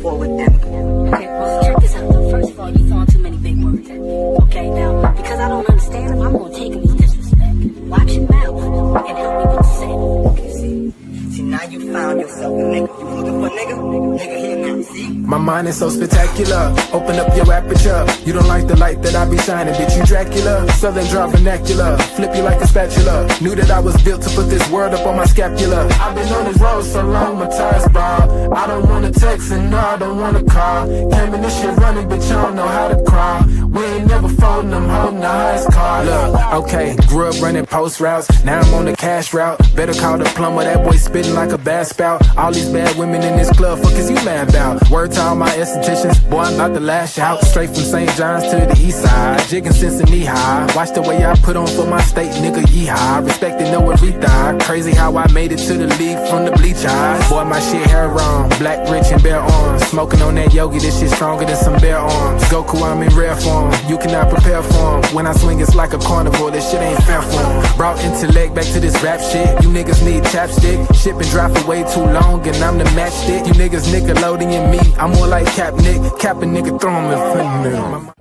Forward and okay, well, check this out though. First of all, you throwing too many big words at me. Okay, now, because I don't understand them, I'm gonna take them as disrespect. Watch your mouth and help me with the set. Okay, see, now you found yourself a nigga. You looking for a nigga? Nigga here now, see? My mind is so spectacular. Open up your aperture. You don't like the light that I be shining, bitch, you Dracula. Southern draw vernacular. Flip you like a spatula. Knew that I was built to put this world up on my scapula. I've been on this road so long, my tires bald. I don't wanna text and no, I don't wanna call. Came in this shit running, bitch, I don't know how to crawl. We ain't never folding, I'm holding the highest car. Look, okay, grew up running post routes. Now I'm on the cash route. Better call the plumber, that boy spitting like a bass spout. All these bad women in this club, fuck is you mad about? Word to all my estheticians, boy, I'm about to lash out. Straight from St. John's to the east side, jigging since the knee high. Watch the way I put on for my state, nigga, yeehaw. Respecting no Aretha, crazy how I made it to the league from the bleach eyes. Boy, my shit hair wrong, black, rich, and bare arms. Smoking on that yogi, this shit stronger than some bare arms. Goku, I'm in rare form, you cannot prepare for him. When I swing, it's like a carnivore, this shit ain't fair for him. Brought intellect back to this rap shit, you niggas need chapstick. Shit been dry for way too long, and I'm the matchstick. You niggas Nickelodeon me, I'm more like Cap Nick. Cap a nigga, throw him in front of me.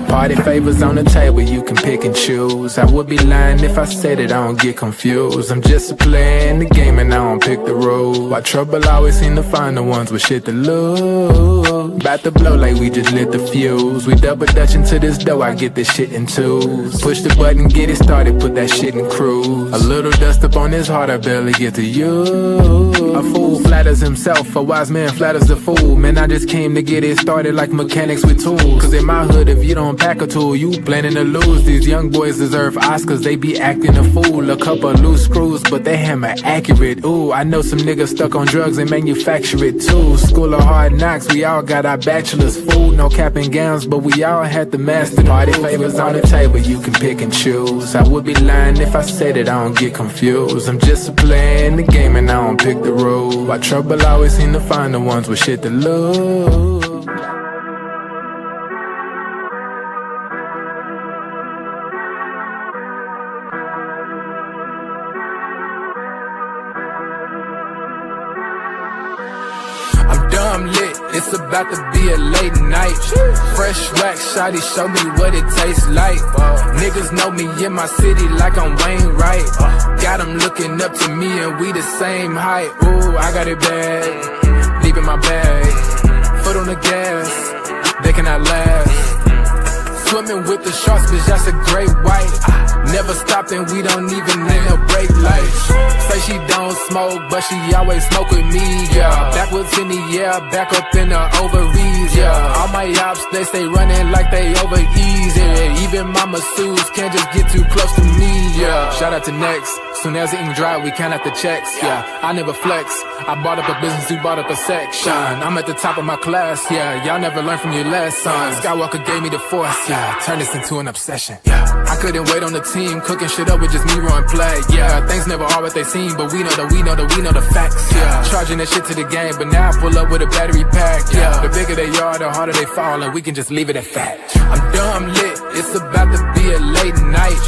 Party favors on the table, you can pick and choose. I would be lying if I said it, I don't get confused. I'm just a player in the game and I don't pick the rules. Why trouble always seem to find the ones with shit to lose. About to blow like we just lit the fuse. We double dutch into this dough, I get this shit in twos. Push the button, get it started, put that shit in cruise. A little dust up on his heart, I barely get to use. A fool flatters himself, a wise man flatters the fool. Man, I just came to get it started like mechanics with tools. Cause in my hood, if you don't pack a tool, you planning to lose. These young boys deserve Oscars, they be acting a fool. A couple loose screws, but they hammer accurate. Ooh, I know some niggas stuck on drugs and manufacture it too. School of hard knocks, we all got our bachelor's. Food, no cap and gowns, but we all had the master. Party favors on the table, you can pick and choose. I would be lying if I said it, I don't get confused. I'm just a player in the game and I don't pick the rules. Why trouble always seem to find the ones with shit to lose. I'm dumb lit, it's about to be a late night. Fresh wax, shawty, show me what it tastes like. Niggas know me in my city like I'm Wayne Wright. Got them looking up to me and we the same height. Ooh, I got it bad, deep in my bag. Foot on the gas, they cannot last. Swimming with the sharks, bitch, that's a great white. Never stopped and we don't even need no brake lights. Say she don't smoke, but she always smoke with me, yeah. Backwards in the air, back up in the ovaries, yeah. All my ops, they stay running like they over easy. Even my masseuse can't just get too close to me, yeah. Shout out to Next, soon as the ink dry, we count out the checks, yeah. I never flex, I bought up a business, you bought up a section. I'm at the top of my class, yeah. Y'all never learned from your lesson. Skywalker gave me the force, yeah. Turn this into an obsession, yeah. I couldn't wait on the team, cooking shit up with just me run play, yeah. Things never are what they seem, but we know the facts, yeah. Charging that shit to the game, but now I pull up with a battery pack, yeah. The bigger they are, the harder they fall, and we can just leave it at that. I'm dumb lit, it's about to be a late night.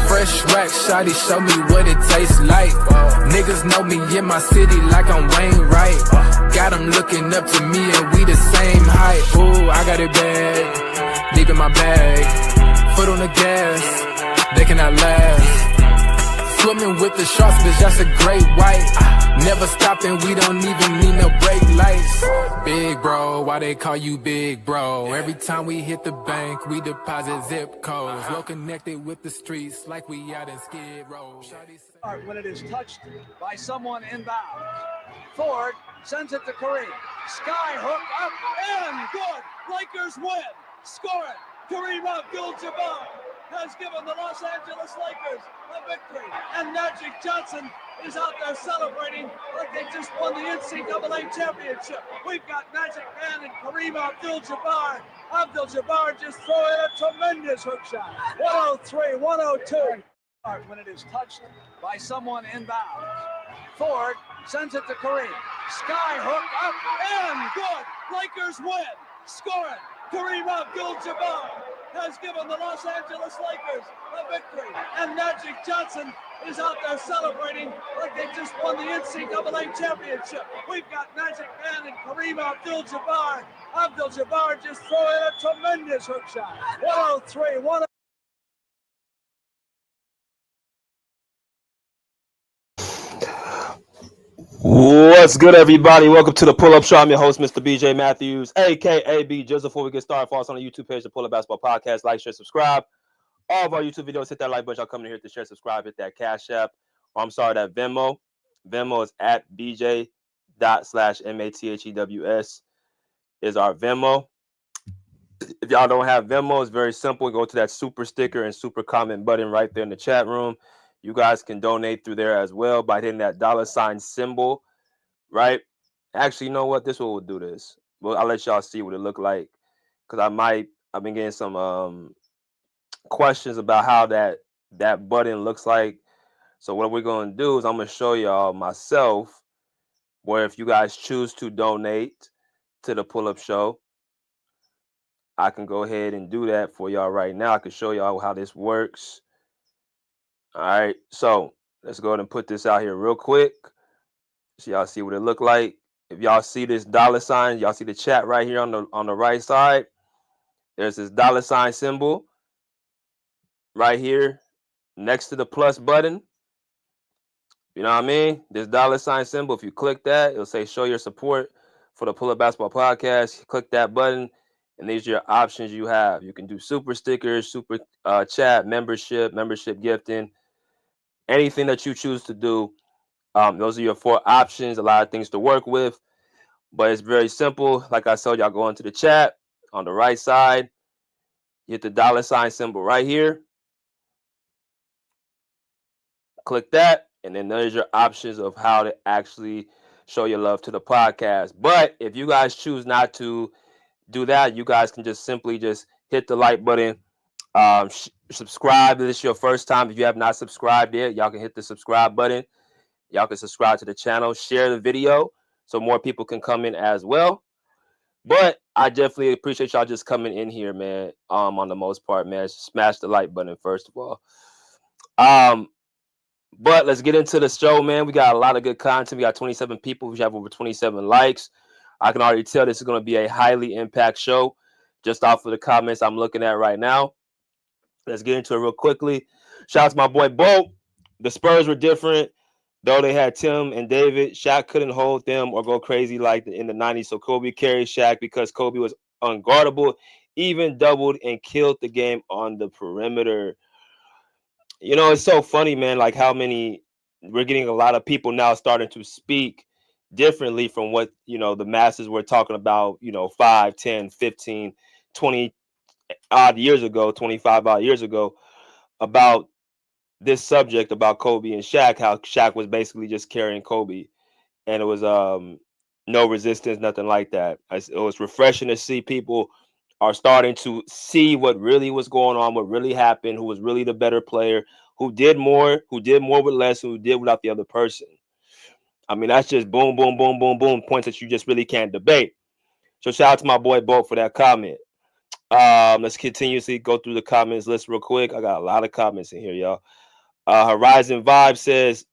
Fresh wax, shawty, show me what it tastes like. Niggas know me in my city like I'm Wayne Wright. Got them looking up to me and we the same height. Ooh, I got it bad, deep in my bag. Foot on the gas, they cannot last. Swimming with the sharks, bitch, that's a great white. Never stopped and we don't even need no brake lights. Big bro, why they call you big bro? Every time we hit the bank, we deposit zip codes. Well connected with the streets like we out in Skid Row. When it is touched by someone inbound, Ford sends it to Kareem. Sky hook up and good. Lakers win. Score it. Kareem Abdul-Jabbar has given the Los Angeles Lakers a victory. And Magic Johnson is out there celebrating like they just won the NCAA championship. We've got Magic Man and Kareem Abdul-Jabbar. Abdul-Jabbar just throwing a tremendous hook shot. 103, 102. When it is touched by someone inbound. Ford sends it to Kareem. Sky hook up and good. Lakers win. Scoring. Kareem Abdul-Jabbar has given the Los Angeles Lakers a victory. And Magic Johnson is out there celebrating like they just won the NCAA championship. We've got Magic Man and Kareem Abdul-Jabbar. Abdul-Jabbar just throwing a tremendous hook shot. 103, 103. What's good, everybody? Welcome to the Pull-Up Show. I'm your host, Mr. BJ Matthews, a.k.a. B. Just before we get started, follow us on the YouTube page, the Pull-Up Basketball Podcast. Like, share, subscribe. All of our YouTube videos, hit that like button. Y'all come in here to share, subscribe, hit that Cash App. That Venmo. Venmo is at bj./mathews is our Venmo. If y'all don't have Venmo, it's very simple. Go to that super sticker and super comment button right there in the chat room. You guys can donate through there as well by hitting that $ symbol, right? Actually, you know what? This one will do this. Well, I'll let y'all see what it look like, because I've been getting some questions about how that button looks like. So what we're going to do is I'm going to show y'all myself, where if you guys choose to donate to the Pull-Up Show, I can go ahead and do that for y'all right now. I can show y'all how this works. All right, so let's go ahead and put this out here real quick so y'all see what it look like. If y'all see this $, y'all see the chat right here on the right side. There's this $ symbol right here next to the plus button. You know what I mean? This $ symbol, if you click that, it'll say show your support for the Pull-Up Basketball Podcast. Click that button, and these are your options you have. You can do super stickers, super chat, membership gifting, anything that you choose to do. Those are your 4 options. A lot of things to work with, but it's very simple. Like I told y'all, go into the chat on the right side. You hit the $ symbol right here. Click that, and then there's your options of how to actually show your love to the podcast. But if you guys choose not to do that, you guys can just simply just hit the like button. Subscribe. If this is your first time, if you have not subscribed yet, y'all can hit the subscribe button. Y'all can subscribe to the channel, share the video so more people can come in as well. But I definitely appreciate y'all just coming in here, man. On the most part, man, smash the like button first of all. But let's get into the show, man. We got a lot of good content. We got 27 people. We have over 27 likes. I can already tell this is going to be a highly impact show just off of the comments I'm looking at right now. Let's get into it real quickly. Shout out to my boy Bolt. The Spurs were different. Though they had Tim and David, Shaq couldn't hold them or go crazy like in the 90s. So Kobe carried Shaq because Kobe was unguardable, even doubled and killed the game on the perimeter. You know, it's so funny, man, like how many we're getting a lot of people now starting to speak differently from what, you know, the masses were talking about, you know, 5, 10, 15, 20 odd years ago, 25 odd years ago, about this subject about Kobe and Shaq, how Shaq was basically just carrying Kobe, and it was no resistance, nothing like that. It was refreshing to see people are starting to see what really was going on, what really happened, who was really the better player, who did more with less, who did without the other person. I mean, that's just boom, boom, boom, boom, boom, points that you just really can't debate. So shout out to my boy Bolt for that comment. Let's continuously go through the comments list real quick. I got a lot of comments in here, y'all. Horizon Vibe says,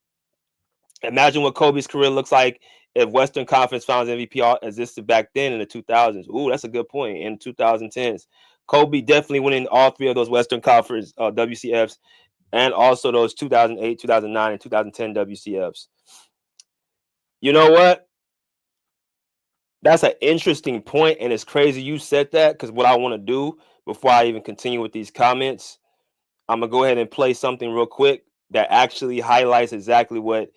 imagine what Kobe's career looks like if Western Conference Finals MVP existed back then in the 2000s. Ooh, that's a good point. In 2010s, Kobe definitely winning all 3 of those Western Conference WCFs, and also those 2008, 2009, and 2010 WCFs. You know what? That's an interesting point, and it's crazy you said that, because what I want to do before I even continue with these comments, I'm going to go ahead and play something real quick that actually highlights exactly what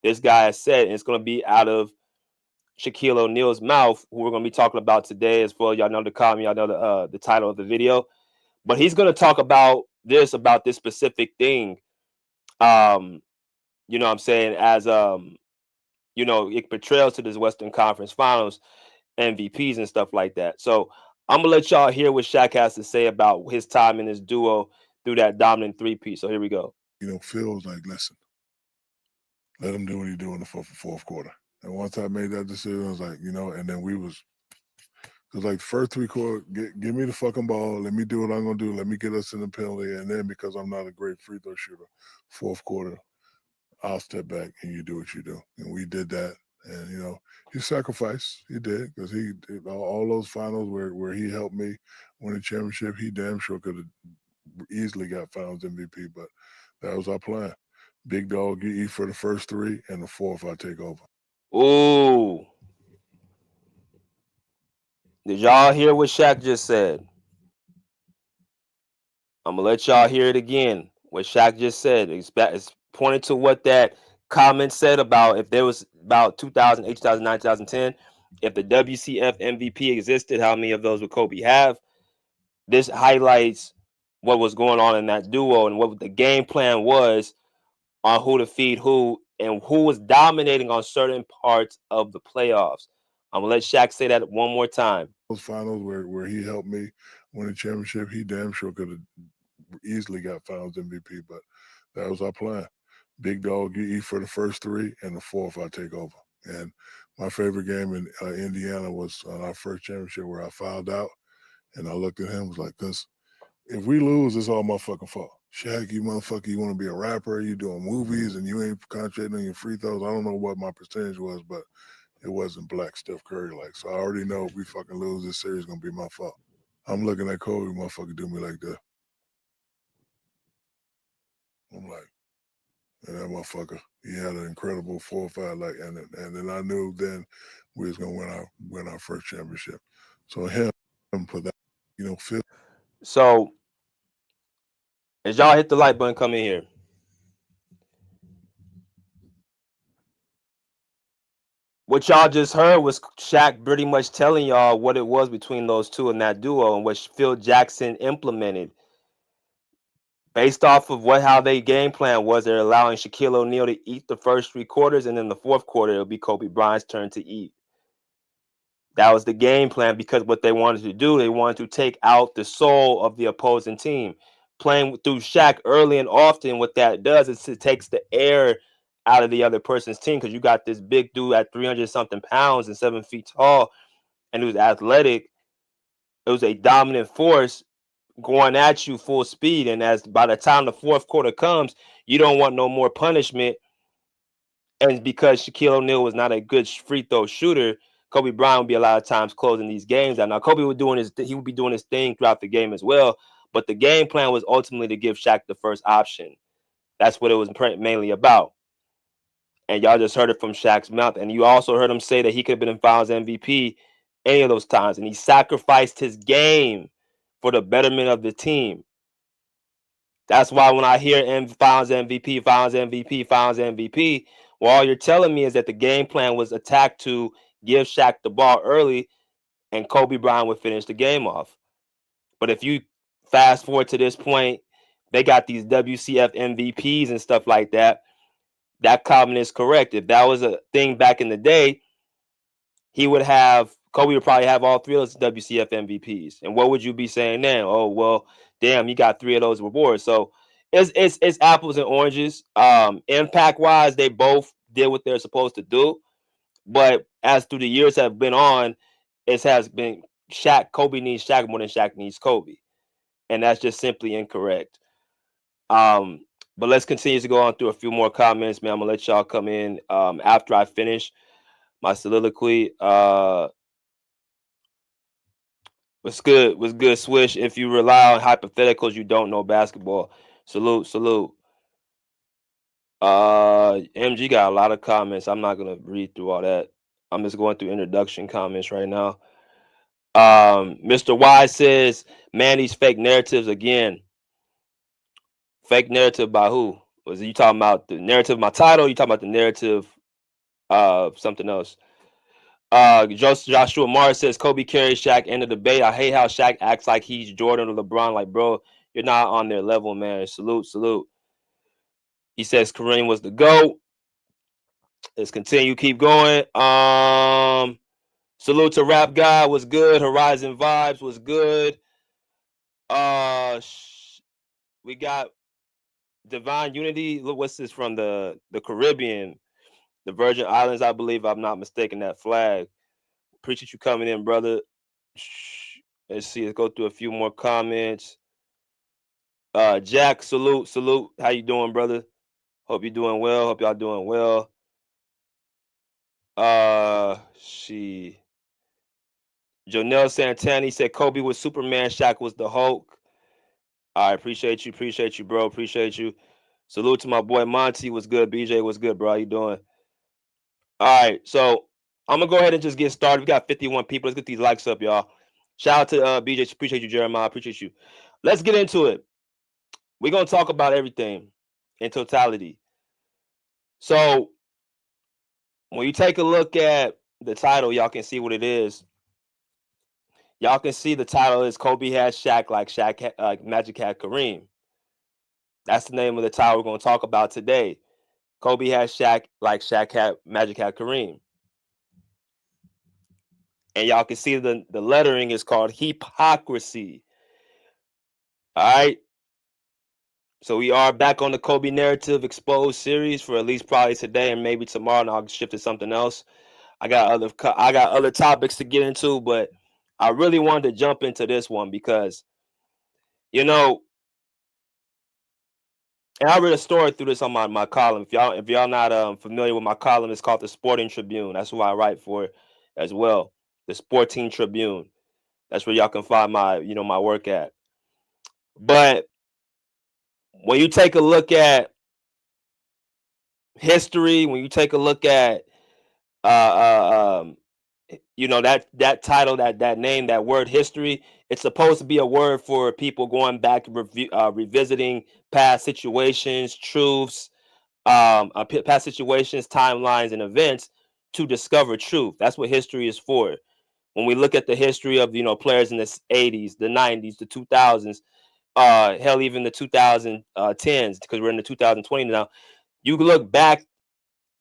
this guy has said. And it's going to be out of Shaquille O'Neal's mouth, who we're going to be talking about today as well. Y'all know the comment, y'all know the title of the video. But he's going to talk about this specific thing that you know what I'm saying, as you know, it portrays to this Western Conference Finals MVPs and stuff like that. So I'm gonna let y'all hear what Shaq has to say about his time in his duo through that dominant three-piece. So here we go. Phil was like, listen, let him do what he do in the fourth quarter. And once I made that decision, I was like, and then we was, because like the first three quarters, give me the fucking ball, let me do what I'm going to do, let me get us in the penalty, and then because I'm not a great free throw shooter, fourth quarter, I'll step back and you do what you do. And we did that. And, he sacrificed. He did, because he did all those finals where he helped me win a championship, he damn sure could have easily got finals MVP, but that was our plan. Big dog, you eat for the first three, and the fourth, I take over. Ooh. Did y'all hear what Shaq just said? I'm going to let y'all hear it again. What Shaq just said. It's pointed to what that comment said about if there was about 2008, 2009, 2010, if the WCF MVP existed, how many of those would Kobe have? This highlights what was going on in that duo and what the game plan was on who to feed who and who was dominating on certain parts of the playoffs. I'm gonna let Shaq say that one more time. Those finals where he helped me win a championship, he damn sure could have easily got finals MVP, but that was our plan. Big dog, you eat for the first three, and the fourth, I take over. And my favorite game in Indiana was on our first championship where I fouled out, and I looked at him, was like, because if we lose, it's all my fucking fault. Shaq, you motherfucker, you want to be a rapper, you doing movies, and you ain't concentrating on your free throws. I don't know what my percentage was, but it wasn't black Steph Curry like. So I already know if we fucking lose, this series is going to be my fault. I'm looking at Kobe, motherfucker, do me like that. I'm like, and that motherfucker, he had an incredible 4 or 5, like, and then I knew then we was gonna win our first championship. So him for that, Phil. So as y'all hit the like button, come in here. What y'all just heard was Shaq pretty much telling y'all what it was between those two in that duo and what Phil Jackson implemented. Based off of how they game plan was, they're allowing Shaquille O'Neal to eat the first 3 quarters, and then the fourth quarter it'll be Kobe Bryant's turn to eat. That was the game plan, because what they wanted to do, they wanted to take out the soul of the opposing team. Playing through Shaq early and often, what that does is it takes the air out of the other person's team, because you got this big dude at 300 something pounds and 7 feet tall, and he was athletic. It was a dominant force going at you full speed, and as by the time the fourth quarter comes, you don't want no more punishment. And because Shaquille O'Neal was not a good free throw shooter, Kobe Bryant would be a lot of times closing these games out. Now Kobe would he would be doing his thing throughout the game as well, but the game plan was ultimately to give Shaq the first option. That's what it was mainly about. And y'all just heard it from Shaq's mouth, and you also heard him say that he could have been in Finals MVP any of those times, and he sacrificed his game for the betterment of the team. That's why when I hear Finals MVP, Finals MVP, Finals MVP, well, all you're telling me is that the game plan was attacked to give Shaq the ball early, and Kobe Bryant would finish the game off. But if you fast forward to this point, they got these WCF MVPs and stuff like that. That comment is correct. If that was a thing back in the day, Kobe would probably have all 3 of those WCF MVPs. And what would you be saying then? Oh, well, damn, you got 3 of those rewards. So it's apples and oranges. Impact wise, they both did what they're supposed to do. But as through the years have been on, it has been Kobe needs Shaq more than Shaq needs Kobe. And that's just simply incorrect. But let's continue to go on through a few more comments, man. I'm gonna let y'all come in after I finish my soliloquy. What's good? What's good, Swish? If you rely on hypotheticals, you don't know basketball. Salute. MG got a lot of comments. I'm not gonna read through all that. I'm just going through introduction comments right now. Mr. Y says, man, these fake narratives again. Fake narrative by who? Was you talking about the narrative of my title? Or you talking about the narrative of something else? Joshua Morris says Kobe carries Shaq in the debate. I hate how Shaq acts like he's Jordan or LeBron. Like, bro, you're not on their level, man. Salute. He says Kareem was the GOAT. Let's continue. Keep going. Salute to Rap Guy was good. Horizon Vibes was good. We got Divine Unity. Look, what's this from the Caribbean, the Virgin Islands, I believe. I'm not mistaken. That flag. Appreciate you coming in, brother. Let's see. Let's go through a few more comments. Jack, salute. How you doing, brother? Hope you're doing well. Hope y'all doing well. Jonelle Santani said Kobe was Superman, Shaq was the Hulk. I appreciate you, bro. Appreciate you. Salute to my boy Monty. Was good. BJ was good, bro. How you doing? All right, so I'm gonna go ahead and just get started. We got 51 people. Let's get these likes up, y'all. Shout out to BJ. Appreciate you, Jeremiah. Appreciate you. Let's get into it. We're gonna talk about everything in totality. So when you take a look at the title, y'all can see what it is. Y'all can see the title is Kobe has Shaq like Shaq Magic had Kareem. That's the name of the title we're going to talk about today. Kobe has Shaq like Shaq had Magic had Kareem. And y'all can see the lettering is called hypocrisy. All right. So we are back on the Kobe Narrative Exposed series for at least probably today and maybe tomorrow, and I'll shift to something else. I got other topics to get into, but I really wanted to jump into this one because, you know, and I read a story through this on my column. If y'all not familiar with my column, it's called the Sporting Tribune. That's who I write for as well. The Sporting Tribune. That's where y'all can find my work at. But when you take a look at history, when you take a look at that title, that name, that word history, it's supposed to be a word for people going back, revisiting past situations, truths, past situations, timelines, and events to discover truth. That's what history is for. When we look at the history of players in the 80s, the 90s, the 2000s, hell, even the 2010s, because we're in the 2020 now, you look back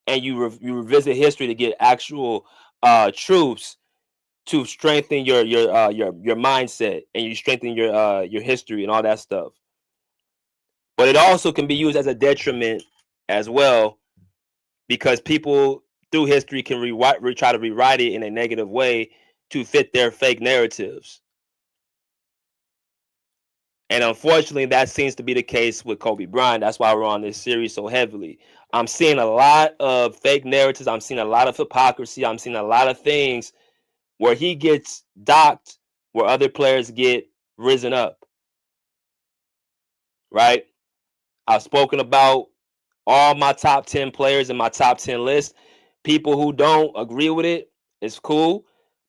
and you revisit history to get actual truths to strengthen your mindset, and you strengthen your history and all that stuff. But it also can be used as a detriment as well, because people through history can try to rewrite it in a negative way to fit their fake narratives. And unfortunately, that seems to be the case with Kobe Bryant. That's why we're on this series so heavily. I'm seeing a lot of fake narratives. I'm seeing a lot of hypocrisy. I'm seeing a lot of things where he gets docked, where other players get risen up. Right? I've spoken about all my top 10 players in my top 10 list. People who don't agree with it, it's cool.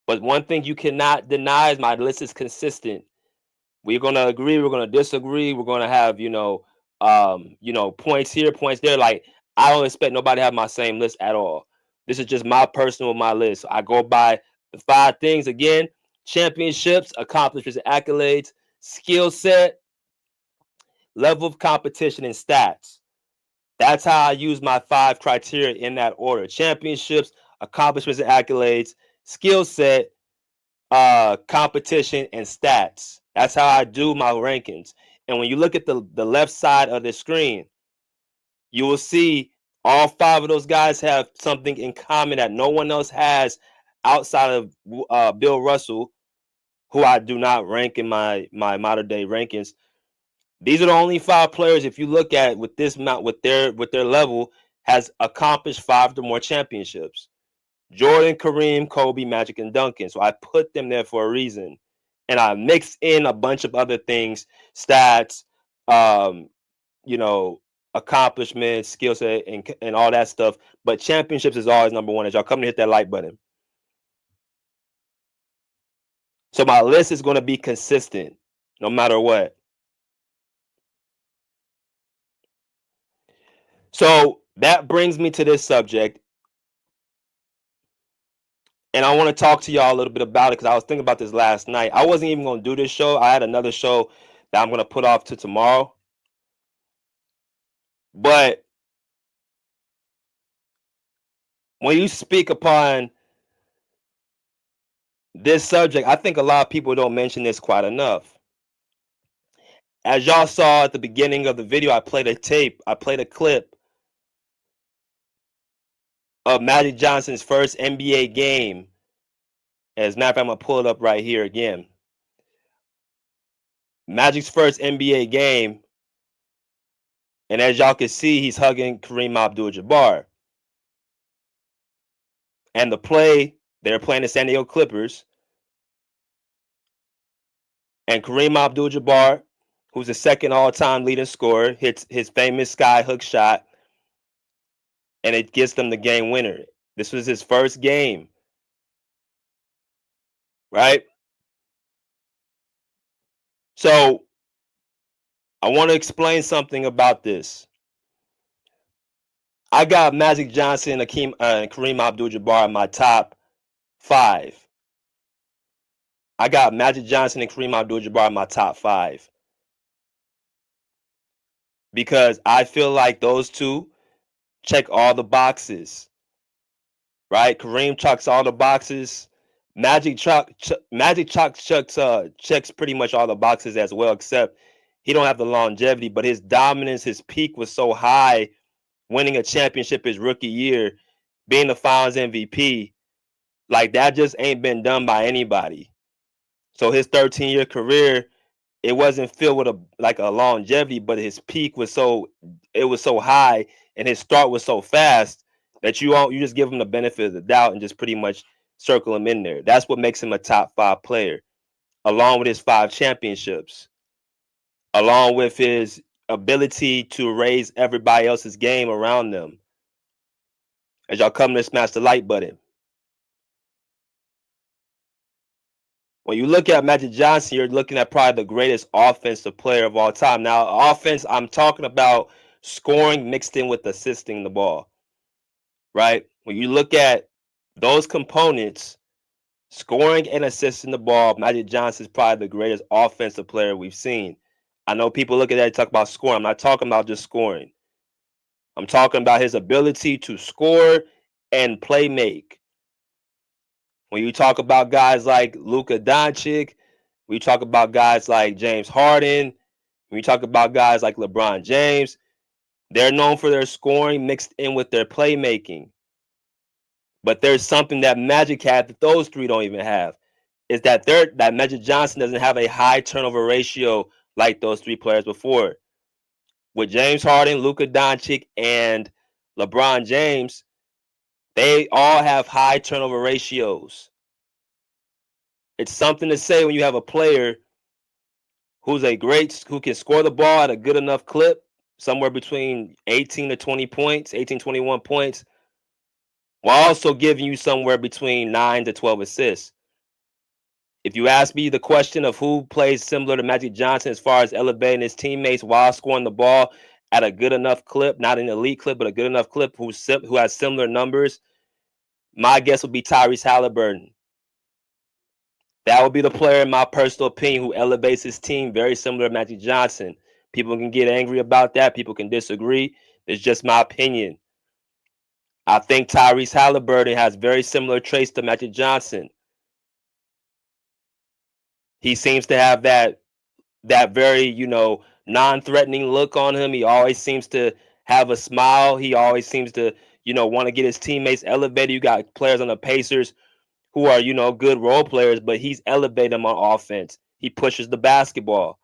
But one thing you cannot deny is my list is consistent. We're gonna agree, we're gonna disagree, we're gonna have points here, points there. Like, I don't expect nobody to have my same list at all. This is just my list. I go by the 5 things again: championships, accomplishments, and accolades, skill set, level of competition, and stats. That's how I use my 5 criteria in that order: championships, accomplishments, and accolades, skill set, competition, and stats. That's how I do my rankings. And when you look at the left side of the screen, you will see all 5 of those guys have something in common that no one else has outside of Bill Russell, who I do not rank in my modern day rankings. These are the only 5 players, if you look at with this amount, with their level, has accomplished 5 or more championships. Jordan, Kareem, Kobe, Magic, and Duncan. So I put them there for a reason. And I mix in a bunch of other things, stats, accomplishments, skill set, and all that stuff. But championships is always number 1. As y'all come to hit that like button. So my list is going to be consistent no matter what. So that brings me to this subject. And I want to talk to y'all a little bit about it, because I was thinking about this last night. I wasn't even going to do this show. I had another show that I'm going to put off to tomorrow. But when you speak upon this subject, I think a lot of people don't mention this quite enough. As y'all saw at the beginning of the video, I played a clip of Magic Johnson's first NBA game. As a matter of fact, I'm going to pull it up right here again. Magic's first NBA game, and as y'all can see, he's hugging Kareem Abdul-Jabbar. And the play, they're playing the San Diego Clippers, and Kareem Abdul-Jabbar, who's the second all-time leading scorer, hits his famous sky hook shot, and it gets them the game winner. This was his first game, right? So I want to explain something about this. I got Magic Johnson and Kareem Abdul-Jabbar in my top 5. I got Magic Johnson and Kareem Abdul-Jabbar in my top 5 because I feel like those two check all the boxes, right? Kareem checks all the boxes. Magic checks pretty much all the boxes as well, except he don't have the longevity, but his dominance, his peak was so high, winning a championship his rookie year, being the Finals MVP, like that just ain't been done by anybody. So his 13-year career, it wasn't filled with a longevity, but his peak was so high and his start was so fast that you just give him the benefit of the doubt and just pretty much circle him in there. That's what makes him a top 5 player, along with his 5 championships, along with his ability to raise everybody else's game around them. As y'all come to smash the like button. When you look at Magic Johnson, you're looking at probably the greatest offensive player of all time. Now, offense, I'm talking about scoring mixed in with assisting the ball, right? When you look at those components, scoring and assisting the ball, Magic Johnson is probably the greatest offensive player we've seen. I know people look at that and talk about scoring. I'm not talking about just scoring. I'm talking about his ability to score and play make. When you talk about guys like Luka Doncic, when you talk about guys like James Harden, when you talk about guys like LeBron James, they're known for their scoring mixed in with their playmaking. But there's something that Magic had that those three don't even have. Is that Magic Johnson doesn't have a high turnover ratio like those 3 players before. With James Harden, Luka Doncic, and LeBron James, they all have high turnover ratios. It's something to say when you have a player who can score the ball at a good enough clip, somewhere between 18 to 20 points, 18, 21 points, while also giving you somewhere between 9 to 12 assists. If you ask me the question of who plays similar to Magic Johnson as far as elevating his teammates while scoring the ball at a good enough clip, not an elite clip, but a good enough clip, who has similar numbers, my guess would be Tyrese Halliburton. That would be the player, in my personal opinion, who elevates his team very similar to Magic Johnson. People can get angry about that. People can disagree. It's just my opinion. I think Tyrese Halliburton has very similar traits to Magic Johnson. He seems to have that very, non-threatening look on him. He always seems to have a smile. He always seems to, want to get his teammates elevated. You got players on the Pacers who are, good role players, but he's elevated them on offense. He pushes the basketball.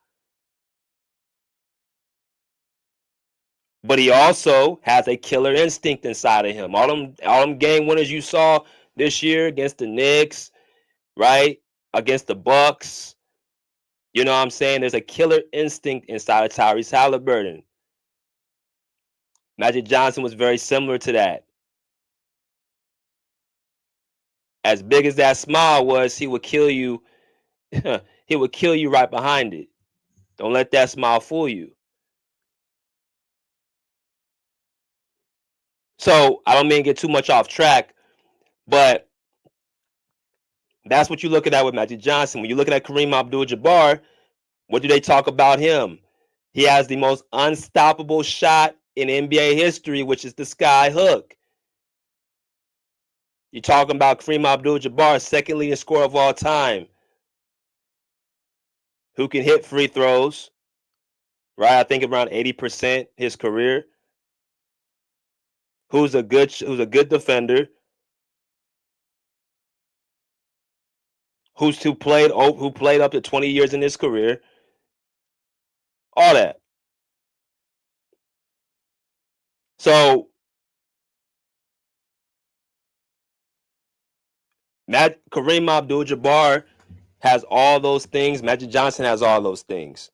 But he also has a killer instinct inside of him. All them game winners you saw this year against the Knicks, right? Against the Bucks. You know what I'm saying? There's a killer instinct inside of Tyrese Halliburton. Magic Johnson was very similar to that. As big as that smile was, he would kill you. He would kill you right behind it. Don't let that smile fool you. So I don't mean to get too much off track, but that's what you're looking at with Magic Johnson. When you're looking at Kareem Abdul-Jabbar, what do they talk about him? He has the most unstoppable shot in NBA history, which is the sky hook. You're talking about Kareem Abdul-Jabbar, second leading scorer of all time, who can hit free throws, right? I think around 80% his career. Who's a good defender, who played up to 20 years in his career, all that. So Kareem Abdul-Jabbar has all those things. Magic Johnson has all those things,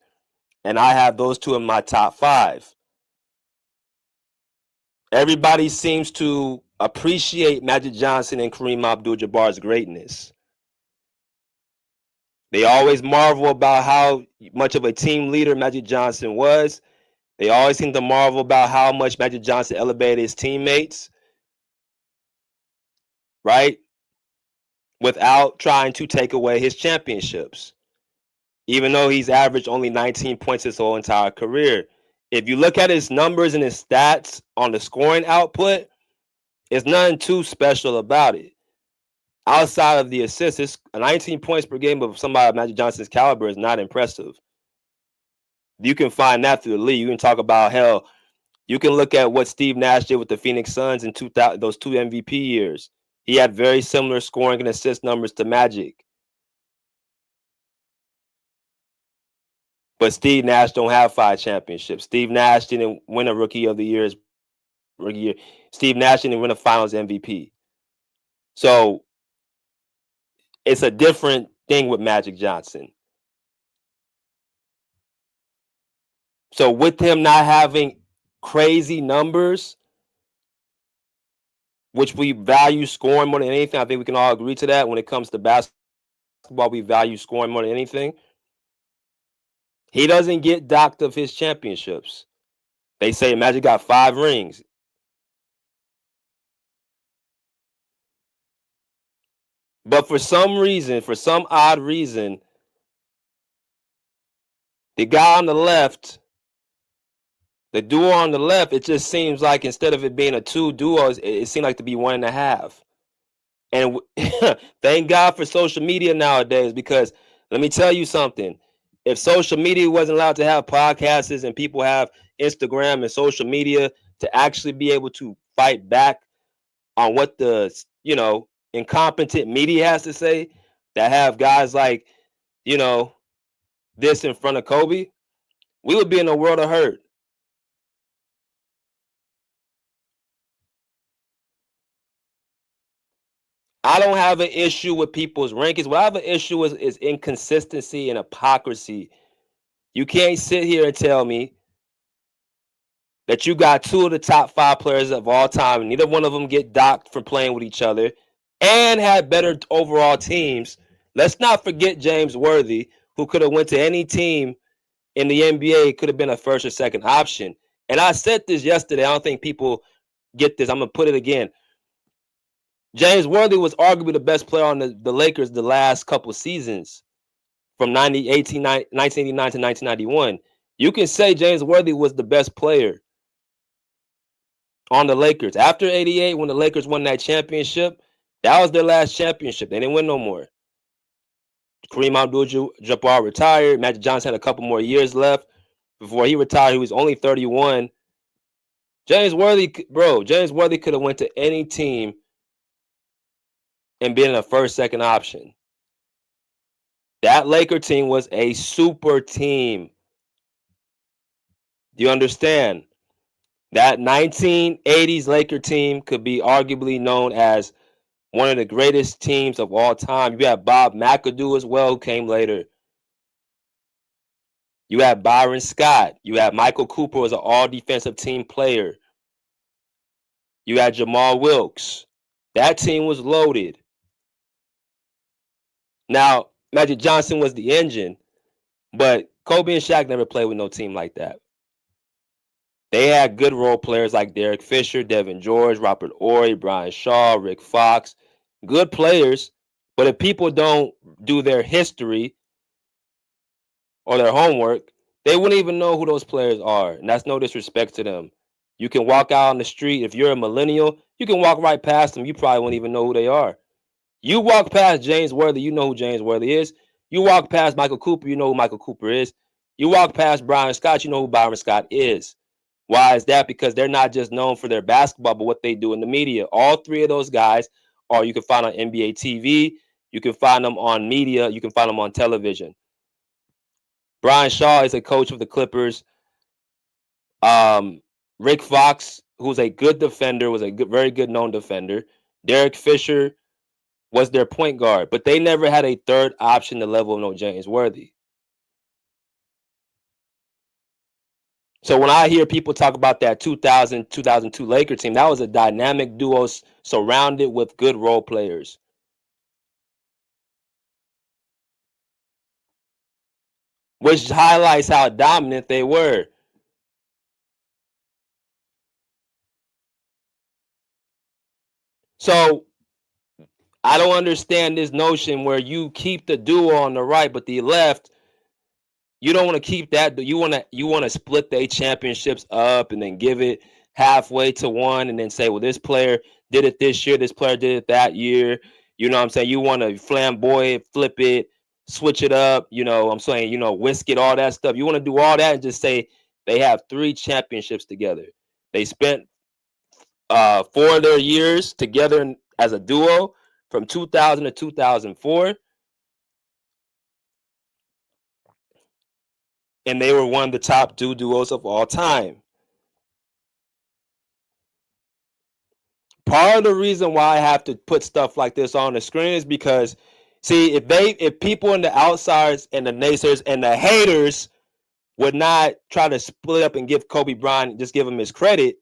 and I have those two in my top 5. Everybody seems to appreciate Magic Johnson and Kareem Abdul-Jabbar's greatness. They always marvel about how much of a team leader Magic Johnson was. They always seem to marvel about how much Magic Johnson elevated his teammates, right? Without trying to take away his championships. Even though he's averaged only 19 points his whole entire career. If you look at his numbers and his stats on the scoring output, there's nothing too special about it. Outside of the assists, 19 points per game of somebody of Magic Johnson's caliber is not impressive. You can find that through the league. You can talk about, hell, you can look at what Steve Nash did with the Phoenix Suns in those 2 MVP years. He had very similar scoring and assist numbers to Magic. But Steve Nash don't have 5 championships. Steve Nash didn't win a Rookie of the Year. Steve Nash didn't win a Finals MVP. So it's a different thing with Magic Johnson. So with him not having crazy numbers, which we value scoring more than anything, I think we can all agree to that. When it comes to basketball, we value scoring more than anything. He doesn't get docked of his championships. They say Magic got 5 rings. But for some odd reason, the guy on the left, the duo on the left, it just seems like instead of it being a 2 duo, it seemed like to be 1.5. And thank God for social media nowadays, because let me tell you something. If social media wasn't allowed to have podcasts and people have Instagram and social media to actually be able to fight back on what the, incompetent media has to say, that have guys like, this in front of Kobe, we would be in a world of hurt. I don't have an issue with people's rankings. What I have an issue with is inconsistency and hypocrisy. You can't sit here and tell me that you got 2 of the top 5 players of all time, and neither one of them get docked for playing with each other, and had better overall teams. Let's not forget James Worthy, who could have went to any team in the NBA, could have been a first or second option. And I said this yesterday. I don't think people get this. I'm going to put it again. James Worthy was arguably the best player on the Lakers the last couple seasons, from 1989 to 1991. You can say James Worthy was the best player on the Lakers. After 88, when the Lakers won that championship, that was their last championship. They didn't win no more. Kareem Abdul-Jabbar retired. Magic Johnson had a couple more years left before he retired. He was only 31. James Worthy could have went to any team and been a first, second option. That Laker team was a super team. Do you understand? That 1980s Laker team could be arguably known as one of the greatest teams of all time. You have Bob McAdoo as well, who came later. You have Byron Scott. You have Michael Cooper, was an all-defensive team player. You had Jamal Wilkes. That team was loaded. Now, Magic Johnson was the engine, but Kobe and Shaq never played with no team like that. They had good role players like Derek Fisher, Devin George, Robert Horry, Brian Shaw, Rick Fox. Good players, but if people don't do their history or their homework, they wouldn't even know who those players are. And that's no disrespect to them. You can walk out on the street. If you're a millennial, you can walk right past them. You probably won't even know who they are. You walk past James Worthy, you know who James Worthy is. You walk past Michael Cooper, you know who Michael Cooper is. You walk past Byron Scott, you know who Byron Scott is. Why is that? Because they're not just known for their basketball, but what they do in the media. All three of those guys are you can find on NBA TV, you can find them on media, you can find them on television. Brian Shaw is a coach of the Clippers. Rick Fox, who's a good defender, was a very good known defender. Derek Fisher was their point guard, but they never had a third option the level of no James Worthy. So when I hear people talk about that 2000, 2002 Laker team, that was a dynamic duo surrounded with good role players. Which highlights how dominant they were. So I don't understand this notion where you keep the duo on the right, but the left, you don't want to keep that. You want to split the championships up and then give it halfway to one, and then say, well, this player did it this year, this player did it that year. You know what I'm saying? You want to flamboyant, flip it, switch it up. You know, I'm saying, whisk it, all that stuff. You want to do all that and just say they have 3 championships together. They spent 4 of their years together as a duo from 2000 to 2004. And they were one of the top 2 duos of all time. Part of the reason why I have to put stuff like this on the screen is because, see, if people in the outsiders and the naysayers and the haters would not try to split up and give Kobe Bryant, just give him his credit,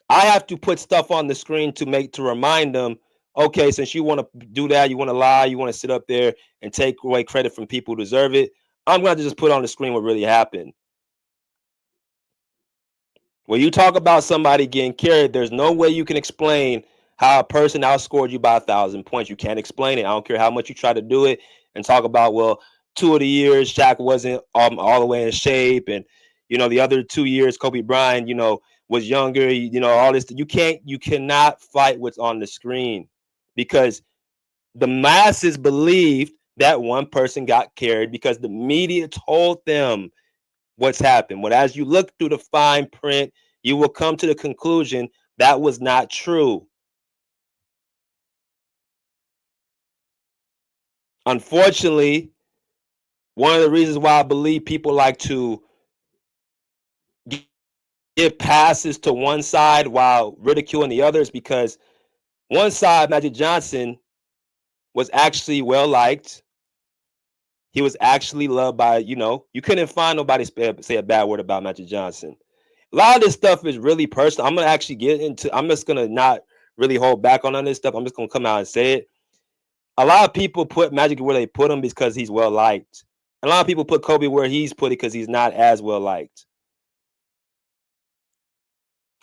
I have to put stuff on the screen to remind them, okay, since you want to do that, you want to lie, you want to sit up there and take away credit from people who deserve it, I'm going to just put on the screen what really happened. When you talk about somebody getting carried, there's no way you can explain how a person outscored you by 1,000 points. You can't explain it. I don't care how much you try to do it and talk about, well, 2 of the years Shaq wasn't all the way in shape, and the other 2 years Kobe Bryant, was younger. All this. You cannot fight what's on the screen, because the masses believed that one person got carried because the media told them what's happened. But as you look through the fine print, you will come to the conclusion that was not true. Unfortunately, one of the reasons why I believe people like to give passes to one side while ridiculing the other is because one side, Magic Johnson, was actually well liked. He was actually loved by, you couldn't find nobody say a bad word about Magic Johnson. A lot of this stuff is really personal. I'm just going to not really hold back on this stuff. I'm just going to come out and say it. A lot of people put Magic where they put him because he's well liked. A lot of people put Kobe where he's put it because he's not as well liked.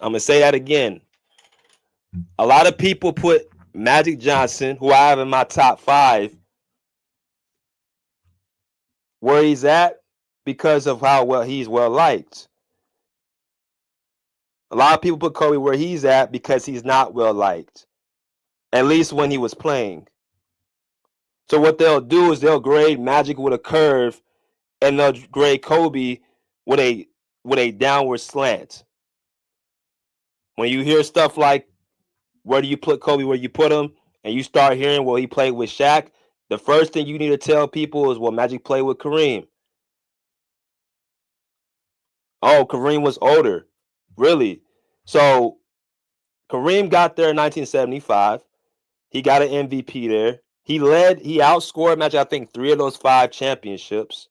I'm going to say that again. A lot of people put Magic Johnson, who I have in my top 5, where he's at because of how well he's well liked. A lot of people put Kobe where he's at because he's not well liked, at least when he was playing. So what they'll do is they'll grade Magic with a curve, and they'll grade Kobe with a downward slant. When you hear stuff like, where do you put Kobe, where you put him, and you start hearing, well, he played with Shaq, the first thing you need to tell people is, well, Magic played with Kareem. Oh, Kareem was older. Really? So Kareem got there in 1975. He got an MVP there. He outscored Magic, I think, 3 of those 5 championships.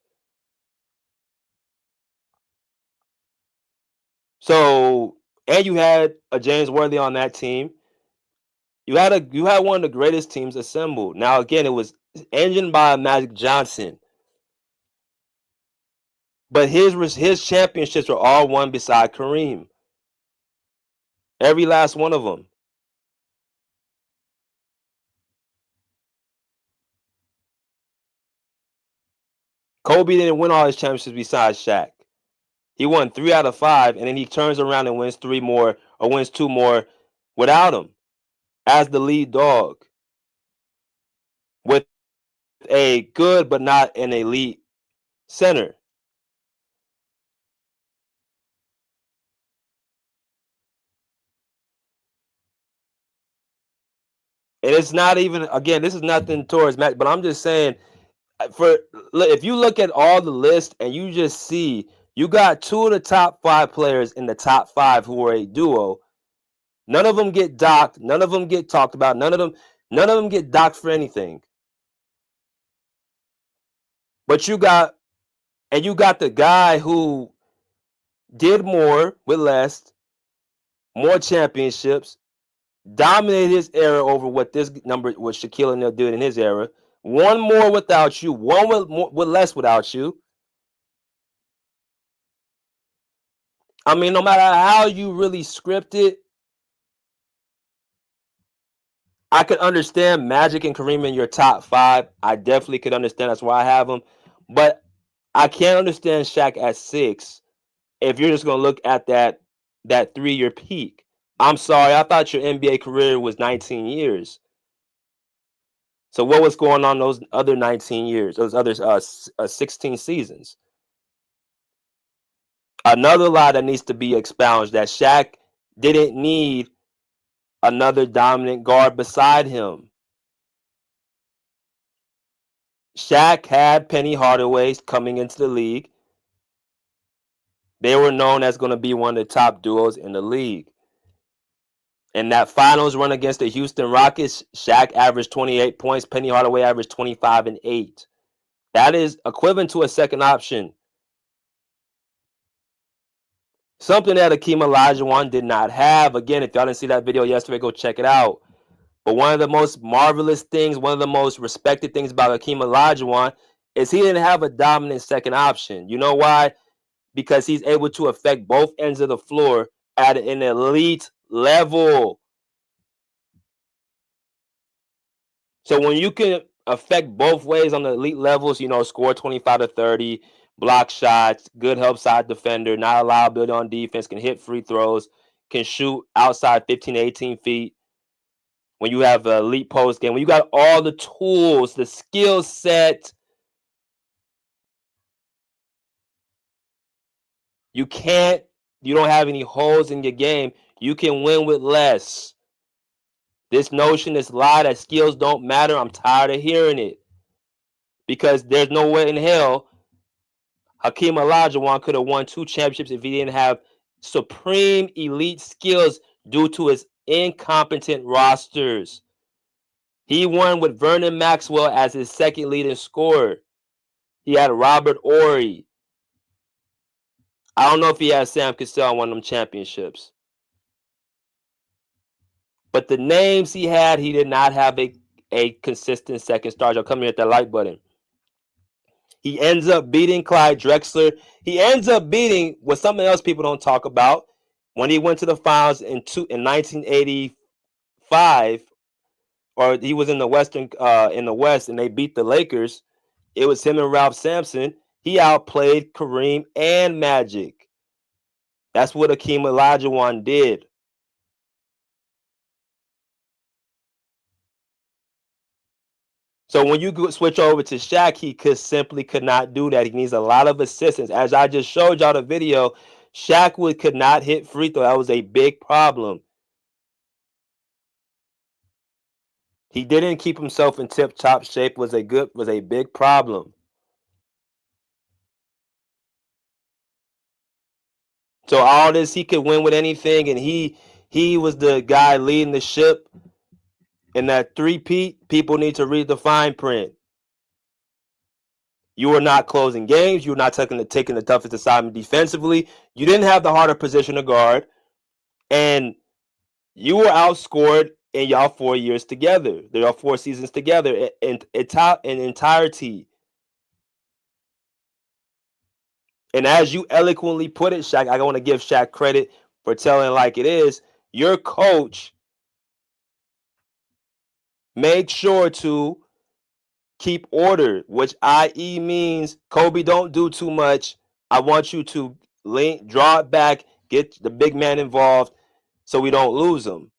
So, and you had a James Worthy on that team. You had one of the greatest teams assembled. Now, again, it was engined by Magic Johnson, but his championships were all won beside Kareem. Every last one of them. Kobe didn't win all his championships besides Shaq. He won 3 out of 5, and then he turns around and wins 3 more or wins 2 more without him as the lead dog with a good but not an elite center. And it's not even, again, this is nothing towards Matt, but I'm just saying, if you look at all the list and you just see you got 2 of the top 5 players in the top 5 who are a duo. None of them get docked. None of them get talked about. None of them get docked for anything. But you got the guy who did more with less, more championships, dominated his era over what Shaquille O'Neal did in his era. One more without you, one with less without you. I mean, no matter how you really script it, I could understand Magic and Kareem in your top 5. I definitely could understand. That's why I have them. But I can't understand Shaq at 6 if you're just going to look at that 3-year peak. I'm sorry. I thought your NBA career was 19 years. So what was going on those other 19 years, those other 16 seasons? Another lie that needs to be expounded, that Shaq didn't need another dominant guard beside him. Shaq had Penny Hardaway coming into the league. They were known as going to be one of the top duos in the league. In that finals run against the Houston Rockets, Shaq averaged 28 points. Penny Hardaway averaged 25 and 8. That is equivalent to a second option. Something that Akeem Olajuwon did not have. Again, if y'all didn't see that video yesterday, go check it out. But one of the most marvelous things, one of the most respected things about Akeem Olajuwon is he didn't have a dominant second option. You know why? Because he's able to affect both ends of the floor at an elite level. So when you can affect both ways on the elite levels, score 25 to 30, block shots, good help side defender, not allow ability on defense, can hit free throws, can shoot outside 15 to 18 feet. When you have an elite post game, when you got all the tools, the skill set, you don't have any holes in your game. You can win with less. This notion, this lie that skills don't matter, I'm tired of hearing it. Because there's no way in hell Hakeem Olajuwon could have won 2 championships if he didn't have supreme elite skills due to his incompetent rosters. He won with Vernon Maxwell as his second leading scorer. He had Robert Horry. I don't know if he had Sam Cassell on one of them championships. But the names he had, he did not have a consistent second star. I'll come here at that like button. He ends up beating Clyde Drexler. He ends up beating what something else people don't talk about. When he went to the finals in 1985, or he was in the West, and they beat the Lakers. It was him and Ralph Sampson. He outplayed Kareem and Magic. That's what Akeem Olajuwon did. So when you switch over to Shaq, he simply could not do that. He needs a lot of assistance. As I just showed y'all the video, Shaq could not hit free throw. That was a big problem. He didn't keep himself in tip-top shape. Was a big problem. So all this, he could win with anything, and he was the guy leading the ship. In that three-peat, people need to read the fine print. You were not closing games. You were not taking the toughest assignment defensively. You didn't have the harder position to guard, and you were outscored in y'all 4 years together. There are 4 seasons together in entirety. And as you eloquently put it, Shaq, I want to give Shaq credit for telling like it is. Your coach made sure to keep order, which i.e. means, Kobe, don't do too much. I want you to link, draw it back, get the big man involved so we don't lose him.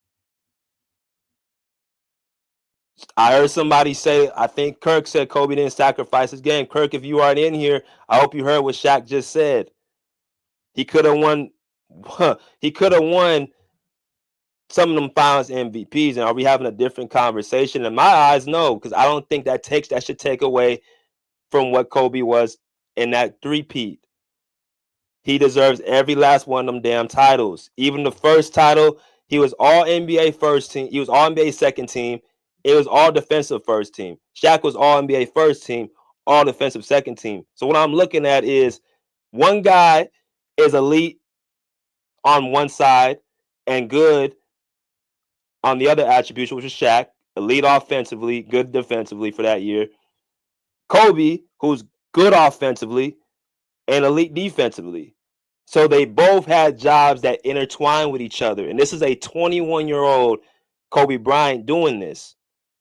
I heard somebody say, I think Kirk said Kobe didn't sacrifice his game. Kirk, if you aren't in here, I hope you heard what Shaq just said. He could have won. He could have won some of them finals MVPs. And are we having a different conversation? In my eyes, no, because I don't think that should take away from what Kobe was in that three-peat. He deserves every last one of them damn titles. Even the first title, he was all NBA first team. He was all NBA second team. It was all defensive first team. Shaq was all NBA first team, all defensive second team. So what I'm looking at is one guy is elite on one side and good on the other attribution, which is Shaq, elite offensively, good defensively for that year. Kobe, who's good offensively and elite defensively. So they both had jobs that intertwine with each other. And this is a 21-year-old Kobe Bryant doing this.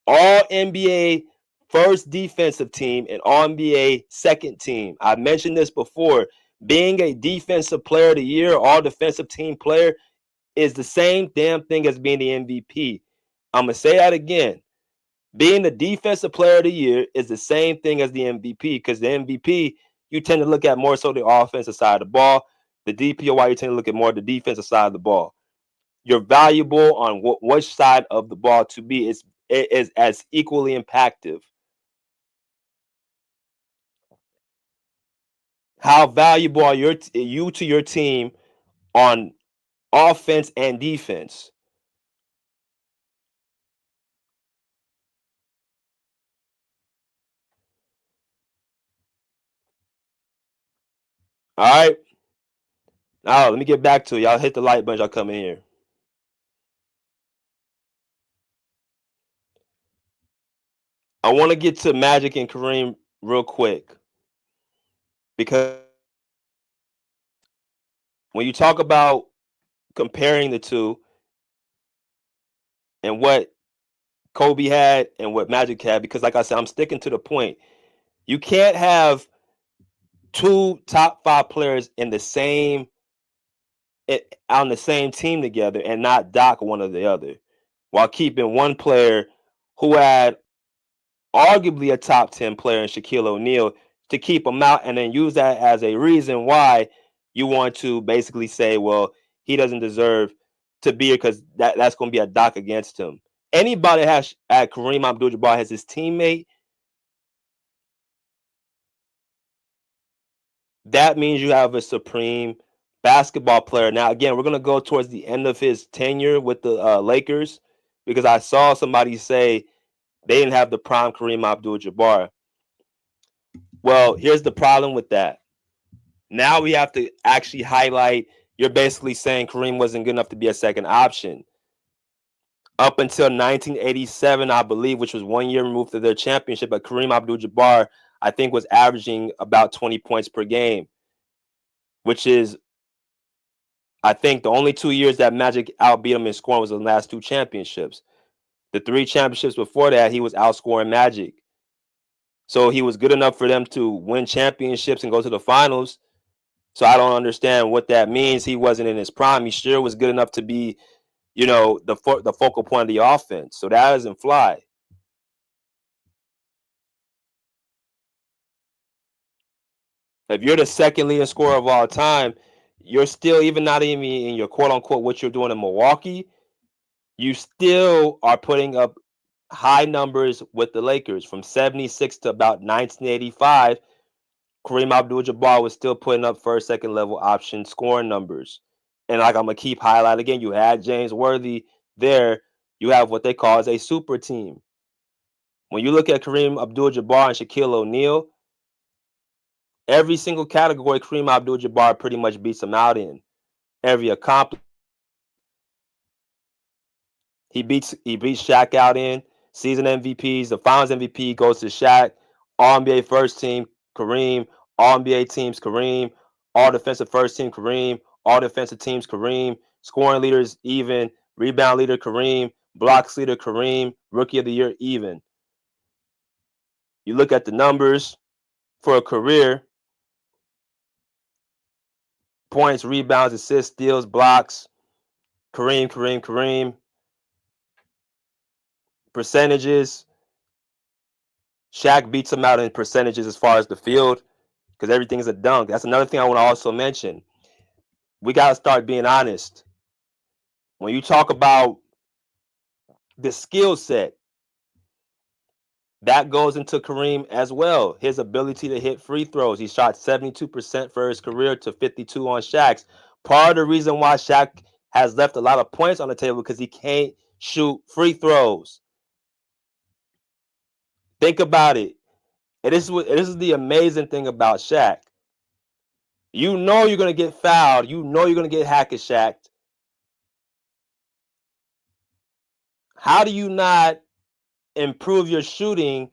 All NBA first defensive team and all NBA second team. I mentioned this before. Being a defensive player of the year, all defensive team player, is the same damn thing as being the MVP. I'm going to say that again. Being the defensive player of the year is the same thing as the MVP, because the MVP, you tend to look at more so the offensive side of the ball. The DPOY, you tend to look at more the defensive side of the ball. You're valuable on which side of the ball to be is as equally impactful. How valuable are you to your team on offense and defense? All right. Now let me get back to it. Y'all hit the like button. Y'all come in here. I want to get to Magic and Kareem real quick, because when you talk about comparing the two and what Kobe had and what Magic had, because like I said, I'm sticking to the point. You can't have two top 5 players in the same on the same team together and not dock one or the other, while keeping one player who had arguably a top 10 player in Shaquille O'Neal to keep him out, and then use that as a reason why you want to basically say, well, he doesn't deserve to be here because that's going to be a dock against him. Anybody has at Kareem Abdul-Jabbar as his teammate, that means you have a supreme basketball player. Now, again, we're going to go towards the end of his tenure with the Lakers, because I saw somebody say they didn't have the prime Kareem Abdul-Jabbar. Well, here's the problem with that. Now we have to actually highlight, you're basically saying Kareem wasn't good enough to be a second option. Up until 1987, I believe, which was 1 year removed to their championship, but Kareem Abdul-Jabbar, I think, was averaging about 20 points per game, which is, I think, the only 2 years that Magic outbeat him in scoring was the last 2 championships. The 3 championships before that, he was outscoring Magic. So he was good enough for them to win championships and go to the finals. So I don't understand what that means. He wasn't in his prime. He sure was good enough to be, the focal point of the offense. So that doesn't fly. If you're the second leading scorer of all time, you're still, even not even in your quote unquote what you're doing in Milwaukee, you still are putting up high numbers with the Lakers. From 76 to about 1985, Kareem Abdul-Jabbar was still putting up first, second level option scoring numbers. And like I'm going to keep highlighting again, you had James Worthy there. You have what they call as a super team. When you look at Kareem Abdul-Jabbar and Shaquille O'Neal, every single category Kareem Abdul-Jabbar pretty much beats him out in. Every accomplishment, he beats Shaq out in. Season MVPs, the Finals MVP goes to Shaq. All NBA first team, Kareem. All NBA teams, Kareem. All defensive first team, Kareem. All defensive teams, Kareem. Scoring leaders, even. Rebound leader, Kareem. Blocks leader, Kareem. Rookie of the year, even. You look at the numbers for a career. points, rebounds, assists, steals, blocks. Kareem. Percentages. Shaq beats him out in percentages as far as the field because everything is a dunk. That's another thing I want to also mention. We got to start being honest. When you talk about the skill set, that goes into Kareem as well. His ability to hit free throws. He shot 72% for his career to 52 on Shaq's. Part of the reason why Shaq has left a lot of points on the table because he can't shoot free throws. Think about it. And this is the amazing thing about Shaq. You know you're going to get fouled. You know you're going to get hack-a-shacked. How do you not improve your shooting?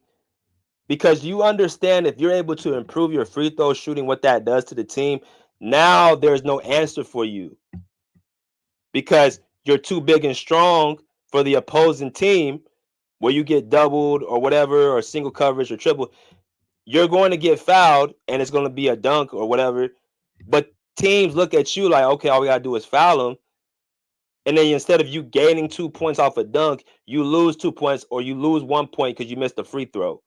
Because you understand if you're able to improve your free throw shooting, what that does to the team, now there's no answer for you. Because you're too big and strong for the opposing team where you get doubled or whatever, or single coverage or triple. You're going to get fouled and it's going to be a dunk or whatever. But teams look at you like, okay, all we got to do is foul him. And then instead of you gaining 2 points off a dunk, you lose 2 points or you lose 1 point because you missed a free throw.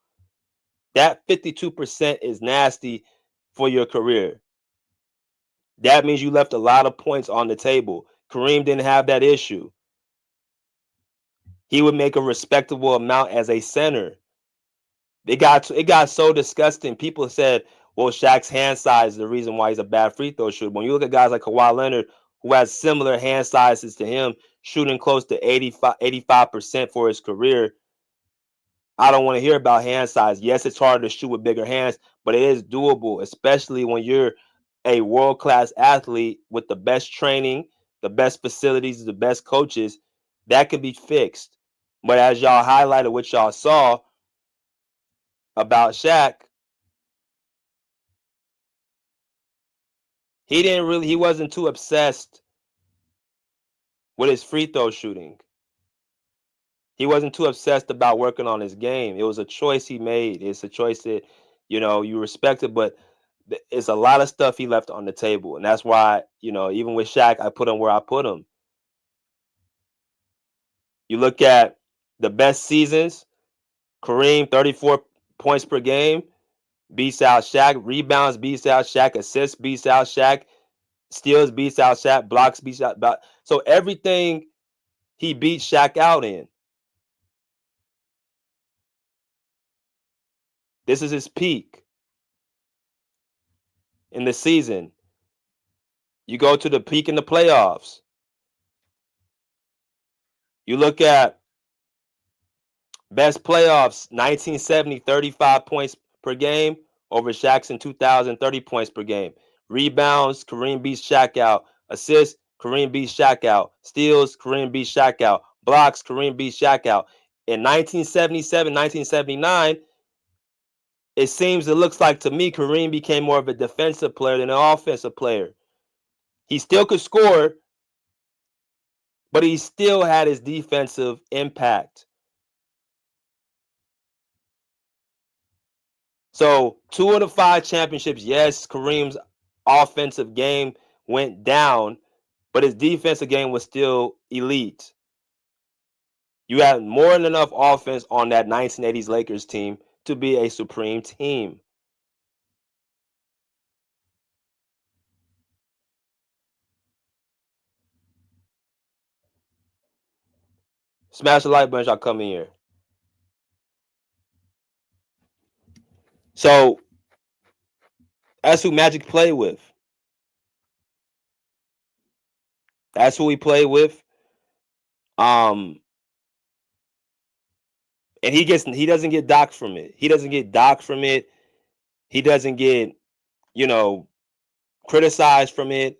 That 52% is nasty for your career. That means you left a lot of points on the table. Kareem didn't have that issue. He would make a respectable amount as a center. It got so disgusting. People said, well, Shaq's hand size is the reason why he's a bad free throw shooter. When you look at guys like Kawhi Leonard, who has similar hand sizes to him, shooting close to 85% for his career, I don't want to hear about hand size. Yes, it's harder to shoot with bigger hands, but it is doable, especially when you're a world-class athlete with the best training, the best facilities, the best coaches. That can be fixed. But as y'all highlighted what y'all saw about Shaq, he wasn't too obsessed with his free throw shooting. He wasn't too obsessed about working on his game. It was a choice he made. It's a choice that, you respect it, but it's a lot of stuff he left on the table. And that's why, even with Shaq, I put him where I put him. You look at the best seasons, Kareem, 34 points per game, beats out Shaq. Rebounds, beats out Shaq. Assists, beats out Shaq. Steals, beats out Shaq. Blocks, beats out. So everything he beat Shaq out in. This is his peak in the season. You go to the peak in the playoffs. You look at best playoffs, 1970, 35 points per game over Shaq's in 2000, 30 points per game. Rebounds, Kareem beats Shaq out. Assists, Kareem beats Shaq out. Steals, Kareem beats Shaq out. Blocks, Kareem beats Shaq out. In 1977, 1979, it looks like to me Kareem became more of a defensive player than an offensive player. He still could score, but he still had his defensive impact. So 2 of the 5 championships, yes, Kareem's offensive game went down, but his defensive game was still elite. You had more than enough offense on that 1980s Lakers team to be a supreme team. Smash the like button, y'all come in here. So that's who Magic played with. That's who he played with. And he doesn't get docked from it. He doesn't get docked from it. He doesn't get, criticized from it.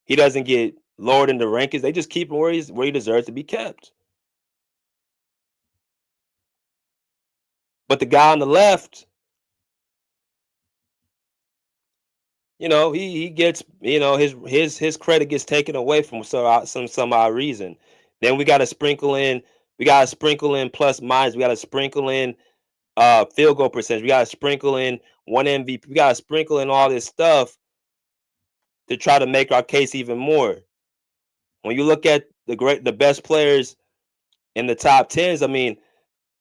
He doesn't get lowered in the rankings. They just keep him where he deserves to be kept. But the guy on the left, he gets, his credit gets taken away from some odd reason. Then we got to sprinkle in plus minus. We got to sprinkle in field goal percentage. We got to sprinkle in one MVP. We got to sprinkle in all this stuff. to try to make our case even more. When you look at the best players in the top 10s, I mean,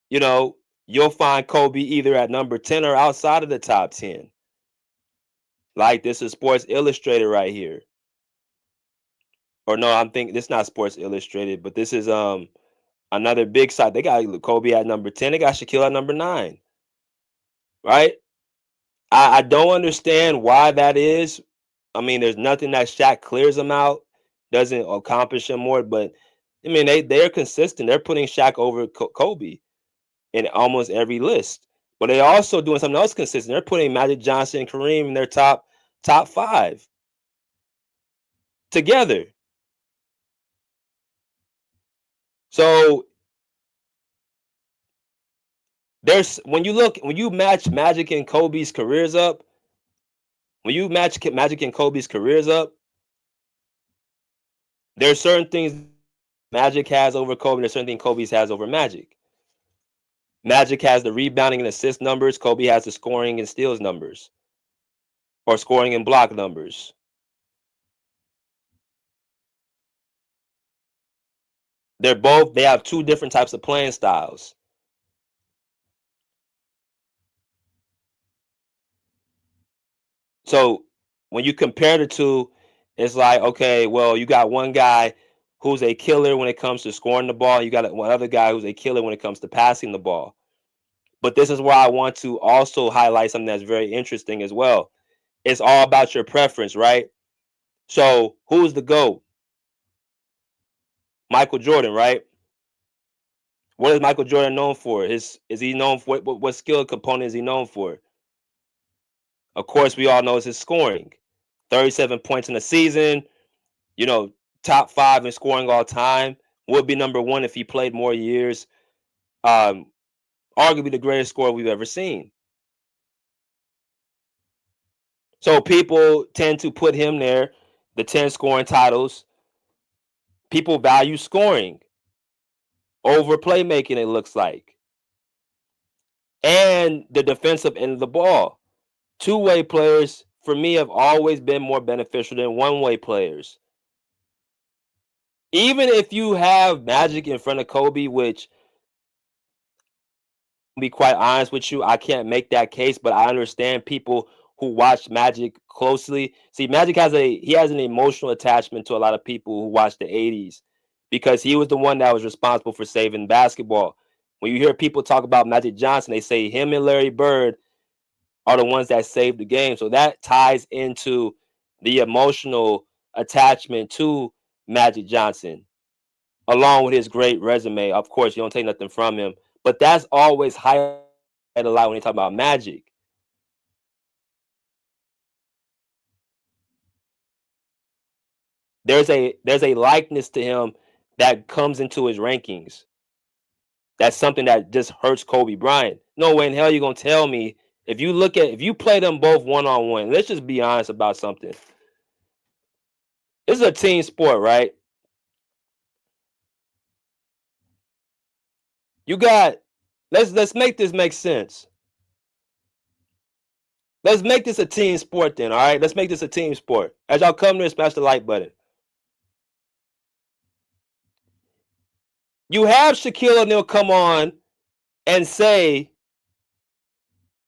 you know, you'll find Kobe either at number 10 or outside of the top 10. Like this is Sports Illustrated right here. Or no, I'm thinking this is not Sports Illustrated, but this is another big site. They got Kobe at number 10. They got Shaquille at number 9. Right? I don't understand why that is. I mean, there's nothing that Shaq clears them out, doesn't accomplish them more. But I mean, they're consistent. They're putting Shaq over Kobe in almost every list. But they're also doing something else consistent. They're putting Magic Johnson and Kareem in their top 5 together. So there's when you match Magic and Kobe's careers up, when you match Magic and Kobe's careers up, there's certain things Magic has over Kobe, and there's certain things Kobe has over Magic. Magic has the rebounding and assist numbers. Kobe has the scoring and steals numbers, or scoring and block numbers. They have two different types of playing styles. So when you compare the two, it's like, okay, well, you got one guy who's a killer when it comes to scoring the ball. You got one other guy who's a killer when it comes to passing the ball. But this is where I want to also highlight something that's very interesting as well. It's all about your preference, right? So who's the GOAT? Michael Jordan, right? What is Michael Jordan known for? Is he known for what skill component is he known for? Of course, we all know it's his scoring. 37 points in a season, you know, top 5 in scoring all time. Would be number 1 if he played more years. Arguably the greatest scorer we've ever seen. So people tend to put him there, the 10 scoring titles. People value scoring over playmaking, it looks like. And the defensive end of the ball. Two-way players, for me, have always been more beneficial than one-way players. Even if you have Magic in front of Kobe, which, to be quite honest with you, I can't make that case, but I understand people who watch Magic closely. See, Magic has an emotional attachment to a lot of people who watch the 80s because he was the one that was responsible for saving basketball. When you hear people talk about Magic Johnson, they say him and Larry Bird are the ones that saved the game. So that ties into the emotional attachment to Magic Johnson, along with his great resume. Of course, you don't take nothing from him, but that's always highlighted a lot when you talk about Magic. There's a likeness to him that comes into his rankings. That's something that just hurts Kobe Bryant. No way in hell you're gonna tell me if you play them both one-on-one. Let's just be honest about something. This is a team sport, right? You got let's make this make sense. Let's make this a team sport then, all right? Let's make this a team sport. As y'all come here, smash the like button. You have Shaquille O'Neal come on and say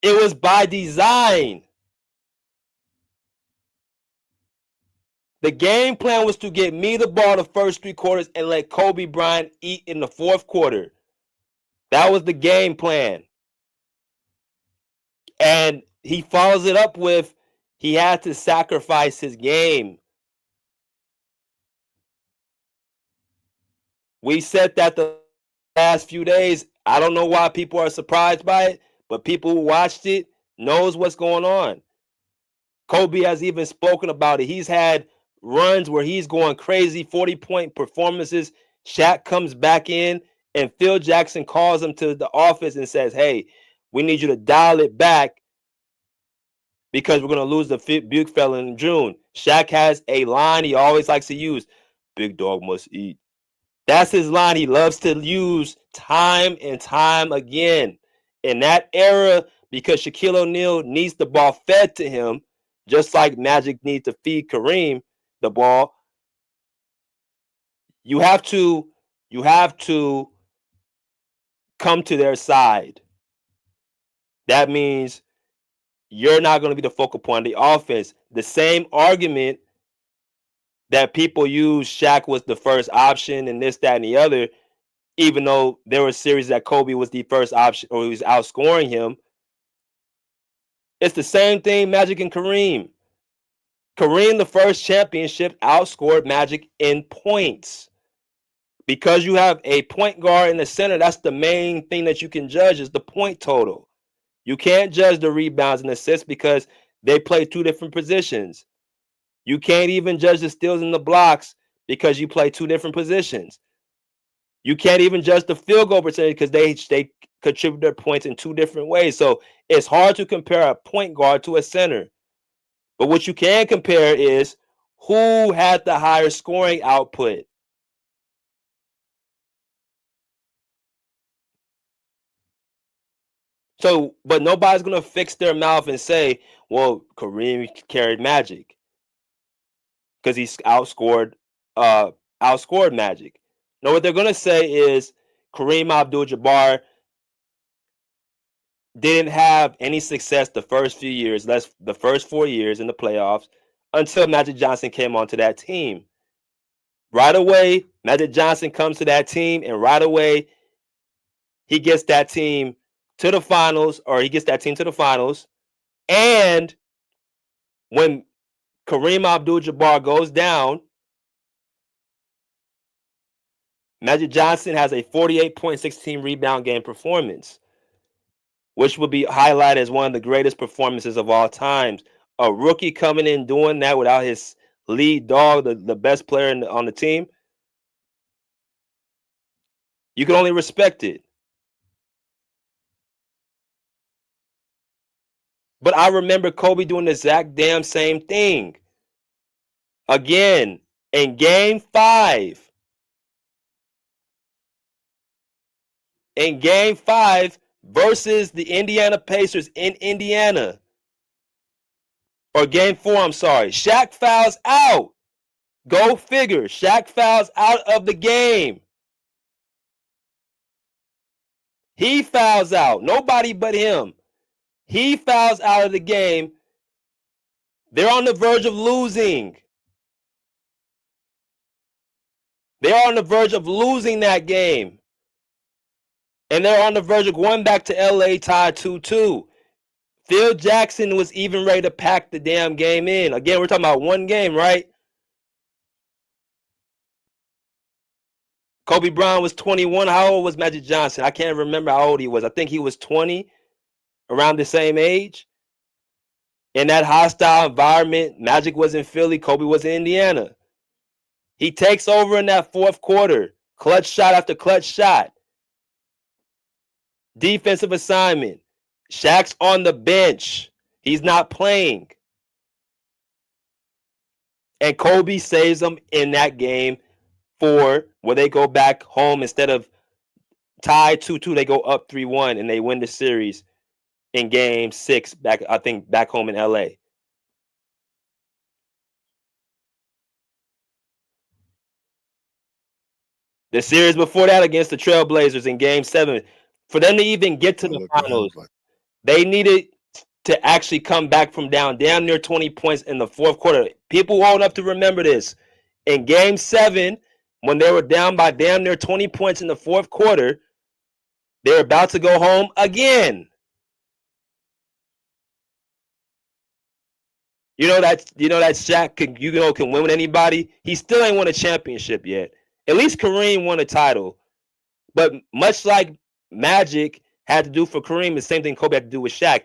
it was by design. The game plan was to get me the ball the first 3 quarters and let Kobe Bryant eat in the 4th quarter. That was the game plan. And he follows it up with he had to sacrifice his game. We said that the last few days. I don't know why people are surprised by it, but people who watched it knows what's going on. Kobe has even spoken about it. He's had runs where he's going crazy, 40-point performances. Shaq comes back in, and Phil Jackson calls him to the office and says, hey, we need you to dial it back because we're going to lose the Buke fella in June. Shaq has a line he always likes to use, big dog must eat. That's his line he loves to use time and time again. In that era, because Shaquille O'Neal needs the ball fed to him, Just like Magic needs to feed Kareem the ball, you have to come to their side. That means you're not going to be the focal point of the offense. The same argument that people use Shaq was the first option and this, that, and the other, even though there were series that Kobe was the first option or he was outscoring him. It's the same thing, Magic and Kareem. Kareem, the first championship, outscored Magic in points. Because you have a point guard in the center, that's the main thing that you can judge is the point total. You can't judge the rebounds and assists because they play two different positions. You can't even judge the steals and the blocks because you play two different positions. You can't even judge the field goal percentage because they contribute their points in two different ways. So it's hard to compare a point guard to a center. But what you can compare is who had the higher scoring output. So, but nobody's gonna fix their mouth and say, "Well, Kareem carried Magic because he's outscored Magic." No, what they're gonna say is Kareem Abdul-Jabbar didn't have any success the first few years, that's the first 4 years in the playoffs, until Magic Johnson came onto that team. Right away, Magic Johnson comes to that team, and right away, he gets that team to the finals, And when Kareem Abdul-Jabbar goes down, Magic Johnson has a 48.16 rebound game performance, which will be highlighted as one of the greatest performances of all times. A rookie coming in doing that without his lead dog, the best player on the team, you can only respect it. But I remember Kobe doing the exact damn same thing. Again, in game 5. In game 5 versus the Indiana Pacers in Indiana. Or game 4, I'm sorry. Shaq fouls out. Go figure. Shaq fouls out of the game. He fouls out. Nobody but him. He fouls out of the game. They're on the verge of losing. They're on the verge of losing that game. And they're on the verge of going back to LA tied 2-2. Phil Jackson was even ready to pack the damn game in. Again, we're talking about one game, right? Kobe Bryant was 21. How old was Magic Johnson? I can't remember how old he was. I think he was 20, around the same age. In that hostile environment, Magic was in Philly, Kobe was in Indiana. He takes over in that fourth quarter. Clutch shot after clutch shot. Defensive assignment. Shaq's on the bench. He's not playing. And Kobe saves them in that game where they go back home instead of tied 2-2, they go up 3-1 and they win the series in game 6 back home in LA. The series before that against the Trailblazers in game 7, for them to even get to the finals, they needed to actually come back from down damn near 20 points in the fourth quarter. People old enough to remember this. In game 7, when they were down by damn near 20 points in the fourth quarter, they're about to go home again. You know that Shaq can win with anybody. He still ain't won a championship yet. At least Kareem won a title. But much like Magic had to do for Kareem, the same thing Kobe had to do with Shaq.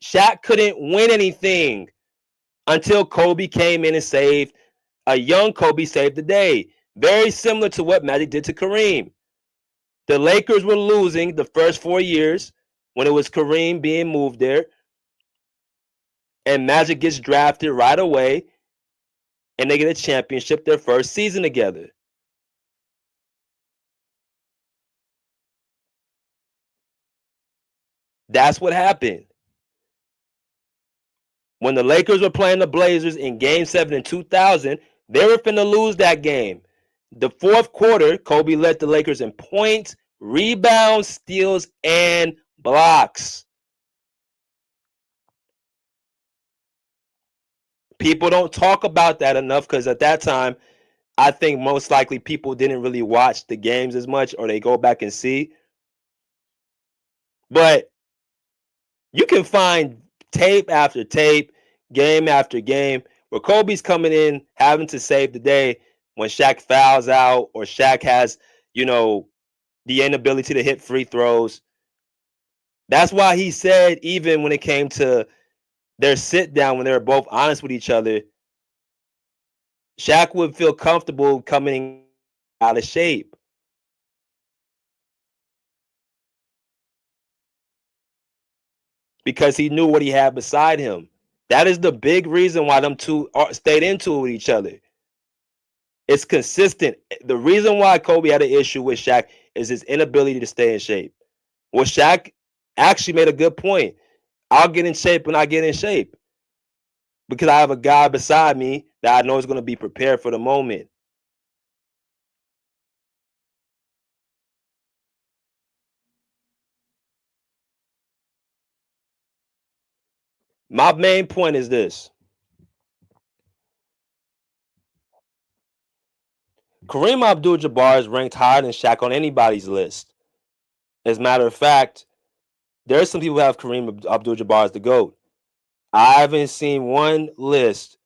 Shaq couldn't win anything until Kobe came in and saved. A young Kobe saved the day. Very similar to what Magic did to Kareem. The Lakers were losing the first 4 years when it was Kareem being moved there. And Magic gets drafted right away. And they get a championship their first season together. That's what happened. When the Lakers were playing the Blazers in Game 7 in 2000, they were finna lose that game. The fourth quarter, Kobe led the Lakers in points, rebounds, steals, and blocks. People don't talk about that enough because at that time, I think most likely people didn't really watch the games as much or they go back and see. But you can find tape after tape, game after game, where Kobe's coming in having to save the day when Shaq fouls out or Shaq has, the inability to hit free throws. That's why he said, even when it came to their sit down, when they were both honest with each other, Shaq would feel comfortable coming out of shape. Because he knew what he had beside him. That is the big reason why them two stayed into it with each other. It's consistent. The reason why Kobe had an issue with Shaq is his inability to stay in shape. Well, Shaq actually made a good point. I'll get in shape when I get in shape because I have a guy beside me that I know is going to be prepared for the moment. My main point is this. Kareem Abdul-Jabbar is ranked higher than Shaq on anybody's list. As a matter of fact, there are some people who have Kareem Abdul-Jabbar as the GOAT. I haven't seen one list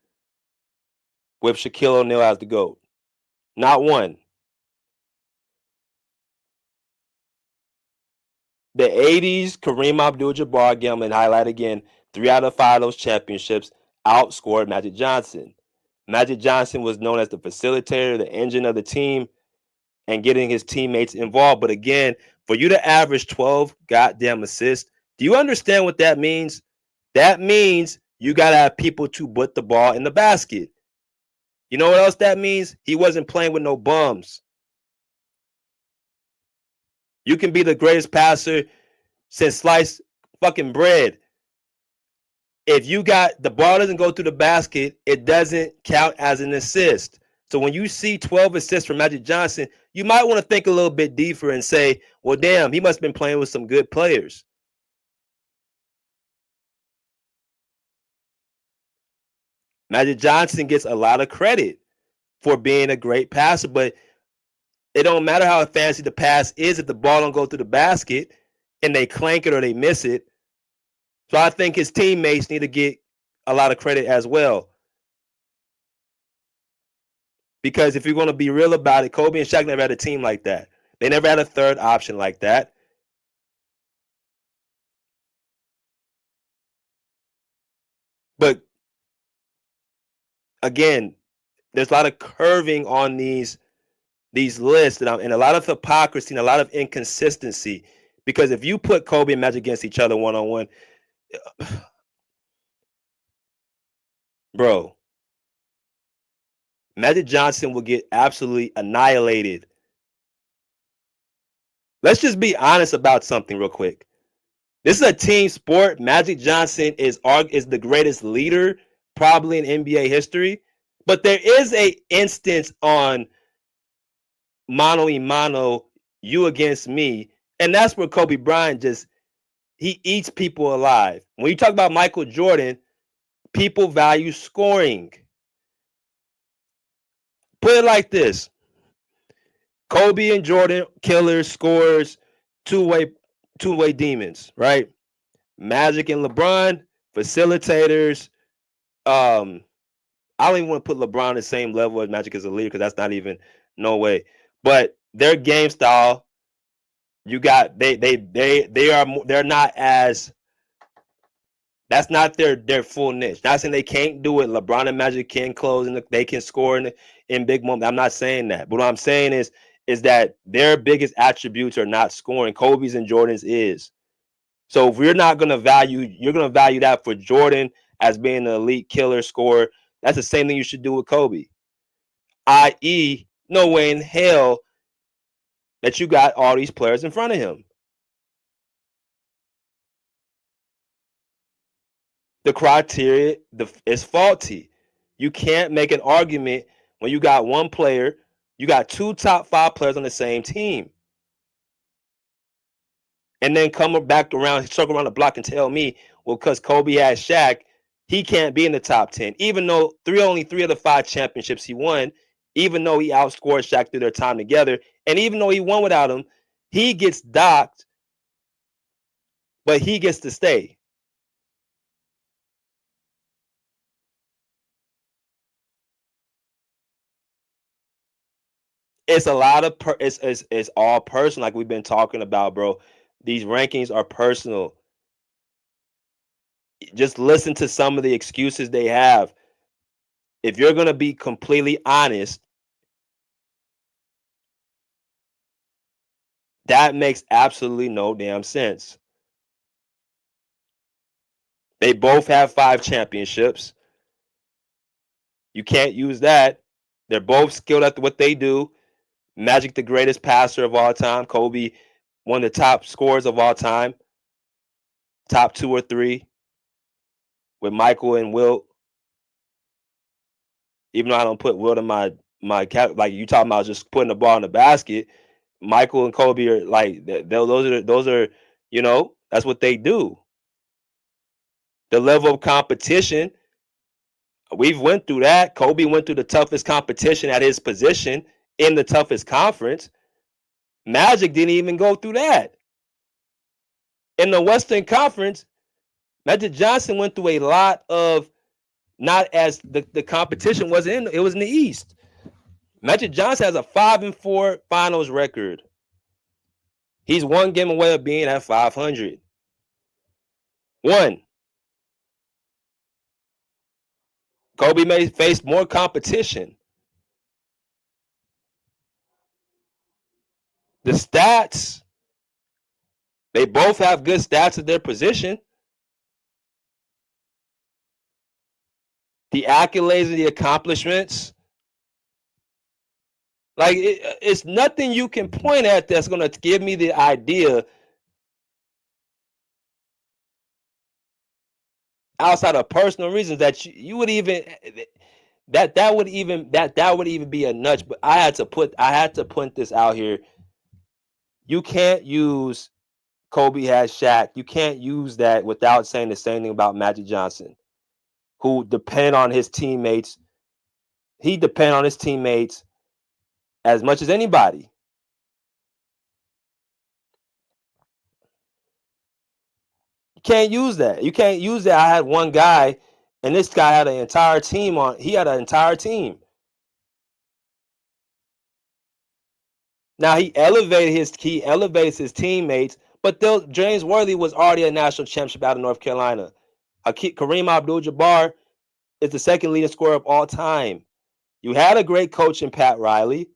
with Shaquille O'Neal as the GOAT. Not one. The 80s, Kareem Abdul-Jabbar, again, and highlight again, 3 out of 5 of those championships outscored Magic Johnson. Magic Johnson was known as the facilitator, the engine of the team, and getting his teammates involved. But again, for you to average 12 goddamn assists, do you understand what that means? That means you got to have people to put the ball in the basket. You know what else that means? He wasn't playing with no bums. You can be the greatest passer since sliced fucking bread. If you got the ball doesn't go through the basket, it doesn't count as an assist. So when you see 12 assists from Magic Johnson, you might want to think a little bit deeper and say, well, damn, he must have been playing with some good players. Magic Johnson gets a lot of credit for being a great passer, but it don't matter how fancy the pass is if the ball don't go through the basket and they clank it or they miss it. So I think his teammates need to get a lot of credit as well. Because if you're going to be real about it, Kobe and Shaq never had a team like that. They never had a third option like that. But again, there's a lot of curving on these lists and a lot of hypocrisy and a lot of inconsistency. Because if you put Kobe and Magic against each other one-on-one, bro, Magic Johnson will get absolutely annihilated. Let's just be honest about something real quick. This is a team sport. Magic Johnson is the greatest leader probably in NBA history. But there is a instance on mano y mano, you against me. And that's where Kobe Bryant he eats people alive. When you talk about Michael Jordan, people value scoring. Put it like this. Kobe and Jordan, killers, scorers, two-way demons, right? Magic and LeBron, facilitators. I don't even want to put LeBron on the same level as Magic as a leader because that's not even no way. But their game style, you got they're not as that's not their full niche. Not saying they can't do it. LeBron and Magic can close and they can score in big moments. I'm not saying that. But what I'm saying is that their biggest attributes are not scoring. Kobe's and Jordan's is. So if you're going to value that for Jordan as being an elite killer scorer. That's the same thing you should do with Kobe. I.e., no way in hell that you got all these players in front of him. The criteria is faulty. You can't make an argument when you got one player, you got 2 top 5 players on the same team. And then come back around, circle around the block and tell me, well, because Kobe has Shaq, he can't be in the top 10. Even though only 3 of the 5 championships he won, even though he outscored Shaq through their time together, and even though he won without him, he gets docked, but he gets to stay. It's a lot of it's all personal, like we've been talking about, bro. These rankings are personal. Just listen to some of the excuses they have. If you're gonna be completely honest, that makes absolutely no damn sense. They both have 5 championships. You can't use that. They're both skilled at what they do. Magic, the greatest passer of all time. Kobe, one of the top scorers of all time. Top 2 or 3 with Michael and Wilt. Even though I don't put Wilt in my cap, like you talking about just putting the ball in the basket. Michael and Kobe are like those are that's what they do. The level of competition, we've went through that. Kobe went through the toughest competition at his position in the toughest conference. Magic didn't even go through that. In the Western Conference, Magic Johnson went through a lot of, not as the competition wasn't in, it was in the East. Magic Johnson has a 5-4 finals record. He's one game away of being at 500. One. Kobe may face more competition. The stats, they both have good stats at their position. The accolades and the accomplishments, like it's nothing you can point at that's going to give me the idea outside of personal reasons that you would even that would even be a nudge. But I had to put this out here. You can't use Kobe has Shaq. You can't use that without saying the same thing about Magic Johnson, who depended on his teammates. He depended on his teammates as much as anybody. You can't use that. You can't use that. I had one guy, and this guy had an entire team on. He had an entire team. Now he elevates his teammates, but James Worthy was already a national championship out of North Carolina. Kareem Abdul-Jabbar is the second leading scorer of all time. You had a great coach in Pat Riley.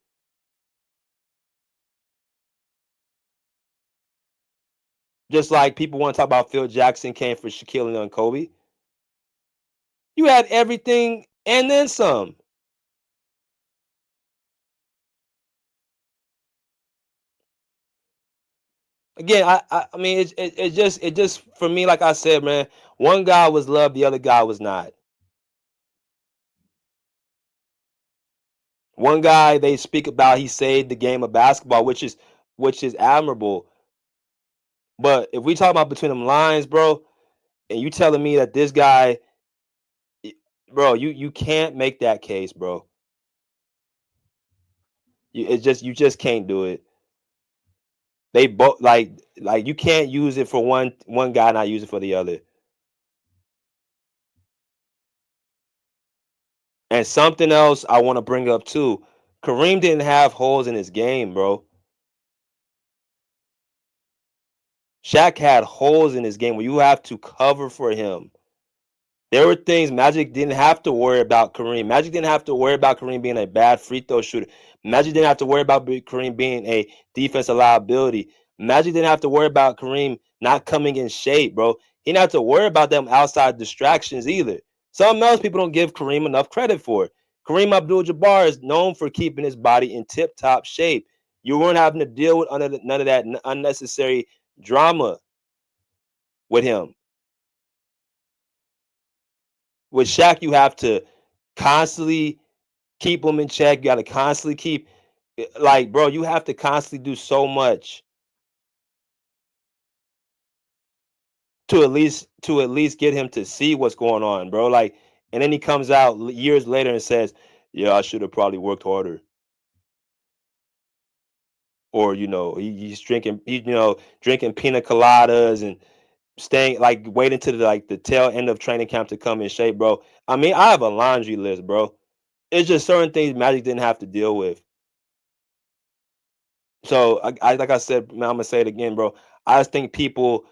Just like people want to talk about Phil Jackson came for Shaquille and Kobe. You had everything and then some. Again, I mean, it just for me, like I said, man, one guy was loved, the other guy was not. One guy they speak about, he saved the game of basketball, which is admirable. But if we talk about between them lines, bro, and you telling me that this guy, bro, you can't make that case, bro. You just can't do it. They both like you can't use it for one guy, not use it for the other. And something else I want to bring up too. Kareem didn't have holes in his game, bro. Shaq had holes in his game where you have to cover for him. There were things Magic didn't have to worry about Kareem. Magic didn't have to worry about Kareem being a bad free throw shooter. Magic didn't have to worry about Kareem being a defensive liability. Magic didn't have to worry about Kareem not coming in shape, bro. He didn't have to worry about them outside distractions either. Something else people don't give Kareem enough credit for. Kareem Abdul-Jabbar is known for keeping his body in tip-top shape. You weren't having to deal with none of that unnecessary drama with him. With Shaq, you have to constantly keep him in check. You got to constantly keep, like, bro, you have to constantly do so much to at least get him to see what's going on, bro. Like, and then he comes out years later and says, "Yeah, I should have probably worked harder." Or he's drinking pina coladas and staying, like, waiting to the tail end of training camp to come in shape, bro. I mean, I have a laundry list, bro. It's just certain things Magic didn't have to deal with. So I like I said, man, I'm gonna say it again, bro. I just think people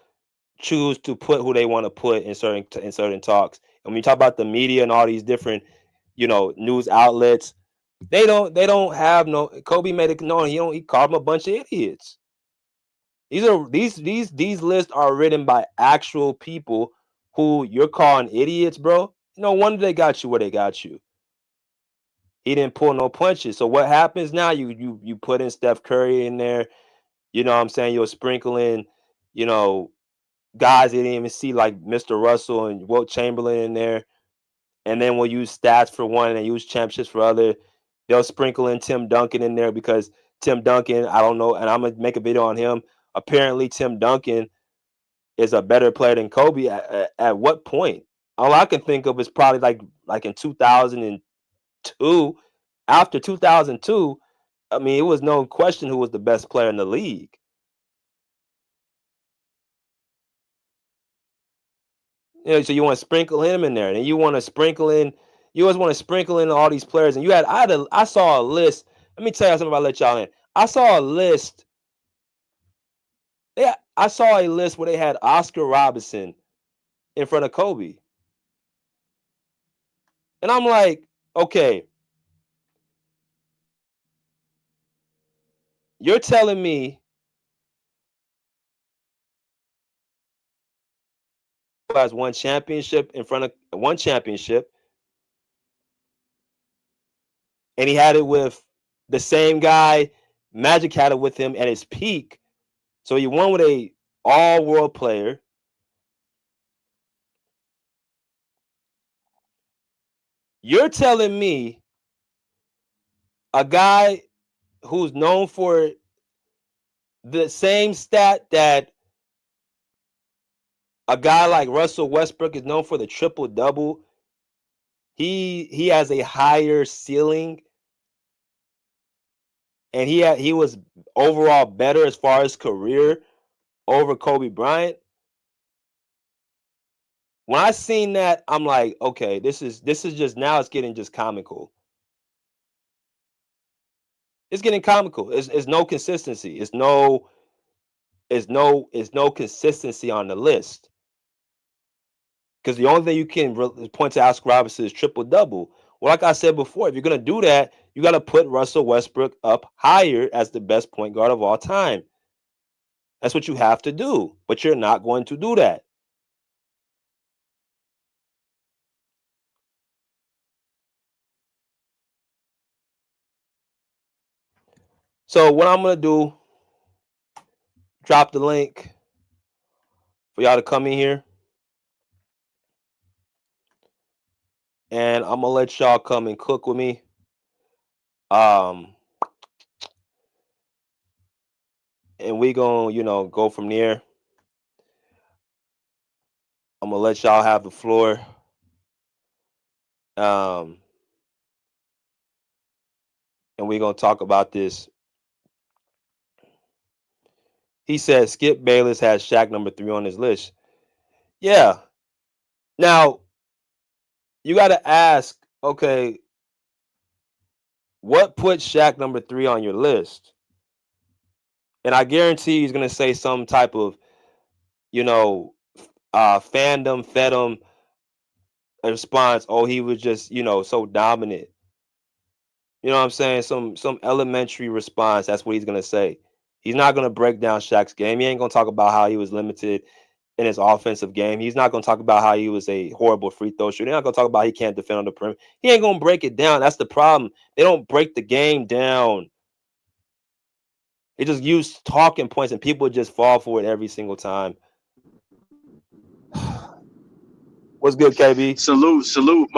choose to put who they want to put in certain talks. And when you talk about the media and all these different, news outlets, they don't have no. Kobe made it known he called them a bunch of idiots. These lists are written by actual people who you're calling idiots, bro. No wonder they got you where they got you. He didn't pull no punches. So what happens now? You put in Steph Curry in there. You know what I'm saying? You'll sprinkle in, you know, guys they didn't even see, like Mr. Russell and Wilt Chamberlain in there. And then we'll use stats for one and use championships for other. They'll sprinkle in Tim Duncan in there because Tim Duncan, I don't know, and I'm gonna make a video on him. Apparently, Tim Duncan is a better player than Kobe. At what point? All I can think of is probably like in 2002. After 2002, I mean, it was no question who was the best player in the league. So you want to sprinkle him in there, and you want to sprinkle in. You always want to sprinkle in all these players, and I saw a list. Let me tell you something. About let y'all in. I saw a list. Yeah, I saw a list where they had Oscar Robertson in front of Kobe, and I'm like, okay, you're telling me who has one championship in front of one championship, and he had it with the same guy. Magic had it with him at his peak, so he won with a all-world player. You're telling me a guy who's known for the same stat that a guy like Russell Westbrook is known for, the triple double, he has a higher ceiling, and he was overall better as far as career over Kobe Bryant. When I seen that, I'm like, okay, this is just, now it's getting just comical. It's getting comical. It's no consistency. It's no consistency on the list. Because the only thing you can point to Oscar Robertson is triple double. Well, like I said before, if you're gonna do that, you got to put Russell Westbrook up higher as the best point guard of all time. That's what you have to do, but you're not going to do that. So what I'm gonna do, drop the link for y'all to come in here, and I'm gonna let y'all come and cook with me. Um, and we gonna, go from there. I'm gonna let y'all have the floor. Um, and we gonna talk about this. He said Skip Bayless has Shaq number 3 on his list. Yeah. Now you got to ask, okay, what put Shaq number 3 on your list? And I guarantee he's gonna say some type of, you know, fandom fed him a response. Oh, he was just, so dominant. You know what I'm saying? Some elementary response. That's what he's gonna say. He's not gonna break down Shaq's game. He ain't gonna talk about how he was limited in his offensive game. He's not gonna talk about how he was a horrible free throw shooter. He's not gonna talk about he can't defend on the perimeter. He ain't gonna break it down. That's the problem. They don't break the game down. They just use talking points, and people just fall for it every single time. What's good, KB? Salute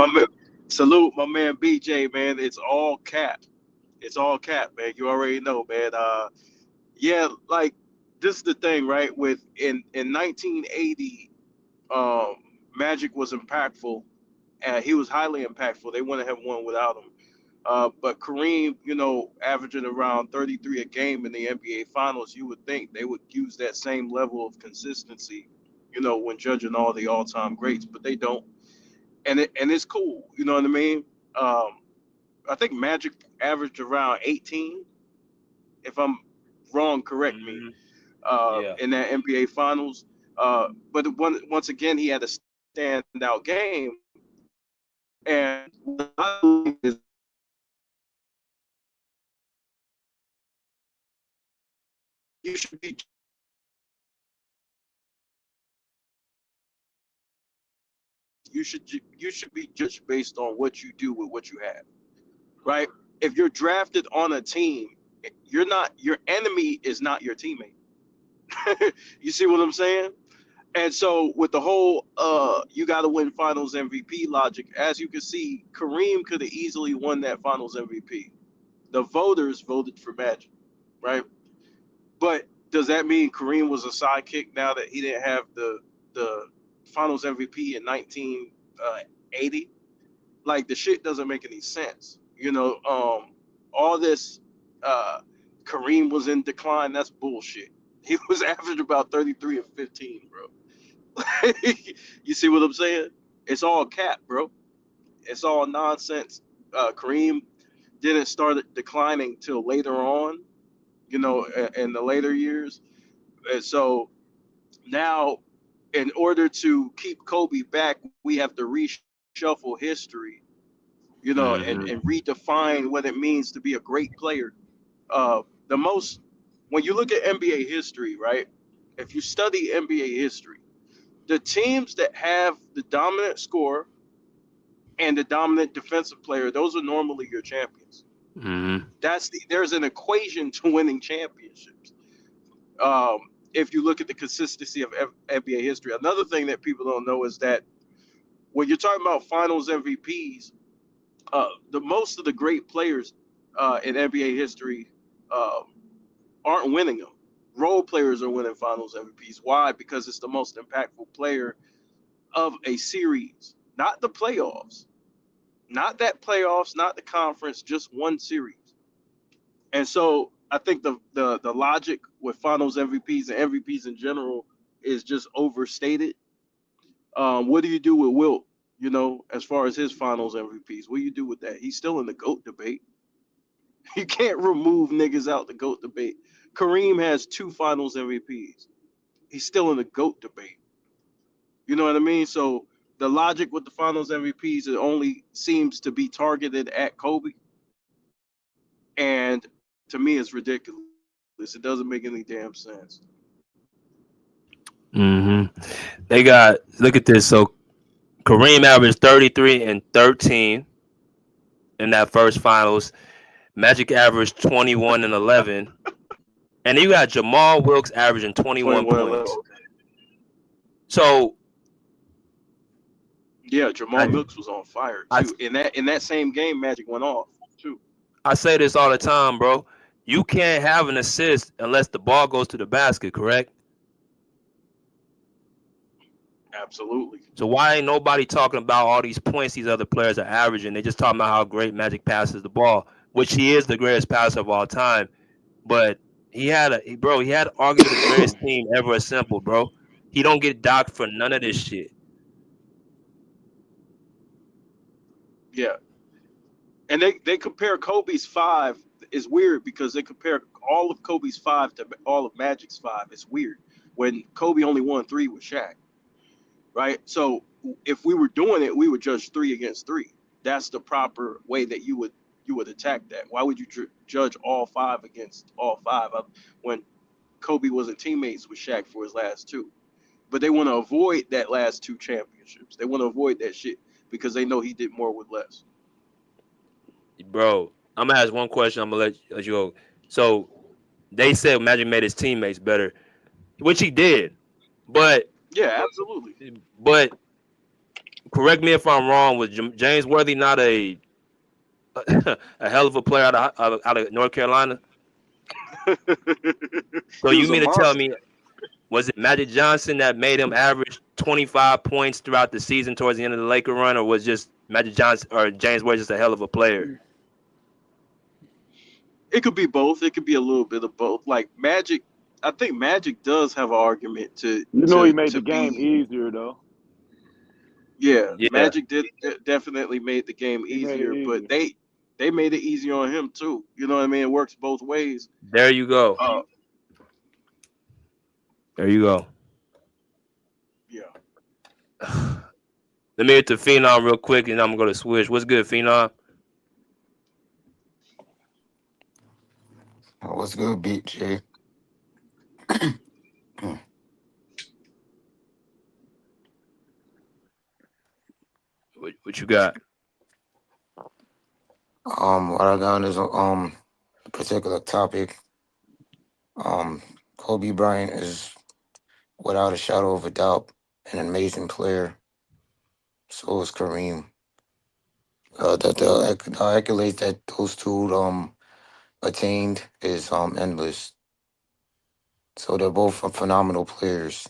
my man BJ, man. It's all cap. It's all cap, man. You already know, man. Yeah, like this is the thing, right? With in 1980, um, Magic was impactful, and he was highly impactful. They wouldn't have won without him. But Kareem, averaging around 33 a game in the NBA Finals, you would think they would use that same level of consistency, when judging all the all-time greats, but they don't. And it's cool, you know what I mean? Um, I think Magic averaged around 18. If I'm wrong, correct me. Mm-hmm. Yeah. In that NBA Finals, but once again, he had a standout game, and what I believe is you should be you should be judged based on what you do with what you have, right? If you're drafted on a team, your enemy is not your teammate. You see what I'm saying? And so with the whole you got to win Finals MVP logic, as you can see, Kareem could have easily won that Finals MVP. The voters voted for Magic, right? But does that mean Kareem was a sidekick now that he didn't have the Finals MVP in 1980? Like the shit doesn't make any sense. All this Kareem was in decline. That's bullshit. He was averaging about 33 and 15, bro. You see what I'm saying? It's all cap, bro. It's all nonsense. Kareem didn't start declining till later on, in the later years. And so now, in order to keep Kobe back, we have to reshuffle history, Mm-hmm. and redefine what it means to be a great player. The most, when you look at NBA history, right? If you study NBA history, the teams that have the dominant score and the dominant defensive player, those are normally your champions. Mm-hmm. There's an equation to winning championships. If you look at the consistency of NBA history, another thing that people don't know is that when you're talking about Finals MVPs, the most of the great players in NBA history uh, aren't winning them. Role players are winning Finals MVPs. Why? Because it's the most impactful player of a series, not the playoffs, not that playoffs, not the conference, just one series. And so I think the logic with Finals MVPs and MVPs in general is just overstated. What do you do with Wilt? As far as his Finals MVPs, what do you do with that? He's still in the GOAT debate. You can't remove niggas out the GOAT debate. Kareem has 2 Finals MVPs. He's still in the GOAT debate. You know what I mean? So the logic with the Finals MVPs, it only seems to be targeted at Kobe. And to me, it's ridiculous. It doesn't make any damn sense. Mm-hmm. They got look at this. So Kareem averaged 33 and 13 in that first finals. Magic averaged 21 and 11. And then you got Jamal Wilkes averaging 21 21-11. points. So Yeah, Jamal Wilkes was on fire I too. In that same game, Magic went off too. I say this all the time, bro. You can't have an assist unless the ball goes to the basket, correct? Absolutely. So why ain't nobody talking about all these points these other players are averaging? They just talking about how great Magic passes the ball, which he is the greatest passer of all time. But he had arguably the greatest team ever assembled, bro. He don't get docked for none of this shit. Yeah. And they compare Kobe's 5. It's weird because they compare all of Kobe's 5 to all of Magic's 5. It's weird when Kobe only won 3 with Shaq, right? So if we were doing it, we would judge 3 against 3. That's the proper way that you would attack that. Why would you judge all 5 against all 5 when Kobe wasn't teammates with Shaq for his last 2? But they want to avoid that last 2 championships. They want to avoid that shit because they know he did more with less. Bro, I'm gonna ask one question. I'm gonna let you go. So they said Magic made his teammates better, which he did. But Yeah, absolutely. but correct me if I'm wrong. Was James Worthy not a a hell of a player out of North Carolina? So He you was a mean to tell monster. me was it Magic Johnson that made him average 25 points throughout the season towards the end of the Laker run, or was just Magic Johnson or James Worthy just a hell of a player? It could be both. It could be a little bit of both. Like Magic, I think Magic does have an argument to You know he to made to the game be. easier though. Yeah, Yeah, Magic did definitely made the game He made it easier, but easier. they made it easier on him too. You know what I mean? It works both ways. there you go. Uh, There you go. yeah. Let me get to Phenom real quick, and I'm gonna go to Swish. What's good, Phenom? What's good, Big J? What you got? What I got is a particular topic. Kobe Bryant is without a shadow of a doubt an amazing player. So is Kareem. The accolades that those two attained is endless. So they're both phenomenal players.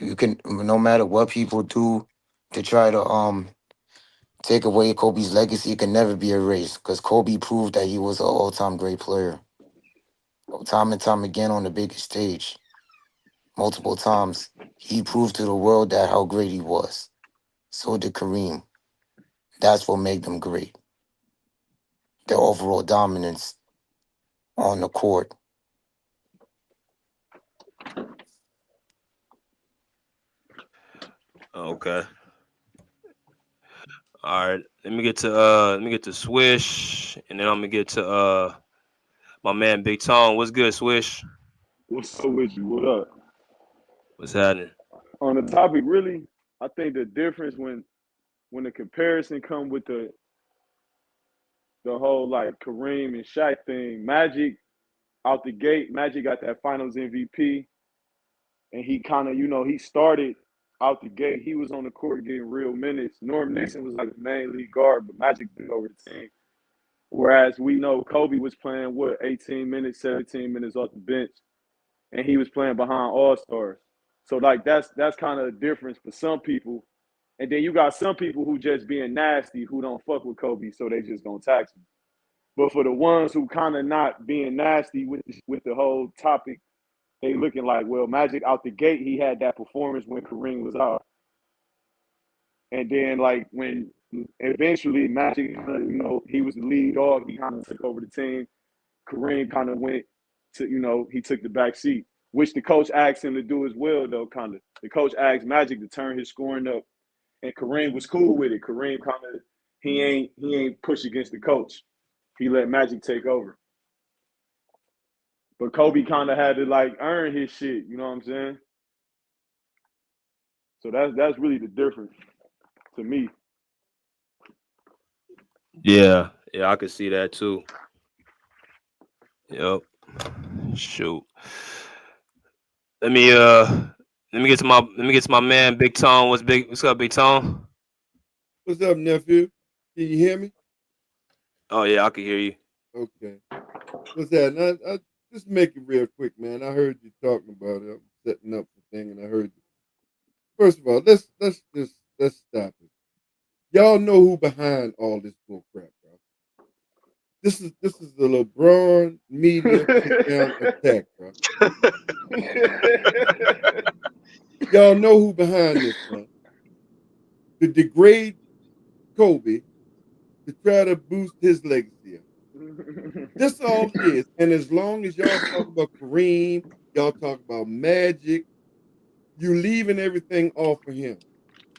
You can, no matter what people do to try to take away Kobe's legacy, it can never be erased because Kobe proved that he was an all-time great player. Time and time again on the biggest stage, multiple times, he proved to the world that how great he was. So did Kareem. That's what made them great. Their overall dominance on the court. Okay. All right. Let me get to Swish, and then I'm gonna get to my man Big Tone. What's good, Swish? What's up with you? What up? What's happening? On the topic, really, I think the difference when the comparison come with the whole like Kareem and Shaq thing, Magic out the gate, Magic got that Finals MVP, and he kind of he started out the gate. He was on the court getting real minutes. Norm Nixon was like the main lead guard, but Magic took over the team. Whereas we know Kobe was playing 18 minutes, 17 minutes off the bench, and he was playing behind all stars. So like that's kind of a difference for some people. And then you got some people who just being nasty who don't fuck with Kobe, so they just gonna tax him. But for the ones who kind of not being nasty with the whole topic, they looking like, well, Magic out the gate, he had that performance when Kareem was out, and then like when eventually Magic, he was the lead dog, he kind of took over the team. Kareem kind of went to, he took the back seat, which the coach asked him to do as well, though, kind of. The coach asked Magic to turn his scoring up, and Kareem was cool with it. Kareem kind of, he ain't push against the coach. He let Magic take over. But Kobe kind of had to, like, earn his shit, you know what I'm saying? So that's really the difference to me. Yeah, yeah, I could see that too. Yep. Shoot. Let me let me get to my man Big Tone. What's up, Big Tone? What's up, nephew? Can you hear me? Oh yeah, I can hear you. Okay. What's that? I just make it real quick, man. I heard you talking about it. I'm setting up the thing, and I heard you. First of all, let's stop it. Y'all know who behind all this bull crap, bro. This is the LeBron media down attack, bro. Y'all know who behind this, man. To degrade Kobe to try to boost his legacy. That's all it is. And as long as y'all talk about Kareem, y'all talk about Magic, you leaving everything off of him.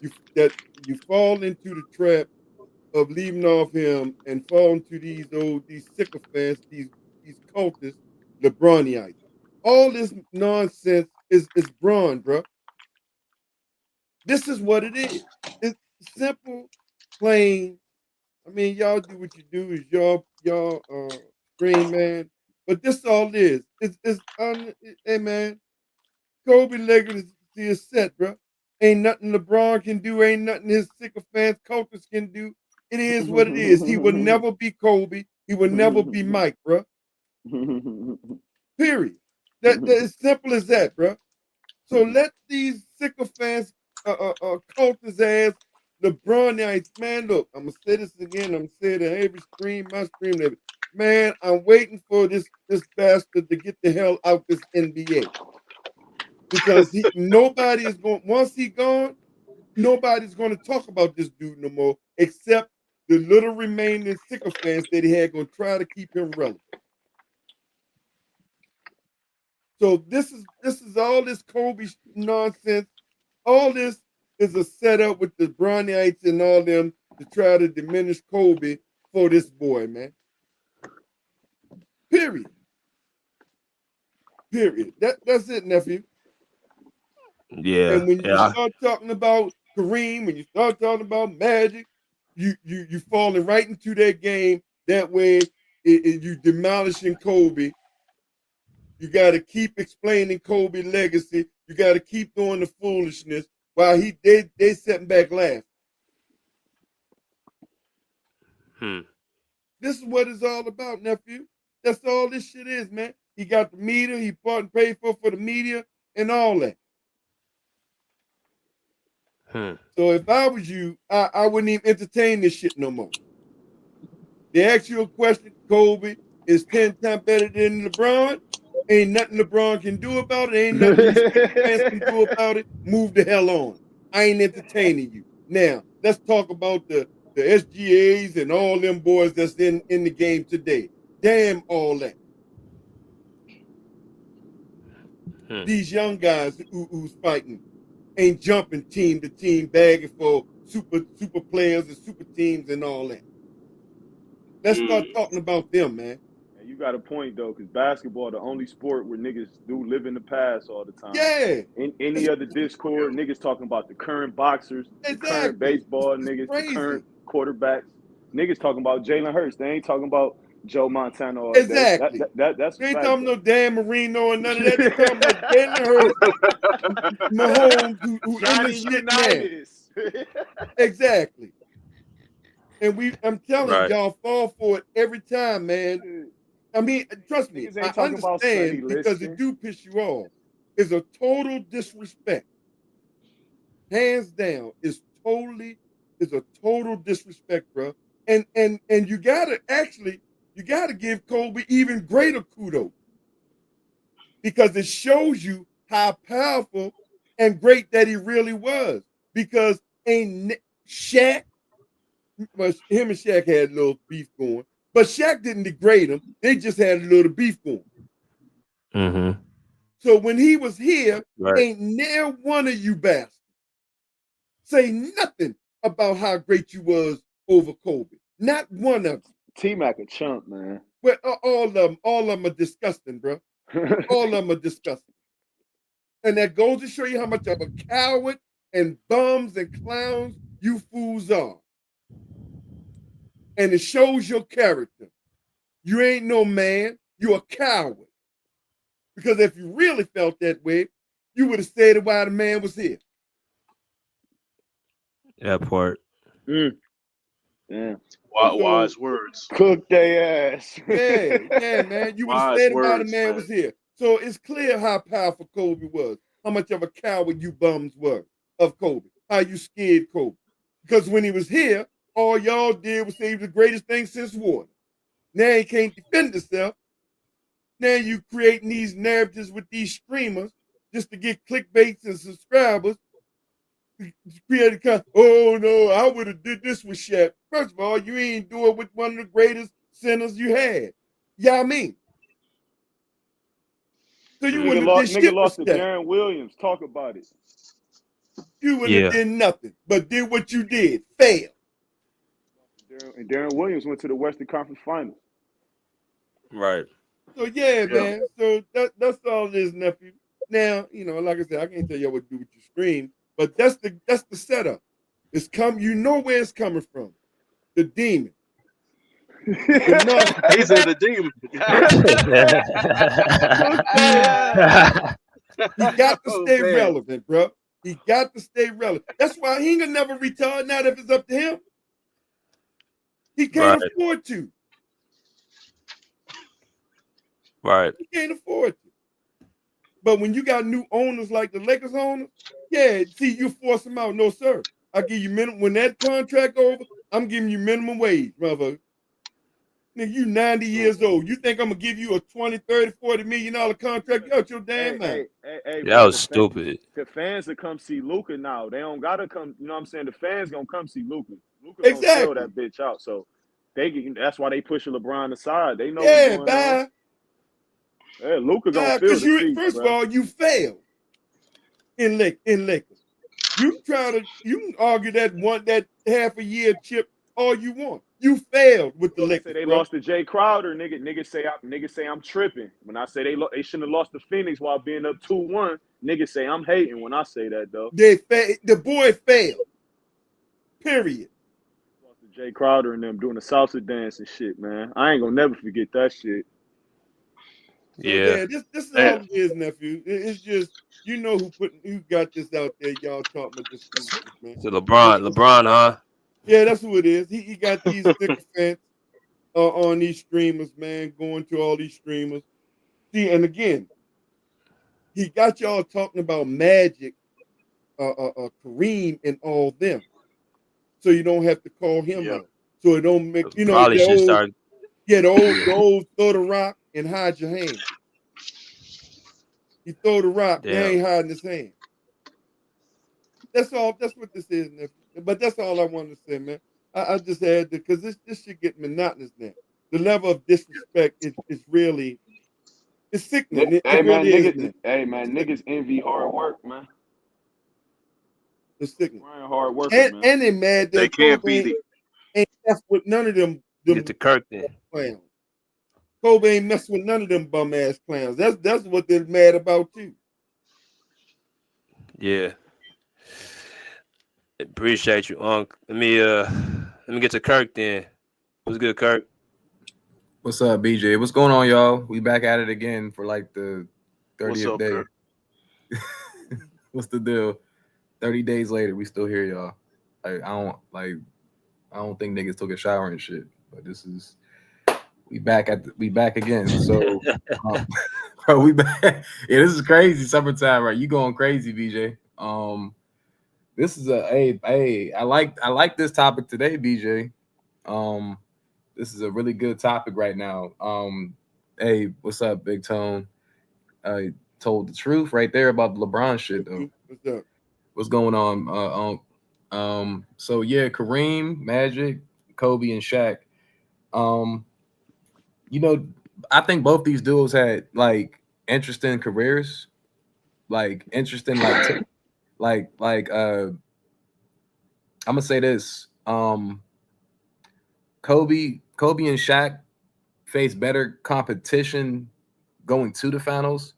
You fall into the trap of leaving off him and fall into these sycophants, these cultists, LeBronites. All this nonsense is Braun, bro. This is what it is. It's simple, plain. I mean, y'all do what you do. Is y'all scream, man. But this all it is. Hey man, Kobe legacy is set, bro. Ain't nothing LeBron can do. Ain't nothing his sycophants cultists can do. It is what it is. He will never be Kobe. He will never be Mike, bro. Period. That is simple as that, bro. So let these sycophants, cultist ass LeBronites, man. Look, I'm gonna say this again. I'm gonna say it in every stream, my stream. Man, I'm waiting for this bastard to get the hell out this NBA because nobody is going. Once he gone, nobody's going to talk about this dude no more, except the little remaining sycophants that he had going to try to keep him relevant. So this is all this Kobe nonsense. All this is a setup with the Brownites and all them to try to diminish Kobe for this boy, man. Period. Period. That's it, nephew. Yeah. And when you start talking about Kareem, when you start talking about Magic, you falling right into that game. That way, you demolishing Kobe. You got to keep explaining Kobe legacy. You got to keep doing the foolishness while they sitting back laughing. This is what it's all about, nephew. That's all this shit is, man. He got the media. He bought and paid for the media and all that. So if I was you, I wouldn't even entertain this shit no more. They ask you a question, Kobe is 10 times better than LeBron. Ain't nothing LeBron can do about it. Ain't nothing these fans can do about it. Move the hell on. I ain't entertaining you. Now, let's talk about the SGAs and all them boys that's in the game today. Damn all that. These young guys who's fighting ain't jumping team to team, bagging for super players and super teams and all that. Let's start talking about them, man. And you got a point though, because basketball the only sport where niggas do live in the past all the time. Yeah. In any other Discord, niggas talking about the current boxers, the current baseball niggas, the current quarterbacks. Niggas talking about Jalen Hurts. They ain't talking about Joe Montana all day. That's they ain't talking no Dan Marino and none of that. They talking about Jalen Hurts, Mahomes, who in the shit now. Exactly. And I'm telling y'all, fall for it every time, man. I mean, trust me, I understand because it do piss you off. It's a total disrespect. Hands down, it's a total disrespect, bro. And you gotta give Kobe even greater kudos because it shows you how powerful and great that he really was. Because Shaq, well, him and Shaq had a little beef going, but Shaq didn't degrade him. They just had a little beef going. So when he was here, ain't never one of you bastards say nothing about how great you was over Kobe. Not one of them. T-Mac a chump, man. Well, all of them are disgusting, bro. All of them are disgusting. And that goes to show you how much of a coward and bums and clowns you fools are. And it shows your character. You ain't no man. You're a coward. Because if you really felt that way, you would have said it while the man was here. That part. Yeah. Wise words. Cook their ass. Yeah, man. You would have said it while the man was here. So it's clear how powerful Kobe was. How much of a coward you bums were of Kobe. How you scared Kobe. Because when he was here, all y'all did was say he was the greatest thing since water. Now he can't defend himself. Now you creating these narratives with these streamers just to get clickbaits and subscribers. Oh no, I would have did this with Shaq. First of all, you ain't do it with one of the greatest centers you had. Yeah, I mean. So you wouldn't have did shit lost with to Shaq. Darren Williams. Talk about it. You wouldn't have did nothing, but did what you did. Fail. And Darren Williams went to the Western Conference Finals. Right. So yeah, man. So that's all it is, nephew. Now, like I said, I can't tell y'all what to do with your stream, but that's the setup. It's you know where it's coming from. The demon. He said the demon. You got to stay relevant, bro. He got to stay relevant. That's why he ain't gonna never retire. Not if it's up to him. He can't afford to. Right. He can't afford to. But when you got new owners like the Lakers owners, yeah, see, you force them out. No, sir. I give you minimum when that contract over, I'm giving you minimum wage, motherfucker. Nigga, you 90 years old. You think I'm gonna give you a 20, 30, 40 $million contract? You out your damn mind. Hey, That bro, was stupid. the fans that come see Luka now, they don't gotta come. You know what I'm saying? The fans gonna come see Luka. Luka gonna sell Exactly. that bitch out. So that's why they pushing LeBron aside. They know Yeah, what's going on. Yeah, Luka gonna fill because the you seats, first bro. of all, you failed in Lakers. You can argue that half a year chip all you want. You failed with the Say Lakers, they bro. lost to Jay Crowder, niggas say I'm tripping. When I say they shouldn't have lost to Phoenix while being up 2-1, niggas say I'm hating when I say that though. The boy failed. Period. Lost to Jay Crowder and them doing the salsa dance and shit, man. I ain't gonna never forget that shit. So yeah, this is all it is, nephew. It's just who got this out there. Y'all talking about this foolishness, man. So LeBron, huh? Yeah, that's who it is. He got these sycophants on these streamers, man, going to all these streamers. See, and again, he got y'all talking about Magic, Kareem, and all them. So you don't have to call him out. So it don't make Probably should start. the old throw the rock and hide your hand. He throw the rock, he ain't hiding his hand. That's all. That's what this is, nephew. But that's all I wanted to say, man. I just had to, because this shit get monotonous now. The level of disrespect is really, it's sickening. It really is, man. Hey man, niggas envy hard work, man. It's sickening. Brian hard worker, man. And they mad that They can't Kobe beat it. ain't mess with none of them Get to Kirk then. clowns. Kobe ain't mess with none of them bum ass clowns. That's what they're mad about too. Yeah. Appreciate you, Unc. Let me get to Kirk then. What's good, Kirk? What's up, BJ? What's going on, y'all? We back at it again for like the 30th day. Kirk? What's the deal? 30 days later, we still here, y'all. I don't think niggas took a shower and shit. But we back again. So bro, we back. Yeah, this is crazy. Summertime, right? You going crazy, BJ. This is I like this topic today, BJ. This is a really good topic right now. Hey, what's up, Big Tone? Told the truth right there about the LeBron shit though. What's up? What's going on? So yeah, Kareem, Magic, Kobe, and Shaq. I think both these duos had like interesting careers, like interesting, like I'm gonna say this. Kobe and Shaq faced better competition going to the finals.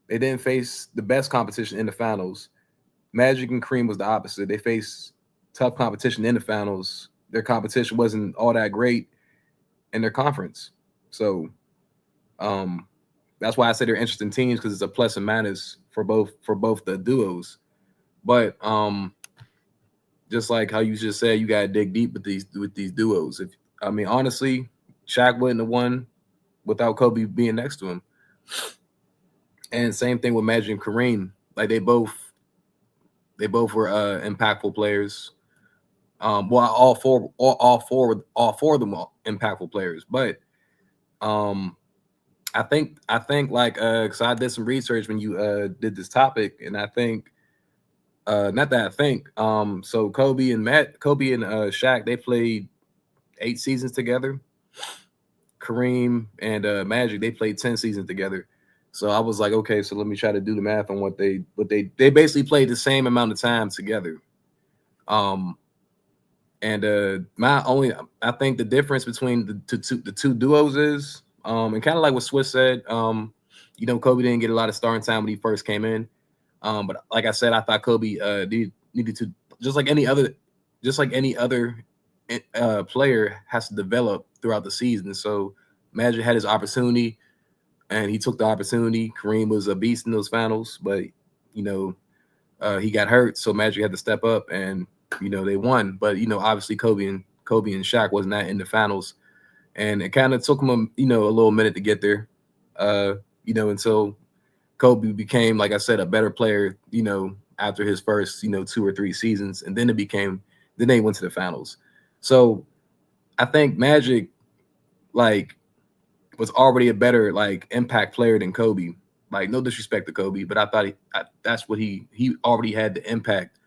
They didn't face the best competition in the finals. Magic and Kareem was the opposite. They faced tough competition in the finals. Their competition wasn't all that great in their conference. So that's why I say they're interesting teams, because it's a plus and minus for both the duos. But just like how you just said, you gotta dig deep with these duos. Honestly, Shaq wouldn't have won without Kobe being next to him. And same thing with Magic and Kareem. Like they both were impactful players. All four of them were impactful players. But I think like because I did some research when you did this topic, and I think not that I think so Kobe and Shaq, they played 8 seasons together. Kareem and Magic, they played 10 seasons together. So I was like, okay, so let me try to do the math on what they basically played the same amount of time together. I think the difference between the two duos is and kind of like what Swiss said, Kobe didn't get a lot of starting time when he first came in. But like I said, I thought Kobe needed to, just like any other player, has to develop throughout the season. So Magic had his opportunity, and he took the opportunity. Kareem was a beast in those finals, but he got hurt, so Magic had to step up, and they won. But obviously Kobe and Shaq was not in the finals, and it kind of took them a little minute to get there. Until Kobe became, like I said, a better player. After his first 2 or 3 seasons, and then they went to the finals. So I think Magic was already a better impact player than Kobe. No disrespect to Kobe, but I thought that's what he already had the impact.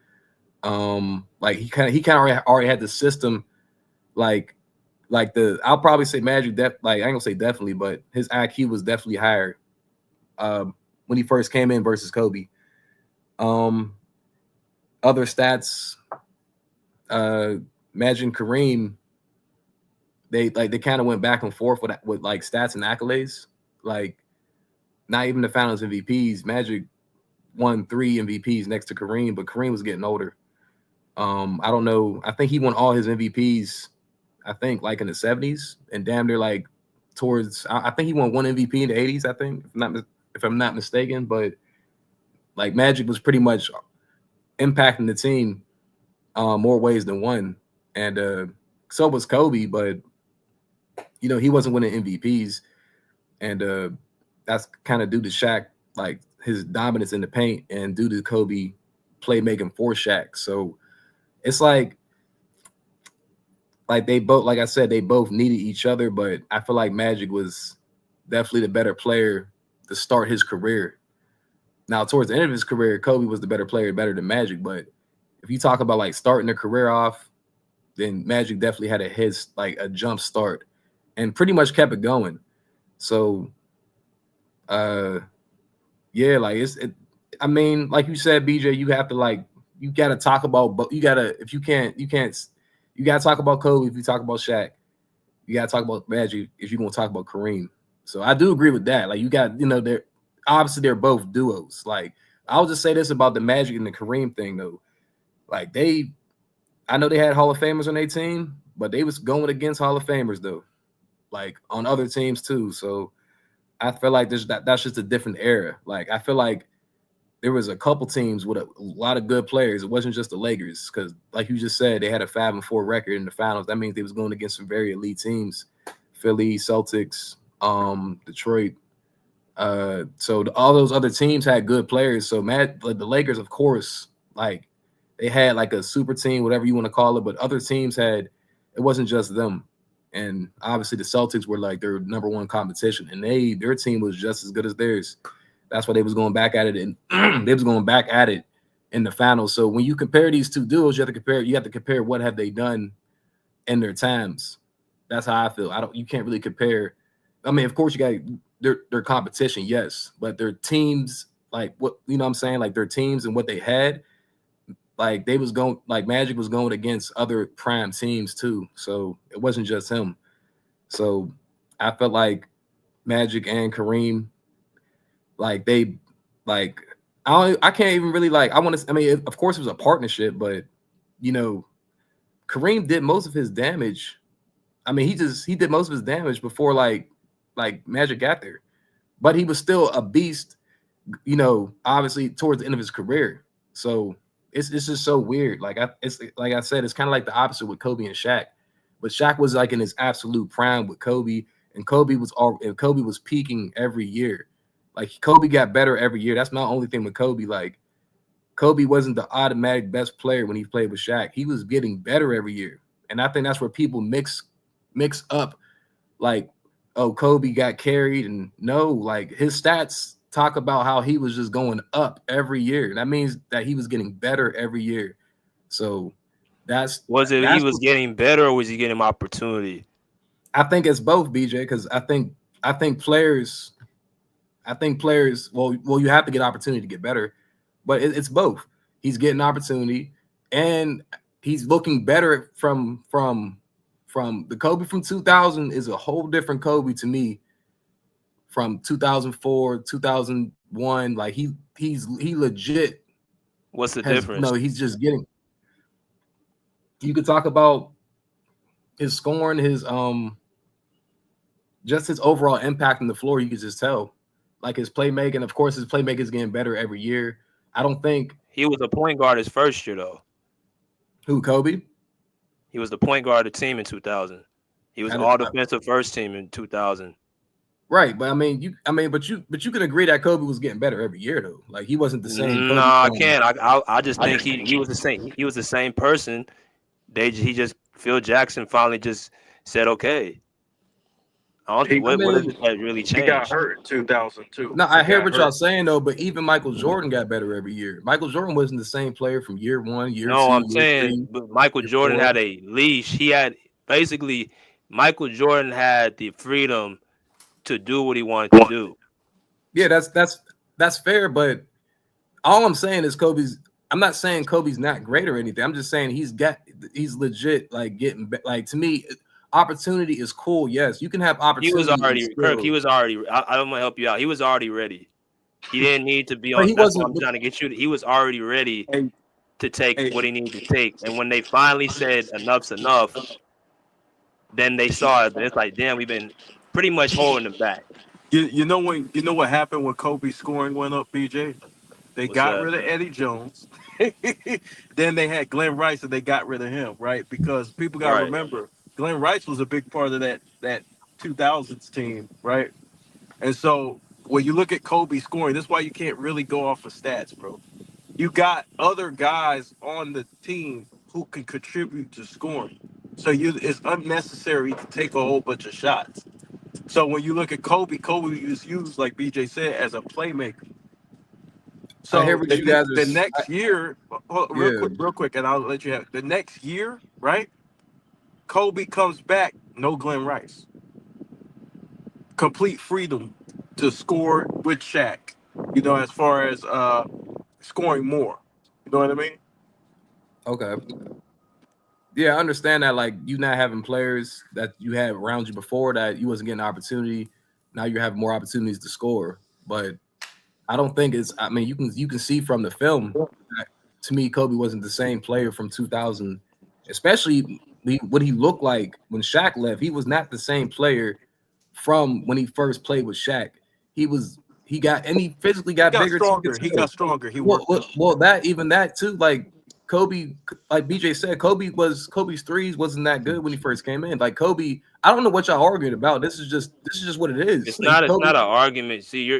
He kind of already had the system. I'll probably say Magic. I ain't gonna say definitely, but his IQ was definitely higher when he first came in versus Kobe. Other stats, Magic and Kareem, they kind of went back and forth with stats and accolades. Not even the Finals MVPs. Magic won 3 MVPs next to Kareem, but Kareem was getting older. I don't know. I think he won all his MVPs. I think in the 70s, and damn near towards. I think he won 1 MVP in the 80s. I think, if I'm not mistaken, but Magic was pretty much impacting the team more ways than one, and so was Kobe. But he wasn't winning MVPs, and that's kind of due to Shaq, his dominance in the paint, and due to Kobe playmaking for Shaq. So it's they both, like I said, they both needed each other, but I feel like Magic was definitely the better player to start his career. Now, towards the end of his career, Kobe was the better player, better than Magic. But if you talk about starting their career off, then Magic definitely had a jump start, and pretty much kept it going. So, yeah, I mean, like you said, BJ, you have to you gotta talk about, but you gotta talk about Kobe if you talk about Shaq. You gotta talk about Magic if you're gonna talk about Kareem. So I do agree with that. You got, they're obviously they're both duos. I'll just say this about the Magic and the Kareem thing though. I know they had Hall of Famers on their team, but they was going against Hall of Famers though, on other teams too. So I feel like that's just a different era. I feel like there was a couple teams with a lot of good players. It wasn't just the Lakers, because like you just said, they had a 5-4 record in the finals. That means they was going against some very elite teams: Philly, Celtics, Detroit. So all those other teams had good players. So the Lakers, of course, they had a super team, whatever you want to call it. But other teams it wasn't just them. And obviously the Celtics were their number one competition, and their team was just as good as theirs. That's why they was going back at it, and they was going back at it in the finals. So when you compare these two duos, you have to compare what have they done in their times. That's how I feel. You can't really compare. I mean, of course you got their competition, yes, but their teams, what I'm saying, their teams and what they had, they was going, Magic was going against other prime teams too. So it wasn't just him. So I felt like Magic and Kareem, I can't even really I mean, of course it was a partnership, but Kareem did most of his damage. I mean, he did most of his damage before Magic got there, but he was still a beast, obviously towards the end of his career. So it's just so weird. It's like I said, it's kind of the opposite with Kobe and Shaq. But Shaq was in his absolute prime with Kobe, and Kobe was peaking every year. Kobe got better every year. That's not the only thing with Kobe. Kobe wasn't the automatic best player when he played with Shaq. He was getting better every year. And I think that's where people mix up oh, Kobe got carried, and no, his stats talk about how he was just going up every year. That means that he was getting better every year. So he was getting better, or was he getting opportunity? I think it's both, BJ, because I think players, well, you have to get opportunity to get better, but it's both. He's getting opportunity, and he's looking better from the Kobe from 2000 is a whole different Kobe to me from 2004, 2001. He legit. What's the difference? He's just getting. You could talk about his scoring, his just his overall impact on the floor. You could just tell, his playmaking. Of course, his playmaking is getting better every year. I don't think He was a point guard his first year though. who Kobe. He was the point guard of the team in 2000. He was all defensive first team in 2000. Right, but but you can agree that Kobe was getting better every year though. Like he wasn't the same. No, Kobe I can't. I just think he was the same. He was the same person. He just Phil Jackson finally just said okay. I don't think what is it that really changed? He got hurt in 2002. No, I hear what y'all saying though, but even Michael Jordan got better every year. Michael Jordan wasn't the same player from year 1, year 2. No, I'm year saying, 3, but Michael Jordan 4. had a leash. He had basically Michael Jordan had the freedom to do what he wanted to do. Yeah, that's fair, but all I'm saying is I'm not saying Kobe's not great or anything. I'm just saying he's legit like getting like to me. Opportunity is cool. Yes, you can have opportunity. He was already Kirk. He was already. I don't want to help you out. He was already ready. He didn't need to be on. That's what I'm trying to get you. He was already ready to take what he needed to take. And when they finally said enough's enough, then they saw it. And it's like, damn, we've been pretty much holding him back. You know what happened when Kobe's scoring went up, BJ? They got rid of Eddie Jones. Then they had Glenn Rice and they got rid of him, right? Because people got to remember, Glenn Rice was a big part of that 2000s team, right? And so when you look at Kobe scoring, that's why you can't really go off of stats, bro. You got other guys on the team who can contribute to scoring. So it's unnecessary to take a whole bunch of shots. So when you look at Kobe is used, like BJ said, as a playmaker. So the next year, real quick, and I'll let you have it. The next year, right? Kobe comes back, no Glenn Rice. Complete freedom to score with Shaq, as far as scoring more. You know what I mean? Okay. Yeah, I understand that. Like you not having players that you had around you before that you wasn't getting an opportunity. Now you have more opportunities to score, but I don't think it's. I mean, you can see from the film that, to me, Kobe wasn't the same player from 2000, especially what he looked like when Shaq left. He was not the same player from when he first played with Shaq. He physically got bigger. Stronger. He got stronger. He worked. Well, that too. Like Kobe, like BJ said, Kobe's threes wasn't that good when he first came in. Like Kobe, I don't know what y'all arguing about. This is just what it is. It's not an argument. See, you're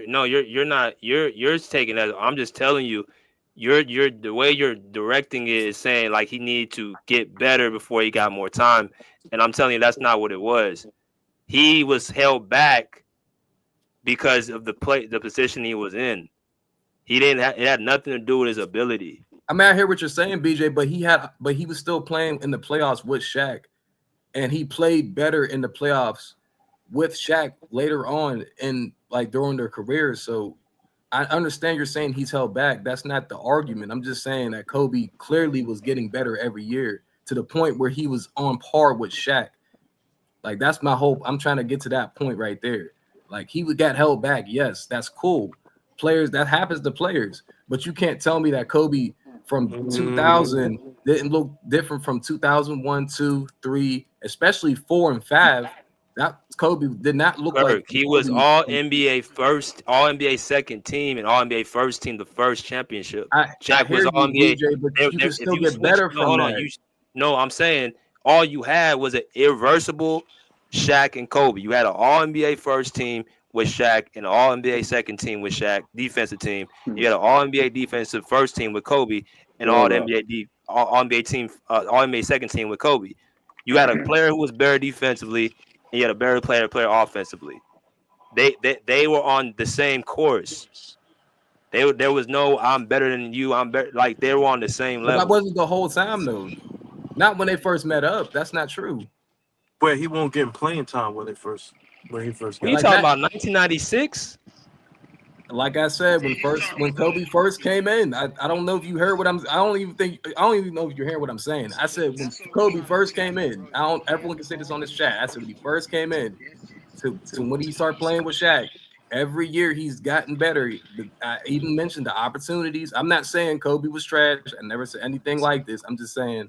taking that. I'm just telling you, you're the way you're directing it is saying like he needed to get better before he got more time, and I'm telling you that's not what it was. He was held back because of the position he was in. It had nothing to do with his ability. I mean, I hear what you're saying, BJ, but he was still playing in the playoffs with Shaq, and he played better in the playoffs with Shaq later on and like during their careers. So I understand you're saying he's held back. That's not the argument. I'm just saying that Kobe clearly was getting better every year to the point where he was on par with Shaq. Like that's my hope. I'm trying to get to that point right there. Like he got held back. Yes, that's cool. Players, that happens to players. But you can't tell me that Kobe from 2000 didn't look different from 2001, 2, 3, especially 4 and 5. That Kobe did not look like he was all NBA first, all NBA second team, and all NBA first team, the first championship. Shaq was all NBA. DJ, but you can still get better from that. No, I'm saying all you had was an irreversible Shaq and Kobe. You had an all NBA first team with Shaq and an all NBA second team with Shaq, defensive team. You had an all NBA defensive first team with Kobe and all NBA team, all NBA second team with Kobe. You had a player who was better defensively, and you had a better player offensively. They were on the same course. There was no I'm better than you. I'm better. Like they were on the same level. That wasn't the whole time though. Not when they first met up. That's not true. But he won't get playing time when he first got. You talking about 1996? Like I said, when Kobe first came in, I don't know if you heard what I don't even know if you're hearing what I'm saying. I said when Kobe first came in, everyone can say this on this chat. I said when he first came in to when he started playing with Shaq, every year he's gotten better. I even mentioned the opportunities. I'm not saying Kobe was trash. I never said anything like this. I'm just saying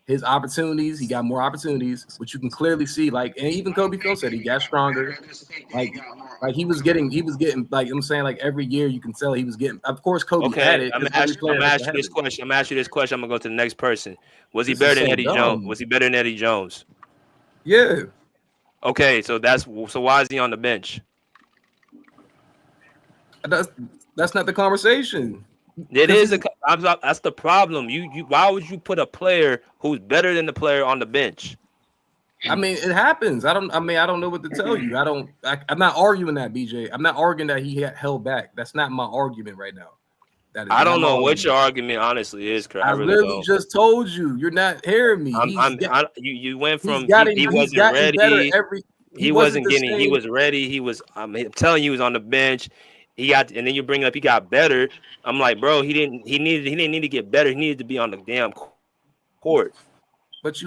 his opportunities. He got more opportunities, but you can clearly see, like, and even Kobe Phil said he got stronger. Like he was getting, like I'm saying, like every year you can tell he was getting. Of course, Kobe had Okay, it I'm because gonna every ask. I'm player gonna has ask to you have this it. question. I'm gonna ask you this question. I'm gonna go to the next person. Was he This is better than so Eddie Jones? dumb. Was he better than Eddie Jones? Yeah, Okay, so why is he on the bench? that's not the conversation. It Because is he's, that's the problem. Why would you put a player who's better than the player on the bench? I mean, it happens. I don't know what to tell you. I'm not arguing that, BJ. I'm not arguing that he held back. That's not my argument right now. That is I not don't my know what argument. your argument honestly is, Kurt. I I really literally don't. just told you. You're not hearing me. You went He's from gotten he he's wasn't gotten better ready. every. He He wasn't wasn't the getting. He same. was ready. I'm telling you, he was on the bench. He got, and then you bring up he got better. I'm like, bro, he didn't. He didn't need to get better. He needed to be on the damn court. But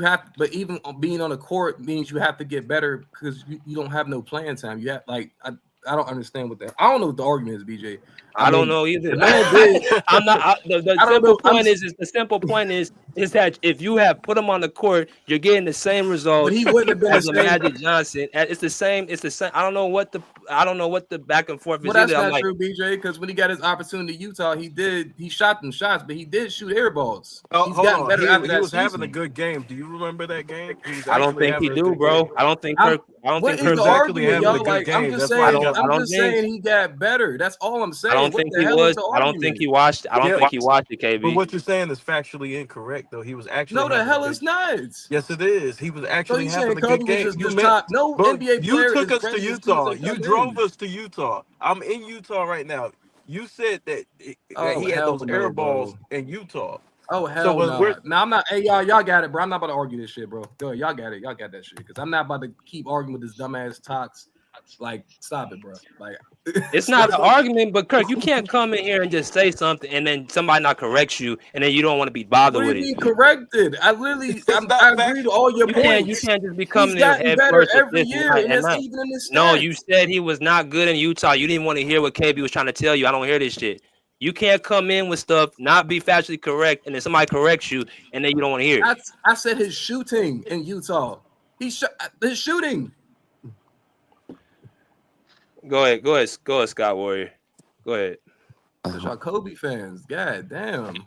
even being on the court means you have to get better because you don't have no playing time. You have I don't understand what that. I don't know what the argument is, BJ. I don't know either. The man did. I'm not. The I don't simple know. point the simple point is that if you have put him on the court, you're getting the same But results he wouldn't have been the as a same. Magic Johnson. It's the same. It's the same. I don't know what the back and forth Well, is that's either. I'm not like, true, BJ. Because when he got his opportunity in Utah, he shot them shots, but he did shoot air balls. Oh, He's hold gotten on. better after He that was having a season. good game. Do you remember that game? He was I don't actually think he having a do, good game. bro. I don't think Kirk. I don't What think is He Kirk. the was actually argument, having a y'all? good Like, game. That's why he got. I I'm don't just think. saying he got better. That's all I'm I saying. don't What think the he hell is was. the I don't think argument? he watched. I don't Yeah, think he watched it, but KB. what you're saying is factually incorrect, though. He was actually No, the having a hell good. is not. Yes, it is. He was So actually you having saying a Kobe good was game. just You this meant, top? No bro. NBA You player took is us to ready as soon as Utah. they You come drove in. us to Utah. I'm in Utah right now. You said that Oh he had hell those air no, balls bro. in Utah. Oh So hell when no. we're Now I'm not. Hey y'all got it, bro. I'm not about to argue this shit, bro. Go ahead, y'all got it. Y'all got that shit. Because I'm not about to keep arguing with this dumbass talks. Like, stop it, bro. Like, It's not an argument, but Kirk, you can't come in here and just say something and then somebody not correct you, and then you don't want to be what bothered do you with it. mean corrected? I literally, it's I not agree to factual. all your You points. can't just be He's coming in gotten head better first with every this year, and and that's not. even in his No, you stats. said he was not good in Utah. You didn't want to hear what KB was trying to tell you. I don't hear this shit. You can't come in with stuff, not be factually correct, and then somebody corrects you, and then you don't want to hear it. I said his shooting in Utah. He shot his shooting. Go ahead, Scott Warrior. Go ahead. Cause y'all Kobe fans. God damn.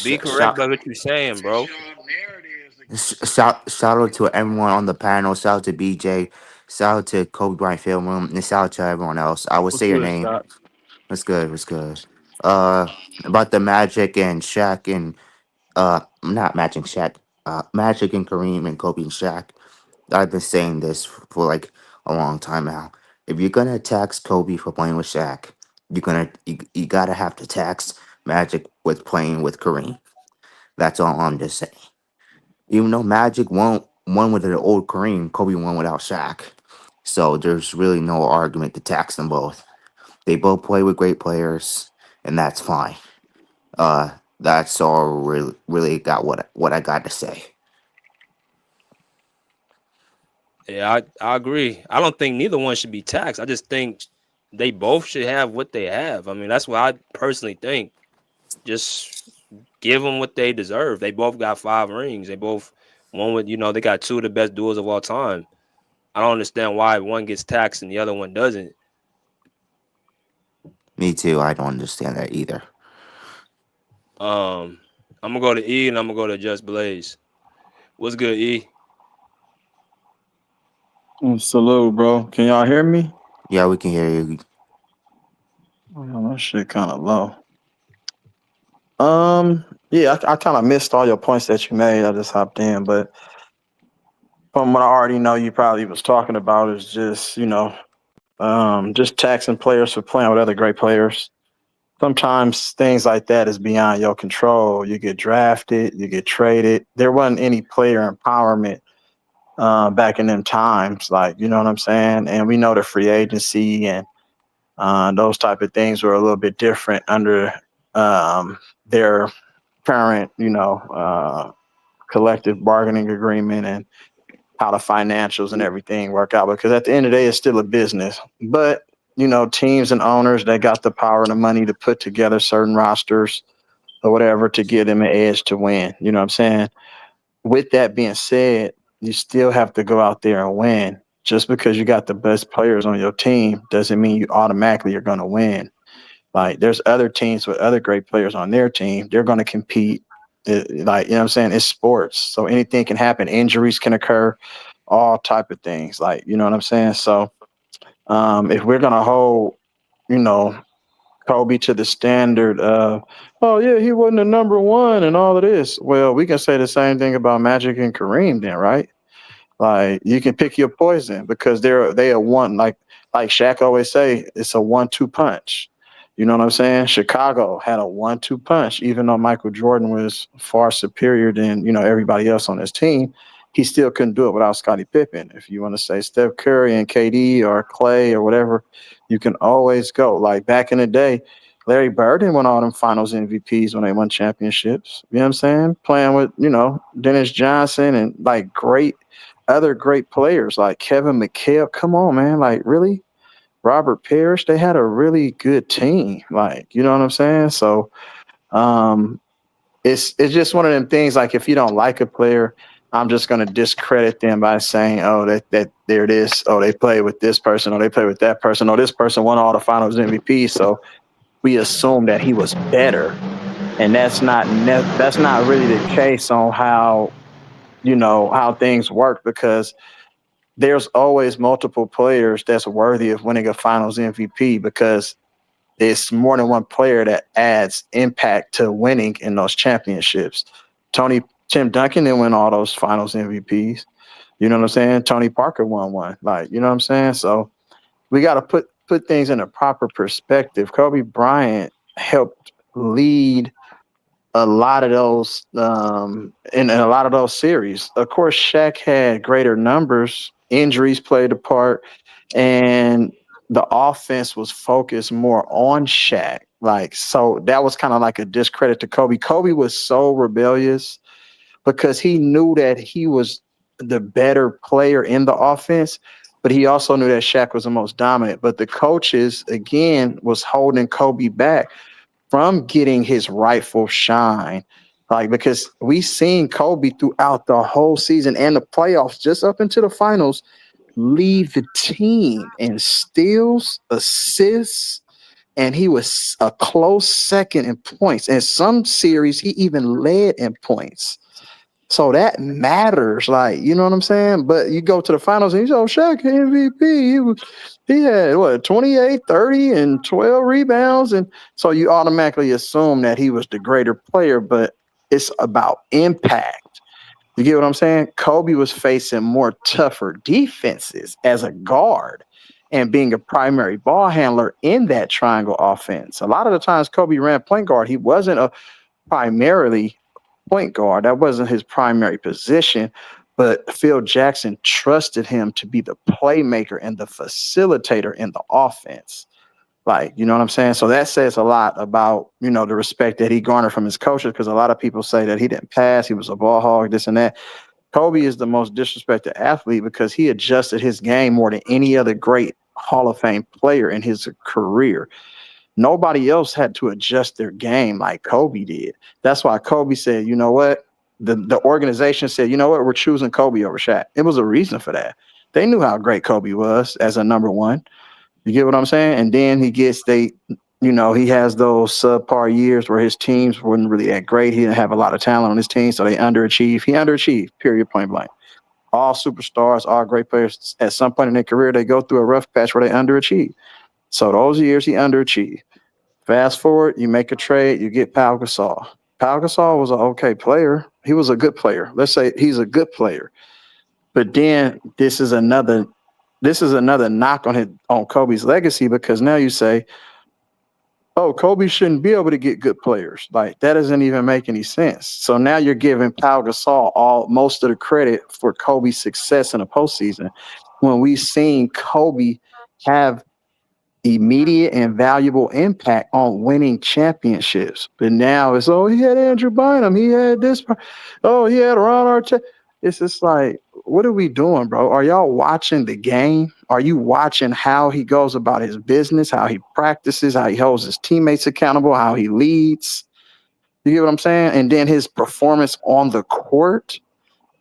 Be correct Shout, by what you're saying, bro. shout out to everyone on the panel. Shout out to BJ. Shout out to Kobe Bryant Film Room. And shout out to everyone else. I will What's say your good, name. Scott? What's good? What's good? About the Magic and Shaq and not Magic Shaq. Magic and Kareem and Kobe and Shaq. I've been saying this for like a long time now. If you're gonna tax Kobe for playing with Shaq, you gotta have to tax Magic with playing with Kareem. That's all I'm just saying. Even though Magic won with an old Kareem, Kobe won without Shaq. So there's really no argument to tax them both. They both play with great players, and that's fine. That's all really got what I got to say. Yeah, I agree. I don't think neither one should be taxed. I just think they both should have what they have. I mean, that's what I personally think. Just give them what they deserve. They both got 5 rings. They both one with they got 2 of the best duels of all time. I don't understand why one gets taxed and the other one doesn't. Me too. I don't understand that either. I'm gonna go to E and I'm gonna go to Just Blaze. What's good, E? Salute, bro. Can y'all hear me? Yeah, we can hear you. Oh, that shit kind of low. Yeah, I kind of missed all your points that you made. I just hopped in, but from what I already know, you probably was talking about is just just taxing players for playing with other great players. Sometimes things like that is beyond your control. You get drafted, you get traded. There wasn't any player empowerment back in them times, like you know what I'm saying. And we know the free agency and those type of things were a little bit different under their current, collective bargaining agreement and how the financials and everything work out. Because at the end of the day, it's still a business. But teams and owners, they got the power and the money to put together certain rosters or whatever to give them an edge to win. You know what I'm saying? with that being said, you still have to go out there and win. Just because you got the best players on your team doesn't mean you automatically are going to win. Like there's other teams with other great players on their team. They're going to compete. Like, you know what I'm saying? It's sports. So anything can happen. Injuries can occur, all type of things. Like, you know what I'm saying? So if we're going to hold, you know, Kobe to the standard of, oh yeah, he wasn't the number one and all of this. Well, we can say the same thing about Magic and Kareem then, right? Like you can pick your poison because they are one like Shaq always say, it's a 1-2 punch. You know what I'm saying? Chicago had a 1-2 punch, even though Michael Jordan was far superior than, you know, everybody else on his team. He still couldn't do it without Scottie Pippen. If you want to say Steph Curry and KD or Clay or whatever, you can always go. Like back in the day, Larry Bird didn't win all them finals MVPs when they won championships. You know what I'm saying? Playing with, you know, Dennis Johnson and like other great players like Kevin McHale. Come on, man. Like, really? Robert Parrish, they had a really good team. Like, you know what I'm saying? So it's just one of them things, like if you don't like a player, I'm just gonna discredit them by saying, oh, that they're this, oh, they play with this person, or they play with that person, or this person won all the finals MVP. So we assume that he was better. And that's not really the case on how, you know, how things work, because there's always multiple players that's worthy of winning a finals MVP, because it's more than one player that adds impact to winning in those championships. Tim Duncan didn't win all those finals MVPs. You know what I'm saying? Tony Parker won one. Like, you know what I'm saying? So we got to put things in a proper perspective. Kobe Bryant helped lead a lot of those in a lot of those series. Of course, Shaq had greater numbers, injuries played a part, and the offense was focused more on Shaq. Like, so that was kind of like a discredit to Kobe. Kobe was so rebellious because he knew that he was the better player in the offense, but he also knew that Shaq was the most dominant. But the coaches, again, was holding Kobe back from getting his rightful shine. Like, because we seen Kobe throughout the whole season and the playoffs, just up into the finals, lead the team in steals, assists, and he was a close second in points. In some series, he even led in points. So that matters, like, you know what I'm saying? But you go to the finals and you say, oh, Shaq MVP. He had, what, 28, 30, and 12 rebounds. And so you automatically assume that he was the greater player, but it's about impact. You get what I'm saying? Kobe was facing more tougher defenses as a guard and being a primary ball handler in that triangle offense. A lot of the times Kobe ran point guard. He wasn't a primarily point guard. That wasn't his primary position, but Phil Jackson trusted him to be the playmaker and the facilitator in the offense. Like, you know what I'm saying? So that says a lot about, you know, the respect that he garnered from his coaches, because a lot of people say that he didn't pass, he was a ball hog, this and that. Kobe is the most disrespected athlete because he adjusted his game more than any other great Hall of Fame player in his career. Nobody else had to adjust their game like Kobe did. That's why Kobe said, you know what? The organization said, you know what? We're choosing Kobe over Shaq. It was a reason for that. They knew how great Kobe was as a number one. You get what I'm saying? And then he has those subpar years where his teams weren't really that great. He didn't have a lot of talent on his team, so they underachieved. He underachieved, period, point blank. All superstars, all great players, at some point in their career, they go through a rough patch where they underachieve. So those years he underachieved. Fast forward, you make a trade, you get Pau Gasol. Pau Gasol was an okay player. He was a good player. Let's say he's a good player. But then this is another knock on Kobe's legacy, because now you say, oh, Kobe shouldn't be able to get good players. Like, that doesn't even make any sense. So now you're giving Pau Gasol most of the credit for Kobe's success in the postseason, when we've seen Kobe have immediate and valuable impact on winning championships. But now it's, oh, he had Andrew Bynum, he had this, oh, he had Ron Artest. It's just like, what are we doing, bro? Are y'all watching the game? Are you watching how he goes about his business, how he practices, how he holds his teammates accountable, how he leads? You get what I'm saying? And then his performance on the court.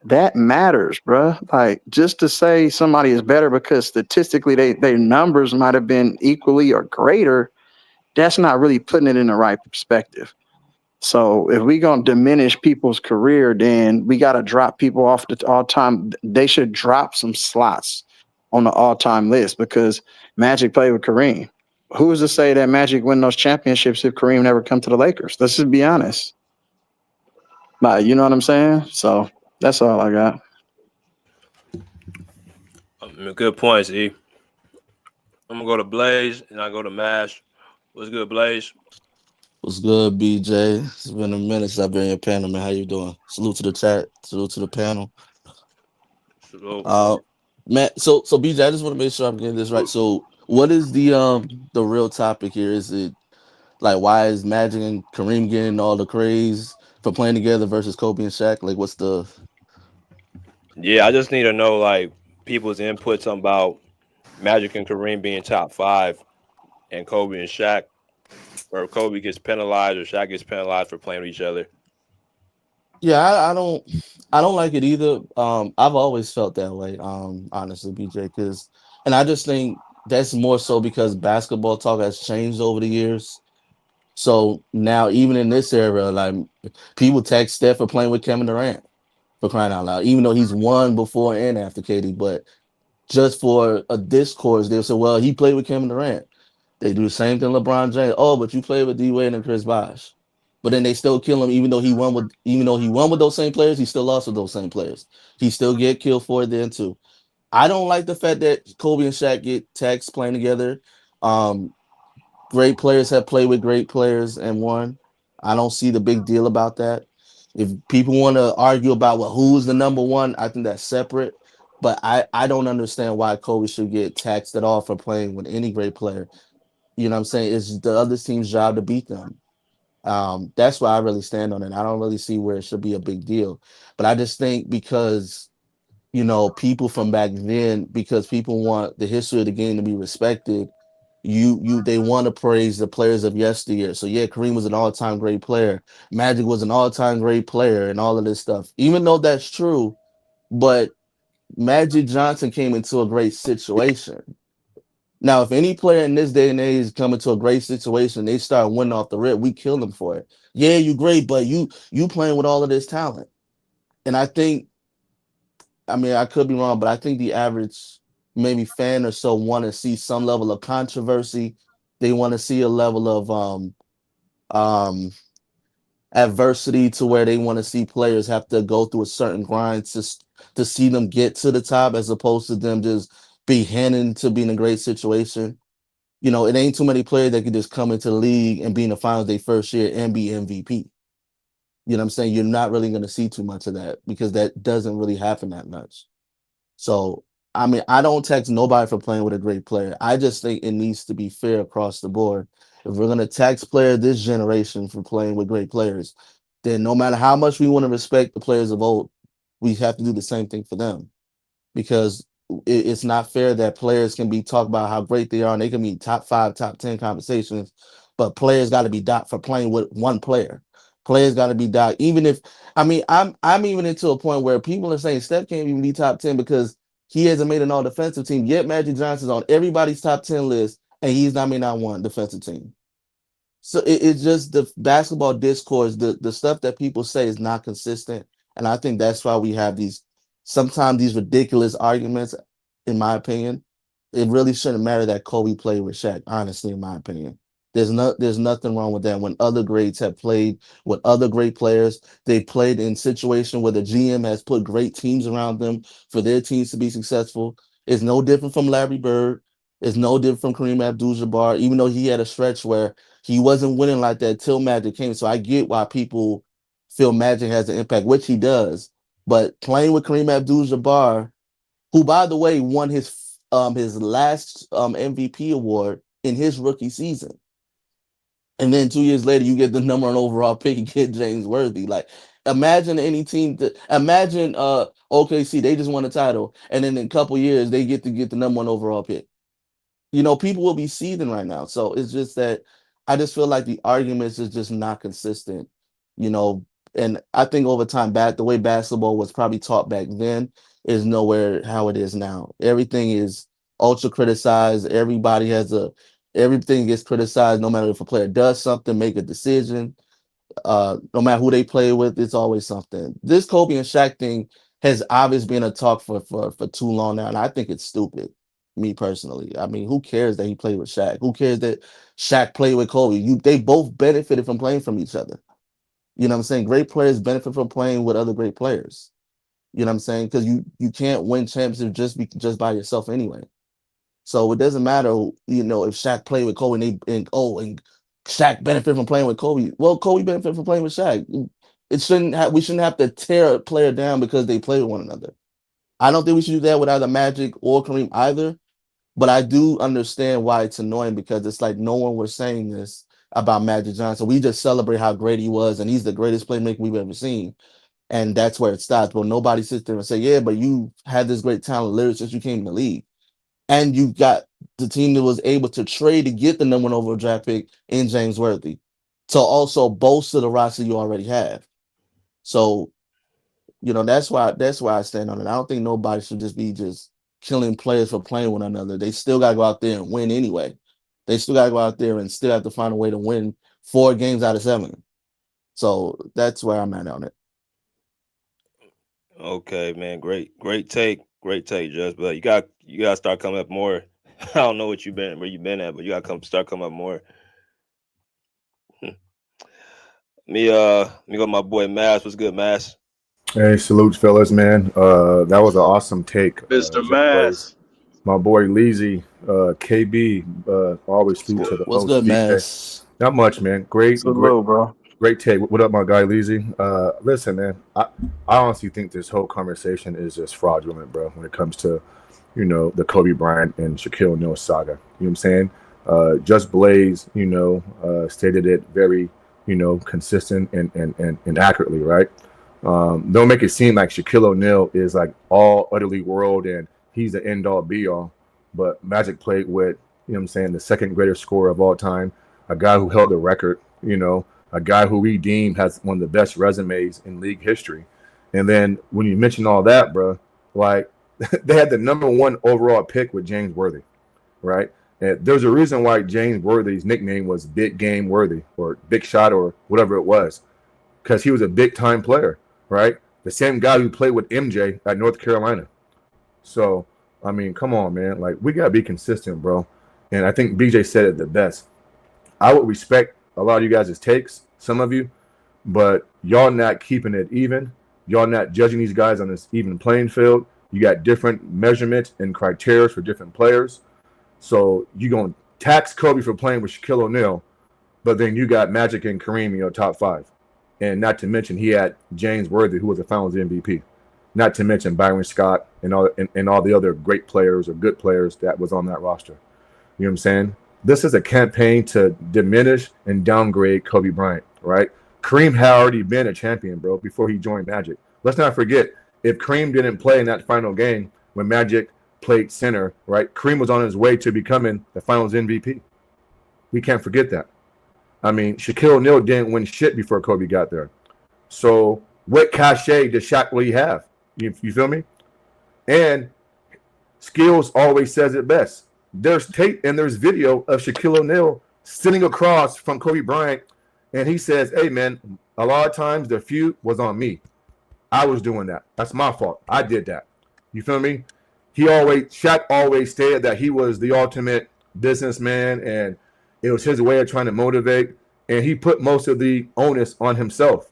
that matters, bruh. Like just to say somebody is better because statistically their numbers might have been equally or greater, that's not really putting it in the right perspective. So if we gonna diminish people's career, then we gotta drop people off the all time. They should drop some slots on the all time list because Magic played with Kareem. Who is to say that Magic win those championships if Kareem never come to the Lakers? Let's just be honest. Like, you know what I'm saying? So that's all I got. Good points, E. I'm gonna go to Blaze and I go to Mash. What's good, Blaze? What's good, BJ? It's been a minute since I've been in your panel, man. How you doing? Salute to the chat. Salute to the panel. Salute. Uh, man. So BJ, I just want to make sure I'm getting this right. So, what is the real topic here? Is it like why is Magic and Kareem getting all the craze for playing together versus Kobe and Shaq? Like, what's the? Yeah, I just need to know like people's inputs about Magic and Kareem being top five and Kobe and Shaq, or Kobe gets penalized or Shaq gets penalized for playing with each other. Yeah, I don't like it either. I've always felt that way. Honestly, BJ, because and I just think that's more so because basketball talk has changed over the years. So now, even in this era, like people text Steph for playing with Kevin Durant for crying out loud, even though he's won before and after Katie. But just for a discourse, they'll say, "Well, he played with Kevin Durant." They do the same thing, LeBron James. Oh, but you played with D Wade and Chris Bosh. But then they still kill him, even though he won with those same players, he still lost with those same players. He still get killed for it then too. I don't like the fact that Kobe and Shaq get texts playing together. Um, Great players have played with great players and won. I don't see the big deal about that. If people want to argue about well, who's the number one, I think that's separate. But I don't understand why Kobe should get taxed at all for playing with any great player. You know what I'm saying? It's the other team's job to beat them. That's why I really stand on it. I don't really see where it should be a big deal. But I just think because people from back then, because people want the history of the game to be respected, they want to praise the players of yesteryear. So yeah, Kareem was an all-time great player. Magic was an all-time great player and all of this stuff. Even though that's true, but Magic Johnson came into a great situation. Now, if any player in this day and age come into a great situation, they start winning off the rip, we kill them for it. Yeah, you great, but you playing with all of this talent. And I mean, I could be wrong, but I think the average maybe fan or so want to see some level of controversy. They want to see a level of um adversity to where they want to see players have to go through a certain grind to see them get to the top as opposed to them just be handed to be in a great situation. It ain't too many players that can just come into the league and be in the finals their first year and be MVP. You know what I'm saying? You're not really going to see too much of that because that doesn't really happen that much. So, I mean, I don't tax nobody for playing with a great player. I just think it needs to be fair across the board. If we're going to tax players this generation for playing with great players, then no matter how much we want to respect the players of old, we have to do the same thing for them because it's not fair that players can be talked about how great they are and they can be top 5, top 10 conversations, but players got to be docked for playing with one player. Players got to be docked, even if I mean I'm even into a point where people are saying Steph can't even be top 10 because he hasn't made an all defensive team. Yet Magic Johnson's on everybody's top 10 list and he's not made not one defensive team. So it's just the basketball discourse, the stuff that people say is not consistent. And I think that's why we have sometimes these ridiculous arguments, in my opinion. It really shouldn't matter that Kobe played with Shaq, honestly, in my opinion. There's nothing wrong with that. When other greats have played with other great players, they played in situations where the GM has put great teams around them for their teams to be successful. It's no different from Larry Bird. It's no different from Kareem Abdul-Jabbar, even though he had a stretch where he wasn't winning like that till Magic came. So I get why people feel Magic has an impact, which he does. But playing with Kareem Abdul-Jabbar, who by the way won his last MVP award in his rookie season, and then 2 years later you get the number one overall pick and get James Worthy. Like, imagine any team imagine OKC, they just won a title, and then in a couple years they get to get the number one overall pick. People will be seething right now. So it's just that I just feel like the arguments is just not consistent. You know, And I think over time back, the way basketball was probably taught back then is nowhere how it is now. Everything is ultra criticized. Everything gets criticized no matter if a player does something, make a decision. No matter who they play with, it's always something. This Kobe and Shaq thing has obviously been a talk for too long now, and I think it's stupid. Me personally, I mean, who cares that he played with Shaq? Who cares that Shaq played with Kobe? They both benefited from playing from each other. You know what I'm saying? Great players benefit from playing with other great players. You know what I'm saying? Because you can't win championships just by yourself anyway. So it doesn't matter, if Shaq played with Kobe and Shaq benefit from playing with Kobe. Well, Kobe benefit from playing with Shaq. We shouldn't have to tear a player down because they play with one another. I don't think we should do that with either Magic or Kareem either. But I do understand why it's annoying because it's like no one was saying this about Magic Johnson. We just celebrate how great he was, and he's the greatest playmaker we've ever seen. And that's where it stops. But nobody sits there and say, yeah, but you had this great talent literally since you came in the league. And you got the team that was able to trade to get the number one overall draft pick in James Worthy to also bolster the roster you already have. So, that's why I stand on it. I don't think nobody should just be killing players for playing with one another. They still got to go out there and win anyway. They still got to go out there and still have to find a way to win 4 games out of 7. So that's where I'm at on it. Okay, man. Great take, Just. But you got to start coming up more. I don't know where you've been at, but you got to start coming up more. Me go my boy Mass. What's good, Mass? Hey, salute, fellas, man. That was an awesome take. Mr. Mass. My boy Leezy, KB, always salute to the What's host. good, DJ. Mass? Not much, man. Great, bro. great take. What up, my guy Leezy? Listen, man, I honestly think this whole conversation is just fraudulent, bro, when it comes to, the Kobe Bryant and Shaquille O'Neal saga. You know what I'm saying? Just Blaze, stated it very, consistent and accurately, right? Don't make it seem like Shaquille O'Neal is like all utterly world and he's the end all be all. But Magic played with, the second greatest scorer of all time, a guy who held the record, a guy who we deem has one of the best resumes in league history. And then when you mention all that, bro, like they had the number 1 overall pick with James Worthy, right? And there's a reason why James Worthy's nickname was Big Game Worthy or Big Shot or whatever it was, because he was a big time player, right? The same guy who played with MJ at North Carolina. So, I mean, come on, man. Like, we got to be consistent, bro. And I think BJ said it the best. I would respect a lot of you guys' takes, some of you, but y'all not keeping it even. Y'all not judging these guys on this even playing field. You got different measurements and criteria for different players. So you're going to tax Kobe for playing with Shaquille O'Neal, but then you got Magic and Kareem in your top 5. And not to mention he had James Worthy, who was a Finals MVP. Not to mention Byron Scott and all the other great players or good players that was on that roster. You know what I'm saying? This is a campaign to diminish and downgrade Kobe Bryant, right? Kareem had already been a champion, bro, before he joined Magic. Let's not forget, if Kareem didn't play in that final game when Magic played center, right, Kareem was on his way to becoming the Finals MVP. We can't forget that. I mean, Shaquille O'Neal didn't win shit before Kobe got there. So what cachet does Shaq really have? You feel me? And Skills always says it best. There's tape and there's video of Shaquille O'Neal sitting across from Kobe Bryant, and he says, hey, man, a lot of times the feud was on me. I was doing that. That's my fault. I did that. You feel me? Shaq always stated that he was the ultimate businessman, and it was his way of trying to motivate, and he put most of the onus on himself.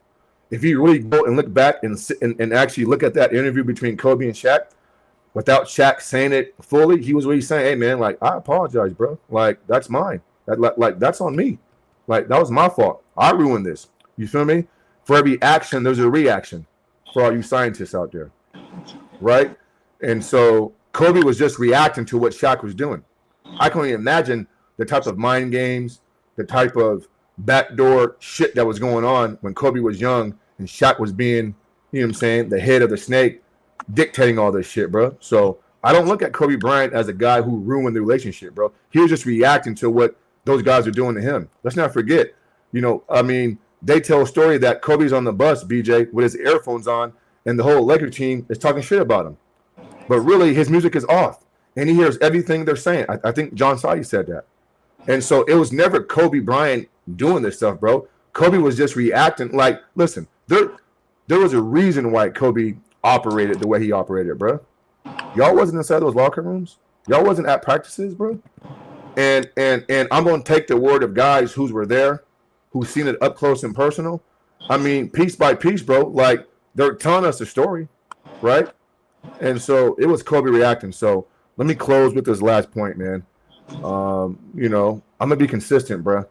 If you really go and look back and actually look at that interview between Kobe and Shaq, without Shaq saying it fully, he was really saying, hey, man, like, I apologize, bro. Like, that's mine. That's on me. Like, that was my fault. I ruined this. You feel me? For every action, there's a reaction for all you scientists out there, right? And so Kobe was just reacting to what Shaq was doing. I can only imagine the type of mind games, the type of backdoor shit that was going on when Kobe was young and Shaq was being, you know what I'm saying, the head of the snake, dictating all this shit, bro. So I don't look at Kobe Bryant as a guy who ruined the relationship, bro. He was just reacting to what those guys are doing to him. Let's not forget, I mean, they tell a story that Kobe's on the bus, BJ, with his earphones on, and the whole Laker team is talking shit about him. But really, his music is off, and he hears everything they're saying. I think John Sadi said that. And so it was never Kobe Bryant doing this stuff, bro. Kobe was just reacting. Like, listen, there was a reason why Kobe operated the way he operated, bro. Y'all wasn't inside those locker rooms. Y'all wasn't at practices, bro. And I'm gonna take the word of guys who were there, who's seen it up close and personal. I mean, piece by piece, bro. Like, they're telling us a story, right? And so it was Kobe reacting. So let me close with this last point, man. You know, I'm gonna be consistent, bro.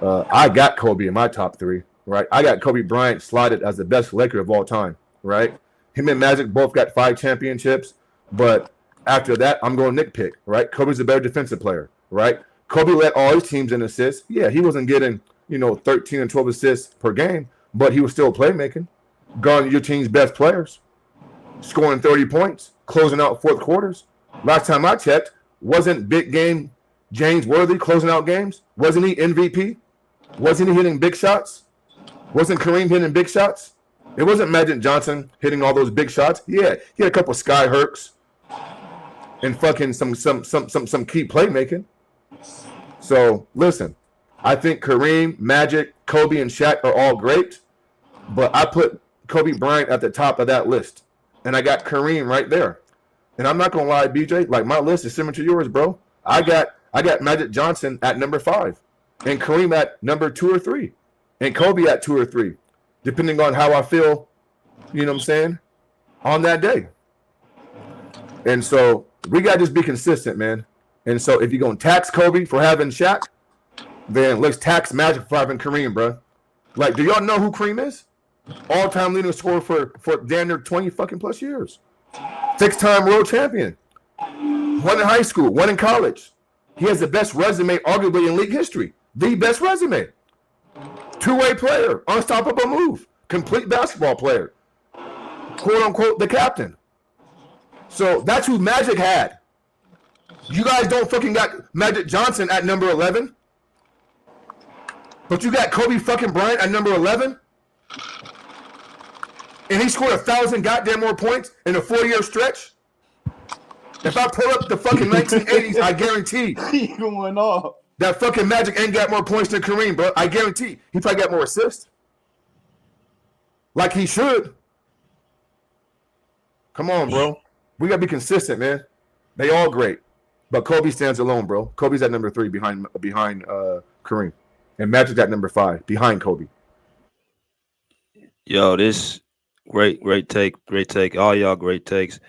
I got Kobe in my top 3, right? I got Kobe Bryant slotted as the best Laker of all time, right? Him and Magic both got 5 championships, but after that, I'm going nitpick, right? Kobe's a better defensive player, right? Kobe led all his teams in assists. Yeah, he wasn't getting, 13 and 12 assists per game, but he was still playmaking, guarding your team's best players, scoring 30 points, closing out fourth quarters. Last time I checked, wasn't big game James Worthy closing out games? Wasn't he MVP? Wasn't he hitting big shots? Wasn't Kareem hitting big shots? It wasn't Magic Johnson hitting all those big shots. Yeah, he had a couple sky herks and fucking some key playmaking. So listen, I think Kareem, Magic, Kobe, and Shaq are all great, but I put Kobe Bryant at the top of that list, and I got Kareem right there. And I'm not gonna lie, BJ, like, my list is similar to yours, bro. I got Magic Johnson at number 5, and Kareem at number 2 or 3, and Kobe at 2 or 3, depending on how I feel, you know what I'm saying, on that day. And so we got to just be consistent, man. And so if you're going to tax Kobe for having Shaq, then let's tax Magic for having Kareem, bro. Like, do y'all know who Kareem is? All-time leading scorer for damn near 20 fucking plus years. 6-time world champion. 1 in high school, 1 in college. He has the best resume, arguably, in league history. The best resume. 2-way player, unstoppable move, complete basketball player, quote unquote, the captain. So that's who Magic had. You guys don't fucking got Magic Johnson at number 11, but you got Kobe fucking Bryant at number 11, and he scored 1,000 goddamn more points in a 4-year stretch. If I pull up the fucking 1980s, I guarantee He going off. that fucking Magic ain't got more points than Kareem, bro. I guarantee he probably got more assists. Like he should. Come on, bro. We gotta be consistent, man. They all great, but Kobe stands alone, bro. Kobe's at number 3 behind Kareem, and Magic's at number 5 behind Kobe. Yo, this great take. All y'all great takes.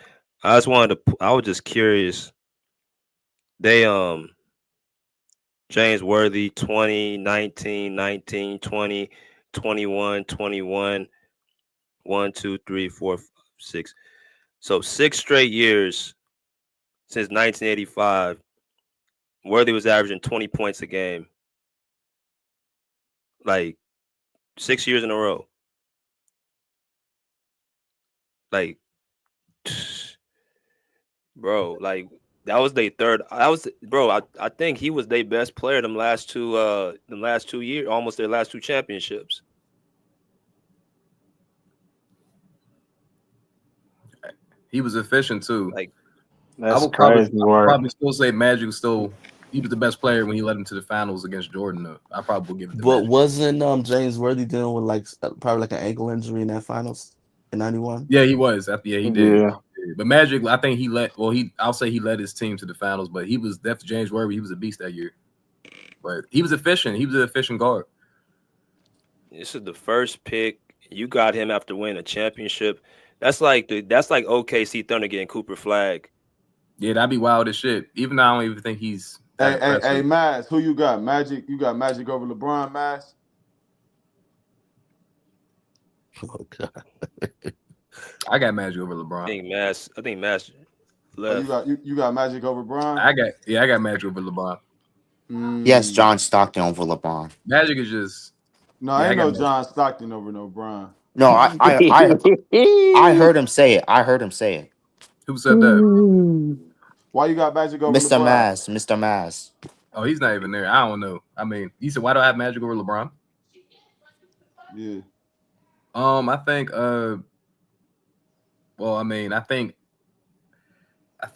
I was just curious. They James Worthy 20, 19, 19, 20, 21, 21, 1, 2, 3, 4, 6. So 6 straight years since 1985, Worthy was averaging 20 points a game. Like 6 years in a row. Like, bro, like that was their third. I think he was their best player them last 2 years, almost their last 2 championships. He was efficient too. Like, That's I would crazy probably, work. probably still say Magic was still. He was the best player when he led him to the finals against Jordan. Though I probably would give it to But Magic. wasn't James Worthy dealing with like probably like an ankle injury in that finals in '91? Yeah, he was. Yeah, he did. Yeah. But Magic, I think I'll say he led his team to the finals, but he was definitely James Worthy. He was a beast that year. But he was efficient. He was an efficient guard. this is the first pick. You got him after winning a championship. That's like OKC Thunder getting Cooper Flag. Yeah, that'd be wild as shit. Even though I don't even think he's. Hey, Maz, who you got? Magic? You got Magic over LeBron, Maz? Oh god. I got Magic over LeBron. I think Mass left. Oh, you got Magic over LeBron? I got Magic over LeBron. Yes, John Stockton over LeBron. Magic is just. No, Yeah, I ain't got no Magic. John Stockton over no Bron. No, I heard him say it. Who said that? Why you got Magic over Mr. LeBron? Mr. Maz. Oh, he's not even there. I don't know. I mean, he said, "Why do I have Magic over LeBron?" Yeah. I think well, I mean, I think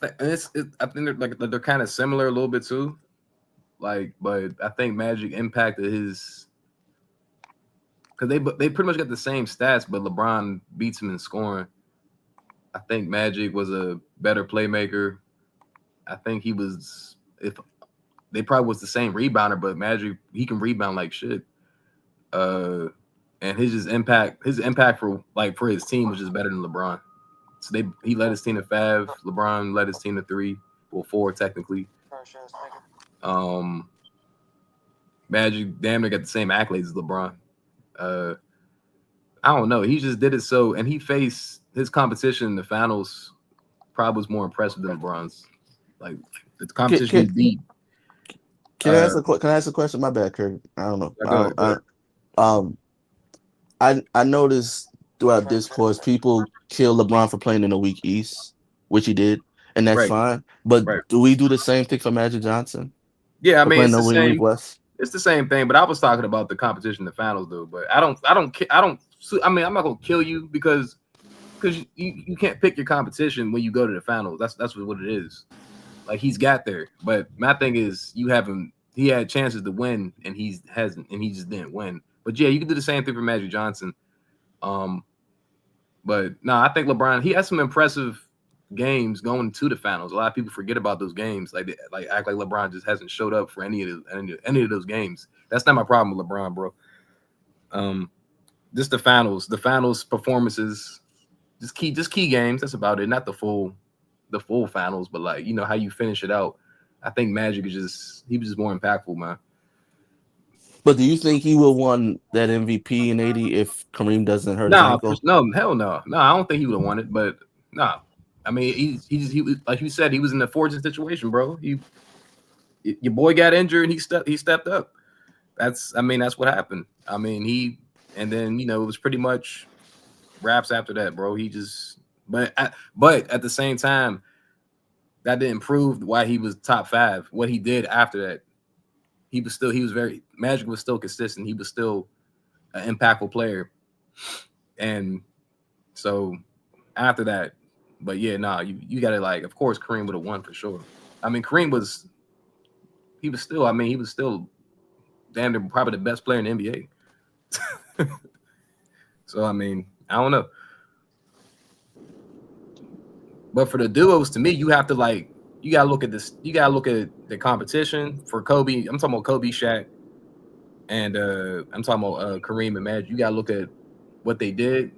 they're kind of similar a little bit too. Like, but I think Magic impacted his because they pretty much got the same stats, but LeBron beats him in scoring. I think Magic was a better playmaker. I think he was if they probably was the same rebounder, but Magic he can rebound like shit. And his impact for his team was just better than LeBron. So he led his team to 5. LeBron led his team to 3, well 4 technically. Magic damn near got the same accolades as LeBron. I don't know. He just did it so, and he faced his competition in the finals. Probably was more impressive than LeBron's. Like the competition he beat. Can I ask a question? My bad, Kirk. I don't know. Go ahead. I noticed throughout discourse people kill LeBron for playing in the weak East, which he did, and that's Right. fine. But Right. do we do the same thing for Magic Johnson? Yeah, I For mean playing it's the in the same. weak West? It's the same thing, but I was talking about the competition in the finals, though. But I don't. I mean, I'm not gonna kill you because you can't pick your competition when you go to the finals. That's what it is. Like he's got there, but my thing is you haven't. He had chances to win, and he hasn't, and he just didn't win. But yeah, you can do the same thing for Magic Johnson. But no, I think LeBron he has some impressive games going to the finals. A lot of people forget about those games. Like act like LeBron just hasn't showed up for any of those games. That's not my problem with LeBron, bro. Just the finals performances, just key games. That's about it. Not the full finals, but like how you finish it out. I think Magic he was just more impactful, man. But do you think he will won that MVP in '80 if Kareem doesn't hurt his ankle? No, hell no. No, I don't think he would have won it, but no. I mean, he was like you said, he was in a fortunate situation, bro. Your boy got injured and he stepped up. That's what happened. I mean, and then it was pretty much raps after that, bro. But at the same time, that didn't prove why he was top 5. What he did after that, Magic was still consistent. He was still an impactful player. And so after that, but yeah, you got to of course Kareem would have won for sure. I mean, Kareem was still damn near probably the best player in the NBA. So I mean, I don't know. But for the duos, to me, you have to you gotta look at this. You gotta look at the competition for Kobe. I'm talking about Kobe, Shaq, and I'm talking about Kareem and Magic. You gotta look at what they did,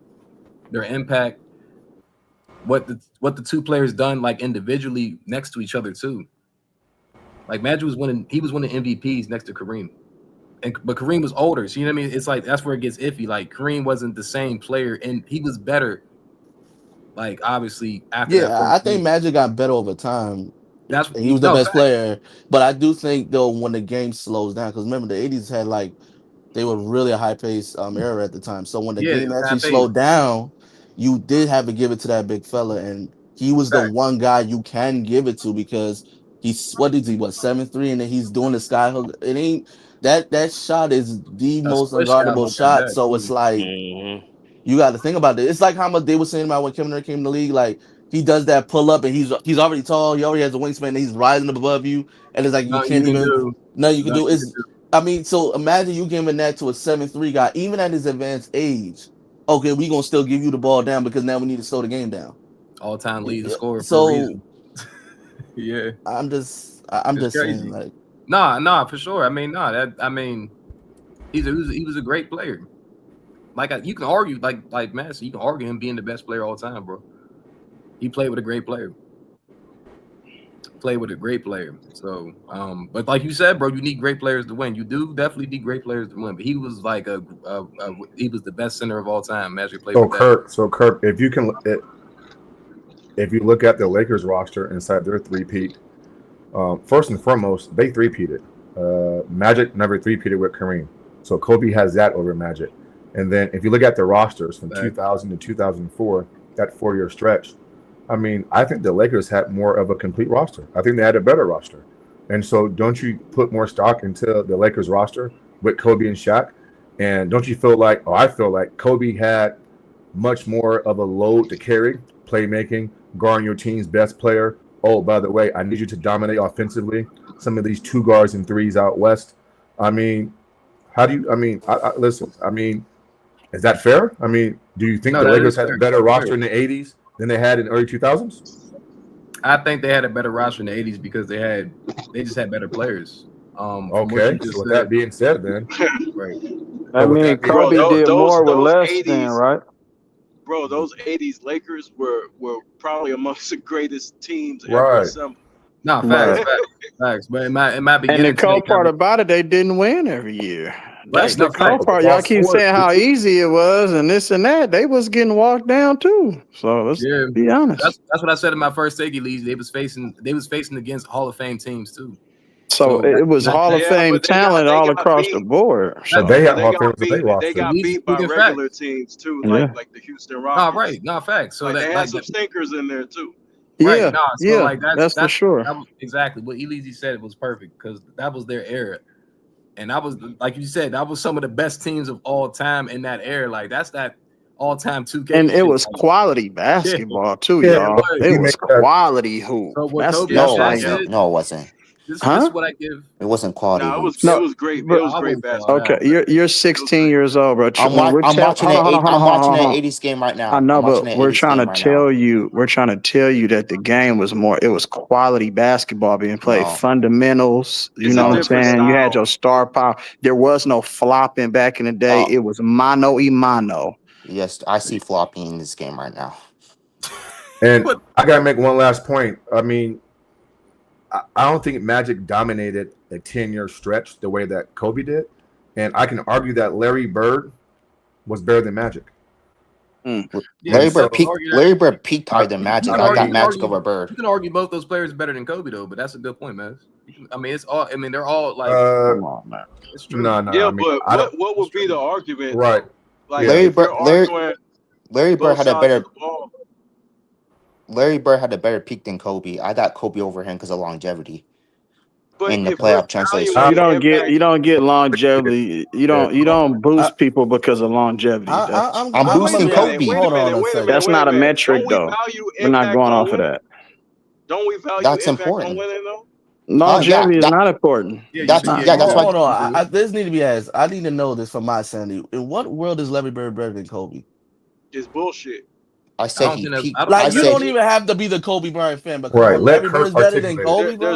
their impact, what the two players done individually next to each other too. Like Magic was winning MVPs next to Kareem, but Kareem was older. So you know what I mean? It's that's where it gets iffy. Like Kareem wasn't the same player, and he was better. Obviously after that. Yeah, I think Magic got better over time. He was the best fact. player, but I do think though when the game slows down, because remember the '80s had they were really a high paced era at the time. So when the game actually slowed down, you did have to give it to that big fella, and he was the one guy you can give it to because he's 7'3", and then he's doing the sky hook. It ain't that shot is the most unguardable shot. So it's you got to think about it. It's like how much they were saying about when Kevin Durant came in the league. Like he does that pull up and he's already tall. He already has a wingspan. And he's rising above you, and it's like you can't even. Nothing you can do. I mean, so imagine you giving that to a 7'3" guy, even at his advanced age. Okay, we gonna still give you the ball down because now we need to slow the game down. All-time leading scorer. So, yeah, I'm just saying, for sure. I mean, he was a great player. You can argue, like Madison, you can argue him being the best player all time, bro. He played with a great player. So, but like you said, bro, you need great players to win. You do definitely need great players to win. But he was he was the best center of all time. Magic played with that. So Kirk, if you look at the Lakers roster inside their three-peat, first and foremost, they three-peated. Magic never three-peated with Kareem. So Kobe has that over Magic. And then if you look at the rosters from 2000 to 2004, that 4-year stretch, I mean, I think the Lakers had more of a complete roster. I think they had a better roster. And so don't you put more stock into the Lakers roster with Kobe and Shaq? And don't you feel like, I feel like Kobe had much more of a load to carry, playmaking, guarding your team's best player. Oh, by the way, I need you to dominate offensively. Some of these 2 guards and 3s out west. I mean, how do you? I mean, listen. I mean, is that fair? I mean, do you think No, the that Lakers is had fair. a better roster in the '80s than they had in the early 2000s? I think they had a better roster in the '80s because they just had better players. From what Okay, you just so with said, that being said, then, right? I so with mean, that being Bro, Kobe did those more with those less then, 80s, right? bro, those 80s Lakers were probably amongst the greatest teams ever right, assembled. No, facts, Right. facts. But in my And the beginning cold take, part about it, they didn't win every year. That's right? the No, cold facts. but they part. Y'all lost keep 4. saying how easy it was and this and that. They was getting walked down too. So let's Yeah, be honest. that's what I said in my first take. League. They was facing against Hall of Fame teams too. So So it was that Hall of Yeah, Fame but they talent all got across the beat. board. But So they had They Hall of got Famers that they beat. They roster. got beat by speaking regular facts. teams too, yeah, like the Houston No, Rockets. right. No, facts. So Like they that had some stinkers in there too. right. yeah, No, so yeah. like That's for sure. that was exactly what Elise said was perfect because that was their era. And that was, like you said, that was some of the best teams of all time in that era. Like that's that all-time 2K And it shit. was Like, quality basketball too, Yeah, y'all. was. It you was make that. quality hoop. So what That's Kobe and that's No, it Shaq like, wasn't. did, No, it wasn't. this huh? is what I give. It wasn't quality No, hoops. it No, was great. but It was I great wouldn't say all basketball. that, okay, but you're It was 16 great. years old, bro. When we're I'm watching hold on, hold on, hold on, I'm hold on, watching hold an on. 80s game right I now. know, I'm watching but an we're 80s trying to game right now. tell you that the game was more, it was quality basketball being played, No, fundamentals, you It's know a what no. I'm different saying? You had style. your star power. There was no flopping back in the day. Oh, It was mano y mano. yes, I see flopping in this game right now. And but I gotta make one last point. I mean, I don't think Magic dominated a 10-year stretch the way that Kobe did, and I can argue that Larry Bird was better than Magic. Mm. yeah, And so, Larry Bird peaked I, higher than you Magic. can I argue, got Magic over Bird. you can argue both those players are better than Kobe though. But that's a good point, man. I mean, it's all. I mean, they're all like, uh, Come on, man. it's true. no, Yeah, I mean, but I don't. what would be the argument Right. though? Like Yeah. if you're arguing Larry Bird both had a sides of better the ball. Larry Bird had a better peak than Kobe. I got Kobe over him because of longevity But in the if we're playoff translation. You valuing don't get impact, longevity. Yeah. You don't boost people because of longevity. I'm I'm boosting gonna Kobe. hold on a wait a second. minute, That's wait a not a minute. metric Don't we though. value We're not impact going on off of winning? that. Don't we value That's impact on important. winning though? Yeah, Longevity is not important. Yeah, that's yeah, yeah, that's why. Hold on. This need to be asked. I need to know this for my sanity. In what world is Larry Bird better than Kobe? It's bullshit. I I said don't he think that's. peaked. I I Like, think you that's. said don't even have to be the Kobe Bryant fan, but come Right. on, Let Larry Kirk Bird's better than articulate it. Kobe, bro.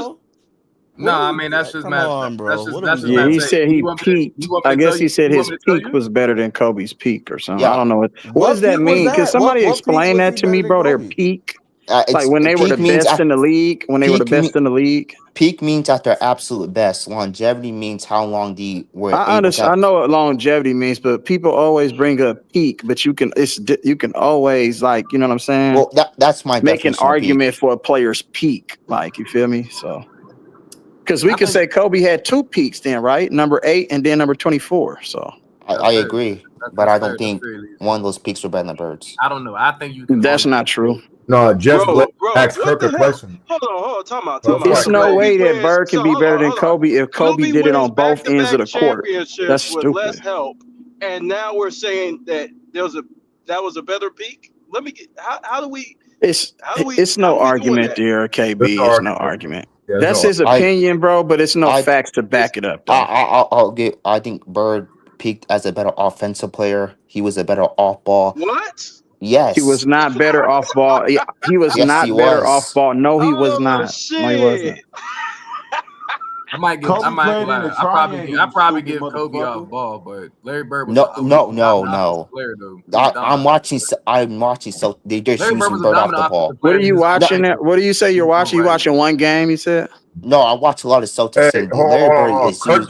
What No, are I we? mean that's just Come Matt. on, bro. What are That's we just Yeah, Matt he doing? take. said he You want me to? peaked. You want me I to tell guess you? he said You want his me to tell peak you? was better than Kobe's peak or something. I yeah. don't know what does What that peak was mean? Can that? somebody What peak explain was that he to better me, than bro? Their Kobe? peak, like It's when they were the peak means best in the league, when they were the peak best in the league. peak means at their absolute best. Longevity means how long they were I able to understand. have. I know what longevity means, but people always bring up peak. But you can always, like, you know what I'm saying, Well, that's my make an definition of peak. argument for a player's peak. Like, you feel me? So because we I could think say Kobe had 2 peaks then, right? Number 8 and then number 24. So I agree, but that's I fair. don't That's think fair. Elise. one of those peaks were better than Birds. I don't know. I think you can that's argue. not true. No, Jeff Glenn Bro, asked what Kirk the a hell? question. Hold on, time out. It's Before I no Kobe way that wins. Bird can So be better than hold on. Kobe if Kobe Kobe did it wins on both ends of back-to-back the court. That's championships with less stupid. help, and now we're saying that that was a better peak. Let me get how do we It's how no are we doing argument that? there, there's KB. no It's no argument. argument. Yeah, there's That's no his opinion, bro, but it's no I facts to back it up, though. I'll give. I think Bird peaked as a better offensive player. He was a better off ball. What? He was Yes, not better off ball. Yeah, he was yes, he not better off was. ball. No, he was Oh not. No, he wasn't. shit! I might Kobe lie. played in the I triangle, you probably stupid give Kobe off motherfucker. ball, but Larry Bird was No, a no, no, dominant offensive no. player though. He was a I'm dominant. watching. I'm watching. So they're Larry Bird using was a Bird off dominant the offensive ball. What are player in you his No, watching? prime. What do you say you're watching? You Right. watching one game? You said. no, I watch a lot of Celtics Hey, team. hold Larry Bird on. is used.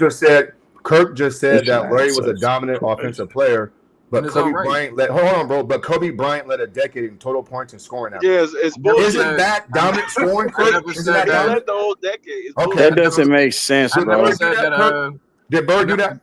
Kirk just said that Larry was a That's dominant crazy. offensive player, but And it's Kobe all right. Bryant led. Hold on, bro. But Kobe Bryant led a decade in total points and scoring average. Yeah, it's bullshit. Isn't that dominant scoring, I Kirk? never Isn't said that He that. led dominant? the whole decade. It's Okay. bullshit. That doesn't make sense, I Did never bro. Bird do said that, that. Kirk? Did Bird do that?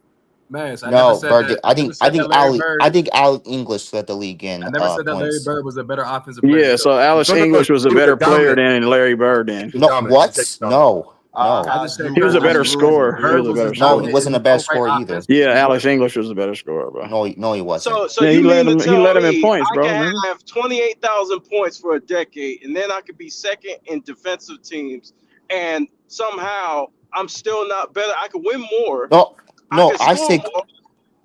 Man, I never No, said Bird. that. I think. I think Larry Ali. Bird. I think Alec English led the league in I never said that Larry points. Bird was a better offensive player. Yeah, so Alice No, English was a he was better player dominant. than Larry Bird. Then No, Dominant. what? No. No. I just said He was a Bird better was scorer. He Bird was a was better just No, scorer. he dominant wasn't in a his better own right scorer either. offense. Yeah, Alex English was a better scorer, bro. No, he wasn't. So Yeah, you mean to he tell led him in me points, bro. I Remember? can have 28,000 points for a decade, and then I could be second in defensive teams, and somehow I'm still not better. I could win more. No, I no, can score more,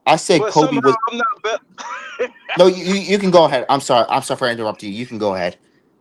I said but Kobe somehow was. I'm not better. No, you can go ahead. I'm sorry for interrupting you. You can go ahead.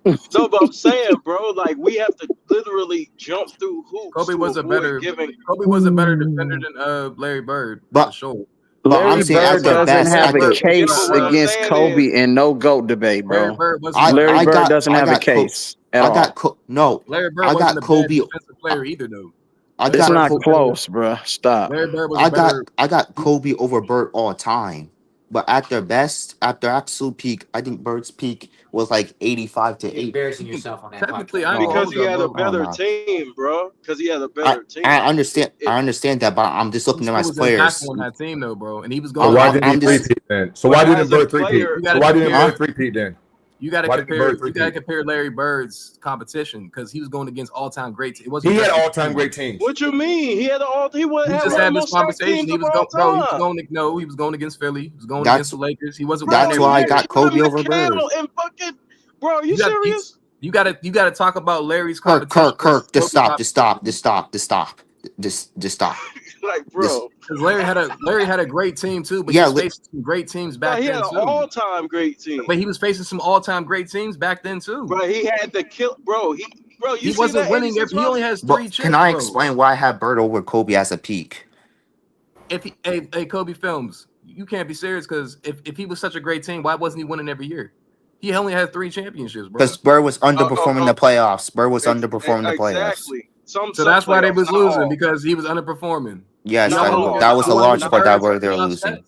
No, but I'm saying, bro, like we have to literally jump through hoops Kobe to was a avoid better giving. defender than Larry Bird for But sure. I'm Larry saying at Bird their doesn't best, have at a their Yeah, but case what I'm against saying Kobe is, in no GOAT debate, Larry bro. Bird wasn't Larry Bird doesn't I have a got case at I got all. no. Larry Bird I wasn't got a bad Kobe. defensive player either, though. I Larry It's got Bird not was Kobe. a better. close, bro. Stop. Larry Bird was a better. I got Kobe over Bird all time. But at their best, at their absolute peak, I think Bird's peak was like 85 to 8. Embarrassing yourself on that Technically, podcast. I ain't gonna No, because hold he up, had a bro. better no. team, bro. Because he had a I better team. I understand It, I understand that, but I'm just He looking at them still as was impactful players. on that team, though, bro. And he was So going why against. didn't he I'm just three-peat then? So but why didn't as a Bird three-peat? player, You So gotta why didn't compare. Bird three-peat then? You gotta Why didn't compare. Bird You gotta three-peat? compare Larry Bird's competition because he was going against all-time greats. It wasn't He had just his all-time team. great teams. what you mean? He had We one just of the had this most stacked conversation. teams He of was all going, bro. He was time. going to no. He was going against Philly. He was going against That's the Lakers. He wasn't winning Bro, that's every he why I had year. got Kobe over Bird. McHale and fucking bro. You You got serious? you gotta talk about Larry's Kirk, competition versus just Kobe's stop, competition. just stop. Like, This bro. Because Larry had a great team too, but he yeah, was facing some great teams No, back he had then an too. all-time great team. But he was facing some all-time great teams back then too. Bro, he had the kill. Bro, you He see wasn't that winning. 86 He only roster? has 3 but can chips, I bro. explain why I have Bird over Kobe as a peak? If he, hey Kobe Films, you can't be serious because if he was such a great team, why wasn't he winning every year? He only had 3 championships, bro. Because Bird was underperforming the playoffs. Bird was underperforming the playoffs. Exactly. Some That's why they playoffs, was not losing all. because he was underperforming. Yes, Not all. that was a You wanna large look at part that Bird's they're playoff losing. stats?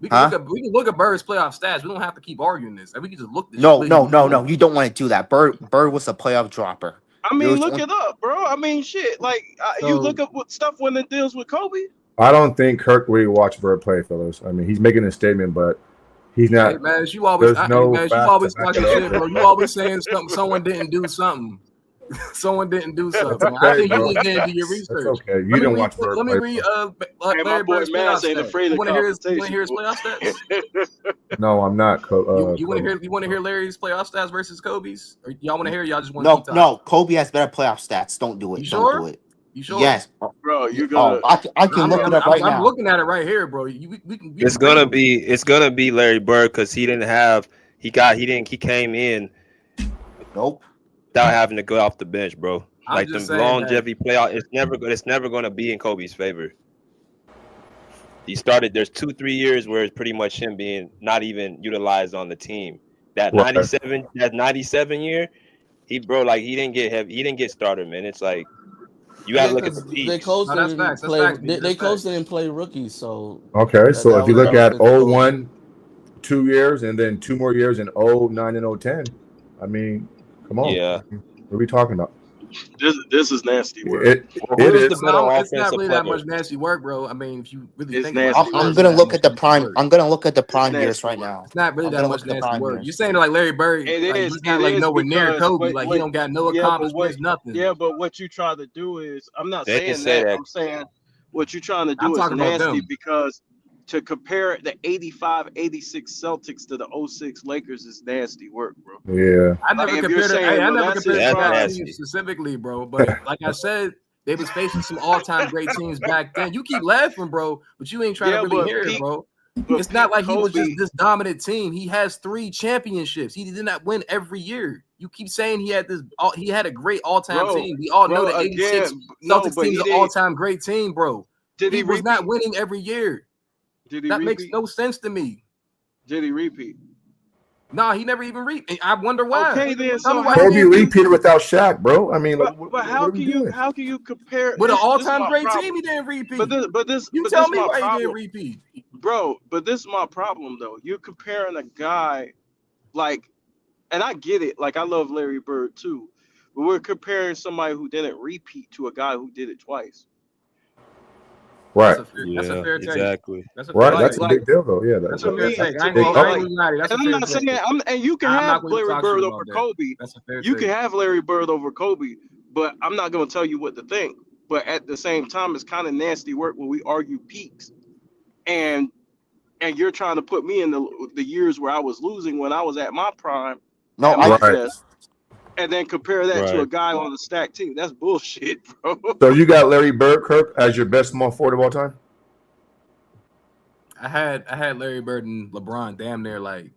We can look at Bird's playoff stats. We don't have to keep arguing this. We can just look. No. You don't want to do that. Bird was a playoff dropper. I mean, look it up, bro. I mean, shit. Like, you look up what stuff when it deals with Kobe. I don't think Kirk will watch Bird play, fellas. I mean, he's making a statement, but he's not. Hey, man, you always There's no facts to back talking it up. shit, bro. You always saying something. Someone didn't do something. Someone didn't do something. That's I okay, think bro. you didn't do your research. That's okay. You didn't watch Bird Let me play. read. Hey, my Larry boy Bird's Maz playoff ain't stats. afraid of You want to hear his competition. playoff stats? No, I'm not. You want to hear Larry's playoff stats versus Kobe's? Or y'all want to hear? Y'all just want to No. Kobe has better playoff stats. Don't do it. You Don't sure? do it. You sure? Yes. Bro, you're gonna. I can look it up right now. I'm looking at it right here, bro. It's gonna be Larry Bird because he came in Nope. without having to go off the bench, bro. I'm Like just the saying longevity playoff, it's never gonna be in Kobe's favor. He started. There's 2-3 years where it's pretty much him being not even utilized on the team. That 97 year, he didn't get starter minutes. Like you gotta look at the peaks. They close No, that's didn't facts. That's play. facts, They that's close facts. didn't play rookies, so Okay, so that if you was look at the Kobe. 01, 2 years, and then 2 more years in 09 and 010, I mean, come on. Yeah. What are we talking about? This is nasty work. It Who is is. the better It's not really that player? much nasty work, bro. I mean, if you really It's think nasty about it, I'm work. gonna it's look not at the much prime. nasty work. I'm gonna look at the prime nasty years right work. now. It's not really I'm that gonna much look at the nasty prime work. years. You're saying like Larry Bird, It like is. he's not It like is nowhere near because Kobe. Like he don't got no accomplishments, nothing. Yeah, but what you try to do is, I'm not They saying say that. that. I'm saying what you're trying to I'm do is talking about nasty them. because to compare the 85-86 Celtics to the 06 Lakers is nasty work, bro. Yeah. I never Like, if you're compared it. saying, Hey, I well, never that's compared his it to that prime. team specifically, bro. But like I said, they was facing some all-time great teams back then. You keep laughing, bro, but you ain't trying Yeah, to really but hear it, Pete- bro. but It's not Pete like he was just Kobe- this dominant team. He has 3 championships. He did not win every year. You keep saying he had a great all-time Bro, team. We all know bro, the 86 again, no, Celtics but team is he an didn't- all-time great team, bro. Did he was not repeat? winning every year. Did he That makes repeat? no sense to me. Did he repeat? Nah, he never even repeat. I wonder why. Okay, then. Tell So me how why he Kobe didn't repeated without Shaq, bro. I mean, But how can you compare with an this is all-time my great problem. team? He didn't repeat. But this You but tell this me my why he problem. didn't repeat. Bro, but this is my problem though. You're comparing a guy like, and I get it. Like I love Larry Bird too, but we're comparing somebody who didn't repeat to a guy who did it twice. Right. That's a fair take. Exactly. That's a Right. fair That's take. a big deal, though. Yeah. That's a fair take. I ain't to gonna me, lie. That's a And I'm fair not take. saying and you can I'm have not gonna Larry talk Bird shit over about that. Kobe. That's a fair You take. can have Larry Bird over Kobe, but I'm not gonna tell you what to think. But at the same time, it's kind of nasty work when we argue peaks, and you're trying to put me in the years where I was losing when I was at my prime, No, at my Right. best, and then compare that to a Right. guy on the stack team. That's bullshit, bro. So you got Larry Bird, Kirk, as your best small forward of all time? I had Larry Bird and LeBron damn near like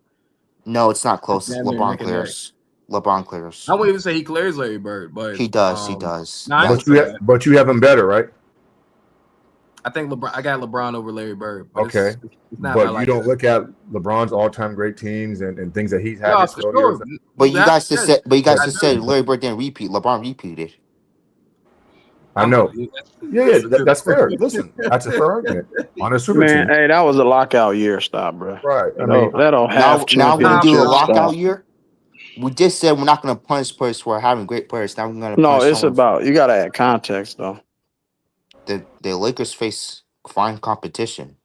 no, it's not close. damn near LeBron neck and neck. clears. LeBron clears. I wouldn't even say he clears Larry Bird, but He does. He does. No, I ain't But gonna you say that. but you have him better, right? I think LeBron. I got LeBron over Larry Bird. But Okay. it's not But by you like don't that. look at LeBron's all-time great teams and things that he's had No, his for failures. sure. But you guys just said. But you guys I just do. said Larry Bird didn't repeat. LeBron repeated. I know. Yeah, that's fair. Listen, that's a fair argument on a super Man, team. hey, that was a lockout year. Stop, bro. Right. I That mean, don't have Now we're gonna do a championship lockout stop. year. We just said we're not gonna punish players for having great players. Now we're gonna No, punish it's someone. about you got to add context though. The Lakers face fine competition.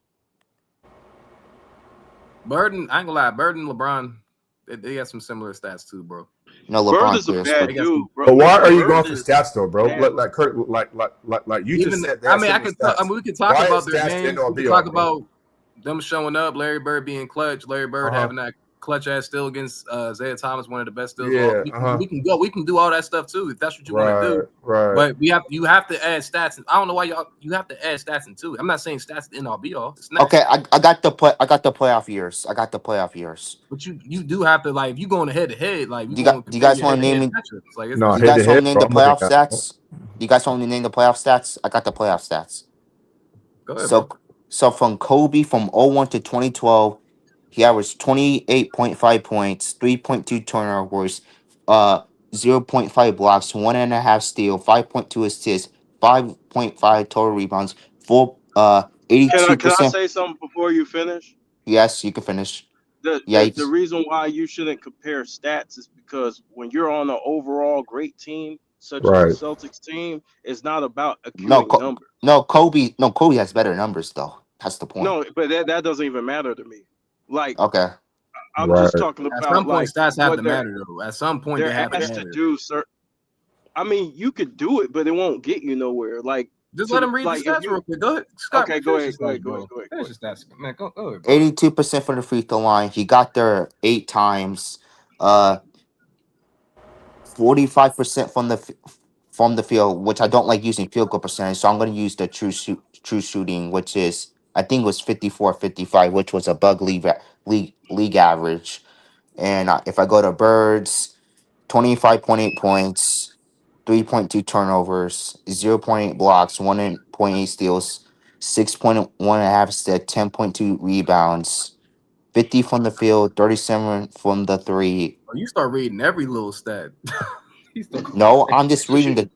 Burden, I ain't gonna lie, Burden, LeBron, they got some similar stats too, bro. No, Bird LeBron is a clears. bad They got dude, some, bro. but why are you Bird going for is stats though, bro? bad. Like Kurt, like you even just said. They I have mean, I similar could talk, stats. I mean, we could talk Why about is their stats the games. end all We could be talk all, bro? about them showing up, Larry Bird being clutch, Larry Bird having that clutch ass steal against Isaiah Thomas, one of the best steals. Yeah, We can do all that stuff too if that's what you want to do. Right. But you have to add stats. I don't know why you have to add stats into it. I'm not saying stats the end all be all. It's not. Okay, I got the playoff years. I got the playoff years. But you do have to, like, if you going head to head, like Do you guys want to name me? Like, No, Do you head to guys want head. to name bro, the I'm looking playoff at- stats? Do you guys want me to name the playoff stats? I got the playoff stats. Go ahead, So bro. so from Kobe from 01 to 2012, he averaged 28.5 points, 3.2 turnovers, 0.5 blocks, 1.5 steal, 5.2 assists, 5.5 total rebounds, 82%. Can I say something before you finish? Yes, you can finish. The, Yeah, the the reason why you shouldn't compare stats is because when you're on an overall great team, such as the Right. Celtics team, it's not about accruing numbers. Kobe has better numbers though. That's the point. No, but that doesn't even matter to me. Like, Okay. I'm just Right. talking At about some point, like stats have what to they're matter, though. At some point, they they're have to asked to matter. do. Sir, I mean, you could do it, but it won't get you nowhere. Like, Just to- let him read like, the if stats you- real quick. Go ahead, Scott. Okay, go finish ahead, your go stats, ahead, bro. go ahead. Finish your stats, man. Go ahead, bro. 82% from the free throw line. He got there 8 times. 45% from the field, which I don't like using field goal percentage, so I'm going to use the true shooting, which is I think it was 54-55, which was above league average. And if I go to Birds, 25.8 points, 3.2 turnovers, 0.8 blocks, 1.8 steals, 6.1.5 assists, 10.2 rebounds, 50 from the field, 37 from the three. Oh, you start reading every little stat. You start- No, I'm just reading the.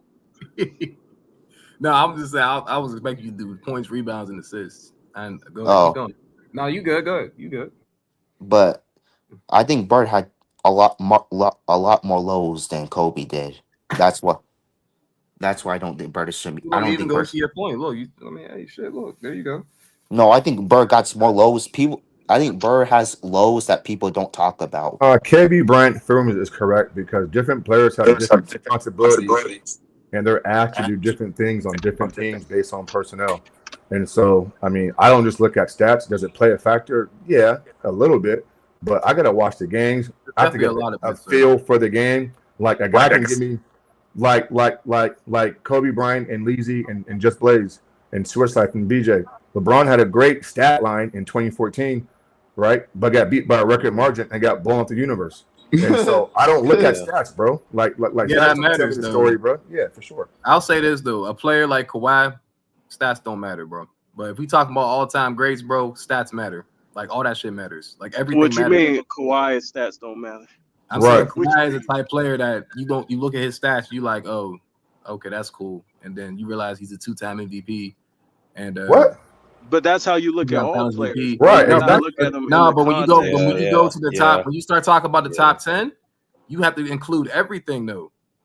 No, I'm just saying. I was expecting you to do points, rebounds, and assists. And go ahead, Oh. keep going. No, you good. Go ahead. You good. But I think Bird had a lot more lows than Kobe did. That's why I don't think Bird should be. You I want me don't even think go Bird. to your point? Look, hey, shit. Look, there you go. No, I think Bird got more lows. I think Bird has lows that people don't talk about. KB Bryant firm is correct because different players have different responsibilities and they're asked to do different things on different teams based on personnel. And so, I mean, I don't just look at stats. Does it play a factor? Yeah, a little bit. But I got to watch the games. I have to get a feel for the game. Like a guy can give me like Kobe Bryant and Leezy and Just Blaze and Suicide and BJ. LeBron had a great stat line in 2014, right? But got beat by a record margin and got blown up the universe. And so I don't look at stats, bro. Like Yeah, stats that don't tell me matters, the though. story, bro. Yeah, for sure. I'll say this though: a player like Kawhi, stats don't matter, bro. But if we talk about all-time greats, bro, stats matter. Like all that shit matters. Like everything. What you matters. mean, Kawhi's stats don't matter? I'm saying Kawhi is a type player that you look at his stats, you like, oh, okay, that's cool, and then you realize he's a 2-time MVP. And what? But that's how you look at all players, right? No, but when you go to the top, when you start talking about the top 10, you have to include everything though.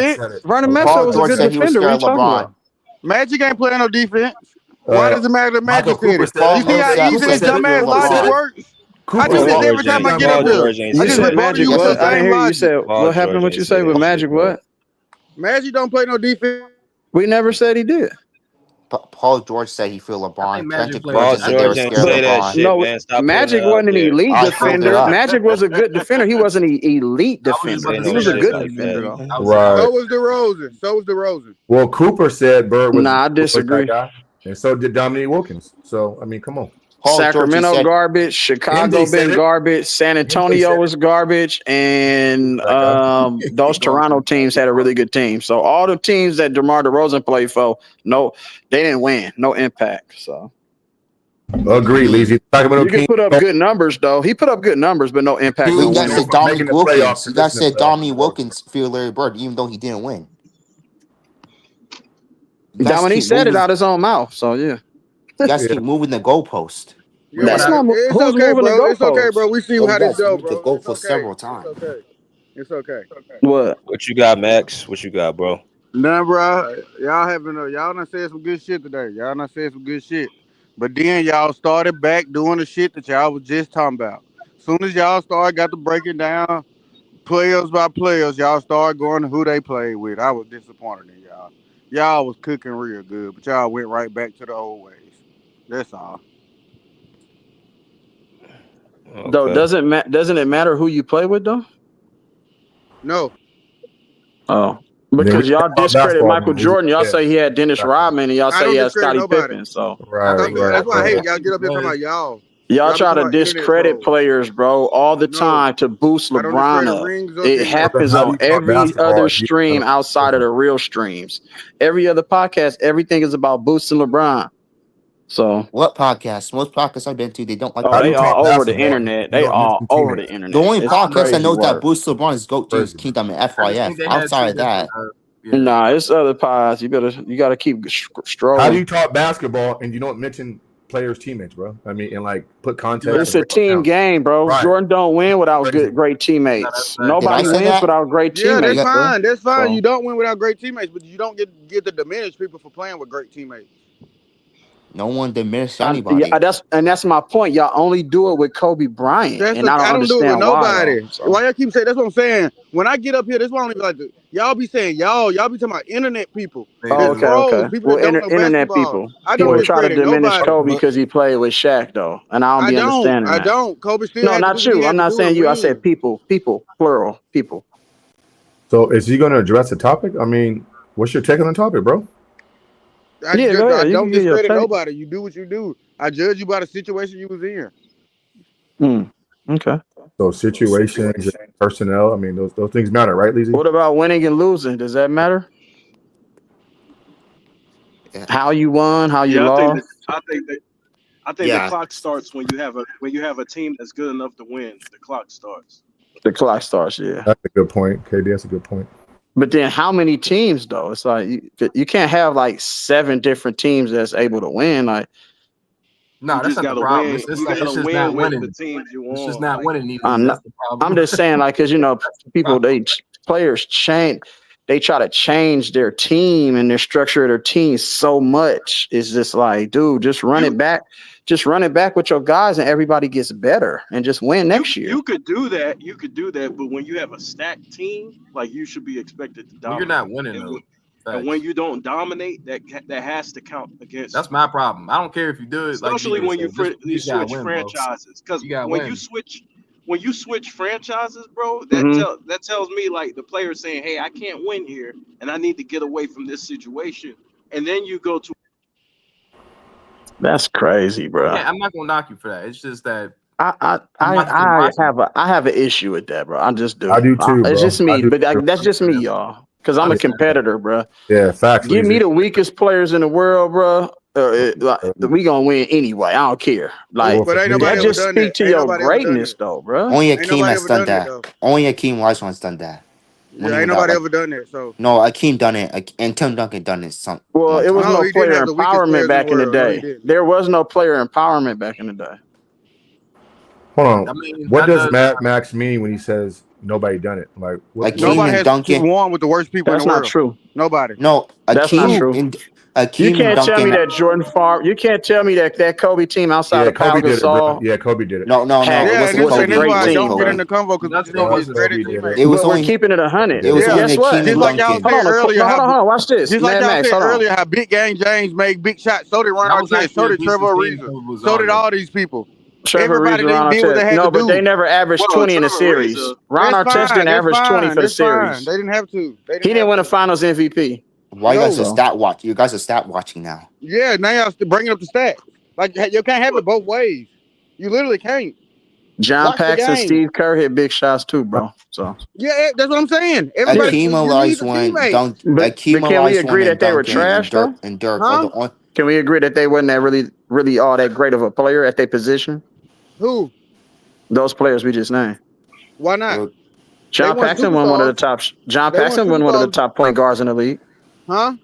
defend. said it. Vernon Okay. Messer Paul was a George good said he was defender. What are scared you of talking LeBron. about? Magic ain't playing no defense. Why does it matter that Michael Magic said Cooper it? said You see how Cooper easy this said he dumbass feel logic LeBron. works? I Cooper do Paul this said every George time I ain't. get Paul up here. George ain't I You say just said that. rebuttal Magic you with your what? I didn't same hear you. You logic. said Paul what happened? George What ain't you say say that with shit, Magic? bro. What? Magic don't play no defense. We never said he did. Paul George said he feel I think LeBron. Magic Plenty played players Paul just said they were George ain't scared of But say that LeBron. shit, no, man. Stop putting Magic that out wasn't an there. elite I pulled it defender. up. Magic was a good defender. He wasn't an elite I was Don't just defender. about say to He no say was a that. shit good like that. defender though. I was Right. So was DeRozan. So was DeRozan. Well, Cooper said Bird was Nah, I that disagree. guy, and so did Dominique Wilkins. So I mean, come on. Paul George, he Sacramento said, garbage, Chicago MJ said been it. garbage, San Antonio said was garbage, and that guy. those Toronto teams had a really good team. So all the teams that DeMar DeRozan played for, no, they didn't win, no impact. So Agree, Leezy. Sacramento you can Kings. put up good numbers though. He put up good numbers, but no impact, well, no you guys winning. said Making Dominique the playoffs Wilkins. You guys consistent. said Dominique Wilkins feel Larry Bird, even though he didn't win. You guys Dominique keep said it moving. out his own mouth. So yeah, You guys Yeah. keep moving the goalpost. Yeah, that's not it's who's okay, moving the bro. It's okay, bro. goalposts. We see Oh, you how this guys go, moved the bro. It's goalpost okay. several It's times. okay. It's okay. What? What you got, Max? What you got, bro? Nah, bro. Y'all done said some good shit today. Y'all done said some good shit. But then y'all started back doing the shit that y'all was just talking about. Soon as y'all got to breaking down players by players, y'all started going to who they played with. I was disappointed in y'all. Y'all was cooking real good, but y'all went right back to the old ways. That's all. Though Okay. doesn't it matter who you play with though? No. Oh, And then we because talk y'all about discredit basketball, Michael man, Leezy. Jordan. Y'all Yeah. say he had Dennis Exactly. Rodman, and y'all I say he don't had discredit Scottie nobody. Pippen. So Right, Stop it. right, That's why I right. hate y'all get up here talking about y'all. y'all Y'all be try talking to about internet discredit trolls. players, bro, all the No. time to boost I don't LeBron discredit up. rings or It internet. happens How do on you talk every basketball other if you don't stream know outside of the real streams. Every other podcast, everything is about boosting LeBron. So, What podcast? Most podcasts I've been to, they don't like oh, How do they you LeBron. talk all over the basketball if internet. you They don't all mention over the teammates? The internet. only It's podcast I crazy know that work. boosts LeBron is GOAT Juice Crazy. Kingdom and I just think FYF. they had two Outside of different. that, Yeah. Nah, it's other pods. You got to keep How do strolling. you talk basketball and you don't mention players' teammates, bro? I mean, and like put context It's and a break it team down. game, bro. Right. Jordan don't win without Crazy. great No, that's teammates. fact. did I Nobody say wins that? without great Yeah, teammates, that's bro. fine. That's fine. So You don't win without great teammates, but you don't get to diminish people for playing with great teammates. No one diminished yeah, anybody. that's my point. Y'all only do it with Kobe Bryant, and I don't I don't do it with understand why though. nobody. So Why y'all keep saying that's what I'm saying? When I get up here, that's why I don't even like to, y'all be saying y'all be talking about internet people. They oh, That's do. trolls, okay. people Well, that don't know internet basketball. people I don't people Wait, try to discredit diminish nobody. Kobe But because he played with Shaq though, and I don't be understanding I that. don't. Kobe still No, had to not do what he you. I'm had to not do to saying you. I said win. people, plural, people. so is he going to address the topic? I mean, what's your take on the topic, bro? Yeah, go I ahead. You don't can get your discredit take. nobody. You do what you do. I judge you by the situation you was in. Okay. So situations, and personnel. I mean, those things matter, right, Leezy? What about winning and losing? Does that matter? yeah, How you won, how you Yeah, lost? I think the yeah. clock starts when you have a team that's good enough to win. The clock starts. The clock starts, yeah. That's a good point, KD. That's a good point. But then how many teams though? It's like you can't have like 7 different teams that's able to win. Like No, You that's just not the gotta problem. win. You It's gotta just win not with the winning. teams you It's just want. not Like winning, Neely. I'm That's not, the problem. I'm just saying like because people players change. They try to change their team and their structure of their team so much. It's just like, dude, just run it back. Just run it back with your guys, and everybody gets better, and just win next year. you could do that. You could do that, but when you have a stacked team, like you should be expected to When you're dominate. not winning, though. And when you don't dominate, that has to count against. That's my problem. I don't care if you do it like especially DJ when you said. you gotta switch win, bro. franchises. Because You gotta when win. you switch franchises, bro, Mhm. that tells me like the player saying, "Hey, I can't win here, and I need to get away from this situation." And then you go to That's crazy, bro. Yeah, I'm not gonna knock you for that. It's just that I have an issue with that, bro. I just do. I do too, bro. It's just I me, do but too. that's just me, y'all. Because I'm a competitor, bro. Yeah, facts. Give me Leezy. the weakest players in the world, bro. We gonna win anyway. I don't care. Like But ain't that nobody ever just done speak that. to Ain't your nobody ever done greatness, that. though, bro. Only Ain't Akeem nobody has ever done done that that. though. Only Akeem Olajuwon's done that. Yeah, Winning ain't without nobody like ever done that. So no, Akeem done it, and Tim Duncan done it some Well, one it was time. no, no he didn't player have the weakest empowerment players in the back in the world. No, he day. didn't. There was no player empowerment back in the day. Hold on. I mean, What that does does Max mean when he says nobody done it? Like what? Akeem Nobody and has Duncan. won with the worst people in That's the not world. true. Nobody. No, That's not Akeem true. and Akeem and can't tell me Duncan. that Jordan Favre. You can't tell me that Kobe team outside Yeah, of Pau Kobe did it, bro. Gasol Yeah, Kobe did it. No, it had wasn't was a Kobe. great It I wasn't team, don't get bro. in Kobe. the convo because we just No, gonna it get wasn't credit Kobe did it. teammates. It was But we're only keeping it 100. it was Yeah, only Guess what? Akeem and just like y'all Duncan. Hold said on, earlier, hold on. Watch this, just like Mad y'all Max. said Hold on. earlier, how Big Gang James made big shots. So did Ron That was Artest. actually So a did Trevor decent team. Ariza. Kobe was So on did though. all these people. Trevor Everybody Reeves and Ron did what they Artest. had No, to but they do. never averaged Well, 20 in the Trevor series. Ariza, Ron That's Artest fine. didn't That's average 20 fine. for the That's fine. series. They didn't have to. They He didn't didn't have win a to. Finals MVP. Why you guys are No. stat watch? You guys are stat watching now. Yeah, now y'all still bringing up the stats. Like you can't have it both ways. You literally can't. John Watch the Paxson, game. Steve Kerr hit big shots too, bro. So, Yeah, that's what I'm saying. Everybody, Akeem you need the Olajuwon, teammates. Akeem can we Olajuwon agree and that they were Duncan trash though? and Dirk are Huh? the only. Can we agree that they wasn't that really all that great of a player at their position? Who? Those players we just named. Why They not? were, They John weren't Paxson won one of the superstars. top. John They weren't Paxson won one of the superstars. top point guards in the league. Huh?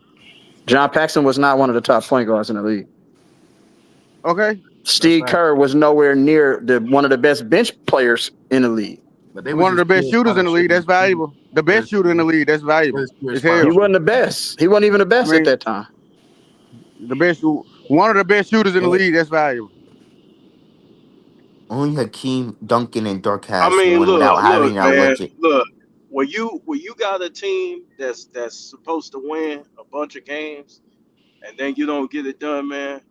John Paxson was not one of the top point guards in the league. Okay. That's Steve fact. Kerr was nowhere near one of the best bench players in the league. But they was One of the just best pure shooters in starting the league. That's shooters. valuable. The best shooter in the league. That's valuable. Pure It's starting He hell. wasn't the shooters. best. He wasn't even the I best at mean, that time. one of the best shooters in the well, league. That's valuable. only Hakeem, Duncan, and Dirk I has mean, won without having look, a man, legit. look. When you got a team that's supposed to win a bunch of games, and then you don't get it done, man,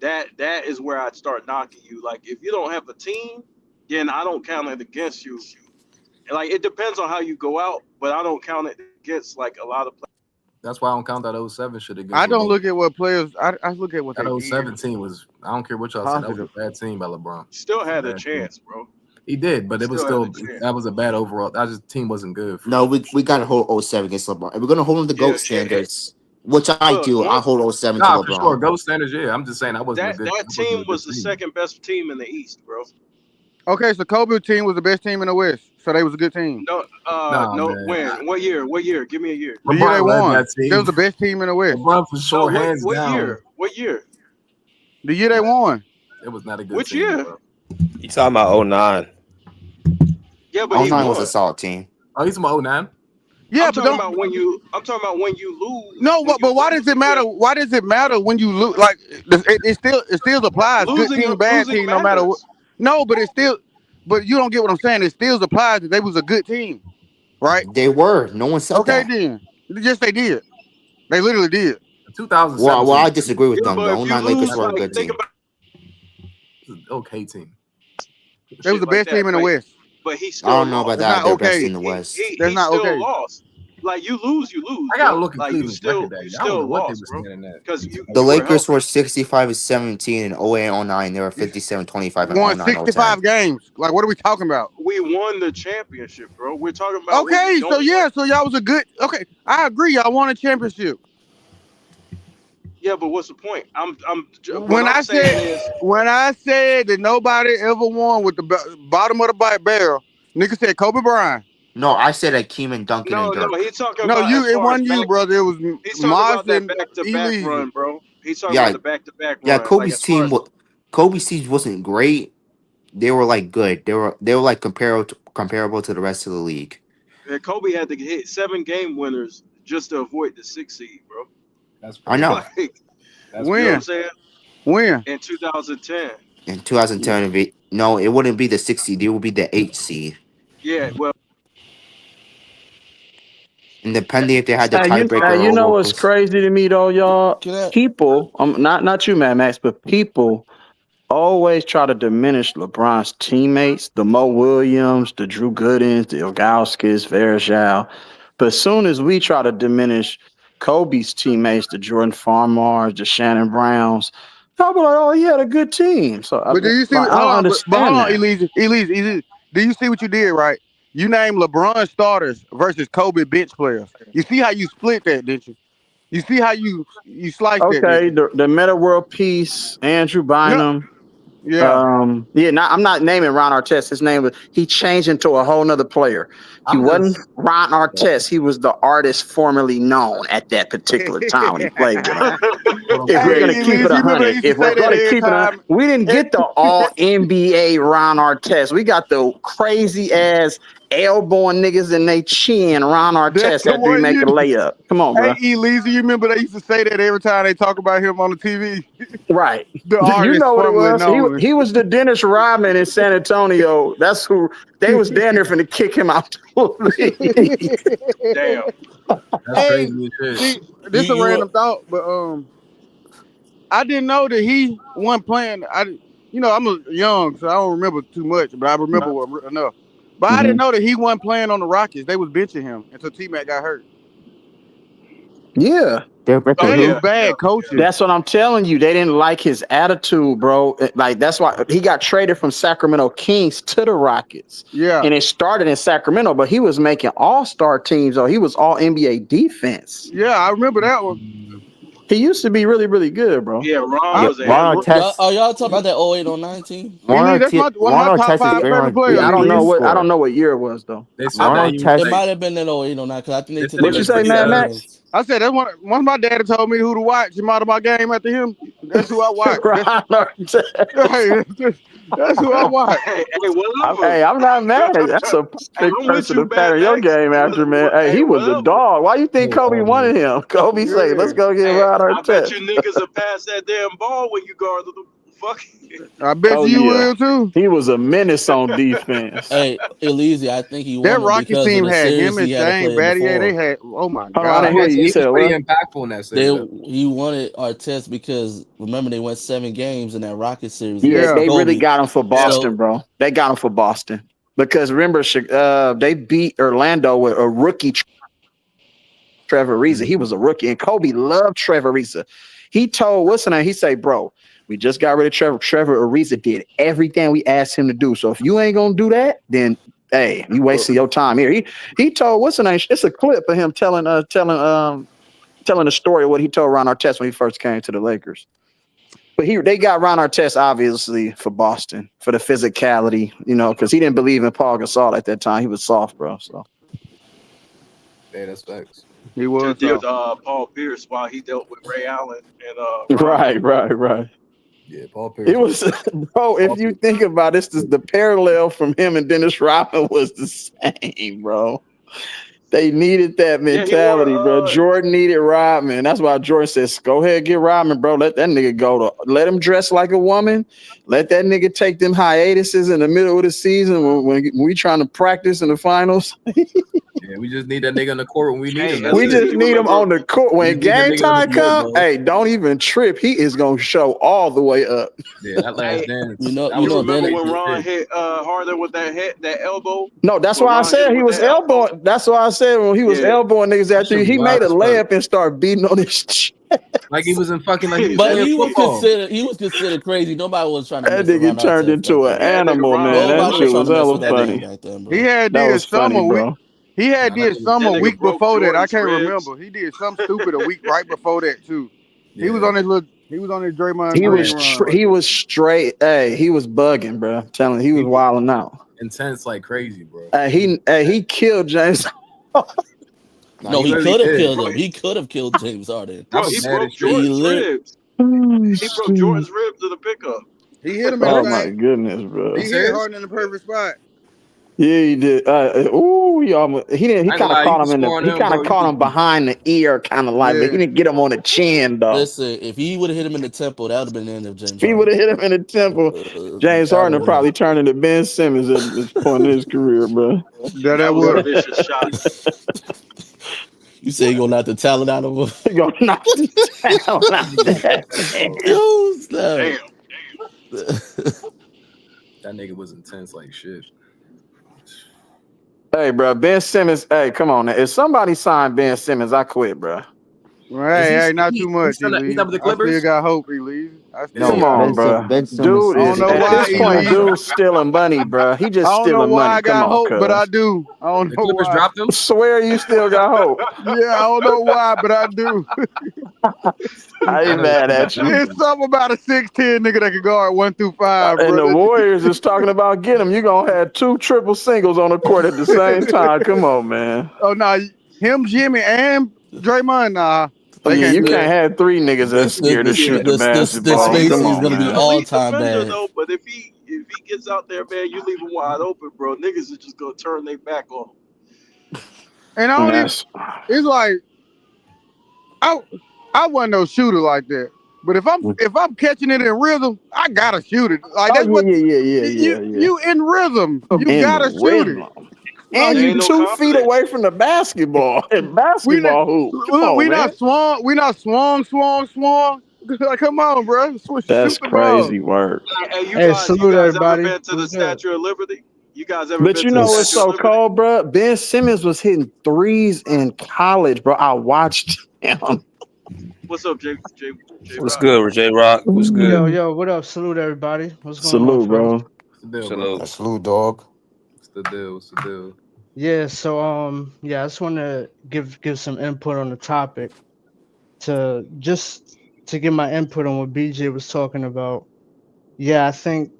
that is where I'd start knocking you. Like, if you don't have a team, then I don't count it against you. Like, it depends on how you go out, but I don't count it against like a lot of players. That's why I don't count that 07 shit against I don't LeBron. look at what players. I look at what they That did. 07 team was, I don't care what y'all said, that was Positive. a bad team by LeBron. Still had a Bad team. chance, bro. He did, but it was Still still, had a chance. that was a bad overall. That just team wasn't good. No, we got to hold 07 against LeBron. If we're gonna hold him to Yeah, GOAT standards, which I look, do, I once hold 07 to Nah, for sure. LeBron. Goat standards, yeah. I'm just saying that wasn't a that good. that That wasn't a team good was the team. second best team in the East, bro. Okay, so Kobe team was the best team in the West, so they was a good team. No, Nah, no. man. When? What year? What year? Give me a year. The year they LeBron led won, that they team. was the best team in the West. LeBron for No, sure, hands what down. year? What year? The year they won. It was not a good Which team. year? Bro. You talking about 09? Yeah, but he 09 was won. a solid team. Oh, he's from 09. Yeah, I'm but talking don't. about when you. I'm talking about when you lose. No, When but you why does lose it matter? against- Why does it matter when you lose? Like it still applies. Good team, bad Losing team, no matter what. matters. No, but but you don't get what I'm saying. It still applies that they was a good team, right? They were. No one said Okay, that. then. Yes, they did. They literally did. The 2007 Well, I team disagree with Yeah, them. but The if you 09 Lakers lose, were a like good think team. about was an okay team. They was shit the like best team that. in the West. But he I still don't know lost. about That's that. not They're best okay. in the West. That's He not still okay. lost. Like you lose, I gotta bro. look at Like you Cleveland's still record that you year. I don't know still what they lost, was bro. saying in that. Because you The were Lakers healthy. were 65-17 in 08 and 09. They were 57-25 in Won 09 010. 65 games. Like, what are we talking about? We won the championship, bro. We're talking about when Okay, you so don't yeah, win. so y'all was a good. Okay, I agree. Y'all won a championship. Yeah, but what's the point? What When I'm I saying is said that nobody ever won with the bottom of the barrel, nigga said Kobe Bryant. No, I said Akeem and Duncan and no. Dirk. He's talking No, about as it far as wasn't you, back. brother. It was He's talking Moss about that and back-to-back Elise. run, bro. He's talking about Yeah, the back-to-back yeah. run. Like as far as Kobe's team wasn't great. They were like good. They were like comparable to the rest of the league. Kobe had to hit 7 game winners just to avoid the 6 seed, bro. That's I crazy. know. Like, That's you know what I'm When? saying? When? In 2010. In 2010, no, it wouldn't be the 6 seed. It would be the 8 seed. Yeah, well, And depending if they had the tiebreaker You know what's over. crazy to me though, y'all? Can I? People, not you, Mad Max, but people always try to diminish LeBron's teammates, the Mo Williams, the Drew Goodens, the Ilgauskas, Verjao. But as soon as we try to diminish Kobe's teammates, the Jordan Farmars, the Shannon Browns, y'all be like, oh, he had a good team. So But do you see? I Hold don't on, but hold understand on, that. Elise. Do you see what you did? Right? You named LeBron starters versus Kobe bench players. You see how you split that, didn't you? You see how you sliced that, didn't Okay, you? the Meta World Peace, Andrew No. Bynum. Yeah. I'm not naming Ron Artest. His name was, he changed into a whole nother player. He I'm wasn't just Ron Artest. He was the artist formerly known at that particular time when he played with him. Hey, we're gonna keep Elise, it you remember they 100, used to if say we're that gonna every keep it, time? we didn't get the All NBA Ron Artest. We got the crazy ass elbowing niggas in they chin Ron That's Artest the after he one make a you. layup. Come on, Hey, bro. Elise, you remember they used to say that every time they talk about him on the TV? Right. The You artist know what it fumbling was. on it. He was the Dennis Rodman in San Antonio. That's who they was down there finna kick him out the league. Damn. That's Hey, crazy as shit. see, You this a you were random thought, but I didn't know that he wasn't playing. I'm young, so I don't remember too much, but I remember enough. But I didn't Mhm. know that he wasn't playing on the Rockets. They was benching him until T-Mac got hurt. Yeah. They're Oh breaking That is who? yeah, bad yeah, coaching. That's what I'm telling you. They didn't like his attitude, bro. Like that's why he got traded from Sacramento Kings to the Rockets. Yeah, And it started in Sacramento, but he was making all-star teams, or he was all NBA defense. yeah, I remember that one. Mm, He used to be really, really good, bro. yeah. Ron I, Yeah, was a hell Ron of a. y'all Artest. are y'all talking about that 08-09 team? Elise, that's one of my Ron top Artest is 5 very favorite hard. players. Yeah, I don't know Elise. what year it was though. they said Ron that he It Artest. might have been that 08-09 because I think they they took said the he What you was say, Lakers pretty to Mad the Max? finals. I said that's one of my daddy told me who to watch him out of my game after him. That's who I watch. Ron Artest. Hey, that's who I watch. Hey, whatever. Hey, I'm not mad. That's a Hey, perfect I'm with person to you, Bad pattern your Max. game after, man. Hey, Hey, he was a whatever. dog. Why you think Kobe wanted him? Kobe say, let's Yeah, go get Hey, Ron I bet Artest. you niggas will pass that damn ball when you guarded them. Fuck. I bet Oh you yeah. will too. He was a menace on defense. Hey, Elise, I think he That won it Rockets because in team the had series him he and had to Shane play in the Battier. They four. had, oh my Oh, I I didn't God. hear want to you. say You he was said pretty what? impactful in that They series though. he wanted Artest because remember they went 7 games in that Rocket series Yeah, against Yeah, they really Kobe. got him for Yeah. Boston, So bro. They got him for Boston. Because remember, they beat Orlando with a rookie Trevor Ariza. He Mhm. was a rookie, and Kobe loved Trevor Ariza. He told what's the name? He said, "Bro, we just got rid of Trevor. Trevor Ariza did everything we asked him to do. So if you ain't gonna do that, then hey, you wasting your time here." He told what's the name? It's a clip of him telling the story of what he told Ron Artest when he first came to the Lakers. But they got Ron Artest obviously for Boston for the physicality, because he didn't believe in Paul Gasol at that time. He was soft, bro. So Yeah, that's facts. he To was deal with so. Paul Pierce while he dealt with Ray Allen and Ron. right. Yeah, Paul It Pierce was was, bro. If Paul you Pierce. think about it, the parallel from him and Dennis Rodman was the same, bro. They needed that Yeah, he wore. mentality, bro. Jordan needed Rodman. That's why Jordan says, "Go ahead, get Rodman, bro. Let that nigga go to. Let him dress like a woman. Let that nigga take them hiatuses in the middle of the season when we trying to practice in the finals. Yeah, we just need that nigga on the court when we need Hey, him. That's We it. just you need him remember? on the court. We When just need that game nigga on the time court, come, bro. hey, don't even trip. He is gonna show all the way up. Yeah, that last Hey, dance, that you was you know some remember then when crazy Ron shit. hit Harden with that elbow? No, that's When why I Ron hit said him he with was that elbow? elbowing. That's why I said when he was Yeah, elbowing niggas That after shit was he wild made a as fuck. mayup and started beating on his chest. Like he was in fucking like he was but playing football. he was considered crazy. Nobody was trying to That mess with Ron nigga turned Artest back into an then. that nigga animal, Ron man. was That Nobody shit was bugging. trying was to mess with hella that That nigga funny. back then, He bro. had That did was some funny, a week. bro. He had Nah, that did nigga was some a nigga week broke before that. I Jordan's can't ribs. remember. He did something stupid a week right before that too. He was yeah. on his little. He was on his Draymond He Green was Man, run right he there. was straight. Hey, he was bugging, bro. I'm telling you, he he was was wilding out. intense like crazy, bro. He killed James. Nah, No, he he literally could have did. killed Bro, him. He could have killed James Harden. I bro, was he mad as broke shit. He Jordan's lit. ribs. He broke Jordan's ribs in the pickup. He hit him in the Oh my paint. goodness, You He bro. hit serious? Harden in the perfect spot. Yeah, he did. He almost he didn't. He I ain't gonna kind of lie, you caught can him in the. score on He him, kind of bro. caught him behind the ear, kind of like, but he Yeah. didn't get him on the chin though. Listen, if he would have hit him in the temple, that would have been the end of If James he would Harden. have hit him in the temple, James That would Harden have would been. probably turn into Ben Simmons at this point in his career, bro. That That was a would. vicious shot. You say you gonna knock the talent out of him? He gonna knock the town That out nigga was that intense, man. bro. Yo, snap. Damn. That nigga was intense like shit. Hey, bro, Ben Simmons. Hey, come on, now. If somebody signed Ben Simmons, I quit, bro. Well, Is hey, not too he's much, still not, he's Elise. not with the I still Clippers? got hope, Elise. I still Come Yeah. got on, hope. bro. Ben Simmons Dude I don't is is know at why, this point, Elise. dude's stealing money, bro. He I just don't know stealing why money. I Come got on, hope, but I cuz. do. I don't The know Clippers why. dropped him? Swear you still got hope. Yeah, I don't know why, but I do. I I ain't know the mad Clippers at you. dropped It's him. something about a 6'10" nigga that can guard 1 through 5, And the brother. Warriors is talking about getting him. You're going to have 2 triple singles on the court at the same time. Come on, man. Oh no, him, Jimmy, and Draymond. Nah, They Yeah, can't you do can't that. have three niggas that's scared to Yeah. shoot the The Now basketball. he's Come spacing a is on, gonna he's be an man. all elite time defender bad. though, but if he gets out there, man, you leave him wide open, bro. Niggas is just gonna turn their back on him. And I And don't even. that's It's like I I wasn't no shooter like that. But if I'm catching it in rhythm, I gotta shoot it. Like oh that's yeah, what yeah, yeah, yeah, you yeah, yeah. you in rhythm. You In gotta shoot it. rhythm. And Like There you ain't no 2 feet away confidence. from the basketball and we not basketball hoop. Come on, we man. not swung. We not swung. Like, come on, bro. That's Shoot the ball. crazy work. Hey, Hey, you salute guys ever everybody. been to the What's good? Statue of Liberty? You guys ever But been you to the know it's Statue of so Liberty? cold, bro. Ben Simmons was hitting threes in college, bro. I watched him. What's up, J What's Rock? good, J Rock? What's good? Yo, what up? Salute everybody. What's going on, Salute, fellas? bro. What's the deal, bro? Salute. That's salute, dog. What's the deal? What's the deal? Yeah, so yeah, I just want to give some input on the topic to just to give my input on what BJ was talking about. Yeah, I think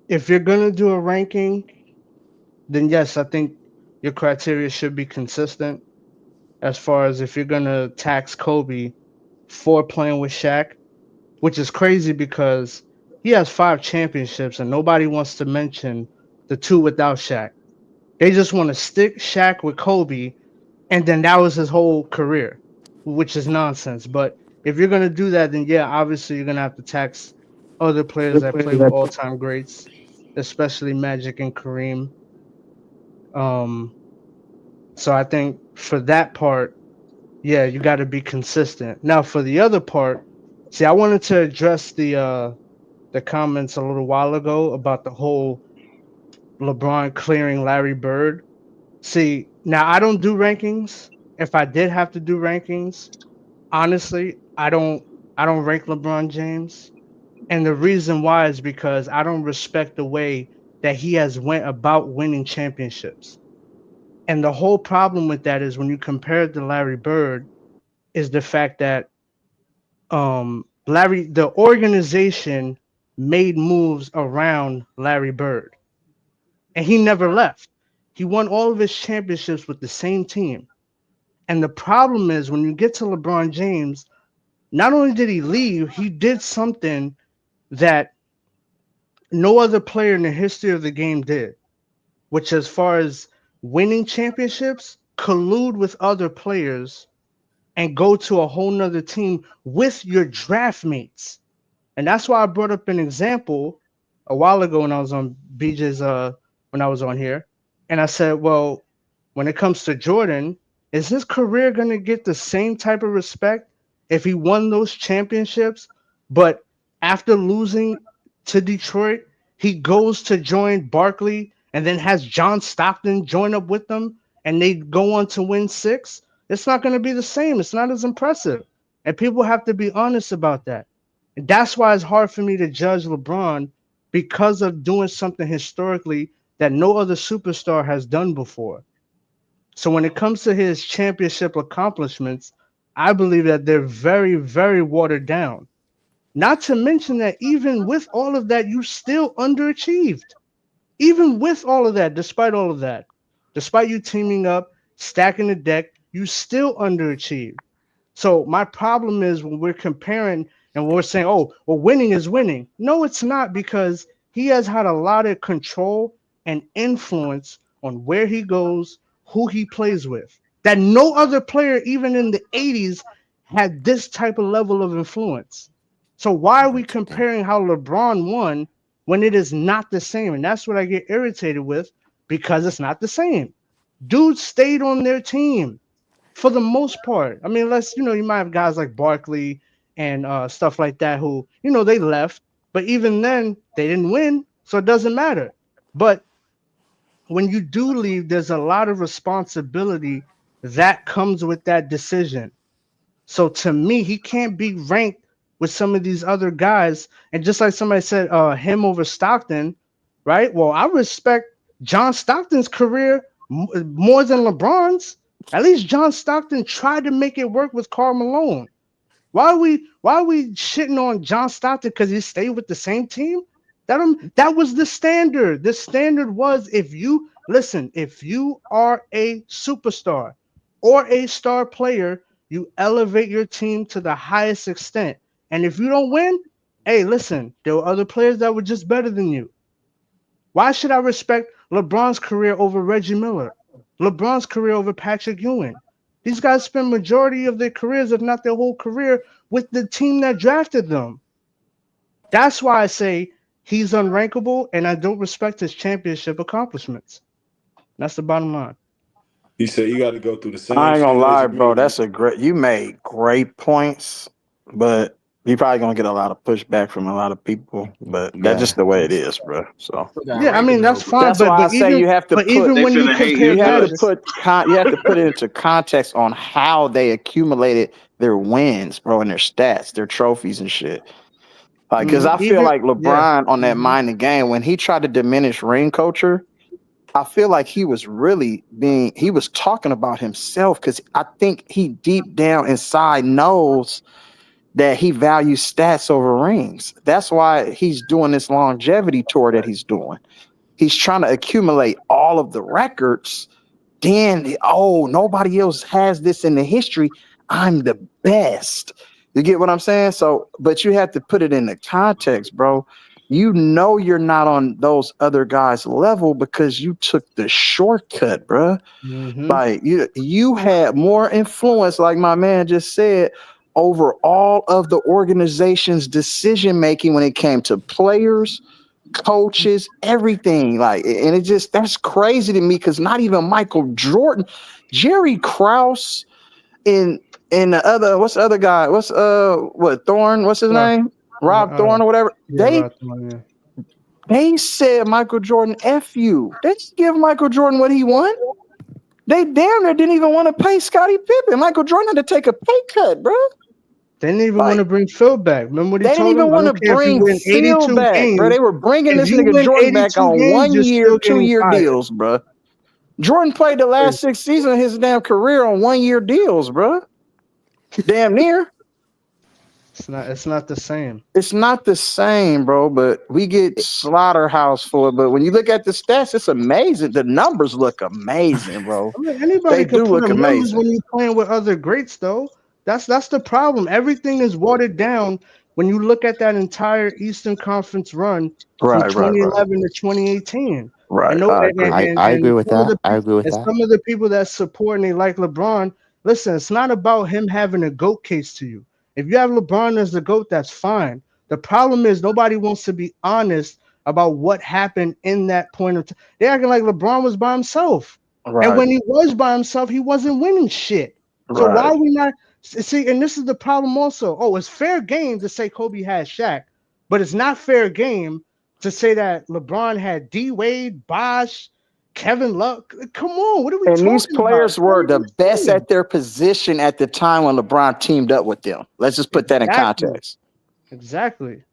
if you're gonna do a ranking, then yes, I think your criteria should be consistent as far as if you're gonna tax Kobe for playing with Shaq, which is crazy because he has 5 championships and nobody wants to mention the two without Shaq. They just want to stick Shaq with Kobe, and then that was his whole career, which is nonsense. But if you're gonna do that, then yeah, obviously you're gonna have to tax other players that play with all-time greats, especially Magic and Kareem. Um, so I think for that part, yeah, you got to be consistent. Now for the other part, see, I wanted to address the comments a little while ago about the whole LeBron clearing Larry Bird. See, now I don't do rankings. If I did have to do rankings, honestly, I don't rank LeBron James. And the reason why is because I don't respect the way that he has went about winning championships. And the whole problem with that is when you compare it to Larry Bird is the fact that Larry the organization made moves around Larry Bird and he never left. He won all of his championships with the same team. And the problem is when you get to LeBron James, not only did he leave, he did something that no other player in the history of the game did, which as far as winning championships, collude with other players and go to a whole nother team with your draft mates. And that's why I brought up an example a while ago when I was on BJ's when I was on here. And I said, well, when it comes to Jordan, is his career gonna get the same type of respect if he won those championships? But after losing to Detroit, he goes to join Barkley and then has John Stockton join up with them and they go on to win 6. It's not gonna be the same. It's not as impressive. And people have to be honest about that. And that's why it's hard for me to judge LeBron because of doing something historically that no other superstar has done before. So when it comes to his championship accomplishments, I believe that they're very, very watered down. Not to mention that even with all of that, you still underachieved. Even with all of that, despite all of that, despite you teaming up, stacking the deck, you still underachieved. So my problem is when we're comparing and we're saying, oh, well, winning is winning. No, it's not because he has had a lot of control and influence on where he goes, who he plays with. That no other player, even in the 80s, had this type of level of influence. So why are we comparing how LeBron won when it is not the same? And that's what I get irritated with because it's not the same. Dudes stayed on their team for the most part. I mean, unless you might have guys like Barkley and stuff like that who they left, but even then they didn't win, so it doesn't matter. But when you do leave, there's a lot of responsibility that comes with that decision. So to me, he can't be ranked with some of these other guys. And just like somebody said, him over Stockton, right? Well, I respect John Stockton's career more than LeBron's. At least John Stockton tried to make it work with Karl Malone. Why are we shitting on John Stockton because he stayed with the same team? That was the standard. The standard was if you are a superstar or a star player, You elevate your team to the highest extent. And if you don't win, hey, listen, there were other players that were just better than you. Why should I respect LeBron's career over Reggie Miller? LeBron's career over Patrick Ewing? These guys spend majority of their careers, if not their whole career, with the team that drafted them. That's why I say he's unrankable, and I don't respect his championship accomplishments. That's the bottom line. He said you got to go through the same I ain't shit gonna as lie, your bro. man. That's a great. You made great points, but you probably gonna get a lot of pushback from a lot of people. But that's Yeah. just the way it is, bro. So Still got Yeah, I ranking mean though, that's but fine, that's why I but say even you have to but put even They when you finna hate compare you you have to good. Magic, put you have to put it into context on how they accumulated their wins, bro, and their stats, their trophies and shit. Like, because I feel even like yeah, LeBron on that mhm, mind the game when he tried to diminish ring culture. I feel like he was really he was talking about himself because I think he deep down inside knows that he values stats over rings. That's why he's doing this longevity tour that he's doing. He's trying to accumulate all of the records. Then, oh, nobody else has this in the history. I'm the best. You get what I'm saying? So, but you have to put it in the context, bro. You know you're not on those other guys' level because you took the shortcut, bro. mhm. Like you had more influence, like my man just said, over all of the organization's decision making when it came to players, coaches, everything. Like, and it just that's crazy to me because not even Michael Jordan, Jerry Krause, and the other what's the other guy? What's what Thorne? What's his Uh, name? Rob Thorne or whatever. yeah, right, yeah. They said Michael Jordan F you. They just give Michael Jordan what he won. They damn near didn't even want to pay Scottie Pippen. Michael Jordan had to take a pay cut, bro. They didn't even want Like to bring Phil back. Remember what he they didn't told him? even I want to don't care if you bring win Phil 82 back, bro. games. They were bringing If this you nigga win Jordan back 82 on games, you're 1 year, still getting 2 year fired. deals, bro. Jordan played the last 6 seasons of his damn career on 1 year deals, bro. Damn near. It's not the same. It's not the same, bro, but we get slaughterhouse for it. But when you look at the stats, it's amazing. The numbers look amazing, bro. I mean, anybody They could do put look up numbers amazing. when you're playing with other greats, though. That's the problem. Everything is watered down when you look at that entire Eastern Conference run from Right. 2011 to 2018. And Right. no, I agree. I agree with that. I agree with that. some of the people that support and they like LeBron, listen, it's not about him having a GOAT case to you. If you have LeBron as the GOAT, that's fine. The problem is nobody wants to be honest about what happened in that point of time. They're acting like LeBron was by himself. And Right. when he was by himself, he wasn't winning shit. So why Right. are we not see? And this is the problem also. Oh, it's fair game to say Kobe had Shaq, but it's not fair game to say that LeBron had D Wade, Bosh, Kevin Love. Come on, what are we And these talking about? players It's not were the even best fair. at their position at the time when LeBron teamed up with them. Let's just put that in Exactly. context. Exactly.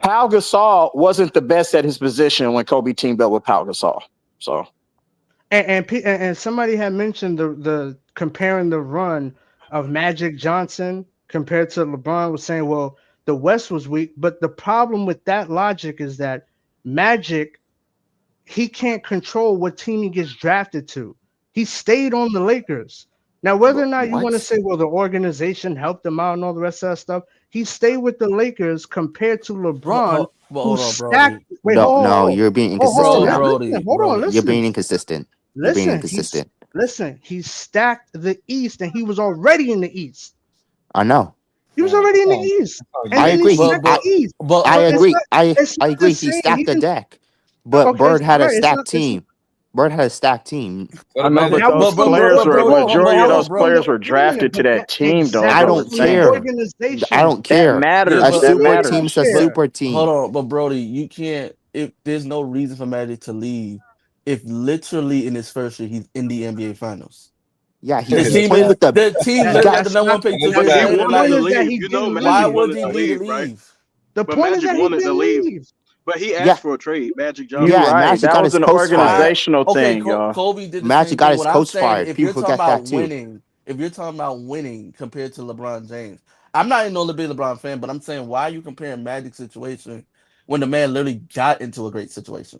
Pau Gasol wasn't the best at his position when Kobe teamed up with Pau Gasol. So And somebody had mentioned the comparing the run of Magic Johnson compared to LeBron was saying, well, the West was weak, but the problem with that logic is that Magic he can't control what team he gets drafted to. He stayed on the Lakers. Now, whether or not you want to What? say, well, the organization helped him out and all the rest of that stuff, he stayed with the Lakers compared to LeBron, But who hold on, stacked. Brody. Wait, No, no, hold, you're being hold, hold, inconsistent hold, Bro, now. listen, Brody, hold on, Brody. You're listen, being inconsistent. You're being listen. inconsistent. He stacked the East, and he was already in the East. I know. He was Man, already in the that's East, all and I good. then he agree. But stacked the but East. but I So it's agree. not, it's I not the agree. He same. He stacked the didn't. deck, but Okay, Bird it's had a right. It's not. stacked team. Bird had a stacked team. So I the know, but Magic. That was those but from the players were Brody, no, majority of hold that on, those was from players Brody. the were wait a minute, drafted to but that that team though, I bro. exactly With don't from the care. Sam. I organization. don't That care. Yeah, matters. A That but super I matters. don't team's a but care. super hold team. on, but Brody, you can't. If there's no reason for Magic to leave, if literally in his first year he's in the NBA Finals. Yeah, His he's team That's playing is fact. with the. the team He That literally got. got the that's number not one pick And 2 that's a years that. He fact. The later. wanted point to Like, is that leave. he You know, didn't why Magic leave. would wanted he to need to leave, right? leave? The But point is Magic that he wanted to didn't leave. leave. But he Yeah, asked for a trade. Magic You Johnson. yeah. And right. Magic That got was his an coach fired. I organizational okay, thing, y'all. Kobe did the Magic same got thing. his What I'm coach saying, fired. if you're People talking forget about that too. winning, if you're talking about winning compared to LeBron James, I'm not even no big LeBron fan, but I'm saying why are you comparing Magic's situation when the man literally got into a great situation?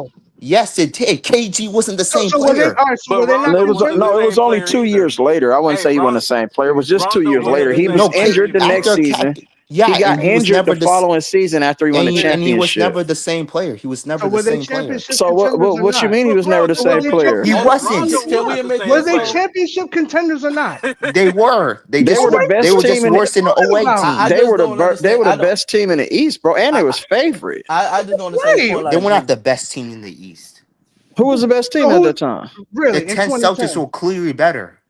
No. Yes, it did. KG wasn't the same So were they player. all right? So But were they Ron not It Shaw was wasn't the no, contenders? it was same only player 2 either. years later. I wouldn't Hey, say he wasn't the same player. It was just 2 years Rondo later. wasn't the He same was No, player injured the either. next after season. yeah, He got and he was injured never the the following season after he won the and he was championship. never the same player. He was So never the were they same player. championship So contenders or what you not? mean he was never the So were same they player? He wasn't. Rondo Can was we not the admit were same this they though? player. championship contenders or not? They were. They were the They best were just team in the worse in the Talking 08 about I team. they just were don't they understand. were the best team in the East, bro, and it was favorite. I just don't understand the right. point. They Like, were not the best team in the East. Who was the best So team at who that time? The really in 10 Celtics 2010? were clearly better.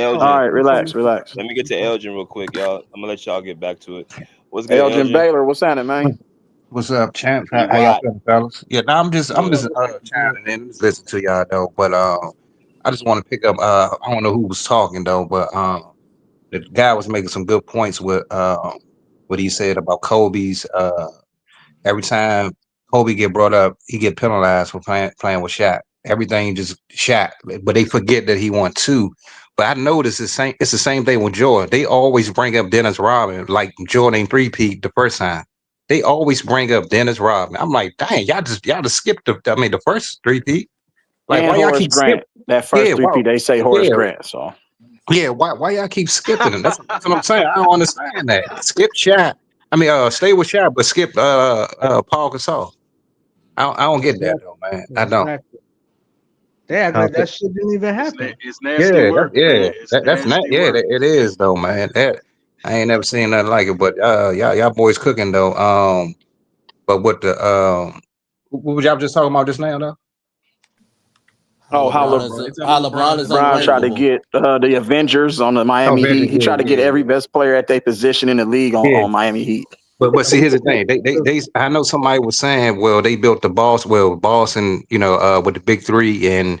Elgin. relax. Let me get to Elgin real quick, y'all. I'm gonna let y'all get back to it. What's good, Elgin Elgin? Baylor, what's happening, man? What's up, champ? You How y'all hot? feeling, fellas? Yeah, no, I'm just Good. chiming in, just listen to y'all though. But I just want to pick up. I don't know who was talking though, but the guy was making some good points with what he said about Kobe's. Every time Kobe get brought up, he get penalized for playing with Shaq. Everything just Shaq, but they forget that he won two. But I noticed it's the same thing with Jordan. They always bring up Dennis Rodman, like Jordan three-peat the first time. They always bring up Dennis Rodman. I'm like, dang, y'all just skipped the first three-peat. Like, And why y'all Horace keep skipping? Grant. That first Yeah, wow. three-peat, they say Horace Yeah, Grant. So yeah. Why y'all keep skipping it? That's what I'm saying. I don't understand that. Skip Shaq. I mean, stay with Shaq, but skip Paul Gasol. I don't get that though, man. I don't. Exactly. They act like that shit didn't even happen. It's nasty Yeah, work, man. It's that's not. nasty Yeah, work. it is though, man. That I ain't never seen nothing like it. But y'all boys cooking though. But what the what was y'all just talking about just now though? how LeBron is LeBron tried to unrankable. get the Avengers on the Oh, Miami Heat. Avengers, He tried to get every best player at their position in the league yeah. on Miami Heat. But see, here's the thing. They I know somebody was saying, well, they built the boss, Boston, with the big three, and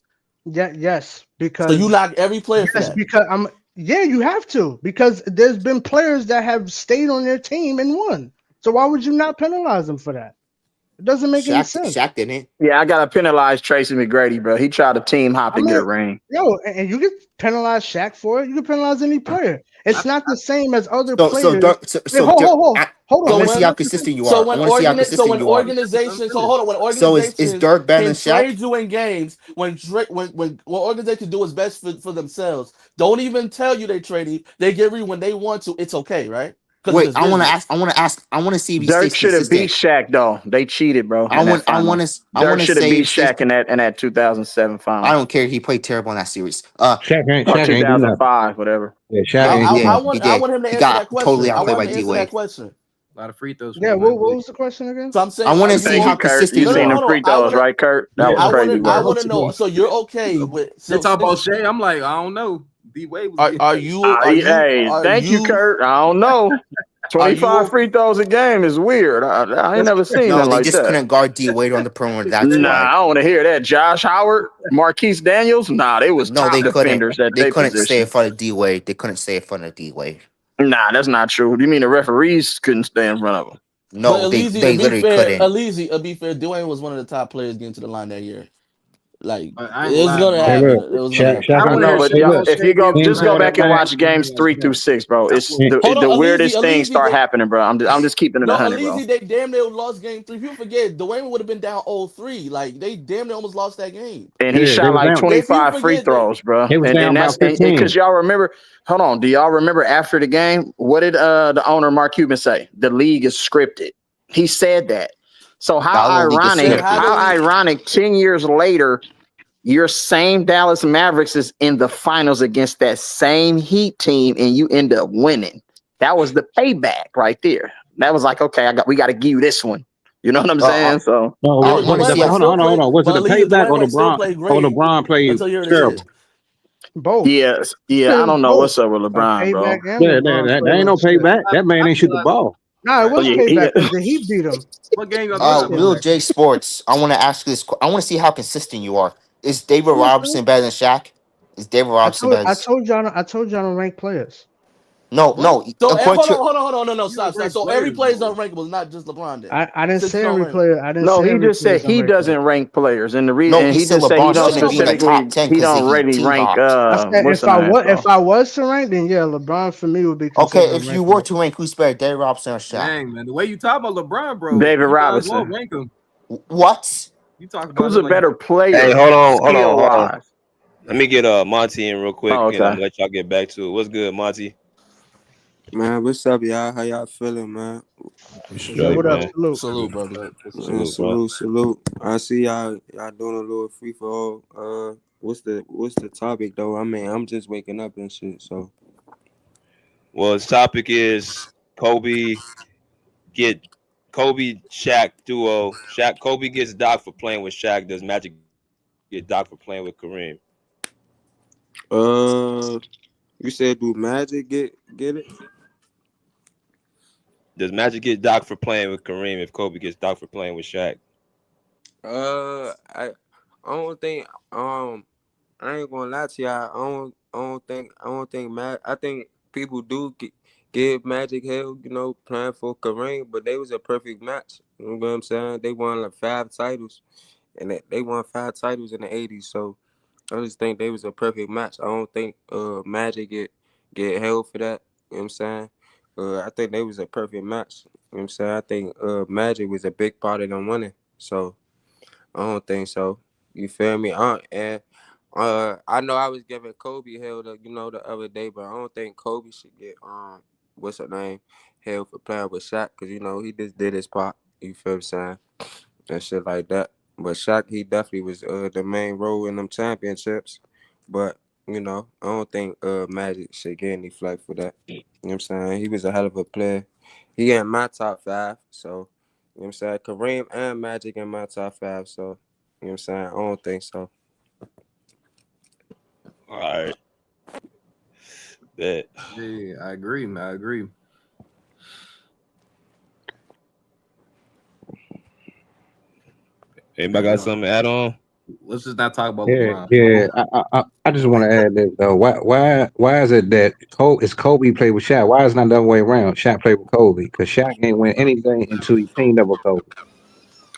playoffs. Yeah, yes, So because you lock every player for yes, that. because yeah, you have to because there's been players that have stayed on their team and won. So why would you not penalize them for that? It doesn't make any Shaq sense. Shaq didn't. Yeah, I gotta penalize Tracy McGrady, bro. He tried to team hop I to get mean, a ring. yo, and you can penalize Shaq for it. You can penalize any player. It's not the same as other So players. Dirk, Wait, hold I on. want So to see when how Let me finish. consistent you so are. I when want to see how consistent you are. organizations so hold on when So is organizations Dirk better than can Shaq? trade you in games when organizations do what's best for themselves, don't even tell you they trade you. They give you when they want to. It's okay, right? Because Wait, it's business. I want to see if he Dirk stays should have beat consistent. Shaq though. They cheated, bro, in that finals. I Dirk want to should have say beat if he stays. Shaq in that 2007 I finals don't care. He played terrible in that series. or Shaq ain't do nothing. 2005, whatever. Yeah, Shaq Yeah, ain't he do did. nothing. He I did. want him to He answer got that question. totally I outplayed want by him to D answer that Wade. question. A lot of free throws from Yeah, him what last year. was the question again? So I'm I saying, want are to see Thank how you, you Kurt. consistent You you no seen are. them hold on. free throws, right, Kurt? That was Yeah, crazy I work. want to know. So you're okay with They so talk about since Shea. I'm like, I don't know. D Wade was getting are paid. you are you Hey, are thank you, you Kurt. I don't know. are 25 you free throws a game is weird. I ain't That's never seen No, nothing they like just that. couldn't guard D Wade on the perimeter. That's Nah, why. I don't want to hear that. Josh Howard, Marquise Daniels, nah, they was No, top they couldn't. defenders at They their couldn't stay in position. front of D Wade. They couldn't stay in front of D Wade. Nah, that's not true. You mean the referees couldn't stay in front of them? but No, they literally couldn't. To be fair, Dwayne was one of the top players getting to the line that year. Like I ain't gonna it's lie, gonna bro. Hey, happen. look, It was gonna Shaq, happen. Shaq I ain't know, Shea, but hey, y'all, look, Shea if you go, gave he him ain't just play go all time. that back and bad. watch games 3 through 6, bro. It's He ain't- Hold the on, weirdest things start They happening, bro. I'm just keeping it no 100, bro. Aleezy, they damn near lost game 3. People forget Dwayne would have been down 0-3. Like they damn near almost lost that game. And he Yeah, they shot was like down. If you 25 free forget that, throws, bro. They was And down that's about and because 15. y'all remember. Hold on, do y'all remember after the game? What did the owner Mark Cuban say? The league is scripted. He said that. So how The whole league he is said ironic? how scripted. the How league. ironic? 10 years later, your same Dallas Mavericks is in the finals against that same Heat team, and you end up winning. That was the payback right there. That was like, okay, we got to give you this one. You know what I'm Uh, saying? So No, Yeah, I but what, want to but, Dwayne see. but Wade How, hold on, still hold on, hold played. on. Was it But a Aleezy, payback Dwayne Wade still played or great LeBron played until the end of the terrible? year. both. yes, It yeah, I was don't know both. what's up with A LeBron, payback bro. and Yeah, LeBron that played ain't like no shit. payback. That man I ain't feel shoot the like, ball. Nah, it right. Oh was yeah, payback because the Heat beat him. What game y'all talking about Will payback? J Sports? I want to ask you this. I want to see how consistent you are. Is David I'm listening. Robinson better than Shaq? Is David I Robinson told better? I told y'all I told y'all to rank players. No, What? no. So According to hold on, no, You don't stop. rank So every players, player is bro. unrankable, not just LeBron. Then I didn't since you say don't every rank, player. I didn't no, say he every just player said is he unrankable. doesn't rank players, and no, and he he said just said he LeBron no, don't no, shouldn't no. be in But the top specifically 10 he because don't he really team rank hops. I said what's the name, if so I was to rank, then yeah, LeBron for me would be considered Okay, if you were unrankable. to rank, who's better, David Robinson or Shaq? Dang, man. The way you talk about LeBron, bro, David you might as well Robinson. rank him. What? You talk about Who's him a like better Hey, player, hold skill on. wise? Let me get Monty in real quick, Oh, and I'm okay. gonna let y'all get back to it. What's good, Monty? Man, what's up, y'all? How y'all feeling, man? We Yeah, straight, what up? man. Salute. salute, brother. Man, Salute, bro. salute. I see y'all doing a little free for all. What's the topic though? I mean, I'm just waking up and shit, so Well, his topic is get Kobe Shaq duo. Kobe gets docked for playing with Shaq. Does Magic get docked for playing with Kareem? uh you said do Magic get it? Does Magic get docked for playing with Kareem if Kobe gets docked for playing with Shaq? I don't think I ain't gonna lie to y'all. I don't think Mag. I think people do give Magic hell, playing for Kareem, but they was a perfect match. You know what I'm saying? They won like 5 titles, and they won 5 titles in the '80s. So I just think they was a perfect match. I don't think Magic get held for that. You know what I'm saying? I think they was a perfect match. You know what I'm saying? I think Magic was a big part of them winning. So I don't think so. You feel me? And I know I was giving Kobe hell the other day, but I don't think Kobe should get what's her name hell for playing with Shaq, because he just did his part. You feel what I'm saying? And shit like that. But Shaq, he definitely was the main role in them championships. But I don't think Magic should get any flack for that. You know what I'm saying? He was a hell of a player. He in my top 5, so you know what I'm saying? Kareem and Magic in my top 5, so you know what I'm saying? I don't think so. All right, bet. Yeah, I agree, man. I agree. Anybody got something to add on? Let's just not talk about Yeah, LeBron. yeah. I just want to add this though. Why is it that Kobe played with Shaq? Why is it not the other way around? Shaq played with Kobe because Shaq ain't win anything until he teamed up with Kobe.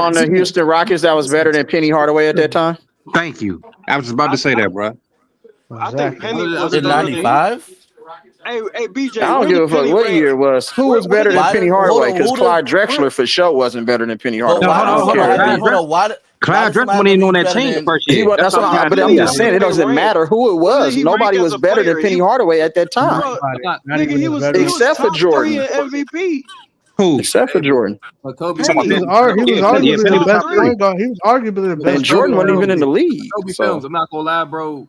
on the Houston Rockets that was better than Penny Hardaway at that time? Thank you. I was about to say that, bro. I think Penny was In better than. '95. Hey, BJ, I don't where give did a fuck Penny what rank? year it was. Who was Where better did than Why Penny did hold Hardaway? on? Because Who Clyde did? Drexler for sure wasn't better than Penny But Hardaway. why I don't does hold care on. what somebody he. hold on? Why Clyde does Drexler somebody wasn't have even to on be that better team the than? first He year. was. That's That's what what I'm I'm. trying to But Where I'm tell did he just y'all. saying it even doesn't rank? matter who it Where did was. he rank Nobody as was a better than player? Penny Hardaway at that time, Bro, Not even he as was better. except for top 3 Jordan. in MVP. Who? Except for Jordan. But Kobe You talking about He films. was Penny? he was Yeah, He Penny. Yeah, was arguably Penny the was top best top three. point 3. guard. He was arguably the But And best but point Jordan Kobe guard wasn't in the even films. in the league. league. Kobe So films. I'm not gonna lie, bro.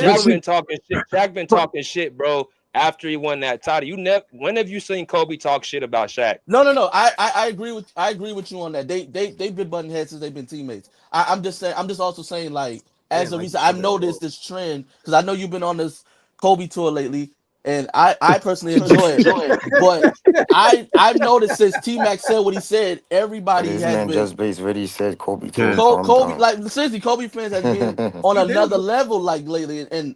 Shaq been talking shit. Shaq been talking shit, bro. After he won that title, when have you seen Kobe talk shit about Shaq? No. I agree with you on that. They've been butting heads since they've been teammates. I'm just saying. I'm just also saying like as a reason I've noticed this trend because I know you've been on this Kobe tour lately, and I personally enjoy it. But I've noticed since T Mac said what he said, everybody This has man been just basically said Kobe told him Kobe calm down. like seriously, Kobe fans has been on another level like lately, and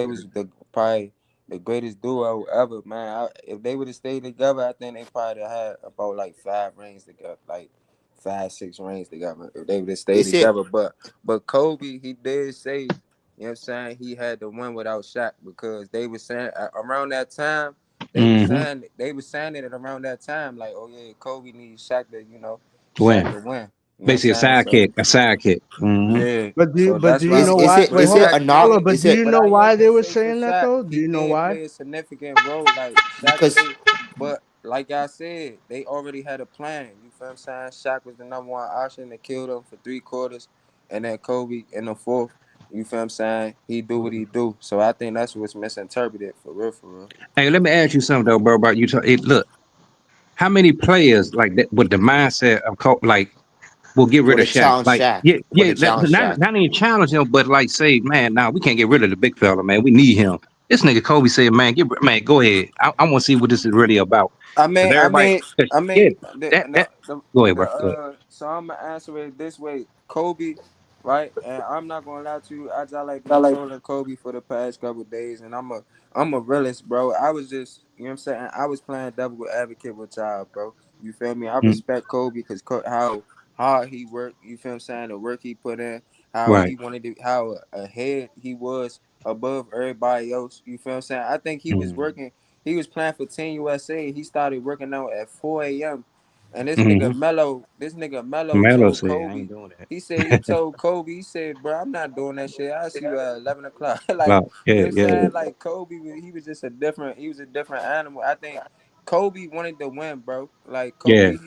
they was probably the greatest duo ever, man. If they would have stayed together, I think they probably had about like 5 rings together, like 5, 6 rings together. If they would have stayed Is it? together, but Kobe, he did say, you know what I'm saying, he had to win without Shaq because they were saying around that time, they were saying it around that time, like, oh yeah, Kobe needs Shaq to, Shaq Win. to win. You know what I'm Basically, a saying? So sidekick. A sidekick. yeah, But that's do you why. Is know is why? it But Wait, is hold it on, a Shaq not? hold on. did, But Is do it you but know I why ain't they gonna were say for saying that Shaq, though? Do he you know did why? play a significant role. Like Shaq because played, but like I said, they already had a plan. You feel what I'm saying? Shaq was the number 1 option. They killed him for 3 quarters, and then Kobe in the fourth. You feel what I'm saying? He do what he do. So I think that's what's misinterpreted for real, for real. hey, let me ask you something though, bro. About you. Look, how many players like that with the mindset of like Well, get rid Would of have Shaq. challenged Like, Shaq. yeah, Would yeah. have challenged Not Shaq. not even challenge him, but like say, man, nah, we can't get rid of the big fella, man. We need him. This nigga Kobe said, man, man, go ahead. I want to see what this is really about. I Cause mean, I everybody, mean, 'cause, I yeah, mean, that that. Go ahead, bro. Go ahead. so I'm gonna answer it this way: Kobe, right? And I'm not gonna lie to you. I just like been trolling Kobe for the past couple of days, and I'm a realist, bro. I was just, you know what I'm saying. I was playing devil advocate with y'all, bro. You feel me? I Mm, respect Kobe because how hard he worked. You feel what I'm saying? The work he put in, how he right. wanted to, how ahead he was above everybody else. You feel what I'm saying? I think he was Mm, working. He was playing for Team USA. He started working out at 4 a.m. And mm-hmm. This nigga Mello Melo told said, I Kobe. ain't doing that. He told Kobe, he said, bro, I'm not doing that shit. I'll see you at 11 o'clock. Like, Wow. you know Yeah, what I'm yeah, saying? Like Kobe, he was just he was a different animal. I think Kobe wanted to win, bro. Like yeah. Kobe,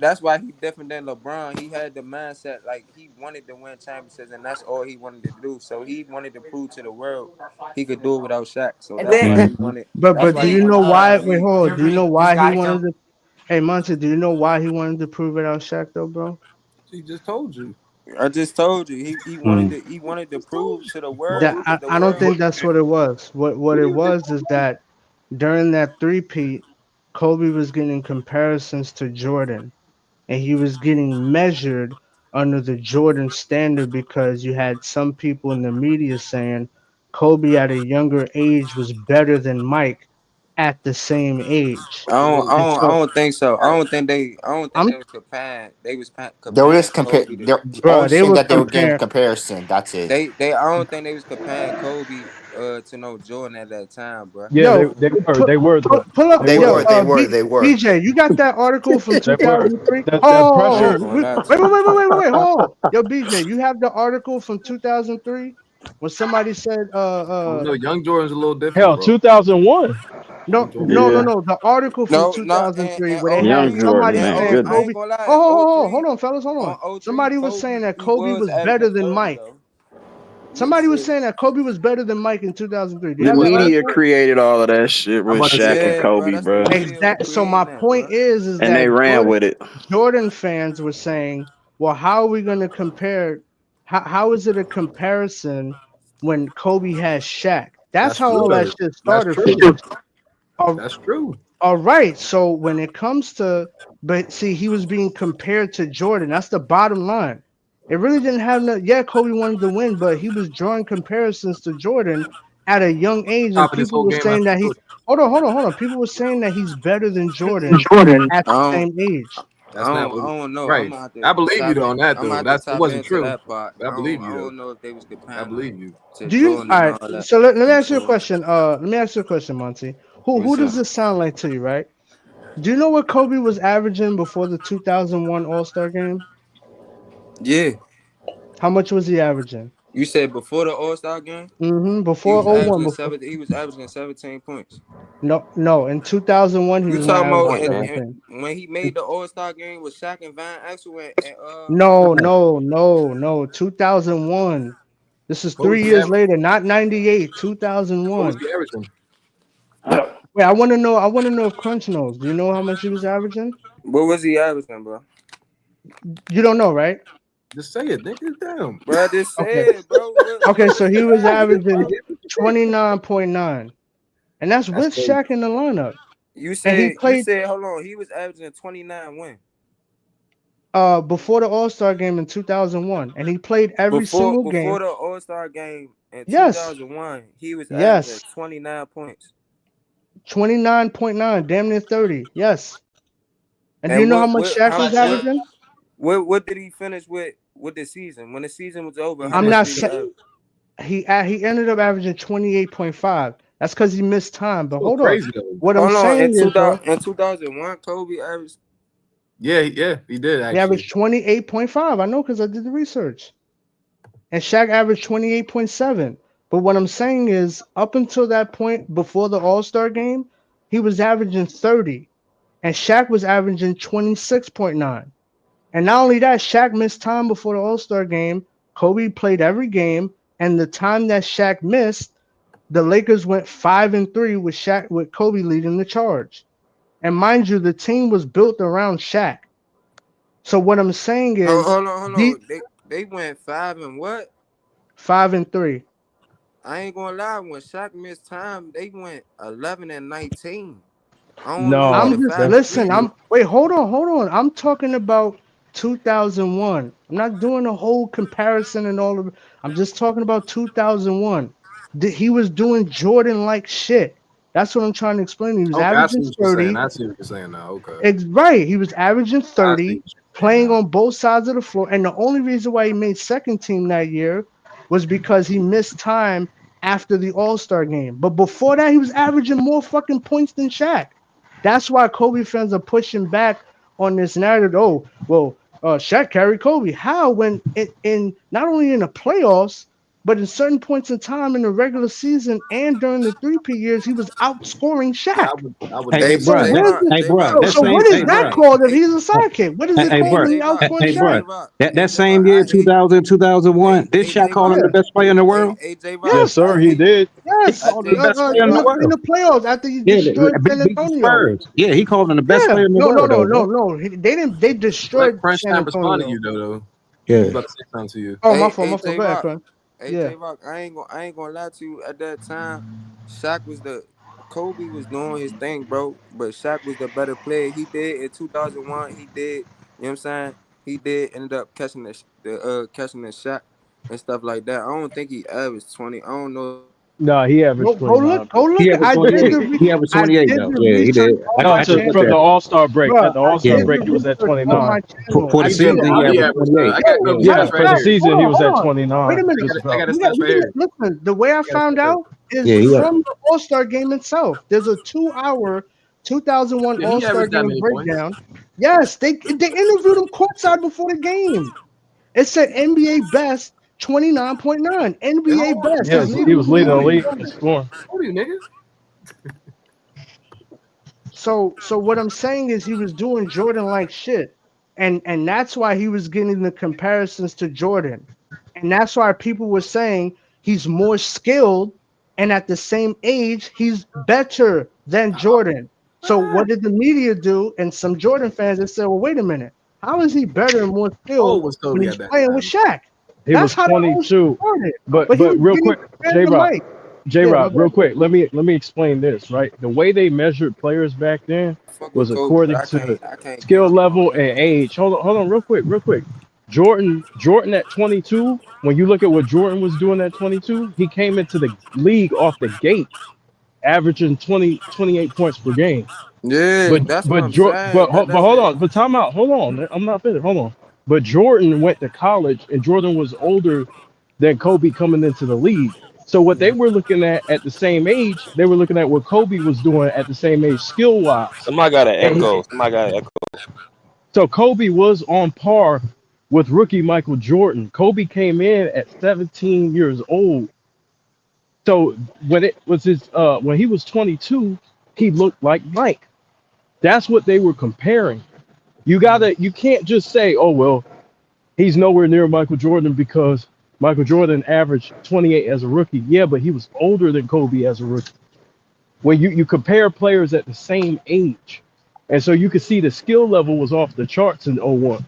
that's why he different than LeBron. He had the mindset like he wanted to win championships, and that's all he wanted to do. So he wanted to prove to the world he could do it without Shaq. So that's why he Mm-hmm. wanted. But That's but why do he you wanted know to win why? the Wait, ring. hold on. Do you know why he wanted to? Hey, Monty, do you know why he wanted to prove it out Shaq though, bro? She just told you. I just told you Mm. he wanted to Just told prove you. to the What, world what, because the I don't world. think that's what it was. What what do it you think? was is that during that three-peat, Kobe was getting comparisons to Jordan, and he was getting measured under the Jordan standard because you had some people in the media saying Kobe at a younger age was better than Mike at the same age. And I so don't think so. I don't think I'm, they was comparing. They was They were comparing just compare. Kobe to. They're bro, only they saying were that they were getting comparing. comparison. That's it. I don't think they was comparing Kobe to no Jordan at that time, bro. Yeah, Yo, they were though. pull up, They They yo, were. were. They were. They were. BJ, you got that article from They were. 2003? That I pressure. ain't Oh, gonna wait, lie wait, to wait, you. wait, hold on. Yo, BJ, you have the article from 2003 when somebody said, Oh, no, Young Jordan's a little different, Hell, bro. 2001. Young no, Jordan. no, no, Yeah, no, the article from No, 2003 and where they had young 03 Jordan, somebody and man, saying I goodness. ain't Kobe. gonna lie. Hold on, fellas, hold on. On 03 Somebody was saying Kobe that he Kobe was was better averaging than 30 Mike. though. You Somebody was said saying that Kobe was better than Mike in 2003. Do you The have Who that was that? media article? created all of that shit I'm with about to say, Shaq and yeah, bro. Kobe, That's the bro. media was Exact. So my creating that, point bro. is And they that ran with it. Jordan fans were saying, well, how are we going to compare? How is it a comparison when Kobe has Shaq? That's that's how all that good. shit That's started true. from. All, That's true. all right. So when it comes to, but see, he was being compared to Jordan. That's the bottom line. It really didn't have no. Yeah, Kobe wanted to win, but he was drawing comparisons to Jordan at a young age, and Top of this people whole were game saying after that he. Jordan. Hold on. People were saying that he's better than Jordan at I the don't, same age. That's not I what. don't know. Right. I believe you on that I'm gonna though. have to That's it tap wasn't into true. that part. I believe I you though. don't know if they was I comparing him believe you. to Do you? Jordan All and right. all that. So let me You ask you a feel me? question. Let me ask you a question, Monty. Who What's does up? this sound like to you? Right? Do you know what Kobe was averaging before the 2001 All Star Game? Yeah. How much was he averaging? You said before the All Star game, Before '01. Before he was averaging 17 points. no, in 2001 he You was not talking about averaging Point, man. 17. when he made the All Star game with Shaq and Van Exel Right. No. 2001. This is What was 3 years later, not 98. he 2001. averaging? Wait, I want to know if Crunch knows. Do you know how much he was averaging? what was he averaging, bro? You don't know, right? Just say it, nigga. Damn. Bro, I just Okay. said, bro. Okay, What so was he he was averaging, averaging bro? 29.9. And that's That's with crazy. Shaq in the lineup. You And he said played hold on. He was averaging 29 when before the All-Star game in 2001. And he played every single before game. the All Star game in Yes. 2001. He was averaging Yes. 29 points. 29.9, damn near 30. Yes. And do you And know how much Shaq was averaging? what did he finish with the season? When the season was over, He how I'm much finished not did he saying average? he ended up averaging 28.5. That's because he missed time. But still hold up. crazy though. What I'm Hold on, saying is though, in 2001, Kobe averaged. Yeah, he did he actually. averaged 28.5. I know because I did the research. And Shaq averaged 28.7. But what I'm saying is, up until that point, before the All Star game, he was averaging 30, and Shaq was averaging 26.9. And not only that, Shaq missed time before the All Star game. Kobe played every game, and the time that Shaq missed, the Lakers went 5-3 with Kobe leading the charge. And mind you, the team was built around Shaq. So what I'm saying Hold, is, hold on, hold the on. They went 5 and what? 5-3. I ain't gonna lie. When Shaq missed time, they went 11-19. I don't know I'm what No, the just five that's and three listen. do. Wait, hold on. I'm talking about 2001. I'm not doing a whole comparison and all of. I'm just talking about 2001. He was doing Jordan like shit. That's what I'm trying to explain. He was Okay, I see averaging what you're saying. 30. I see what you're saying now. Okay, Right. He was averaging I see 30, what you're saying playing now. on both sides of the floor. And the only reason why he made second team that year was because he missed time after the All-Star game. But before that, he was averaging more fucking points than Shaq. That's why Kobe fans are pushing back on this narrative. Oh, well, Shaq carried Kobe. How? When in not only in the playoffs, but in certain points in time in the regular season and during the 3P years, he was outscoring Yeah, Shaq. I would Hey, Hey, definitely So bro, say J that, what is Rock, this? hey, J bro, Rock, that So hey, same, what is hey, hey, that bro, hey, called if hey, he's a sidekick? What is it hey, called bro, when J he Rock, outscoring hey, Shaq? bro, J Rock, that hey, J same Rock. year, I hate. 2000, 2001, did Hey, Shaq J call Rock. him the Yeah. best player in the world? Hey, J Rock. Yes, Yes. I sir, he hate. did. He Yes. called him the J. best player in the In world. the playoffs after he Yeah, destroyed San beat the Antonio. Spurs. Yeah, he called him the best Yeah. player in the No, no, world, no, though, no, bro. no. They didn't. They let destroyed Crunch San Time respond to Antonio. you though. He was Yeah. about to say something to you. Oh, my Hey, fault. hey, My fault. J Go ahead, Rock. Cron. Hey, Yeah. J Rock. I ain't gonna lie to you. At that time, Shaq was the Kobe was doing his thing, bro. But Shaq was the better player. He did in 2001. He did. You know what I'm saying? He did end up catching catching the shot and stuff like that. I don't think he averaged 20. I don't know. No, he averaged Go look. 29, Go bro. look. He averaged 28. He averaged I 28, did though. the Yeah, he research did. on I my just looked from at channel, the All-Star break. bro. At the I All-Star did break, the he was at research on 29. my channel. For I the did. season, he He averaged averaged. 28. I got Yo, Kobe's matter Yeah, stats of for right the fact, here. season, he was hold at on. Wait 29. a minute. I got his stats right here. Listen. The way I I got his found stats right out is Yeah, he had, from the All Star game itself. There's a 2-hour 2001 here. Yeah, All he Star averaged that game many points. breakdown. Yes, they interviewed him courtside before the game. It said NBA best 29.9. Hey, NBA hold on. best. yeah, His That's leading he was leading the Kobe. league scorer. in scoring. Kobe, nigga. So what I'm saying is he was doing Jordan like shit. And that's why he was getting the comparisons to Jordan. And that's why people were saying he's more skilled and at the same age he's better than Jordan. So what did the media do? And some Jordan fans that said, well, wait a minute. How is he better and more How skilled old was when Kobe he's at that playing with time? Shaq? He That's was how the whole shit 22. started. But he But was real getting quick, compared J to Rock, Mike. J Yeah, Rock, my real bad. quick, let me explain this, right? The way they measured players back then Fuck with was Kobe, but according to I can't get skill on. level and age. Hold on, real quick. Jordan at 22, when you look at what Jordan was doing at 22, he came into the league off the gate, averaging 28 points per game. Yeah, But that's what but I'm Jor- saying. That but hold doesn't. on, but time out. Hold on, I'm not finished. Hold on. But Jordan went to college, and Jordan was older than Kobe coming into the league. So what they were looking at the same age, they were looking at what Kobe was doing at the same age, skill wise. Somebody got an And echo. Somebody got an echo. so Kobe was on par with rookie Michael Jordan. Kobe came in at 17 years old. So when he was 22, he looked like Mike. That's what they were comparing. You can't just say, oh well, he's nowhere near Michael Jordan because Michael Jordan averaged 28 as a rookie. Yeah, but he was older than Kobe as a rookie. When you compare players at the same age, and so you could see the skill level was off the charts in '01.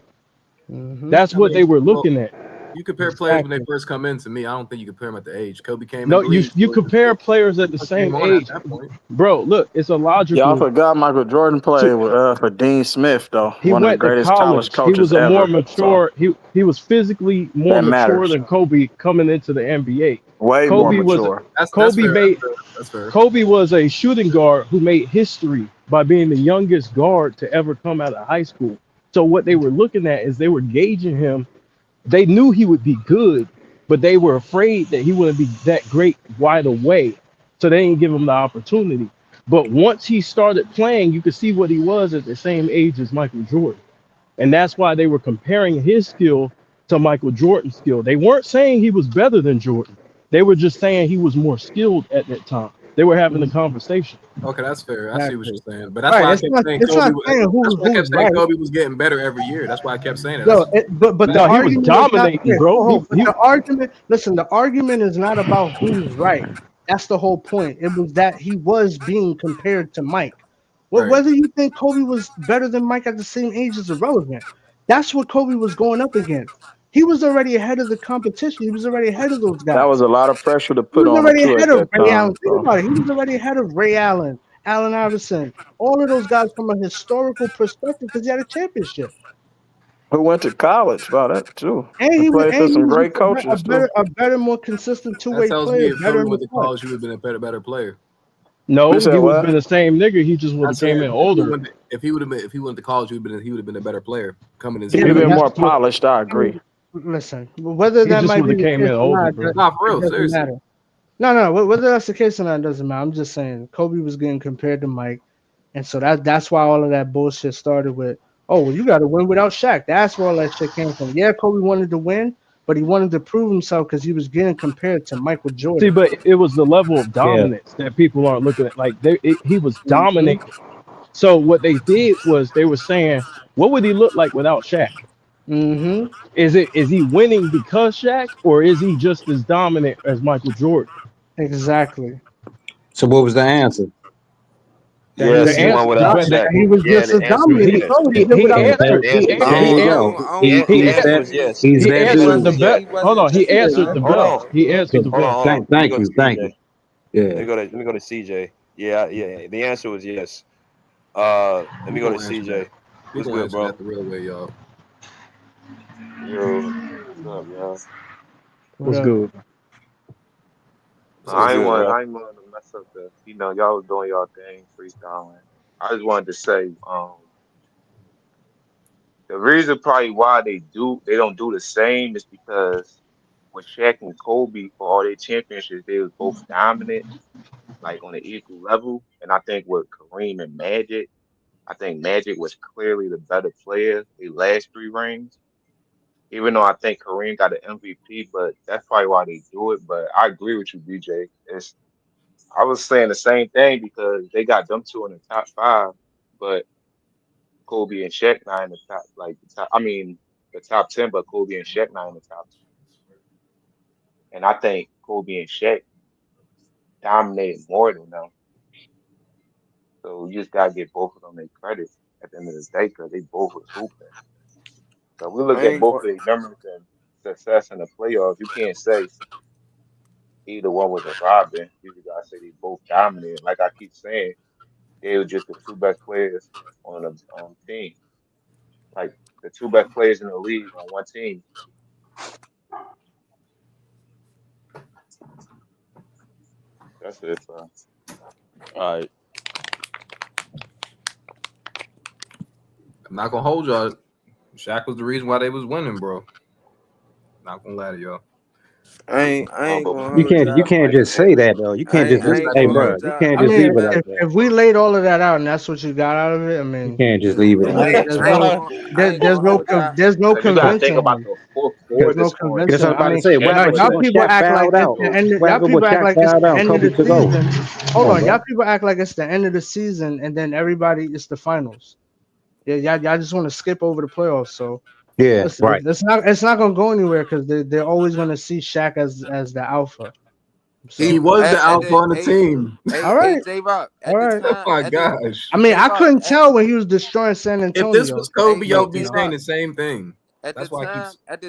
Mm-hmm. That's I what mean, they were well, looking at. you compare players when they Exactly. first come in. To me, I don't think you compare them at the age. Kobe came in No, the you league, you so compare players at the game same on at age, that point. bro. Look, it's a Y'all logical. forgot Michael Jordan So played with, for Dean Smith, though, he one of the went to greatest college college. He coaches was a more ever. So mature. He was physically more that mature matters. than Kobe coming into the NBA. Way more Kobe was mature. That's Kobe fair. made That's fair. Kobe was a shooting guard who made history by being the youngest guard to ever come out of high school. So what they were looking at is they were gauging him. They knew he would be good, but they were afraid that he wouldn't be that great right away. So they didn't give him the opportunity. But once he started playing, you could see what he was at the same age as Michael Jordan. And that's why they were comparing his skill to Michael Jordan's skill. They weren't saying he was better than Jordan. They were just saying he was more skilled at that time. They were having a conversation. Okay, that's fair. I see what Exactly. you're saying, but that's Right. why I It's kept not. saying It's Kobe. not saying That's why I who's kept saying right. Kobe was getting better every year. That's why I kept saying it. No, That's but the No, he was argument is not dominating, here. bro. But the argument, listen, the argument is not about who's right. That's the whole point. It was that he was being compared to Mike. Well, right. whether you think Kobe was better than Mike at the same age is irrelevant. That's what Kobe was going up against. He was already ahead of the competition. He was already ahead of those That guys. was a lot of pressure to He put was on him already too at ahead of that Ray Allen. time. Think So about it. He was already ahead of Ray Allen, Allen Iverson, all of those guys from a historical perspective because he had a championship. who went to college about that too, And and played for he some was great just coaches too. a better, more consistent That two-way tells player, me if better Kobe in the went to clutch. college, he would have been a better player. You No, said he would have what? been the same nigga. He just would I have said came in if he older. went to, if he went to college, he would have been a better player coming in He'd Yeah, be his a but bit He that, more just would. polished. I I agree. mean, listen, whether He that just might would be have the came case in or older, not, bro. Nah, for it real, doesn't seriously. matter. No, whether that's the case or not, it doesn't matter. I'm just saying Kobe was getting compared to Mike, and so that's why all of that bullshit started with, oh, well, you got to win without Shaq. That's where all that shit came from. Yeah, Kobe wanted to win, but he wanted to prove himself because he was getting compared to Michael See, Jordan. but it was the level of Yeah. dominance that people aren't looking at. Like he was Mm-hmm. dominating. So what they did was they were saying, what would he look like without Shaq? Mm-hmm. Is he winning because Shaq, or is he just as dominant as Michael Jordan? Exactly. So what was the answer? That he The Yes, was he just won answer, as without but that Shaq. he was Yeah, just the as answer was dominant as he yes. Kobe he did he without And Shaq. answered there, he The there he you answer, go. yeah, he the He's answer that. was yes. He's he that The answer answered dude. the was best. yes. He Hold on, wasn't he just as answered Hold the dominant, best. on. bro. He answered the Hold on, best. hold on. Let me Thank go to you, thank you. CJ. Yeah. Let me go to CJ. Yeah. The answer was yes. Let He me go to gonna answer that. CJ. He What's gonna good, answer bro? that the real way, y'all. Yo, what's up, y'all? What Was up? good. No, So good, bro. I ain't want to mess up the. Y'all was doing y'all thing, freestyling. I just wanted to say, the reason probably why they don't do the same is because with Shaq and Kobe for all their championships, they was both dominant, like on an equal level. And I think with Kareem and Magic, I think Magic was clearly the better player. They last three rings. Even though I think Kareem got an MVP, but that's probably why they do it. But I agree with you, BJ. I was saying the same thing because they got them two in the top five, but Kobe and Shaq not in the top, like the top. I mean, the top 10, but Kobe and Shaq not in the top 10. And I think Kobe and Shaq dominated more than them. So you just gotta give both of them their credit at the end of the day because they both was hooping. So we look I at ain't both of going. their numbers and success in the playoffs. You can't say either one was a Robin. You just gotta say they both dominated. Like I keep saying, they were just the two best players on a team. Like the two best players in the league on one team. That's it. All right. I'm not gonna hold y'all. Shaq was the reason why they was winning, bro. Not gonna lie to y'all. I I don't ain't go gonna You hold can't y'all. just say that though. You can't just I leave. ain't Hey, gonna bro, hold you y'all. can't I just mean, leave it like that. if we laid all of that out and that's what you got out of it, I You mean, can't just leave it like I that. ain't gonna. I ain't gonna hold y'all. there's no Because you got to think convincing about him. the fourth There's quarter no scoring That's convincing what him. I'm too. I about to mean, say. What Shaq happened y'all wasn't. people Shaq act like fouled it's out? the end. What Y'all happened when people act Shaq like it's fouled the out? end of the Kobe took over. season. Come Hold on, on, bro. y'all people act like it's the end of the season and then everybody it's the finals. Yeah, y'all just want to skip over the playoffs. So Yeah, listen, right. it's not gonna go anywhere because they're always gonna see Shaq as the alpha. He So was the At alpha the on the team. all right, J Rock all at the right. Oh time my at the gosh. I mean, J I Rock couldn't tell when he was destroying San If this was Antonio, Kobe, y'all but would you be know, saying the same thing. at the That's why I keep. time at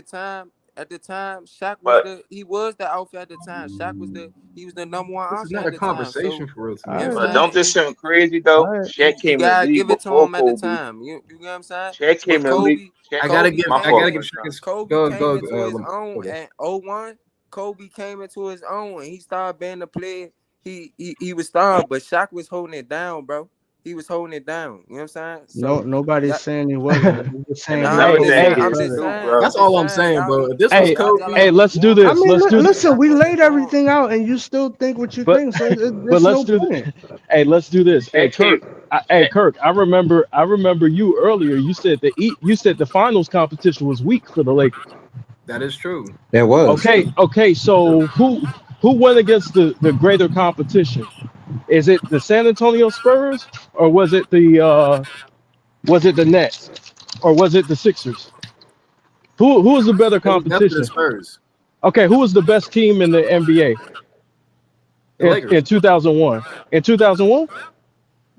the time Shaq was But the alpha at the time. Shaq was he was the number one This is option not at a the time. So conversation for real to you me, know what all I'm right, but bro. don't saying? this sound crazy all though? right. Shaq You came in the gotta league give it to before him at the Kobe. time. You get what I'm saying? Shaq But came in the league. Shaq, my I fault, gotta Kobe give Crenshaw. Shaq his Kobe go came go. into his Go own there. at '01. Kobe came into his own and he started being the player he was starting, but Shaq was holding it down, bro. He was holding it down. You know what I'm saying? No, So nobody's yeah, saying he wasn't. He's just And the saying he nah, was I'm numbers just holding saying, ain't his getting snoop, bro. That's all I'm saying, y'all bro. be If this was Hey, y'all Kobe, like hey, let's do I this. mean, Let's do this. listen, y'all we wasn't laid going. everything out, and you still think what you But think. So but it's let's no do. point. Hey, let's do this. Hey, Shaq came. Kirk. Hey, Shaq, Kirk. I remember you earlier. You said you said the finals competition was weak for the Lakers. that is true. There was. Okay. So who went against the greater competition? Is it the San Antonio Spurs or was it the Nets or was it the Sixers? Who was the better It was definitely the competition? Spurs, Okay, who was the best team in the NBA the Lakers. in 2001? In 2001?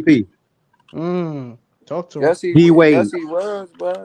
MVP. Talk to him. Yes, he D was. Wade. Yes, he was, bro.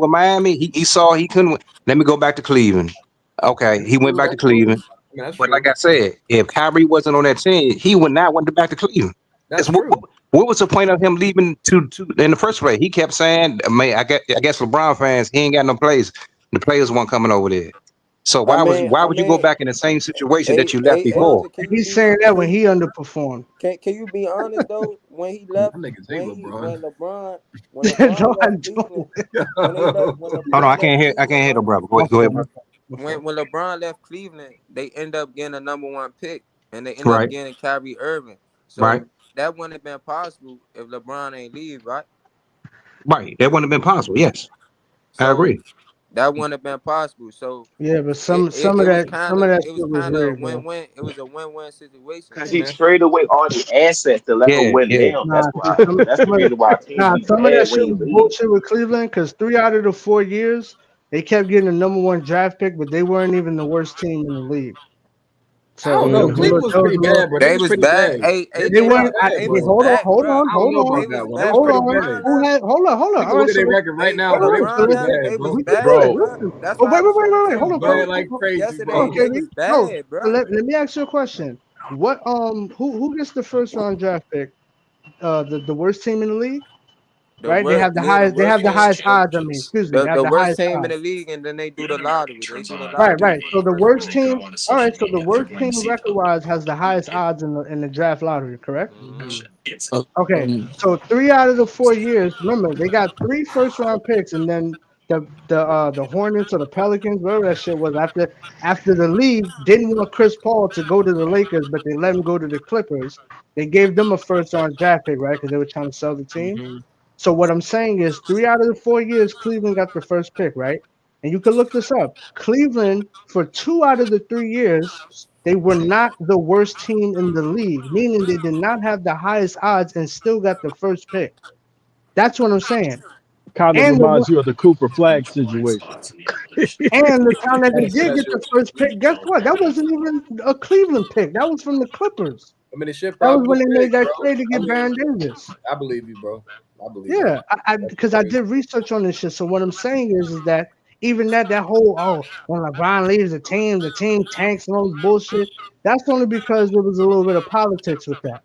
with Miami. He saw he couldn't win. Let me go back to Cleveland. Okay, he went True, back to that's true. Cleveland. I mean, that's But like true. I said, if Kyrie wasn't on that team, he would not want to back to Cleveland. That's What, true. what was the point of him leaving to in the first place? He kept saying, I guess LeBron fans, he ain't got no place. The players weren't coming over there. So I mean, why I would you go mean, back in the same situation that a you left a before? AJ, can you He's be saying that can when you he underperformed. can you be honest though? When he That left, nigga say when he LeBron. when No, LeBron I left don't. Cleveland, when Hold on, LeBron left I Cleveland, can't hear the bro. brother. My Go ahead, fault, my bro. fault, my fault. When LeBron left Cleveland, they end up getting a number one pick, and they end up Right, getting Kyrie Irving. right, So that wouldn't have been possible if LeBron ain't leave, right? right. That wouldn't have been possible. Yes, I So agree. that wouldn't have been possible. So Yeah, but it, some it, some it of was that kind some of of that it was shit was kind of a rigged, though. win-win. It was a win-win situation. Because Hey he man. traded away all the assets to let him Yeah, win yeah. now. Nah, That's see, why. That's the reason why teams be some of that mad when shit he was leaves. bullshit with Cleveland because 3 out of the 4 years they kept getting the number one draft pick, but they weren't even the worst team in the league. I don't So know. it was a Mm-hmm. little, Cleveland was that was pretty a little. bad, bro. They They was was pretty bad. bad. Hey They They was J pretty weren't. Rock. I, bad, They they, was bro. hold on, bad, hold bro. on, I don't hold know on, They about was that one. They was bad hold pretty when on. bad. LeBron left. Hold on, hold on. You All can look right, at so their let's record right now, When bro. all They right, was so LeBron pretty let's left, bad, they was bro. we can do it. bad, Bro, bro. Listen. That's Oh, what I was trying to they tell was you, bad bro. like crazy, Yesterday, bro. Okay, they was no. bad, So bro. let me ask you a question. What who gets the first round draft pick? The worst team in the league, right? The They worst have the team, highest odds. I mean, excuse me, they have the the worst highest team in odds. the league, and then they do the lottery. They do the Right, lottery right. for the So the first worst pick. team. All right. So the worst team record wise has the highest odds in the draft lottery. Correct. Mm-hmm. Okay. So 3 out of the 4 years. Remember, they got 3 first round picks, and then the Hornets or the Pelicans, whatever that shit was, after the league didn't want Chris Paul to go to the Lakers, but they let him go to the Clippers. They gave them a first round draft pick, right? Because they were trying to sell the team. Mm-hmm. So what I'm saying is 3 out of the 4 years, Cleveland got the first pick, right? And you can look this up. Cleveland, for 2 out of the 3 years, they were not the worst team in the league, meaning they did not have the highest odds and still got the first pick. That's what I'm saying. Kind of And reminds you of the Cooper Flag situation. the time that they That's did get special. the first pick, guess what? That wasn't even a Cleveland pick. That was from the Clippers. I mean, the shit That was probably when was they made rigged, that bro. trade to I get mean, Baron Davis. I believe you, bro. I believe you. Yeah, I That shit because I rigged. did research on this shit. So what I'm saying is that even that whole when LeBron leaves the team tanks and all this bullshit. That's only because there was a little bit of politics with that.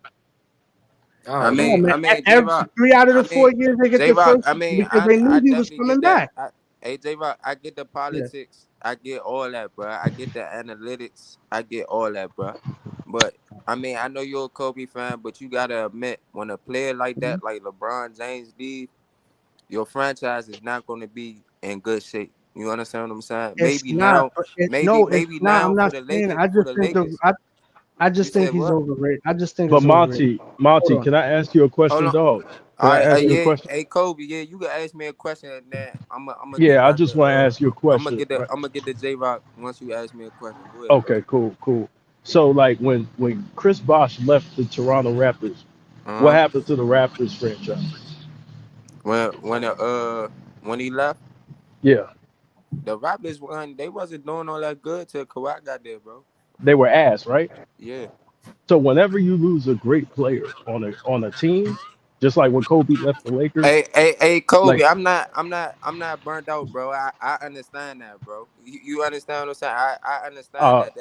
I I don't Come know. on, mean, man. I mean, J Every Rock. 3 out of the 4 I years they get J the Rock. first because they I knew he was definitely coming get that. back. Hey J Rock, I get the Yeah, politics. I get all that, bro. I get the analytics. I get all that, bro. But I mean, I know you're a Kobe fan, but you gotta admit when a player like Mhm. that, like LeBron James, leave, your franchise is not going to be in good shape. You understand what I'm saying? It's not. It's Maybe not. now I'm for not the saying. Lakers, I for just the think Lakers. I You just think said he's what? overrated. I just think But it's overrated. Hold Monty, on. can I ask you a Hold question, on. dog? All Can I right, ask you a yeah, question? hey Kobe, yeah, you can ask me a question and then I'm gonna get Yeah, I back just to want to ask you a question. Right? I'm gonna get the J Rock once you ask me a question. Go ahead, bro. Okay, cool. So, like, when Chris Bosh left the Toronto Raptors, what Uh huh. happened to the Raptors franchise? When he left, Yeah, the Raptors they wasn't doing all that good till Kawhi got there, bro. they were ass, right? Yeah. So, whenever you lose a great player on a team, just like when Kobe left the Lakers, Hey, like, Kobe, I'm not burnt out, bro. I understand that, bro. You understand what I'm saying? I understand uh, that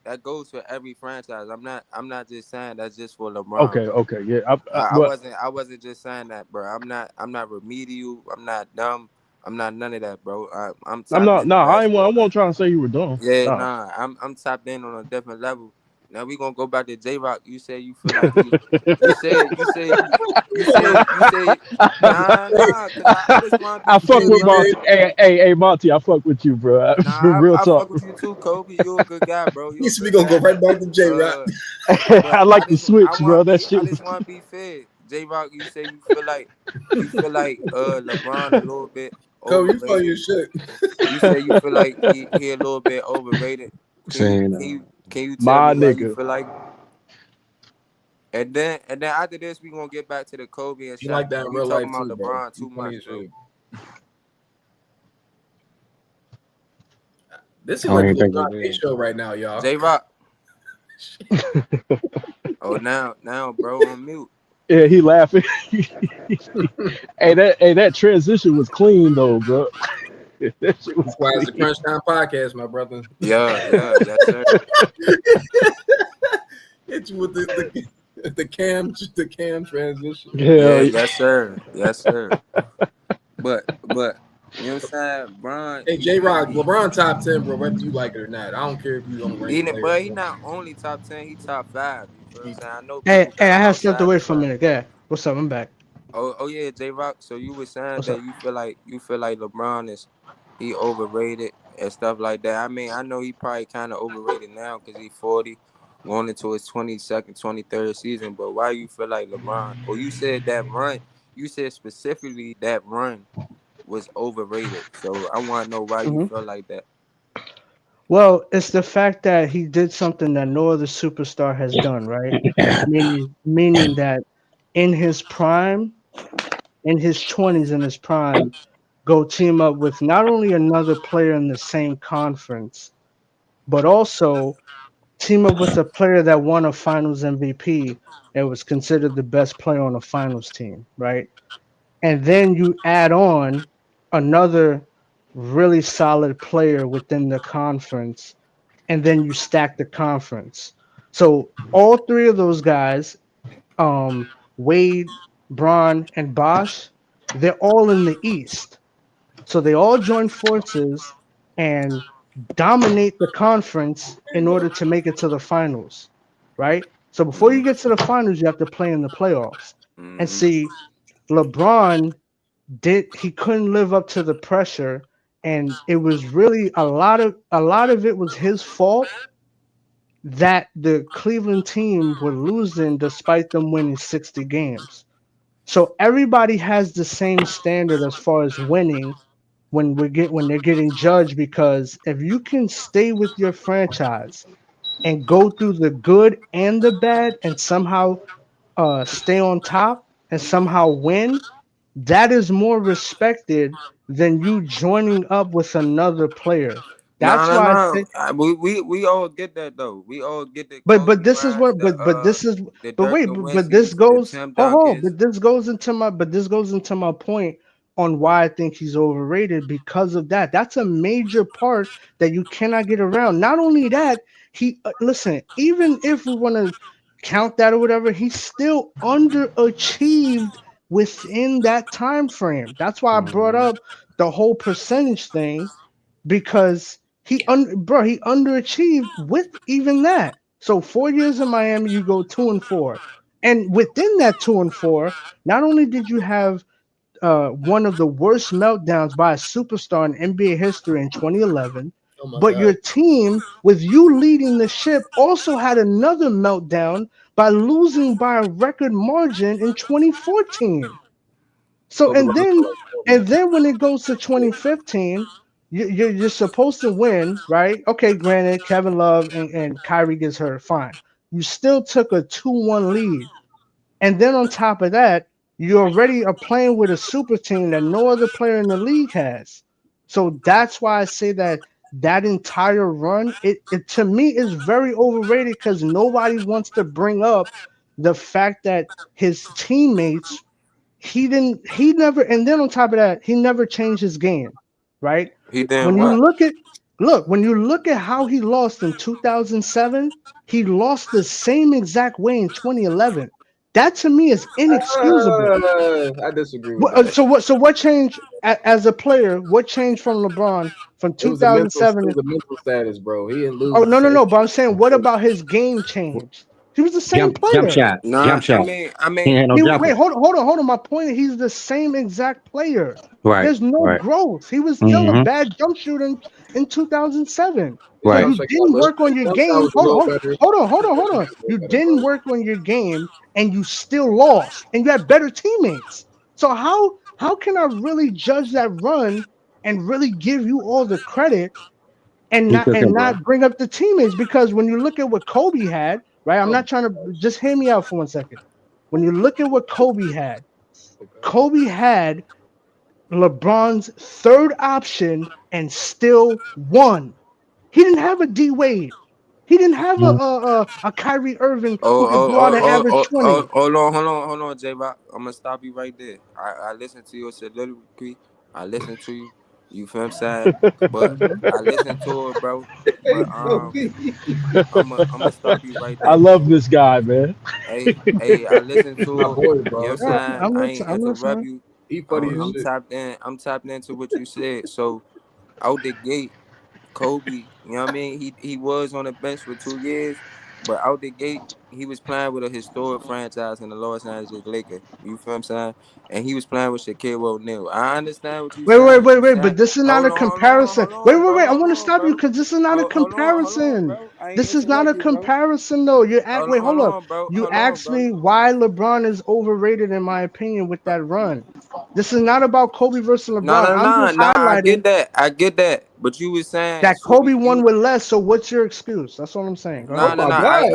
that goes for every franchise. I'm not just saying that's just for LeBron, bro. okay, yeah, but I wasn't just saying that, bro. I'm not remedial. I'm not dumb. I'm not none of that, bro. I'm I'm tapped not. into Nah, I basketball. won't try to say you were dumb. Yeah, Nah. nah. I'm tapped in on a different level. Now we gonna go back to J Rock. You said you feel like he. You said nah. Cause I just want to be I fuck fair, with bro. Monty. Hey, Monty, I fuck with you, bro. Nah, Real I fuck talk. with you too, Kobe. You a good guy, bro. You He a said we good gonna go guy. right back to J Rock. But I like the switch, bro. That I shit was. just want to be fair. J Rock, you say you feel like LeBron a little bit Kobe, you funny overrated. as shit. You say you feel like he a little bit overrated. Saying Can you tell My me why you nigga. feel like? And then after this we gonna get back to the Kobe and You Shaq, like that bro. in You real life talking about too, bro. LeBron You too funny much, as bro. shit. This I is don't like a even little think it Dante is. show right now, y'all. J Rock. Oh now bro on mute. Yeah, he laughing. That transition was clean though, bro. That shit was That's why it's the clean. Crunch Time Podcast, my brother. Yes sir. Hit you with the cam transition. Yeah, Hell, yes sir. Yes sir. But You know what I'm saying? Bron, Hey, J Rock, LeBron top 10, bro, whether you like it or not. I don't care if you don't rank players. but he not only top 10, he top 5. You feel what I'm saying? I know Hey, people hey, got I him have stepped outside away the for a five. minute. Yeah, what's up? I'm back. Oh yeah, J Rock. So you were saying What's that up? you feel like LeBron is he overrated and stuff like that. I mean, I know he probably kind of overrated now because he's 40, going into his 22nd, 23rd season. But why you feel like LeBron? Or you said that run? You said specifically that run was overrated. So I want to know why you hmm feel like that. Well, it's the fact that he did something that no other superstar has done, right? Meaning that in his prime, in his 20s, in his prime, go team up with not only another player in the same conference, but also team up with a player that won a Finals MVP and was considered the best player on a Finals team, right? And then you add on another really solid player within the conference, and then you stack the conference. So all three of those guys, Wade, Braun, and Bosch, they're all in the East. So they all join forces and dominate the conference in order to make it to the finals, right? So before you Mm-hmm. get to the finals, you have to play in the playoffs. And Mm-hmm. see, LeBron he couldn't live up to the pressure, and it was really a lot of it was his fault that the Cleveland team were losing despite them winning 60 games. So everybody has the same standard as far as winning when they're getting judged, because if you can stay with your franchise and go through the good and the bad and somehow stay on top and somehow win, that is more respected than you joining up with another player. No, That's no, why I no. say, We all get that though. We all get the but Kobe this is Bryant, what but this is the but Dirk wait Nowinski's, the Tim Duncans. but this goes into my point on why I think he's overrated because of that. That's a major part that you cannot get around. Not only that, he listen, even if we want to count that or whatever, he still underachieved within that time frame. That's why I brought Mhm. up the whole percentage thing, because he underachieved with even that. So 4 years in Miami, you go 2-4, and within that 2-4, not only did you have one of the worst meltdowns by a superstar in NBA history in 2011, Oh my but your God. team, with you leading the ship, also had another meltdown by losing by a record margin in 2014. So Kobe Bryant for like 40. and then when it goes to 2015, you're supposed to win, right? Okay, granted, Kevin Love and Kyrie gets hurt, fine. You still took a 2-1 lead. And then on top of that, you already are playing with a super team that no other player in the league has. So that's why I say that that entire run, it to me is very overrated, because nobody wants to bring up the fact that his teammates, he never, and then on top of that, he never changed his game, right? He didn't When you what? when you look at how he lost in 2007, he lost the same exact way in 2011. That to me is inexcusable. I disagree with that. So what changed as a player? What changed from LeBron from It was a mental, it 2007? was a mental status, bro. He didn't Oh, lose the no, no, same. no. But I'm saying, what about his game change? He was the same Jump player. shot, Nah, jump shot. I He mean, ain't had no He jumper. wait, hold on. My point is, he's the same exact player. Right, There's no right. growth. He was still a Mm-hmm. bad jump shooter in 2007. His So Right. jump you shot got a didn't little, work on his your jump shot game. was a little better. Hold on. You didn't work on your game, and you still lost, and you had better teammates. So how can I really judge that run and really give you all the credit and He not cooking, bro. bring up the teammates? Because when you look at what Kobe had, right? I'm Oh, not trying to, just hear me out for 1 second. When you look at what okay. Kobe had LeBron's third option and still won. He didn't have a D Wade. He didn't have Mm. a Kyrie Irving who could go out and average 20. hold on, J Rock. I'm gonna stop you right there. I listened to your soliloquy. I listened to you. You feel what I'm saying? But Mhm. I listened to it, bro. But Hey, Kobe. I'm gonna stop you right I there. love this guy, man. I listened My to it. boy, You know what I'm bro. All right, saying? I ain't I'm interrupt listening. you. He funny as I'm shit. tapped in. I'm tapped into what you said. So out the gate, Kobe, you know what I mean? He was on the bench for 2 years, but out the gate, he was playing with a historic franchise in the Los Angeles Lakers. You feel what I'm saying? And he was playing with Shaquille O'Neal. I understand what you saying. You saying, But this is not hold a on, hold on, comparison. hold on, bro, I hold want to on, stop you bro. because this is not a Hold on, comparison. bro. I ain't This is not interrupt a you, bro. comparison, though. Hold Hold up. on, bro. You Hold on, asked bro. me why LeBron is overrated, in my opinion, with that run. This is not about Kobe versus No, LeBron. no, I'm no, just no. I highlighting get that. I get that. But you was saying that super. Kobe won You with less. So what's your excuse? That's all I'm saying. Go Oh No, ahead. no, my no. god.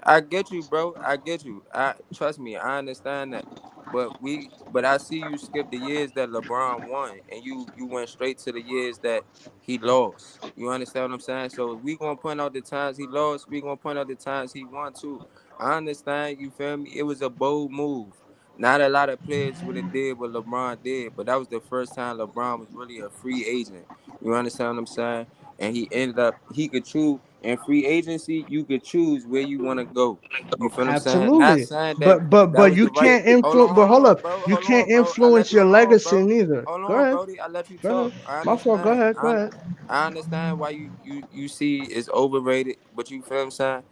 I get you, bro. I get you. I trust me. I understand that. But I see you skip the years that LeBron won, and you went straight to the years that he lost. You understand what I'm saying? So if we gonna point out the times he lost, we gonna point out the times he won too. I understand. You feel me? It was a bold move. Not a lot of players would have did what LeBron did, but that was the first time LeBron was really a free agent. You understand what I'm saying? And he could choose in free agency, you could choose where you want to go. You feel what I'm saying? Not Absolutely. saying that But that was you the right. can't influence. But Hold hold on, up, bro. you Hold can't on, bro. I let influence your hold on, legacy bro. neither. Hold Go on, ahead. Brody. I let you Go ahead. talk. I My fault. Go understand. ahead. Go ahead. I understand why you see it's overrated, but you feel what I'm saying?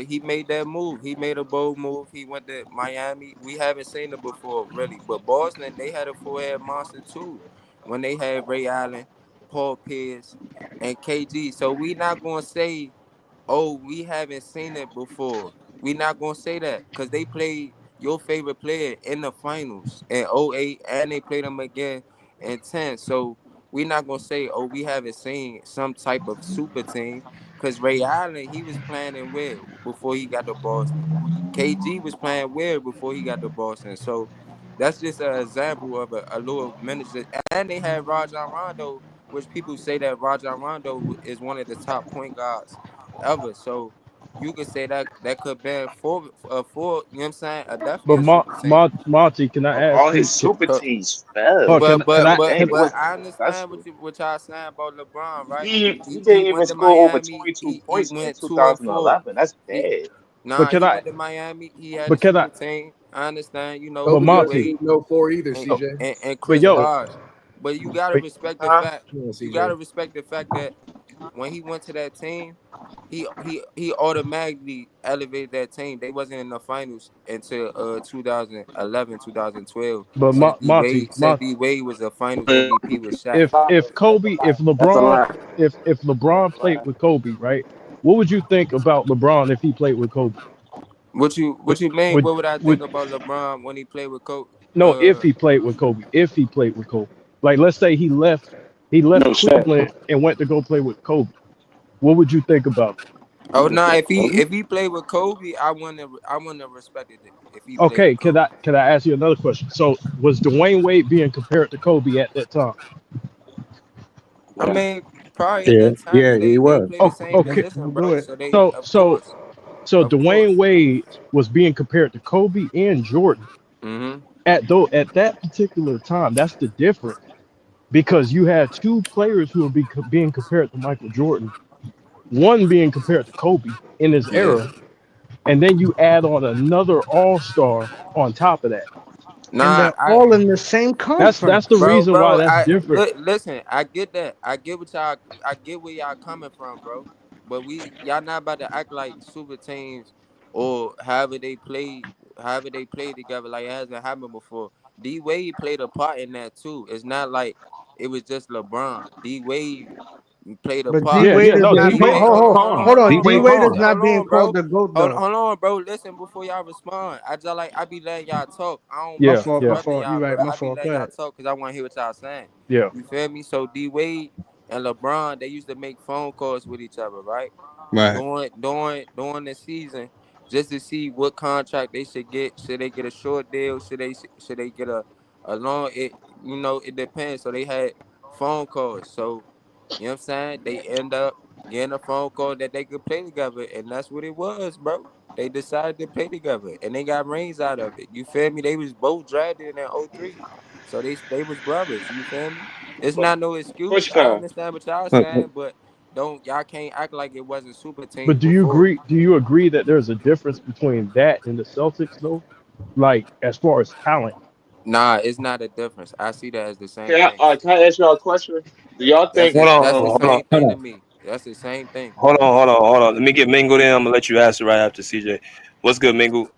He made that move. He made a bold move. He went to Miami. We haven't seen it before, really. But Boston, they had a four-head monster too. When they had Ray Allen, Paul Pierce, and KG. So we not gonna say, oh, we haven't seen it before. We not gonna say that because they played your favorite player in the finals in '08, and they played him again in 10. So we not gonna say, oh, we haven't seen some type of super team because Ray Allen, he was playing in where before he got to Boston. KG was playing where before he got to Boston. So that's just an example of a little miniature. And they had Rajon Rondo, which people say that Rajon Rondo is one of the top point guards ever. So you could say that that could be for you know what I'm saying, a definitely But a super team. Monty, can I But ask all you? his super Uh, teams fell. Hold But can but I but Dang, can it but wasn't I even understand successful. what y'all saying about LeBron, right? He He didn't even went to score over Miami. 22 He points in went 2-4. 2011. That's He bad. but Nah, can he I went to Miami. He had a but can I super team. I understand, you know, but Kobe D wasn't Monty, Wade shooting no four either, and, so CJ. and but Chris yo, Bosh. But you gotta but, respect the Huh? fact. Come on, You gotta CJ. respect the fact that when he went to that team, he automatically elevated that team. They wasn't in the finals until 2011, 2012. but Monty, Since D Wade was a finals MVP with Shaq. if Kobe, That's a lie. if LeBron played with Kobe, right? What would you think about LeBron if he played with Kobe? Would What you mean? would What would I would think about LeBron when he played with Kobe? no, if he played with Kobe, if he played with Kobe, like let's say he left No, Shaq. Cleveland and went to go play with Kobe. What would you think about it? Oh Nigga no, said Kobe. if he played with Kobe, I wouldn't have respected it if he played Okay, with Kobe. could I ask you another question? So was Dwayne Wade being compared to Kobe at that time? I Yeah. mean, probably in Yeah, that time yeah, because he they was. play the Oh, same okay. position, Do bro. it. So they So of Dwayne course. Wade was being compared to Kobe and Jordan Mm-hmm. at that particular time. That's the difference because you had two players who were being compared to Michael Jordan, one being compared to Kobe in his Yeah. era, and then you add on another All Star on top of that. And Nah, they're all in the same That's conference. the reason why that's I different. listen. I get that. I get what y'all. I get where y'all coming from, bro. But y'all not about to act like super teams or however they play together. Like it hasn't happened before. D Wade played a part in that too. It's not like it was just LeBron. D Wade played a But D part. Yeah, Wade yeah, is no, not D being. Wade. Hold, hold, hold D on. D Wade Wade is Farm. not Hold being on, called bro. the GOAT though. Hold on, bro. Listen before y'all respond. I be letting y'all talk. My Yeah, I ain't fault. My yeah, interrupting fault. You y'all, right. bro. My I be fault. Go letting y'all ahead. talk because I want to hear what y'all saying. yeah. You feel me? So D Wade and LeBron, they used to make phone calls with each other, right? Right. During the season, just to see what contract they should get. Should they get a short deal? Should they get a long? It depends. So they had phone calls. So you know what I'm saying? They end up getting a phone call that they could play together, and that's what it was, bro. They decided to play together, and they got rings out of it. You feel me? They was both drafted in that '03, so they was brothers. You feel me? It's But not no excuse. push I car. understand what y'all But saying, but don't y'all can't act like it wasn't super teams But before. do you agree that there's a difference between that and the Celtics though? Like as far as talent. Nah, it's not a difference. I see that as the same Can thing. can I ask y'all a question? Do y'all think That's the Hold on, same hold thing to on, me. That's the same thing. hold on. Let me get Mingled in. I'm gonna let you answer right after CJ. What's good, Mingled?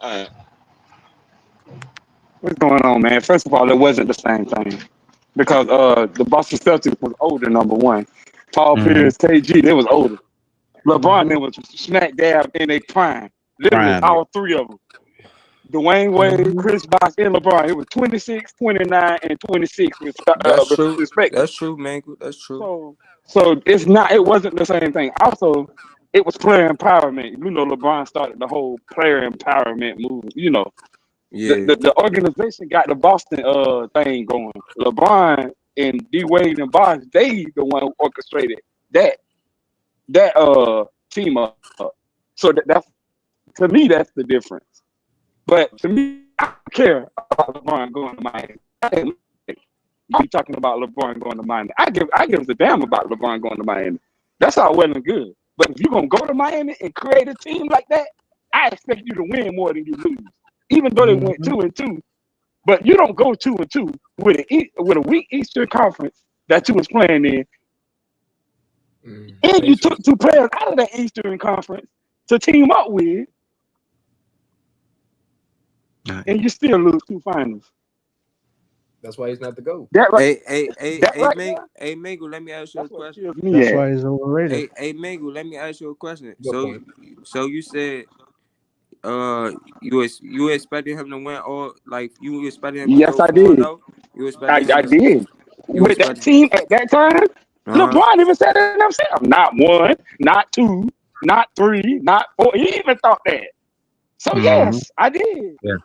What's going on, man? First of all, it wasn't the same thing because the Boston Celtics was older. Number one, Paul Mm-hmm. Pierce, KG, they was older. LeBron, Mm-hmm. they was smack dab in their prime. Literally, Prime. all three of them. Dwayne Wade, Mm-hmm. Chris Bosh, and LeBron. It was 26, 29, and 26, That's true. respectively. That's true, man. That's true. So it's not. It wasn't the same thing. Also, it was player empowerment. You know, LeBron started the whole player empowerment movement. You know, Yeah. the organization got the Boston thing going. LeBron and D Wade and Bosh, they the one who orchestrated that team up. So that's to me that's the difference. But to me, I don't care about LeBron going to Miami. You be talking about LeBron going to Miami. I give a damn about LeBron going to Miami. That's all well and good. But if you're gonna go to Miami and create a team like that, I expect you to win more than you lose. Even though they went Mm-hmm. 2-2, but you don't go 2-2 with a weak Eastern Conference that you was playing in, and you took Pacers. two players out of that Eastern Conference to team up with, and you still lose two finals. That's why he's not the GOAT. That right, that right there, Hey, Mingo, let me ask you a that's what question. kills me. That's At. why he's overrated. Hey, Mingo, let me ask you a question. Good point. So you said you expected him to win all, like you expected him to Yes, go I 4-0. did. You expected him I to did. you With that expected team at that time, uh-huh. LeBron even said it himself. Not one, not two, not three, not four. He even thought that. So Mm-hmm. yes, I did. Yeah.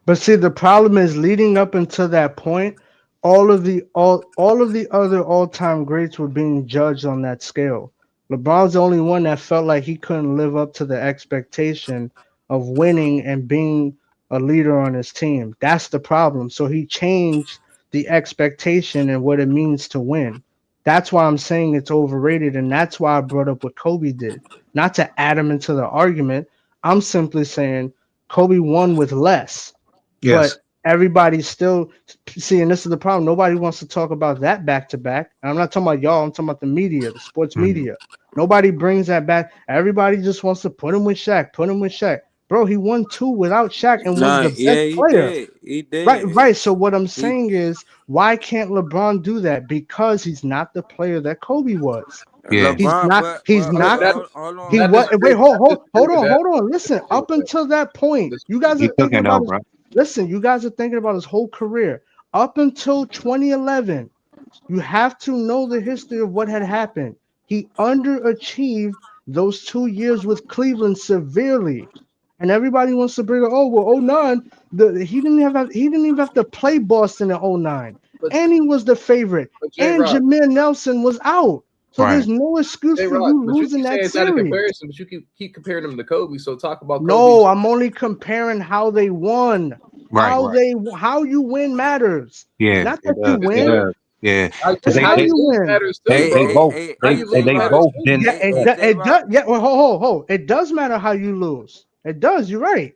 But see, the problem is leading up until that point, all of the other all-time greats were being judged on that scale. LeBron's the only one that felt like he couldn't live up to the expectation of winning and being a leader on his team. That's the problem. So he changed the expectation and what it means to win. That's why I'm saying it's overrated, and that's why I brought up what Kobe did. Not to add him into the argument. I'm simply saying Kobe won with less, Yes. but everybody's still seeing. This is the problem. Nobody wants to talk about that back to back. I'm not talking about y'all. I'm talking about the media, the sports Mm-hmm. media. Nobody brings that back. Everybody just wants to put him with Shaq. Put him with Shaq. Bro, he won two without Shaq and was Nah, the best yeah, he player. did. He Right, did. right. So what I'm He saying is, why can't LeBron do that? Because he's not the player that Kobe was. Yeah. He's LeBron, not. He's I mean, not. not hold He on. not what? disagree. Wait, Not disagree hold with on, that. hold on. Listen, up until that point, you guys You are thinking cooking though, about his. bro. Listen, you guys are thinking about his whole career up until 2011. You have to know the history of what had happened. He underachieved those 2 years with Cleveland severely. And everybody wants to bring up, oh well, '09. He didn't even have to play Boston in '09. But And he was the favorite. J And Rock, Jameer Nelson was out. So Right. there's no excuse J for Rock, you but you losing keep saying that it's not a series. comparison, but you keep comparing him to Kobe. So talk about No, Kobe's. I'm only comparing how they won. Right. How you win matters. Yeah. Not It that you does. It It win. does. does. Yeah. How, Because It's they how how they you you lose win. matters too, they bro. both How you lose they matters both too. didn't. Yeah, J it Rock. does. Yeah, well, hold. It does matter how you lose. It does. You're right.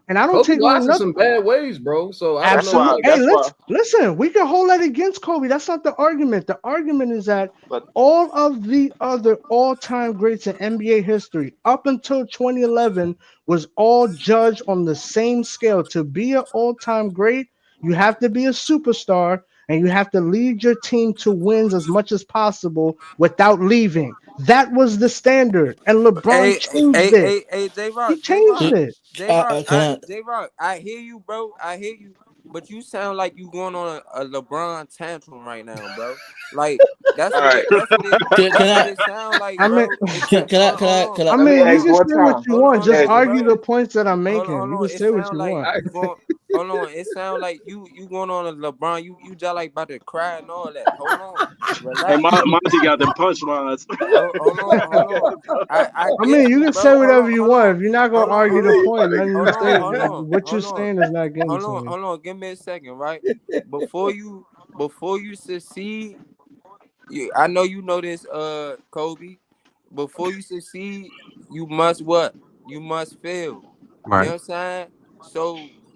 And I don't Kobe take away lost in nothing. some bad ways, bro. So I don't That's know. why. Absolutely. Like, Hey, That's why. listen. We can hold that against Kobe. That's not the argument. The argument is that But all of the other all-time greats in NBA history, up until 2011, was all judged on the same scale. To be an all-time great, you have to be a superstar and you have to lead your team to wins as much as possible without leaving. That was the standard, and LeBron changed it. J He Rock, changed it. Can J Rock. I hear you, bro. I hear you, but you sound like you going on a LeBron tantrum right now, bro. Like all right. can that's what I it sound like, I mean, bro. It's a can I can I I Let me mean, you ask can one say what time. you want. hold Just Ask on, one. argue bro. the points that I'm making. Hold You on. can It say what sound you like want. I, you going. Hold on. It sound like you going on a LeBron. You just like about to cry and all that. Hold on. Hey, Relax. Monty got them punchlines. Hold on. I I get mean, you you, can bro. say whatever you want. If you're not gonna argue Hold the on. point, nothing you say, what you're Hold on. saying is not getting to me. Hold on. Give me a second, right? Before you succeed, I know you know this, Kobe. Before you succeed, you must what? You must fail. You know Right. what I'm saying? So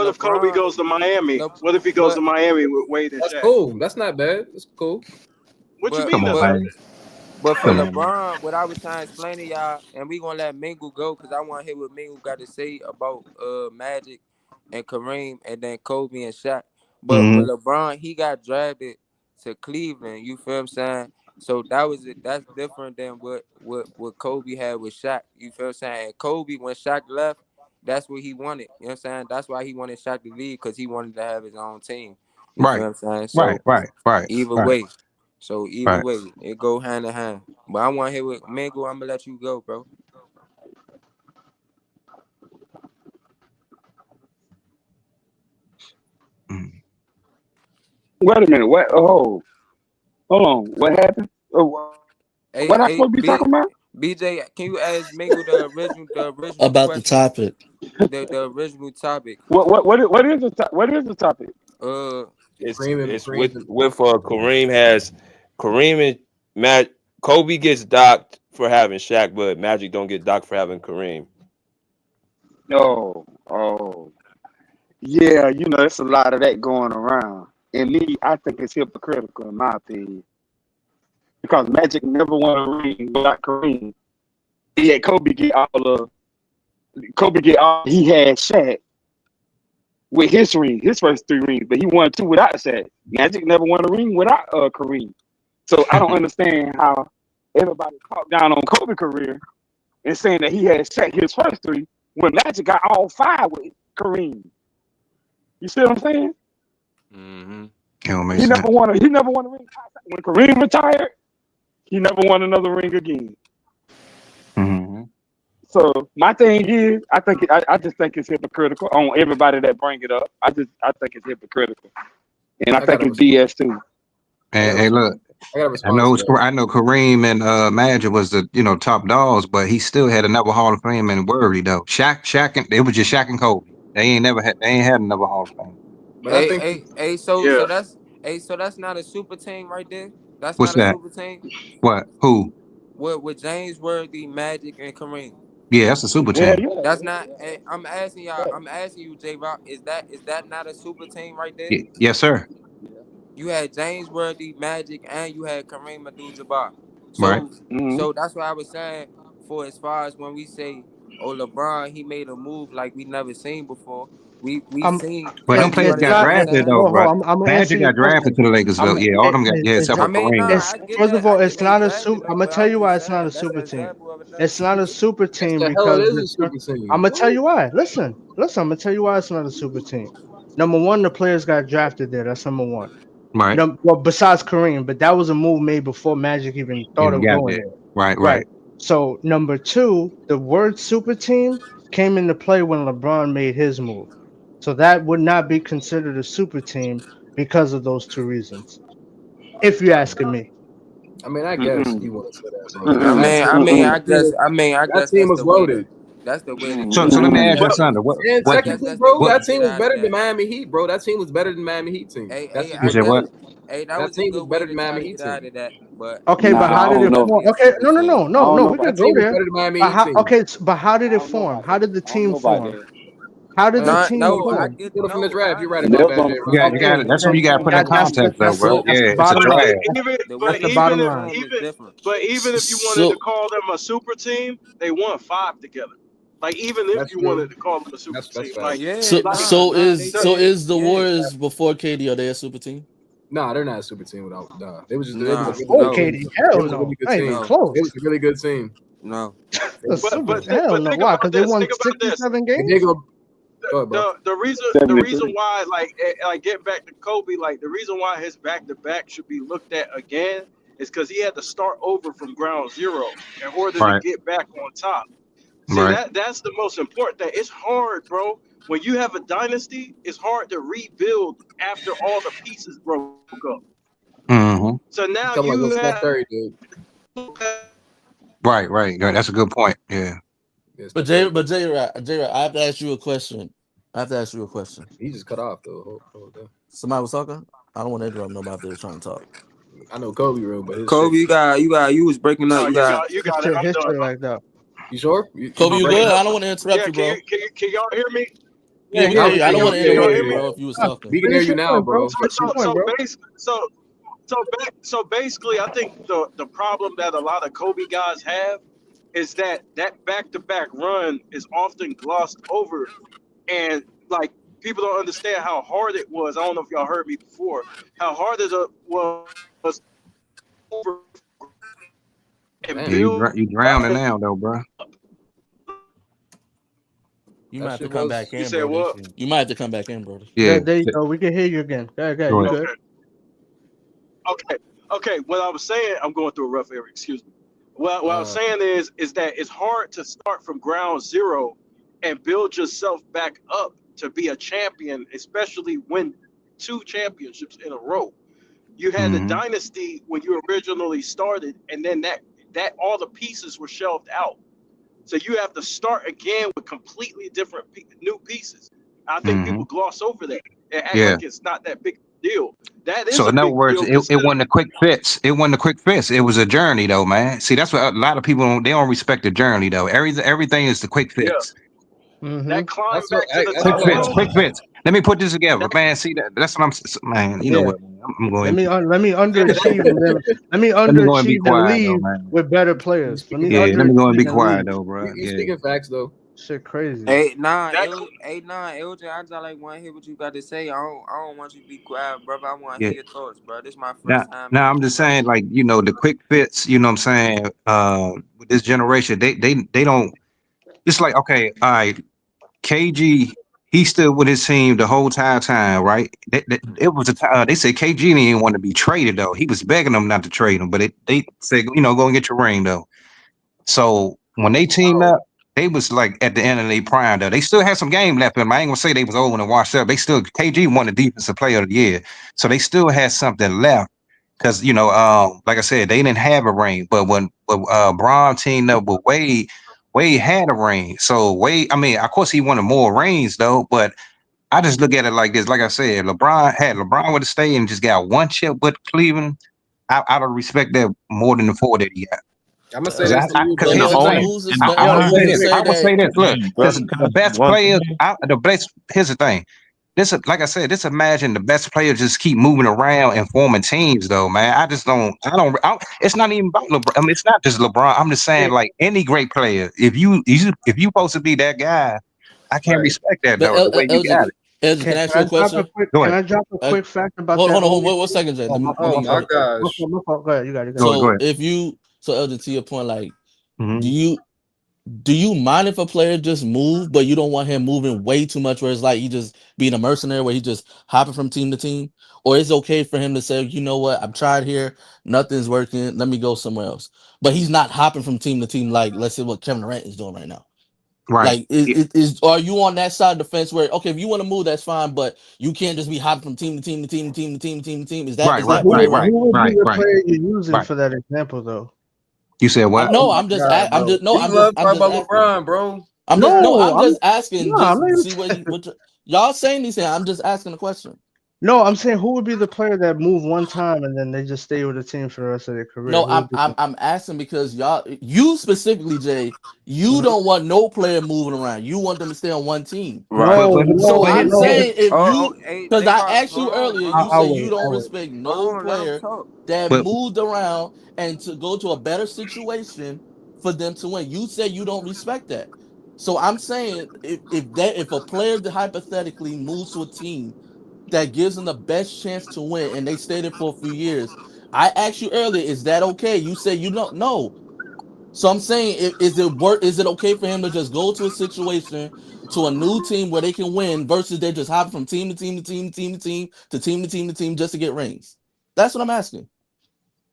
what if Kobe goes to Miami? What if he goes to Miami with Wade and That's Shaq? cool. That's not bad. That's cool. What you Come mean on, that's man. But for LeBron, what I was trying to explain to y'all, and we gonna let Mingle go because I want to hear what Mingle got to say about Magic and Kareem and then Kobe and Shaq. But with LeBron, he got drafted to Cleveland. You feel what I'm saying? So that was it. That's different than what Kobe had with Shaq. You feel what I'm saying? And Kobe, when Shaq left, that's what he wanted. You know what I'm saying? That's why he wanted Shaq to leave because he wanted to have his own team. You feel Right, what I'm saying? right, So right, right, either right, way. So either right. way, it go hand in hand. But I want to hear what Mingo. I'm gonna let you go, bro. Wait a minute. What? Oh, hold on. What happened? Oh, what I Hey, supposed to be talking about? BJ, can you ask Mingo the original About the question, topic. the original topic? What is the topic? Uh, It's Kareem with Kareem has Kareem and Matt Kobe gets docked for having Shaq, but Magic don't get docked for having Kareem. Oh, yeah. You know, there's a lot of that going around. And me, I think it's hypocritical in my opinion because Magic never won a ring without Kareem. He had Kobe get all he had Shaq with his first 3 rings, but he won 2 without Shaq. Magic never won a ring without Kareem. So I don't understand how everybody talked down on Kobe's career and saying that he had Shaq his first 3 when Magic got all 5 with Kareem. You see what I'm saying? Mm-hmm. He never won a ring. When Kareem retired, he never won another ring again. Mm-hmm. So my thing is, I just think it's hypocritical on everybody that bring it up. I think it's hypocritical, and I think it's BS too. Hey, look, I gotta respond to that. I know Kareem and Magic was the top dogs, but he still had another Hall of Fame in Worthy though. Shaq, and it was just Shaq and Kobe. They ain't had another Hall of Fame. But I think so that's not a super team right there. That's What's not a that? super team. What? Who? With James Worthy, Magic, and Kareem. Yeah, that's a super Yeah, team. yeah. That's not. I'm asking y'all. I'm asking you, J. Rock. Is that not a super team right there? Yes, sir. You had James Worthy, Magic, and you had Kareem Abdul-Jabbar. Right. So, Mm-hmm. so that's what I was saying. For as far as when we say, "Oh, LeBron, he made a move like we never seen before." We seen. But them You players It's got not. understand what I'm It's drafted saying? though, bro. I'm gonna answer Magic your got drafted question. to the Lakers though. Yeah, all them got except for Kareem though. I get First of that. I all, get it's they not a drafted super. them, I'm gonna but I tell was you why just it's not saying a that's an super team. example of another It's not a super team. super yes, team the hell it because is a super I'm team. gonna tell What? you why. Listen. I'm gonna tell you why it's not a super team. Number one, the players got drafted there. That's number one. Right. Well, besides Kareem, but that was a move made before Magic even thought Even of got going there. there. Right, Right. right. So number two, the word super team came into play when LeBron made his move. So that would not be considered a super team because of those 2 reasons. If you're asking me. I mean, I guess Mm-mm. you want to say that, bro. But Mm-mm. I that guess team that's was the way to. loaded. That's the way to So get so let out me of ask you that. But something. And I What guess technically, that's the bro, way to that get team was out of better than that. Miami Heat, bro. That team was better than Miami Heat team. That's just you I the said guess. what? truth. That That was a team was good way better to than try Miami to Heat get out team. of that. But Okay, Nah, but that how I did don't it would know. form? be a Okay, super no, no, team. no, I no, don't no. know We about could go Team that. was there. better than Miami But Heat how? team. Okay, but how did I it don't know form? about How that. did the I don't team know about form? that. How did the Huh? team No, I form? get From the no. draft, I you're right about Never that, on J. the You Rock. got you first Okay, got team. that's what then you gotta put in that's context though, that's bro. the Yeah, it's a bottom line. draft. That's But the The bottom even if line. form is even different. but even if you wanted to So call them a super team, they won 5 together. Like even if That's you true. wanted to call them a super That's team, like facts. so Yeah, like so nah, they is the, so did. is the Yeah, Warriors before KD, are they a super team? Nah, they're not a super team without. Nah, they was a really Before good no, team. KD, They hell was a really no, good not even team. no, It was close. a really good team. no. A They, super, hell but no. think Why? Because about they this. won Think about this. 67 they games. go. Go ahead, bro. The reason 73. why like get back to Kobe, like the reason why his back to back should be looked at again is because he had to start over from ground zero in order to Right, get back on top. See, right. that's the most important thing. It's hard, bro. When you have a dynasty, it's hard to rebuild after all the pieces broke up. Mm-hmm. So You now talking like you what Steph have Curry did? Right, right. Yeah, that's a good point. Yeah. Yeah, But Steph Curry did. J, I have to ask you a question. He just cut off though. Somebody was talking. I don't want to interrupt nobody if they were trying to talk. I know Kobe real, but his shit. Kobe, you was breaking up. no, You you got. got you His got it. shit, I'm his done. shit like that. You sure? You Kobe, I'm you breaking good? up. I don't want to interrupt Yeah, you, bro. can y'all hear me? Yeah, Yeah, we can Now hear we you. can I hear don't you. want to Yeah, yeah, yeah, interrupt yeah, you, yeah. bro, yeah. if you was Ah, talking. We can hear finish you your now, point, bro. bro. Finish your point, bro. So So basically, I think the problem that a lot of Kobe guys have is that back to back run is often glossed over, and like people don't understand how hard it was. I don't know if y'all heard me before. How hard it was over and Damn, Yeah, build you drowning now though, bro. You might that have to shit come was. back You in, said Brody. what? You might have to come back in, Brody. Yeah. There you go. We can hear you again. Go ahead. Go You ahead. good? Okay. Okay. What I was saying, I'm going through a rough area. Excuse me. What I was saying is that it's hard to start from ground zero and build yourself back up to be a champion, especially win 2 championships in a row. You had the Mm-hmm. dynasty when you originally started, and then that all the pieces were shelved out. So you have to start again with completely different new pieces. I think Mm-hmm. people gloss over that and act Yeah. like it's not that big a deal. That is So a in other big words, deal it considering. wasn't a quick fix. It wasn't a quick fix. It was a journey though, man. See, that's what a lot of people they don't respect the journey though. Everything is the quick Yeah, fix. Mm-hmm. that climb That's what. back to the Quick top, Hold fix, on. bro. quick fix. Let me put this together, That man. See that's what man. You know Yeah. what, man? I'm Let going. me let me that underachieve and then let me Let me go and be underachieve and quiet though, leave man. with better You players. Let me speaking Yeah, facts. let me go and be underachieve and quiet leave. though, bro. You Yeah. speaking facts though. Shit crazy. Hey, nah, that LJ, I just like want to hear what you got to say. I don't want you to be quiet, brother. I want to Yeah. hear your thoughts, bro. This is my Now, first time now in I'm here, just bro. saying, like, the quick fits, you know what I'm saying? With this generation, they don't, it's like, okay, all right, KG, he stood with his team the whole time, right? It was a time they said KG didn't want to be traded though. He was begging them not to trade him, but they said, go and get your ring though. So when they teamed up, they was like at the end of their prime though. They still had some game left in them. I ain't gonna say they was old and washed up. They still KG won the defensive player of the year. So they still had something left. Cause like I said, they didn't have a ring. But when Braun teamed up with Wade, Wade had a ring. So Wade, I mean, of course he wanted more rings though, but I just look at it like this. Like I said, LeBron would have stayed and just got one chip with Cleveland. I would respect that more than the four that he got. I'm gonna say Because this to you, because But though, here's the but LJ. thing. who's And the expect? I Yo, would But say who's real to this. quick. say I would that? say this. Look, Kareem, because brother, can I the say best one players, thing? here's the thing. This is like I said. Just imagine the best players just keep moving around and forming teams, though, man. I just don't. It's not even about LeBron. I mean, it's not just LeBron. I'm just saying, Hey, like any great player, if you supposed to be that guy, I can't Right. respect that But though. The way you got LJ, it. LJ, can I ask you a question? Go can ahead. I drop a Uh, quick fact about hold that hold on, old one second, Jay. oh, Let Oh me my my gosh. fault, my fault. Go ahead, you got it. Go So ahead. LJ, to your point, like, do Hmm. you do you mind if a player just move, but you don't want him moving way too much, where it's like he just being a mercenary, where he just hopping from team to team, or it's okay for him to say, you know what, I've tried here, nothing's working, let me go somewhere else. But he's not hopping from team to team like, let's say, what Kevin Durant is doing right now. Right. Like, is are you on that side of the fence where, okay, if you want to move, that's fine, but you can't just be hopping from team to team to team to team to team to team to team. Is that Right. is But Right. that Right. okay with Right. you? who would be Right. the Right. player you're using Right. for that example, though? You said what? No, Oh my god, I'm bro. just no, We love I'm talking just about asking. LeBron, bro. No, I'm just asking no, I'm just not to even see what y'all saying these things. I'm just asking a question. no, I'm saying who would be the player that moved one time and then they just stay with the team for the rest of their career? No, Who would be that? I'm asking because you specifically, Jay, you Mhm. don't want no player moving around. You want them to stay on one team. Right. No, So no, I'm no. saying if Oh, you, hey, because J I Rock, asked you earlier, hold you on. say I'll you wait. don't I'll wait. respect Hold no on, let him player talk. that But moved around and to go to a better situation for them to win. You say you don't respect that. So I'm saying if a player that hypothetically moves to a team that gives them the best chance to win and they stay there for a few years, I asked you earlier, is that okay? You say you don't know. So I'm saying, is it okay for him to just go to a situation to a new team where they can win versus they're just hopping from team to team to team to team to team to team to team to team just to get rings? That's what I'm asking.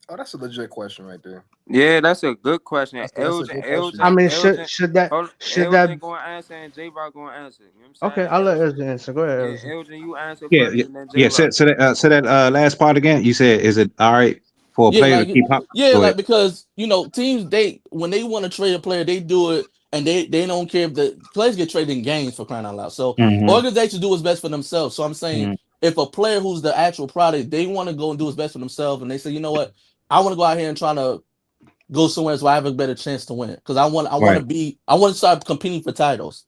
Oh, that's a legit question right there. Yeah, that's a good question. That's a good I question. mean, Elgin, should that? Elgin going to answer and J Rock going to answer. You know what Okay, I'm saying? I'll let Elgin, Ezra answer. Go ahead, yeah, Ezra. Elgin, you answer yeah, first yeah, and then J yeah. Rock. So that last part again. You said, is it all right for a Yeah, player to like keep up? yeah, Go like ahead. because teams when they want to trade a player, they do it and they don't care if the players get traded in games, for crying out loud. So Hmm. organizations do what's best for themselves. So I'm saying, Hmm. if a player who's the actual product, they want to go and do what's best for themselves, and they say, you know what, I want to go out here and try to go somewhere so I have a better chance to win. Because Right. I want to start competing for titles.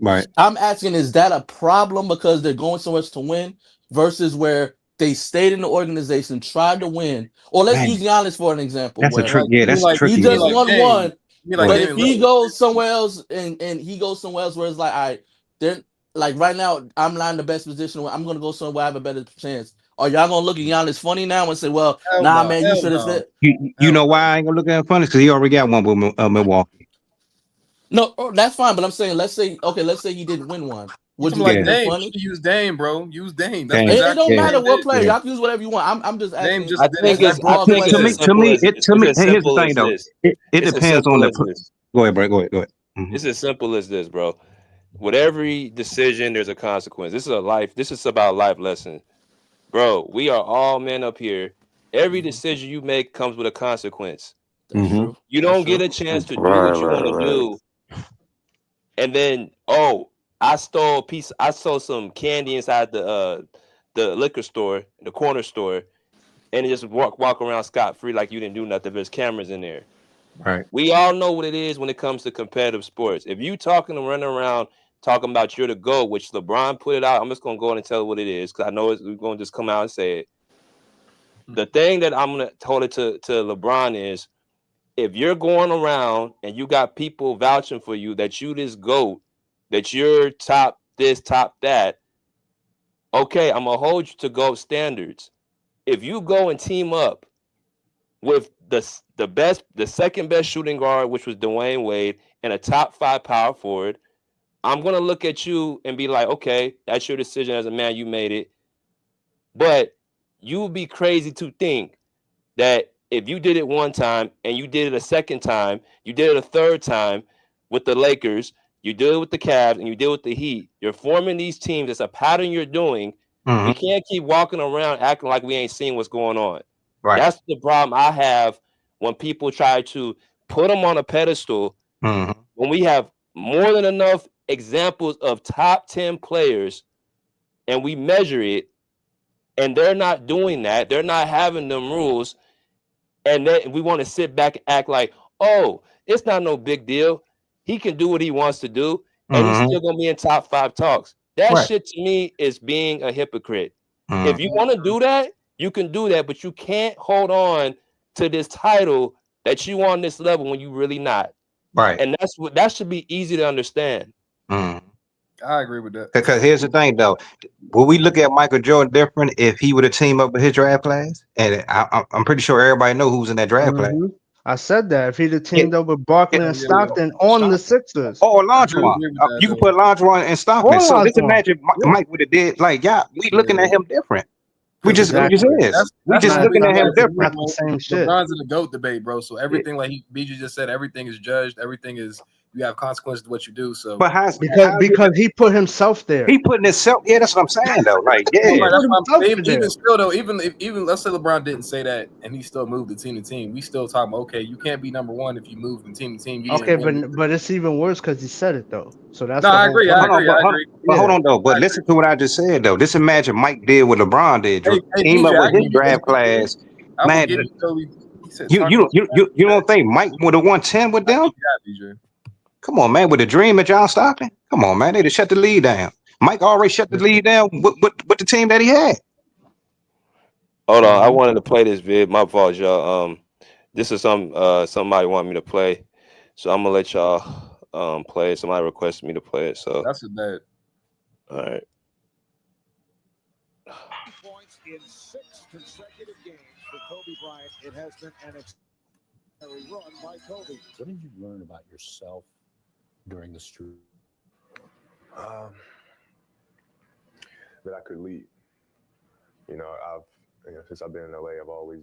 Right. I'm asking, is that a problem because they're going somewhere to win versus where They stayed in the organization, tried to win. Or let's Man, use Giannis for an example. that's a Where trick. Yeah, that's a he tricky just one. won one, like but Damian if he Lillard. goes somewhere else and he goes somewhere else where it's like, all right, then like right now, I'm not in the best position where I'm gonna go somewhere where I have a better chance. Are y'all gonna look at Giannis funny now and say, well, Hell nah, no. man, you Hell should have no. said You know why I ain't gonna look at it funny? Because he already got one with Milwaukee. no, that's fine. But I'm saying, let's say he didn't win one. You Would talking you like look at him Dame? You funny? should use Dame, bro. Use Dame. That's Dame. It exactly don't what Yeah, matter Dame what did. player. yeah. Y'all can use whatever you want. I'm just Dame asking just I that's think as a it's I broad To, think it's to as me, question. to simple me, as it to it's me. as And here's the simple thing, as though. this. It It's as depends on simple the. as this. Go ahead, Brett. Go ahead. Go ahead. Mhm. It's as simple as this, bro. With every decision, there's a consequence. This is a life. This is about life lesson, bro. We are all men up here. Every decision you make comes with a consequence. That's true. You That's don't get true. a chance to do Right, what you right, want to right. do, and then I stole some candy inside the liquor store, the corner store, and just walk around scot free like you didn't do nothing. There's cameras in there. Right. We all know what it is when it comes to competitive sports. If you talking and running around talking about you're the GOAT, which LeBron put it out, I'm just gonna go in and tell what it is because I know we're gonna just come out and say it. The thing that I'm gonna hold it to LeBron is if you're going around and you got people vouching for you that you this GOAT, that you're top this, top that, okay, I'm gonna hold you to GOAT standards. If you go and team up with the second best shooting guard, which was Dwayne Wade, and a top 5 power forward, I'm gonna look at you and be like, okay, that's your decision as a man, you made it. But you would be crazy to think that if you did it one time and you did it a second time, you did it a third time with the Lakers, you did it with the Cavs, and you did it with the Heat. You're forming these teams. It's a pattern you're doing. We can't keep walking around acting like we ain't seeing what's going on. Right. That's the problem I have when people try to put them on a pedestal when we have more than enough examples of top 10 players and we measure it and they're not doing that. They're not having them rules. And then we want to sit back and act like, oh, it's not no big deal. He can do what he wants to do, and he's still gonna be in top 5 talks. That Right. shit to me is being a hypocrite. If you want to do that, you can do that, but you can't hold on to this title that you on this level when you really not. Right. And that should be easy to understand. I agree with that. Because here's the thing, though. Will we look at Michael Jordan different if he would have teamed up with his draft class? And I'm pretty sure everybody know who's in that draft class. I said that if he'd have Yeah, teamed up with Barkley and Stockton on the Sixers. or I do Lonjuan. agree with that, You can though. put Lonjuan and Stockton. Or So just Lonjuan. imagine Mike would have did like, yeah, we looking at him different. We just Exactly. is. We That's just the looking thing, at him like, different. Not the same shit. LeBron's in the GOAT debate, bro. So everything, like BG just said, everything is judged. Everything is, you have consequences to what you do. So But how's Because he put himself there. he putting himself? Yeah, that's what I'm saying though. Like, yeah, Right, that's what I'm saying. there. Even still though, even let's say LeBron didn't say that and he still moved the team to team, we still talking about, okay, you can't be number one if you move from team to team. You Okay, didn't win. but it's even worse because he said it though. So that's No, the I whole agree. point. But hold on though. But listen to what I just said though. Just imagine Mike did what LeBron did. Hey, Team up BJ, I with his give you draft this, class. I will Man, give you Kobe. He said, you don't think Mike would have won 10 with them? BJ. Come on, man. With a dream at John Stockton? Come on, man. They'd have shut the lead down. Mike already shut the lead down with the team that he had. Hold on, I wanted to play this vid. My fault, y'all. This is somebody wanted me to play, so I'm gonna let y'all play it. Somebody requested me to play it, so That's a bad. all right. Points in 6 consecutive games for Kobe Bryant. It has been an extraordinary run by Kobe. What did you learn about yourself during the streak? That I could lead. You know, since I've been in LA, I've always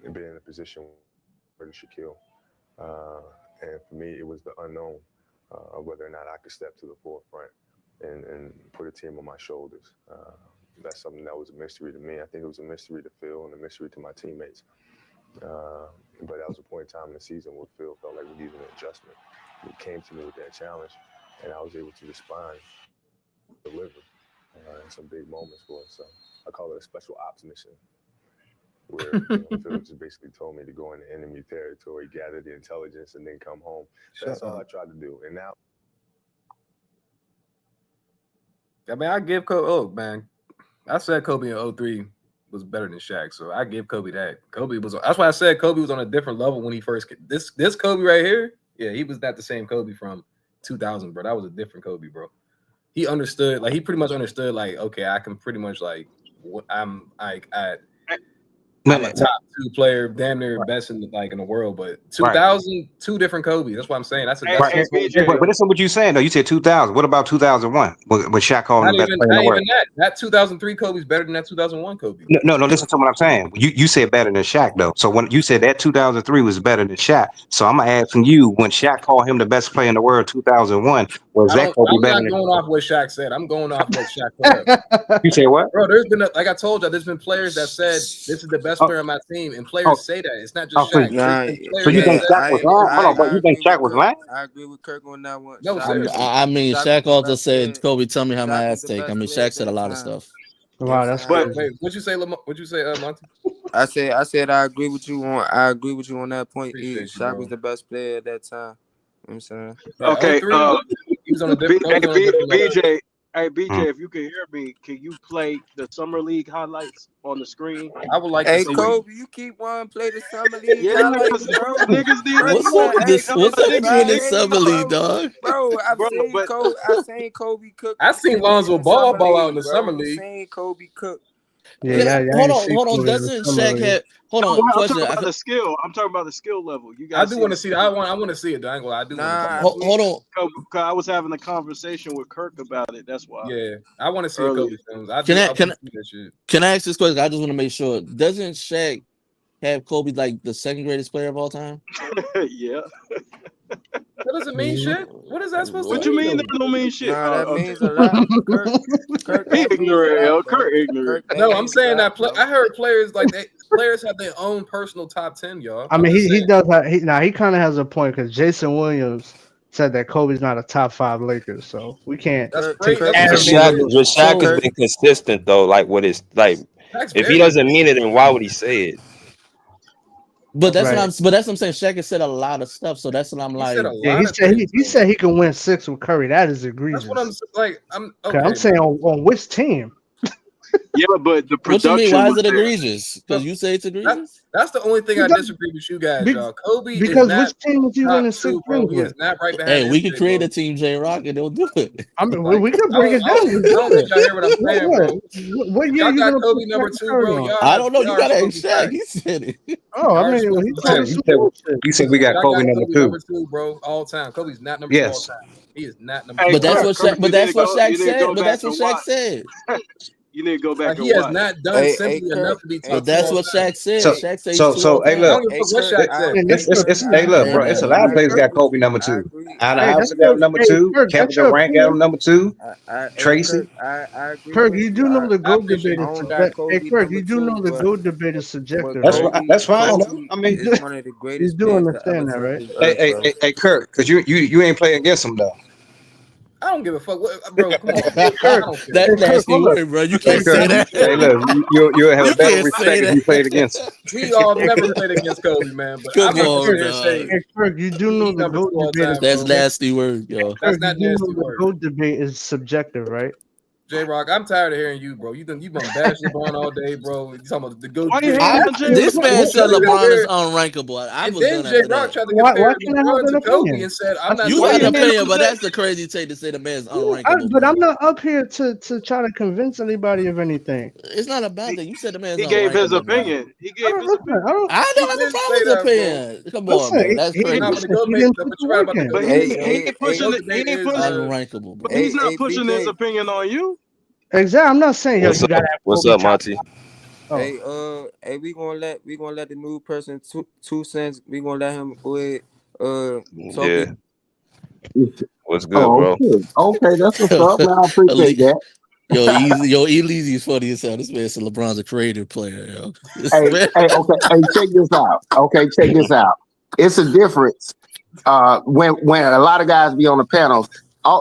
been in a position for Shaquille. And for me, it was the unknown of whether or not I could step to the forefront and put a team on my shoulders. That's something that was a mystery to me. I think it was a mystery to Phil and a mystery to my teammates. But that was a point in time in the season where Phil felt like we needed an adjustment. He came to me with that challenge, and I was able to respond, deliver in some big moments for us. So I call it a special ops mission, where Phil just basically told me to go into enemy territory, gather the intelligence, and then come home. That's all I tried to do. And now, I mean, I give Kobe. Oh man, I said Kobe in 03 was better than Shaq, so I give Kobe that. Kobe was. That's why I said Kobe was on a different level when he first. This Kobe right here, yeah, he was not the same Kobe from 2000, bro. That was a different Kobe, bro. He understood, like he pretty much understood, like okay, I can pretty much like I'm like I'm a top 2 player, damn near best in the world. But 2000, 2 different Kobe. That's what I'm saying. That's But that's not what you're saying though. You said 2000. What about 2001? When Shaq called him the best player in the world? That 2003 Kobe's better than that 2001 Kobe. No. Listen to what I'm saying. You said better than Shaq though. So when you said that 2003 was better than Shaq, so I'm asking you, when Shaq called him the best player in the world, 2001, was that Kobe better? I'm not going off what Shaq said. I'm going off what Shaq said. You say what? Bro, there's been like I told you, there's been players that said this is the best player on my team, and players say that. It's not just Shaq. So you think Shaq was lying? Hold on, but you think Shaq was lying? I agree with Kirk on that one. No, I mean, Shaq also said, "Kobe, tell me how my ass take." I mean, Shaq said a lot of stuff. Wow, that's wait. What'd you say, Monty? I said I agree with you on. I agree with you on that point. Shaq was the best player at that time. You know what I'm saying? Okay. He was on a different BJ. Hey BJ, if you can hear me, can you play the summer league highlights on the screen? I would like to see. Hey Kobe, you keep wanting to play the summer league highlights, bro. Niggas need What's up with you in the summer league, dog? Bro, I've seen Kobe cook. I seen Lonzo ball out in the summer league. Seen Kobe cook. Yeah. Hold on. Doesn't Shaq have? Hold on. I'm talking about the skill. I'm talking about the skill level. You guys. I do want to see that. I want to see it. I do. Hold on. I was having a conversation with Kirk about it. That's why. Yeah, I want to see Kobe films. Can I ask this question? I just want to make sure. Doesn't Shaq have Kobe like the second greatest player of all time? Yeah. That doesn't mean shit. What is that supposed to mean? What you mean that don't mean shit? Nah, that means a lot. Kirk ignorant. Kirk ignorant. No, I'm saying that I heard players players have their own personal top 10, y'all. I mean, he does. He kind of has a point because Jason Williams said that Kobe's not a top 5 Lakers, so we can't. Shaq has been consistent though. Like what is like, if he doesn't mean it, then why would he say it? But that's what I'm saying. Shaq has said a lot of stuff, so that's what I'm like. He said he can win 6 with Curry. That is egregious. That's what I'm like. I'm saying on which team? Yeah, but the production. What you mean? Why is it egregious? Because you say it's egregious. That's the only thing I disagree with you guys, y'all. Kobe because is which team is he winning 6 rings with? Not right behind. Hey, we can create a team, J Rock, and they'll do it. I mean, we can break it down. I don't think y'all hear what I'm saying, bro. What year y'all you got gonna Kobe number 2, bro? I don't know. You gotta ask Shaq. He said it. Oh, I mean, you said we got Kobe number 2. Number 2, bro, all time. Kobe's not number 2 all time. He is not number 2. But that's what Shaq. But that's what Shaq said. But that's what Shaq said. You need to go back. He has not done simply enough to be top. But that's what Shaq said. Shaq said. So hey, look. Hey, look, bro. It's a lot of players got Kobe number 2. Allen Iverson got him number 2. Kevin Durant got him number 2. Tracy. Kirk, you do know the GOAT debate is subjective. Hey, Kirk, you do know the GOAT debate is subjective. That's fine. I mean, it's one of the greatest. You do understand that, right? Hey, Kirk, because you ain't playing against him though. I don't give a fuck, bro. Come on, that's nasty word, bro. You can't say that. Hey, look, you'll have a better respect if you played against him. We all never played against Kobe, man. But come on, hey, Kirk, you do know the GOAT debate. That's nasty word, yo. That's not nasty word. The GOAT debate is subjective, right? J Rock, I'm tired of hearing you, bro. You been bash LeBron all day, bro. You talking about the GOAT? This man said LeBron is unrankable. I was then J Rock tried to compare LeBron to Kobe and said, "I'm not." You got an opinion, but that's the crazy take to say the man's unrankable. But I'm not up here to try to convince anybody of anything. It's not about that. You said the man's. He gave his opinion. He gave his opinion. I don't have a problem with his opinion. Come on, man. That's crazy. But he ain't pushing it. He ain't pushing unrankable. But he's not pushing his opinion on you. Exactly. I'm not saying you gotta have. What's up, Monty? Oh. Hey, we gonna let the new person 2 cents. We gonna let him go ahead. Talk. Yeah. What's good, bro? Okay, that's what's up. Man, I appreciate that. Easy's funny as hell. This man said LeBron's a creative player, yo. Okay. Hey, check this out. Okay, check this out. It's a difference. When a lot of guys be on the panels.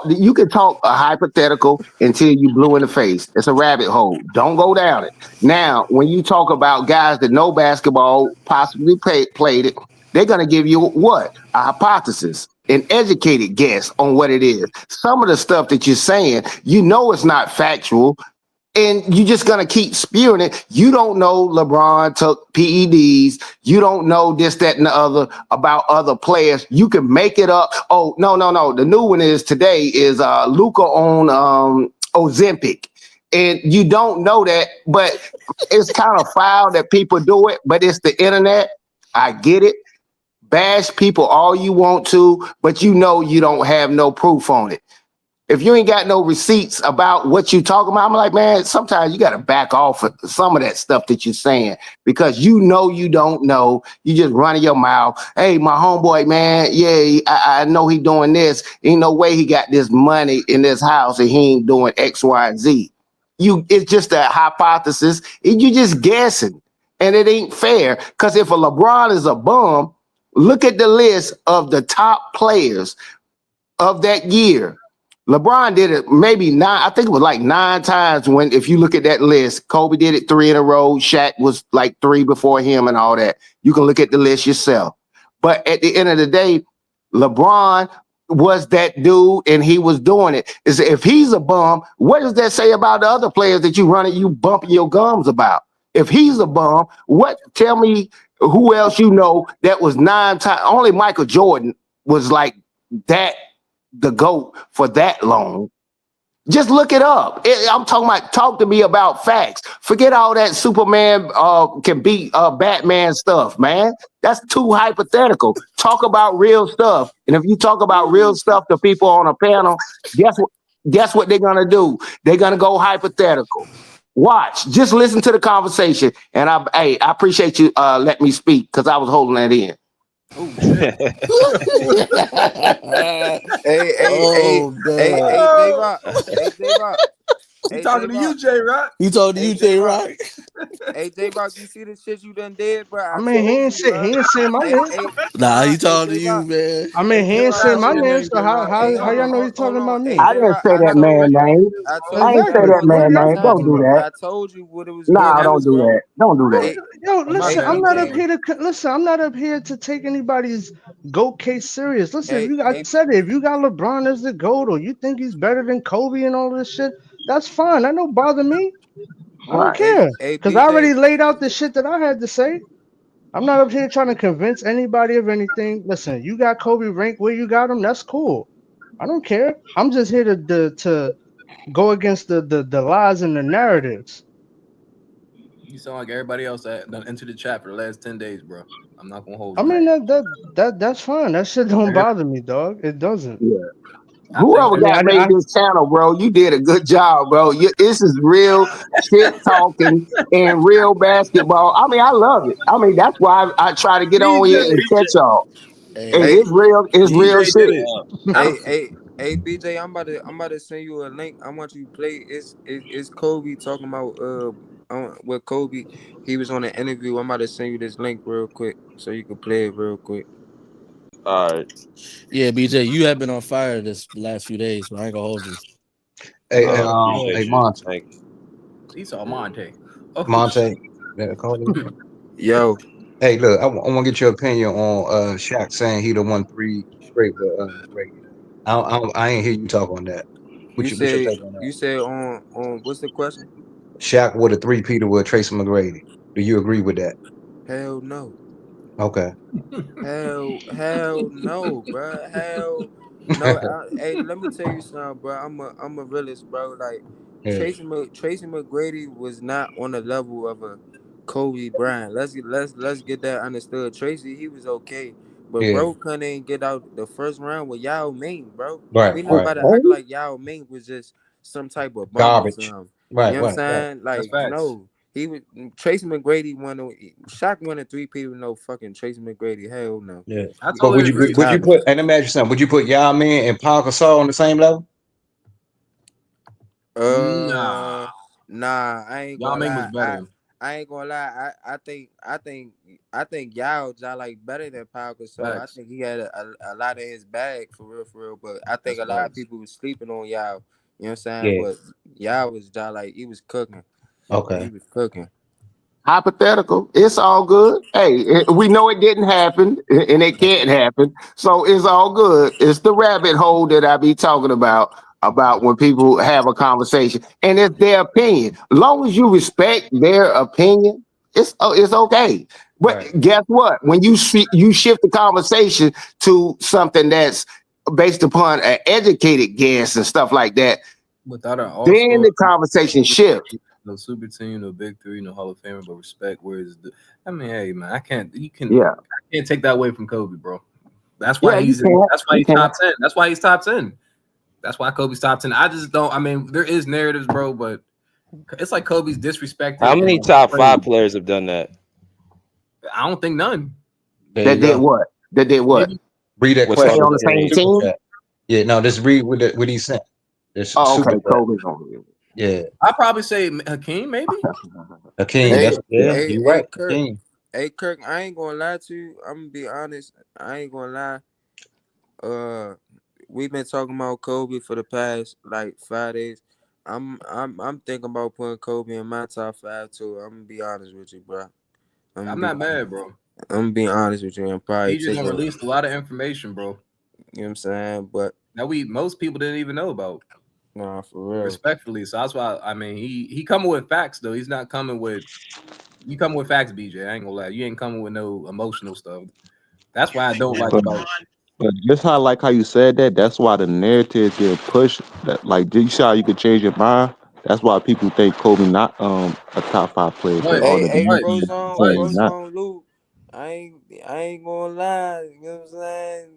You can talk a hypothetical until you blue in the face. It's a rabbit hole. Don't go down it. Now, when you talk about guys that know basketball, possibly played it, they're going to give you what? A hypothesis, an educated guess on what it is. Some of the stuff that you're saying, you know it's not factual. and you're just gonna keep spewing it. You don't know LeBron took PEDs. You don't know this, that, and the other about other players. You can make it up. Oh, no. The new one is today is Luca on Ozempic. And you don't know that, but it's kind of foul that people do it, but it's the internet. I get it. Bash people all you want to, but you know you don't have no proof on it. If you ain't got no receipts about what you talking about, I'm like, man, sometimes you got to back off of some of that stuff that you're saying because you know you don't know. You just running your mouth. Hey, my homeboy, man, yeah, I know he doing this. Ain't no way he got this money in this house and he ain't doing X, Y, and Z. It's just a hypothesis. And you just guessing, and it ain't fair because if a LeBron is a bum, look at the list of the top players of that year. LeBron did it maybe I think it was like 9 times if you look at that list. Kobe did it 3 in a row. Shaq was like 3 before him and all that. You can look at the list yourself. But at the end of the day, LeBron was that dude and he was doing it. If he's a bum, what does that say about the other players that you bumping your gums about? If he's a bum, tell me who else you know that was 9 times. Only Michael Jordan was like that, the GOAT for that long. Just look it up. I'm talking about, talk to me about facts. Forget all that Superman can beat Batman stuff, man. That's too hypothetical. Talk about real stuff. And if you talk about real stuff to people on a panel, guess what they're gonna do? They're gonna go hypothetical. Watch. Just listen to the conversation. And I appreciate you letting me speak because I was holding that in. Oh shit. Hey, J-Rock. Hey, J-Rock. He talking to you, J-Rock. He told you, J-Rock. Hey, J-Rock, you see the shit you done did, bro? I mean, he ain't saying my name. Nah, he talking to you, man. I mean, he ain't saying my name, so how y'all know he's talking about me? I didn't say that man name. I ain't say that man name. Don't do that. I told you what it was. Nah, don't do that. Don't do that. Yo, listen, I'm not up here I'm not up here to take anybody's GOAT case serious. Listen, I said it. If you got LeBron as the GOAT or you think he's better than Kobe and all this shit, that's fine. That don't bother me. I don't care. Because I already laid out the shit that I had to say. I'm not up here trying to convince anybody of anything. Listen, you got Kobe ranked where you got him. That's cool. I don't care. I'm just here to go against the lies and the narratives. You sound like everybody else that done entered the chat for the last 10 days, bro. I'm not gonna hold I you. mean that's fine. That shit don't bother me, dog. It doesn't. Yeah. Whoever got made this channel, bro, you did a good job, bro. This is real shit talking and real basketball. I mean, I love it. I mean, that's why I try to get on here and catch y'all. And it's real. It's real shit. Hey, BJ, I'm about to send you a link. I want you to play. It's Kobe talking about with Kobe. He was on an interview. I'm about to send you this link real quick so you can play it real quick. All right. Yeah, BJ, you have been on fire this last few days, so I ain't gonna hold you. Hey, Monte. He saw Monte. Monte. Yo. Hey, look, I want to get your opinion on Shaq saying he done won 3 straight with Brady. I ain't hear you talk on that. What's your take on that? You said on what's the question? Shaq with a 3-peater with Tracy McGrady. Do you agree with that? Hell no. Okay. Hell no, bro. Hell no. Hey, let me tell you something, bro. I'm a realist, bro. Like Tracy McGrady was not on the level of a Kobe Bryant. Let's get that understood. Tracy, he was okay, but bro couldn't get out the first round with Yao Ming, bro. We not about to act like Yao Ming was just some type of bum or something. You know what I'm saying? Like no. He was Tracy McGrady Shaq won a 3-peat with no fucking Tracy McGrady. Hell no. Yeah. But would you put, and let me ask you something, would you put Yao Ming and Paul Gasol on the same level? Nah, I ain't Yao gonna Ming lie. was better. I ain't gonna lie. I think Yao like better than Paul Gasol. I think he had a lot in his bag for real. But I think a lot of people was sleeping on Yao. You know what I'm saying? Yeah. But Yao was like he was cooking. Okay. He was cooking. Hypothetical. It's all good. Hey, we know it didn't happen and it can't happen. So it's all good. It's the rabbit hole that I be talking about. about when people have a conversation, and it's their opinion. As long as you respect their opinion, it's okay. But Right. guess what? When you shift the conversation to something that's based upon an educated guess and stuff like that, Without an all then star, the conversation shifts. no super team, no big three, no Hall of Famer, but respect. I mean, hey man, I can't take that away from Kobe, bro. That's why You he's can't. top 10. That's why he's top 10. That's why Kobe's top 10. I just don't. I mean, there is narratives, bro, but it's like Kobe's disrespected. How many top 5 players have done that? I don't think none. That did what? That did what? Read that What's Stay question. on the same team. Yeah, no, just read what he sent. Oh, super okay. Kobe's on here. Yeah, I'd probably say Hakeem, maybe. Hakeem. That's you're right. Kirk. Hakeem. Hey, Kirk, I ain't gonna lie to you. I'm gonna be honest. I ain't gonna lie. We've been talking about Kobe for the past like 5 days. I'm thinking about putting Kobe in my top 5 too. I'm gonna be honest with you, bro. I'm not mad, bro. I'm gonna be honest with you. I'm probably He just taking. released a lot of information, bro. You know what I'm saying? But that most people didn't even know about. Nah, for real. Respectfully, so that's why I mean he coming with facts though. He's not coming with you coming with facts, BJ. I ain't gonna lie. You ain't coming with no emotional stuff. That's why I don't like about. But just how like how you said that, that's why the narrative get pushed. That like, did you see how you could change your mind? That's why people think Kobe not a top 5 player. Hey, Not. Frozone, Luke. I ain't gonna lie. You know what I'm saying?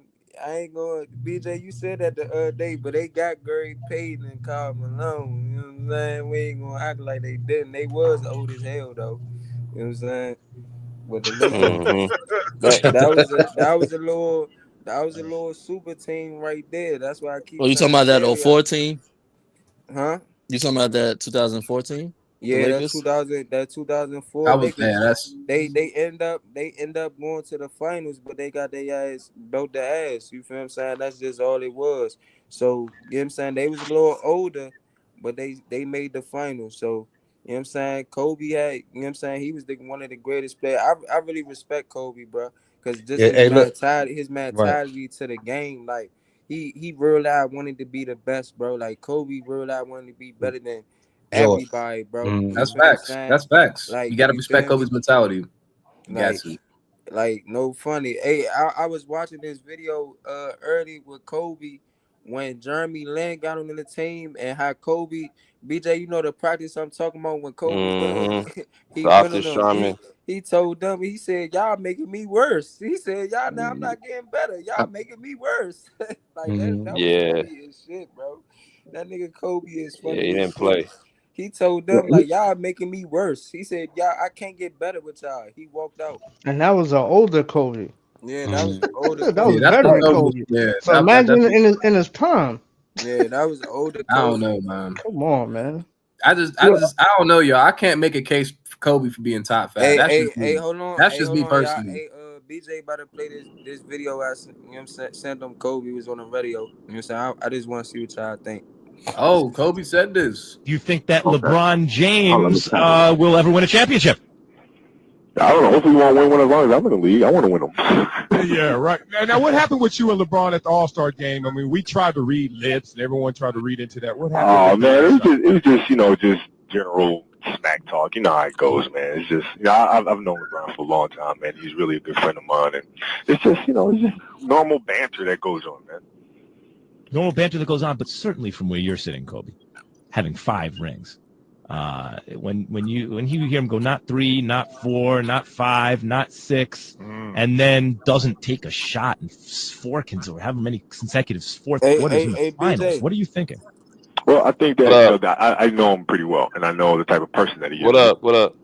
I ain't gonna. BJ, you said that the other day, but they got Gary Payton and Karl Malone. You know what I'm saying? We ain't gonna act like they didn't. They was old as hell though. You know what I'm saying? But the Lakers, that was a little super team right there. That's why I keep. Oh, you talking trying about to tell that 04 team? Huh? You talking about that 2014? Yeah, that 2004 That was Lakers. They end up going to the finals, but they got their ass built the ass. You feel what I'm saying? That's just all it was. So you know what I'm saying? They was a little older, but they made the finals. So you know what I'm saying? Kobe had, you know what I'm saying? He was one of the greatest players. I really respect Kobe, bro, because just his mentality to the game, like he realized wanted to be the best, bro. Like Kobe realized wanted to be better than everybody, bro. That's facts. That's facts. Like, you got to respect Kobe's mentality. Like no funny. Hey, I was watching this video early with Kobe when Jeremy Lin got him in the team and how Kobe BJ, you know the practice I'm talking about when Kobe he went on them. He told them, he said, y'all making me worse. He said, y'all now I'm not getting better. Y'all making me worse. Like that was funny as shit, bro. That nigga Kobe is funny. Yeah, he as didn't shit. play. He told them like y'all making me worse. He said, y'all, I can't get better with y'all. He walked out. And that was an older Kobe. Yeah, that was older that Kobe. was veteran Kobe. So imagine in his prime. Yeah, that was older Kobe. I don't know, man. Come on, man. I don't know, y'all. I can't make a case for Kobe for being top 5. Hey, hold on. That's just me personally. Hey, BJ about to play this video. You know what I'm saying? Sent him Kobe was on the radio. You know what I'm saying? I just want to see what y'all think. Oh, Kobe said this. Do you think that LeBron James will ever win a championship? I don't know. Hopefully, we won't win one as long as I'm in the league. I want to win them. Yeah, right. Now, what happened with you and LeBron at the All-Star game? I mean, we tried to read lips, and everyone tried to read into that. What happened? Oh man, it was just just general smack talk. You know how it goes, man. It's just I've known LeBron for a long time, man. He's really a good friend of mine, and it's just it's just normal banter that goes on, man. Normal banter that goes on, but certainly from where you're sitting, Kobe, having 5 rings. When you hear him go not 3, not 4, not 5, not 6, and then doesn't take a shot in 4 or however many consecutive fourth quarters in the finals. BJ. What are you thinking? Well, I think that I know him pretty well, and I know the type of person that he is. What up?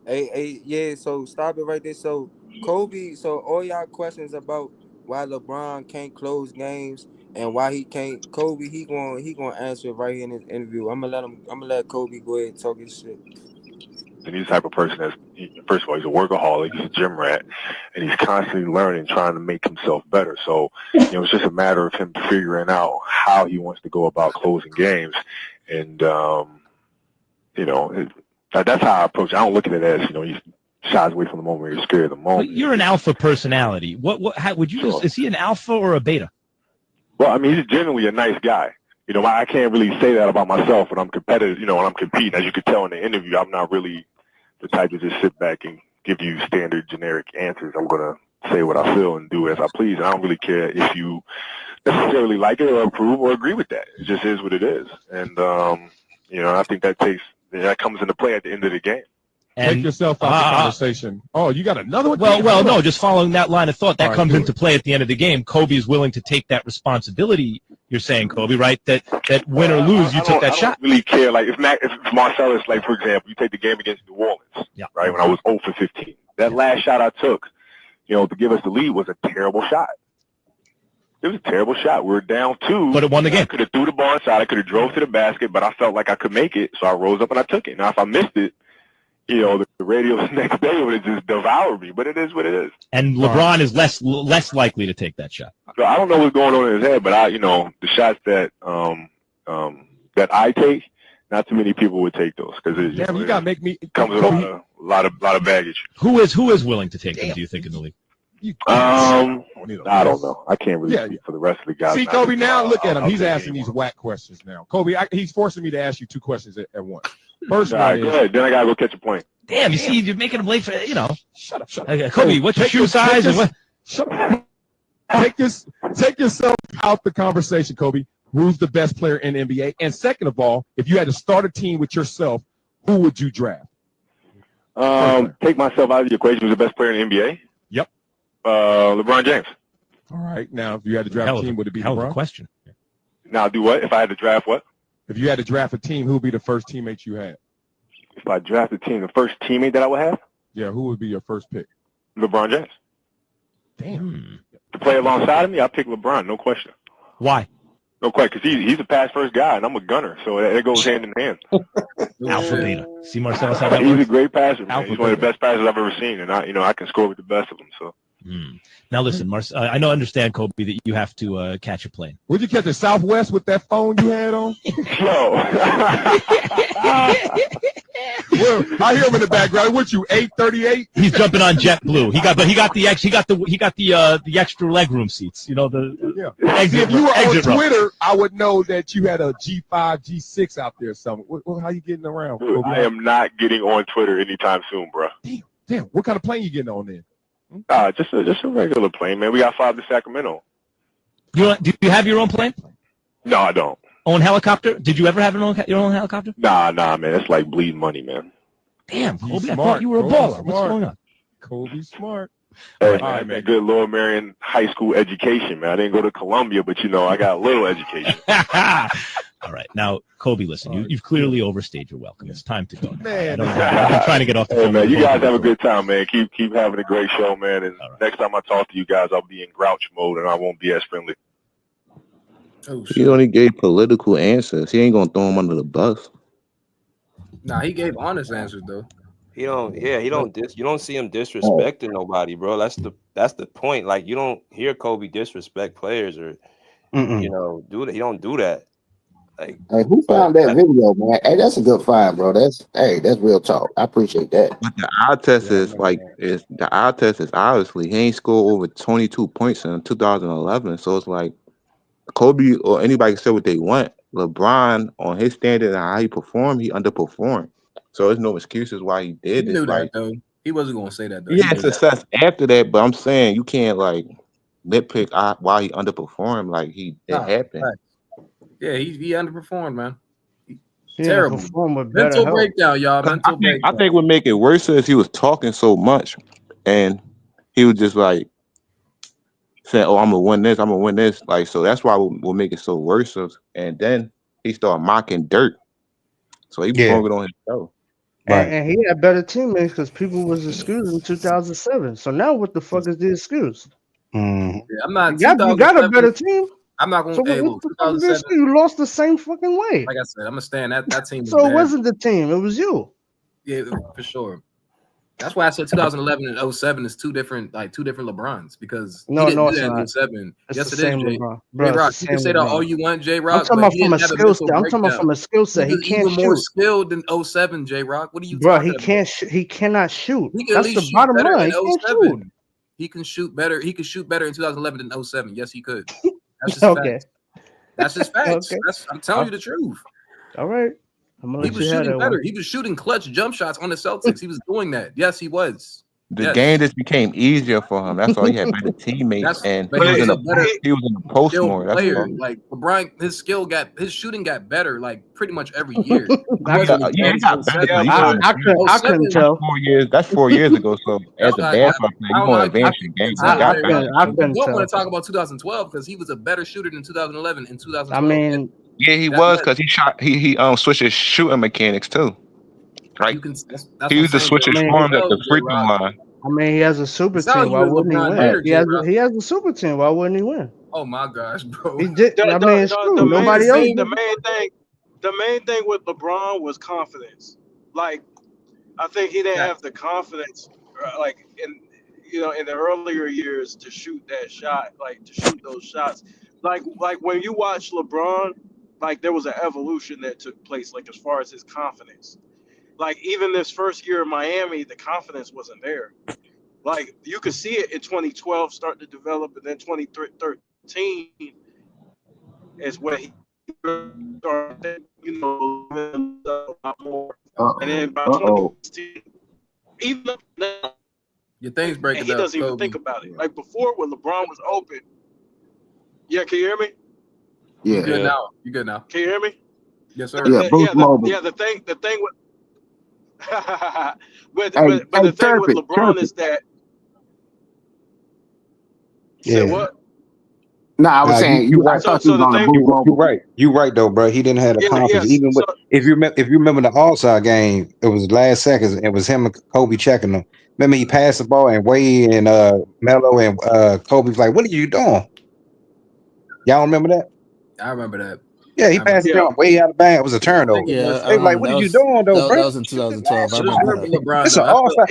Hey, yeah. So stop it right there. So Kobe. So all y'all questions about why LeBron can't close games and why he can't. Kobe, he gonna answer it right here in his interview. I'm gonna let Kobe go ahead and talk his shit. And he's the type of person first of all, he's a workaholic, he's a gym rat, and he's constantly learning, trying to make himself better. So, it's just a matter of him figuring out how he wants to go about closing games. And, that's how I approach it. I don't look at it as, he shies away from the moment, he's scared of the moment. But you're an alpha personality. How would you is he an alpha or a beta? Well, I mean, he's generally a nice guy. You know, I can't really say that about myself when I'm competitive. You know, when I'm competing, as you could tell in the interview, I'm not really the type to just sit back and give you standard generic answers. I'm gonna say what I feel and do as I please. And I don't really care if you necessarily like it or approve or agree with that. It just is what it is. And you know, I think that comes into play at the end of the game. Take yourself out the conversation. Oh, you got another one? Well, no, just following that line of thought, that All right, comes do into play at the end of the game. Kobe is willing to take that responsibility. You're saying, Kobe, right? That win or lose, you took that shot. I don't really care. Like if Marcellus, like for example, you take the game against New Orleans, right? When I was 0 for 15, that last shot I took, you know, to give us the lead was a terrible shot. It was a terrible shot. We were down 2. But it won the game. I could have threw the ball inside. I could have drove to the basket, but I felt like I could make it, so I rose up and I took it. Now, if I missed it, you know, the radio the next day would have just devoured me. But it is what it is. And LeBron is less likely to take that shot. So I don't know what's going on in his head, but you know, the shots that that I take, not too many people would take those because it Damn, you gotta make me comes with a lot of baggage. Who is willing to take them? Do you think in the league? I don't know. I can't really speak for the rest of the guys. See, Kobe, now look at him. He's asking these whack questions now. Kobe, he's forcing me to ask you 2 questions at once. First one is, go ahead. Then I gotta go catch a plane. Damn, you see, you're making him late for, you know. Shut up. Okay, Kobe, what's your shoe size? Shut up. Take yourself out the conversation, Kobe. Who's the best player in the NBA? And second of all, if you had to start a team with yourself, who would you draft? Take myself out of the equation. Who's the best player in the NBA? Yep. LeBron James. All right. Now, if you had to draft a team, would it be LeBron? Question. Now, do what? If I had to draft what? If you had to draft a team, who would be the first teammate you had? If I draft a team, the first teammate that I would have? Yeah, who would be your first pick? LeBron James. Damn. To play alongside of me, I'll pick LeBron, no question. Why? No question, because he's a pass-first guy, and I'm a gunner, so it goes hand in hand. Alpha beta. See Marcellus how that He's works? a great passer, man. He's one of the best passers I've ever seen, and I can score with the best of them. So. Now listen, I understand, Kobe, that you have to catch a plane. Would you catch the Southwest with that phone you had on? No. Well, I hear him in the background. What you 838? He's jumping on JetBlue. He got the extra legroom seats. You know the exit. See, if you were on exit row. Twitter, I would know that you had a G5, G6 out there somewhere. How you getting around? Dude, I am not getting on Twitter anytime soon, bro. Damn, what kind of plane you getting on then? Just a regular plane, man. We got 5 to Sacramento. Do you have your own plane? No, I don't. Own helicopter? Did you ever have your own helicopter? Nah, man. It's like bleeding money, man. Damn, Kobe, I smart. thought you were a Kobe baller. smart. What's going on? Kobe smart. Hey, All man, right, man. Good Lower Marion High School education, man. I didn't go to Columbia, but, I got a little education. All right. Now, Kobe, listen, you've clearly overstayed your welcome. It's time to go. Man. I'm trying to get off the phone. Hey, man, you guys have a good time, man. Keep having a great show, man. And next time I talk to you guys, I'll be in grouch mode, and I won't be as friendly. He only gave political answers. He ain't gonna throw him under the bus. Nah, he gave honest answers though. You don't see him disrespecting nobody, bro. That's the point. Like, you don't hear Kobe disrespect players or do that. He don't do that. Like, Hey, who found that video, man? Hey, that's a good find, bro. That's real talk. I appreciate that. But the eye test is obviously he ain't scored over 22 points in 2011. So it's like Kobe or anybody can say what they want. LeBron, on his standard and how he performed, he underperformed. So there's no excuses why he did He it. knew Like, that though. He wasn't gonna say that though. he had success after that, but I'm saying you can't like nitpick why he underperformed. Like it happened. Right. Yeah, he underperformed, man. Terrible. Mental breakdown, y'all. Mental breakdown. I think what make it worse is he was talking so much, and he was just like saying, "Oh, I'm gonna win this. I'm gonna win this." Like, so that's why we'll make it so worse. And then he started mocking Dirt, so he sprung it on his show. And he had better teammates because people was excused in 2007. So now what the fuck is the excuse? Yeah, I'm not. You got a better team. I'm not going So to. what the fuck is this? You lost the same fucking way. Like I said, I'm gonna stand that team. So it wasn't the team; it was you. Yeah, for sure. That's why I said 2011 and 07 is two different LeBrons because No, he didn't do it's that in not. 07. It's Yes, the it same is, Jay. LeBron. Bro, J-Rock, it's the you can same say that LeBron. all you want, J-Rock. I'm talking but about he from a didn't have skill mental set. I'm talking about breakdown. from a skill set. He He's can't even more shoot. skilled than 07, J-Rock. What are you Bro, talking he about? can't. He cannot shoot. He can at That's least the shoot bottom better line. than He can't 07. shoot. He can shoot better. He could shoot better in 2011 than 07. Yes, he could. That's just Okay. facts. That's just facts. Okay. I'm telling you the truth. All right. I'm gonna He let was you have shooting that better. one. He was shooting clutch jump shots on the Celtics. He was doing that. Yes, he was. The Yes. game just became easier for him. That's all. He had better teammates, and But he was a better he was in the post skilled more. That's player. all. Like LeBron, his shooting got better like pretty much every year. It I wasn't couldn't Yeah, tell. he got better. But you I, know, I couldn't. I couldn't that's tell. 4 years. That's 4 years ago. So as That's a not. basketball player, I you're don't know. going I to advance can your game. tell He got very better. well. I You couldn't don't tell. want to talk about 2012 because he was a better shooter than 2011 and 2012. I mean, Yeah, he was because he shot. He switched his shooting mechanics too. Right. you can. That's He what I'm used to saying. switch his I mean, forms at the free throw J-Rock. line. I mean, he has a super It sounds team. Why like you a wouldn't he LeBron win? hater, J-Rock. He has a super team. Why wouldn't he win? Oh my gosh, bro. He did. I mean, it's true. The Nobody else main did. the main thing with LeBron was confidence. Like I think he didn't have the confidence, like in the earlier years to shoot that shot, like to shoot those shots. Like when you watch LeBron, like there was an evolution that took place, like as far as his confidence. Like even this first year in Miami, the confidence wasn't there. Like you could see it in 2012 start to develop, and then 2013 is when he started, a lot more. And then by 2016, even now, Your thing's breaking he up. doesn't even Kobe. think about it. Like before, when LeBron was open. Yeah, can you hear me? You good now? You good now? Can you hear me? Yes, sir. The thing with but the thing with LeBron is that. Yeah. What? No, I was saying you I right. thought you was on the You boot mobile. right. You right though, bro. He didn't have the confidence. Even with if you remember the All-Star game, it was last seconds. It was him and Kobe checking them. Remember he passed the ball and Wade and Melo and Kobe was like, "What are you doing?" Y'all remember that? I remember that. Yeah, he passed the ball way out of bounds. It was a turnover. Yeah, They were like, "What are you doing, though, bro?" that was in 2012. I remember that. LeBron, It's an All-Star.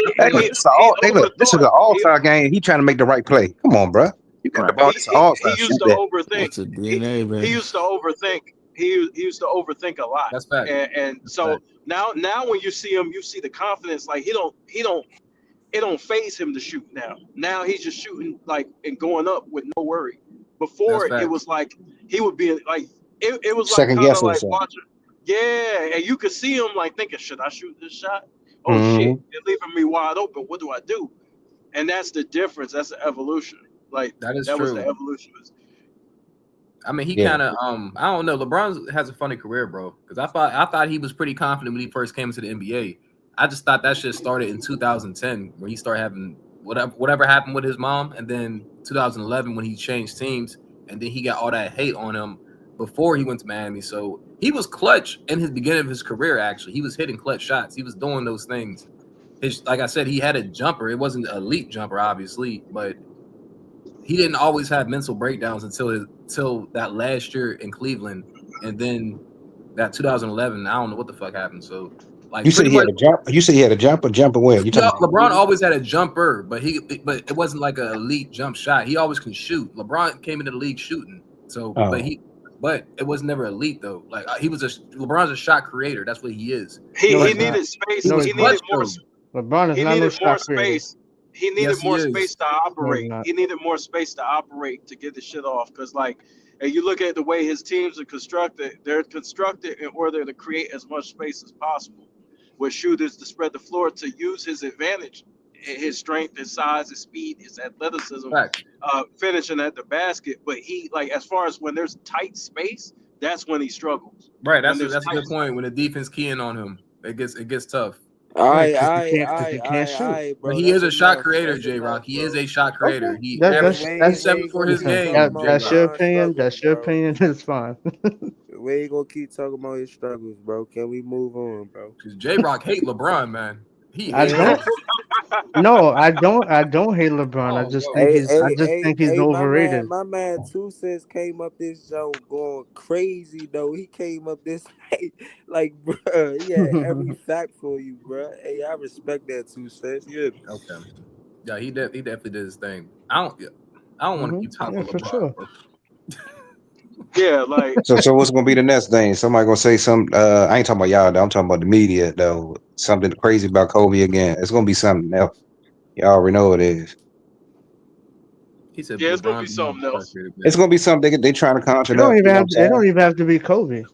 Hey, look, this is an All-Star game. He trying to make the right play. Come on, bro. You got the ball. It's an All-Star. He used to overthink. That's a DNA, man. He used to overthink. He used to overthink a lot. That's fact. And so now when you see him, you see the confidence. Like it don't phase him to shoot now. Now he's just shooting like and going up with no worry. Before it was like he would be like it was like kind of like watching. Yeah, and you could see him like thinking, should I shoot this shot? Oh shit, they're leaving me wide open. What do I do? And that's the difference. That's the evolution. Like that was the evolution. I mean, he kind of I don't know. LeBron has a funny career, bro. Because I thought he was pretty confident when he first came into the NBA. I just thought that shit started in 2010 when he started having whatever happened with his mom, and then 2011 when he changed teams, and then he got all that hate on him before he went to Miami. So he was clutch in his beginning of his career. Actually, he was hitting clutch shots. He was doing those things. Like I said, he had a jumper. It wasn't an elite jumper, obviously, but he didn't always have mental breakdowns until that last year in Cleveland, and then that 2011. I don't know what the fuck happened. So, like, you said he had a jump. You said he had a jumper. Jumper where? You talking about LeBron always had a jumper, but it wasn't like an elite jump shot. He always can shoot. LeBron came into the league shooting, so but it was never elite though. Like LeBron's a shot creator. That's what he is. He needed space. He needed more. LeBron is not no shot creator. He needed more space to operate. He needed more space to operate to get the shit off. Because, like, and you look at the way his teams are constructed, they're constructed in order to create as much space as possible with shooters to spread the floor to use his advantage, his strength, his size, his speed, his athleticism, finishing at the basket. But he, like, as far as when there's tight space, that's when he struggles. Right. That's a good point. When the defense keying on him, it gets tough. Bro, but he is a shot creator, J-Rock. He is a shot creator. That's 7 for his game. That's your opinion. That's your opinion. It's fine. We ain't gonna keep talking about his struggles, bro. Can we move on, bro? Because J-Rock hate LeBron, man. I don't hate LeBron. I just think he's overrated. My man 2 Cents came up this show going crazy though. He came up this like bro, he had every fact for you, bro. Hey, I respect that 2 Cents. Yeah. Okay. Yeah, he definitely did his thing. I don't want to keep talking about LeBron. Sure. Yeah, like so what's gonna be the next thing? Somebody gonna say something. I ain't talking about y'all though. I'm talking about the media though. Something crazy about Kobe again. It's gonna be something else. Y'all already know what it is. He said Yeah, it's gonna LeBron be is more something else. frustrated. It's gonna be something they trying to conjure It don't up. You even know have what it I'm don't even have to be Kobe.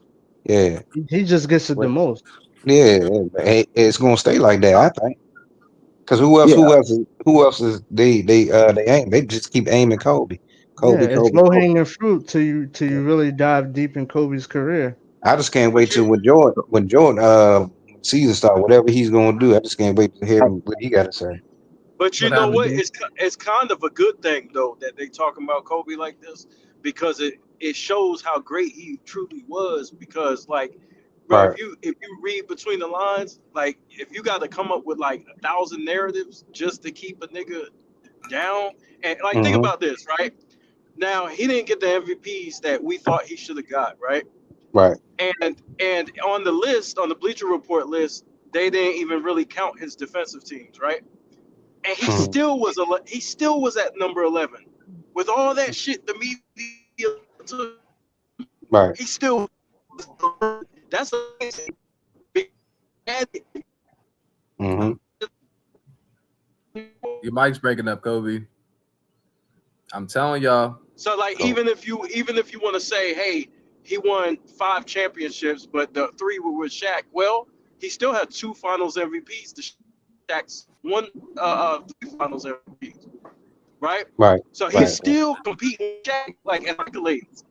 saying? He just gets it Yeah. the most. Yeah, it's gonna stay like that, I think. Because who else? Yeah. Who else is they aim? They just keep aiming Kobe, Yeah, Kobe, it's Kobe, low Kobe. hanging fruit till you really dive deep in Kobe's career. I just can't wait But till you, when Jordan season start, whatever he's gonna do. I just can't wait to hear what he got to say. but you What know happened, what? D? It's kind of a good thing though that they talking about Kobe like this because it shows how great he truly was. Because like, bro, Right. if you read between the lines, like if you got to come up with like 1,000 narratives just to keep a nigga down, and like think Mm-hmm. about this, right? Now he didn't get the MVPs that we thought he should have got, right? Right. And on the list, on the Bleacher Report list, they didn't even really count his defensive teams, right? And Mm-hmm. he still was at number 11 with all that shit the media took. Right. He still that's amazing. Mm-hmm. Your mic's breaking up, Kobe. I'm telling y'all. So like So even if you want to say, hey, he won 5 championships, but the 3 were with Shaq, well, he still had 2 Finals MVPs. The Shaq's 3 Finals MVPs, right? right. So he's Right. still competing with Shaq like in accolades.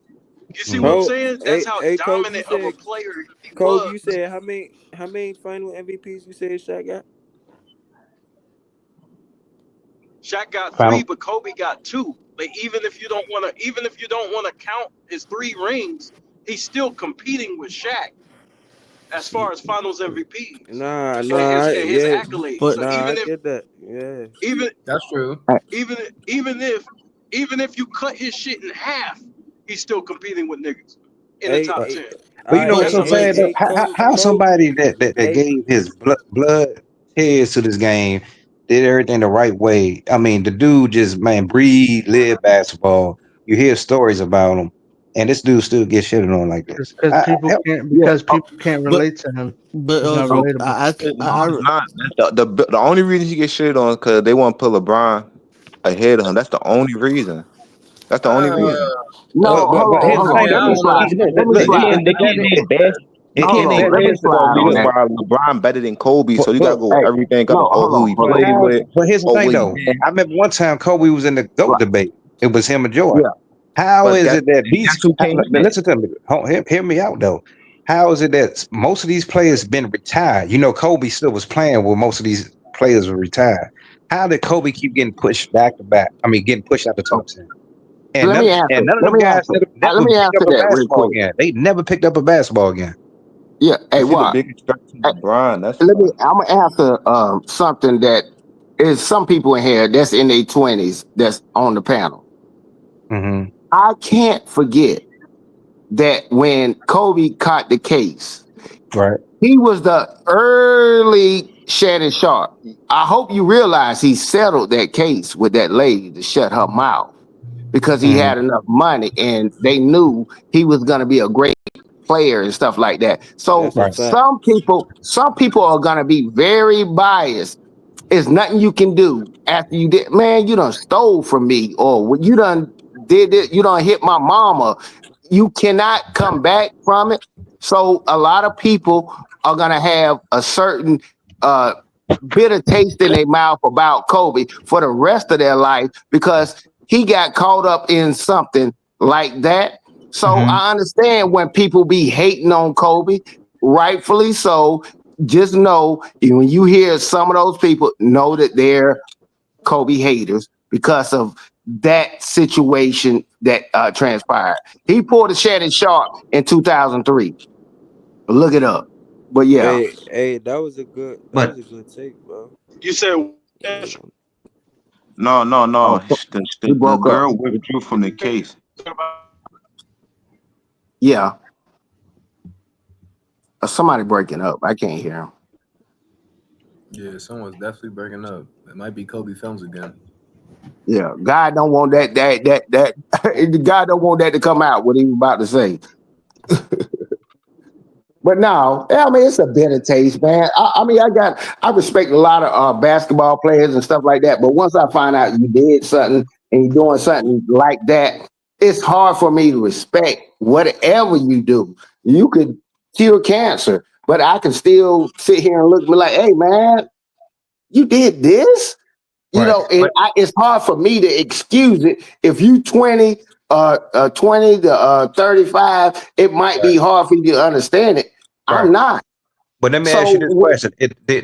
You see what Mm-hmm. I'm Oh, saying? That's hey, how hey, Kobe, dominant of a player he Kobe, you was. said how many final MVPs you said Shaq got? Shaq got 3, Final. but Kobe got 2. Like even if you don't want to count his 3 rings, he's still competing with Shaq as far as Finals MVPs Nah, and his yeah, accolades. But So nah, I get that. Yeah, even That's true. even even if you cut his shit in half, he's still competing with niggas in the hey, top Right. hey, 10. But you know what's but so but sad though? How Kobe, somebody that hey, gave his blood tears to this game did everything the right way. I mean, the dude just man breathe, live basketball. You hear stories about him, and this dude still gets shitted on like that. It's because Yeah. people can't but relate to him. but He's not also No, relatable. no, it's not. The only reason he get shit on because they want to put LeBron ahead of him. That's the only reason. That's the only Uh, reason. No, well, But here's the hold thing on. yeah, Let I me though. don't know. slide. Let me They slide. can't. They can't name bad. They Hold can't on. name Let me basketball slide on reasons that. why LeBron better than Kobe. So you gotta But go Hey, everything up. no, Oh, hold who on. he Hold but on. played how? with. But here's the Or thing what he though. did. I remember one time Kobe was in the GOAT Right. debate. It was him and Jordan. Yeah. How But is guess it that guess who came now in? listen to me. Hear me out though. How is it that most of these players been retired? You know, Kobe still was playing where most of these players were retired. How did Kobe keep getting pushed back to back? I mean, getting pushed out the top 10. And Let none me answer. and none of Let them me guys answer. Let never me picked up answer a that real basketball quick. again. They never picked up a basketball again. Yeah. You Hey, see the what? biggest stretch to LeBron. That's Let me. why. I'm gonna answer something that is some people in here that's in their 20s that's on the panel. Mm-hmm. I can't forget that when Kobe caught the case, Right. he was the early Shannon Sharp. I hope you realize he settled that case with that lady to shut her mouth because he Mm-hmm. had enough money and they knew he was going to be a great player and stuff like that. So That's a Right. fact. some people are going to be very biased. It's nothing you can do after you did. Man, you done stole from me, or when you done did it, you done hit my mama. You cannot come back from it. So a lot of people are gonna have a certain uh, bitter taste in their mouth about Kobe for the rest of their life because he got caught up in something like that. So Mm-hmm. I understand when people be hating on Kobe, rightfully so. Just know when you hear some of those people, know that they're Kobe haters because of that situation that transpired. He pulled a Shannon Sharp in 2003. Look it up. But yeah, Hey, that But was a good take, bro. You said No, no, oh, no. he The broke up. girl withdrew from the case. Yeah, somebody breaking up. I can't hear him. Yeah, someone's definitely breaking up. It might be Kobe Films again. Yeah, God don't want that. God don't want that to come out. What he was about to say. But no, I mean it's a bitter taste, man. I mean, I respect a lot of basketball players and stuff like that. But once I find out you did something and you're doing something like that, it's hard for me to respect whatever you do. You could cure cancer, but I can still sit here and look and be like, hey man, you did this? You Right. know, it's hard for me to excuse it. If you 20, 20 to 35, it might be hard for you to understand it. Right. I'm not. But let me ask you So this question: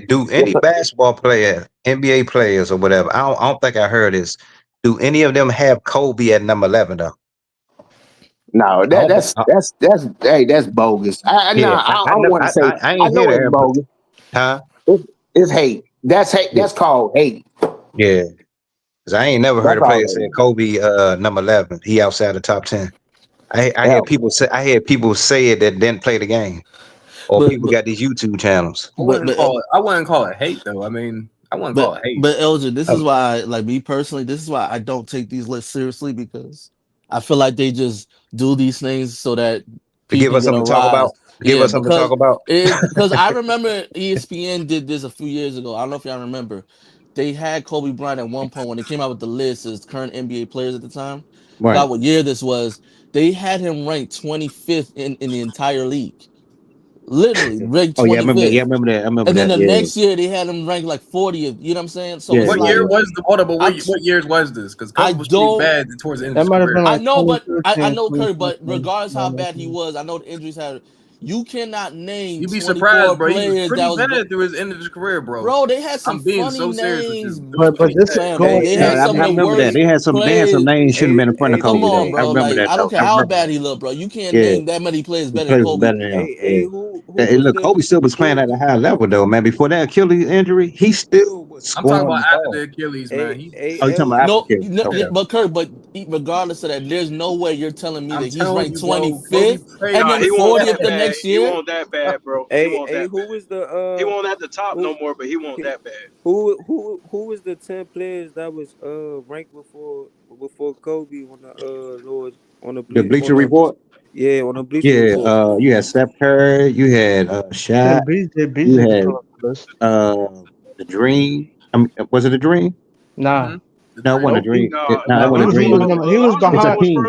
do any basketball player, NBA players, or whatever? I don't think I heard this. Do any of them have Kobe at number 11 though? no, I don't, that's bogus. yeah, I don't want to say. I I ain't hear know it's that, but bogus. huh? It's hate. That's hate. Yeah, That's called hate. yeah. Because I ain't never heard That's a all player that say is. Kobe number 11. He outside the top 10. I Yeah. hear people say it that didn't play the game, or But people but got these YouTube channels. I but wouldn't but call it. I wouldn't call it hate though. I mean, I wouldn't call it hate. but Elgin, this Uh, is why, like me personally, this is why I don't take these lists seriously because I feel like they just do these things so that to give people us get a something to talk rise. about. To give Yeah, us something to talk about. because I remember ESPN did this a few years ago. I don't know if y'all remember. They had Kobe Bryant at one point when they came out with the list as current NBA players at the time. Right. Forgot what year this was. They had him ranked 25th in the entire league. Literally ranked Oh yeah, I remember. Yeah, 25th. I remember that. I remember And then that. the Yeah, next year they had him ranked like 40th. You know what I'm saying? So yeah, it's What yeah, year like yeah. was the what? But I what years was this? Because I Kobe was pretty don't bad towards the end of That his might have been career. I like know, but I 2013, know Curry, but 2014, regardless how around that bad he time. was, I know the injuries had you cannot name You'd be surprised, 24 bro. He was players that pretty was bad through his end of his career, bro. bro, they had some I'm being funny so serious with names, you. It was But pretty this is bad. man, bro. going They No, had back. some of I the remember that. worst They had some players. names shouldn't have been in front of Come Kobe on, though. I bro. remember Like, that I don't though. care I how remember bad that. he looked, bro. You can't Yeah, name that many players the better than players was Kobe. better than him. Yeah. Who And was look, the Kobe still was playing who at a high level though, man. Before that Achilles injury, he still was I'm talking scoring about the after ball. the Achilles, man. a He, Oh, you talking about Elgin? No, Africa? no, Okay. but Kirk, but regardless of that, there's no way you're telling me I'm that he's telling ranked you, bro. Kobe 25th played and Nah, then he won't bad. 40th that the bad. next He year. won't that bad, bro. He won't that Who bad. was the He won't at the top who no more, but he won't that bad. who was the 10 players that was ranked before Kobe on the Lord on the The ble Bleacher on the Report. yeah on the Bleacher Yeah. Report? You had Steph Curry. You had Shaq. And You BJ could had fill up the list. the Dream. I mean, was it a Dream? Nah, Mm-hmm. The No, it wasn't a dream. nope. Dream. No, it No, wasn't a he Dream. was number. He was It's a behind. team.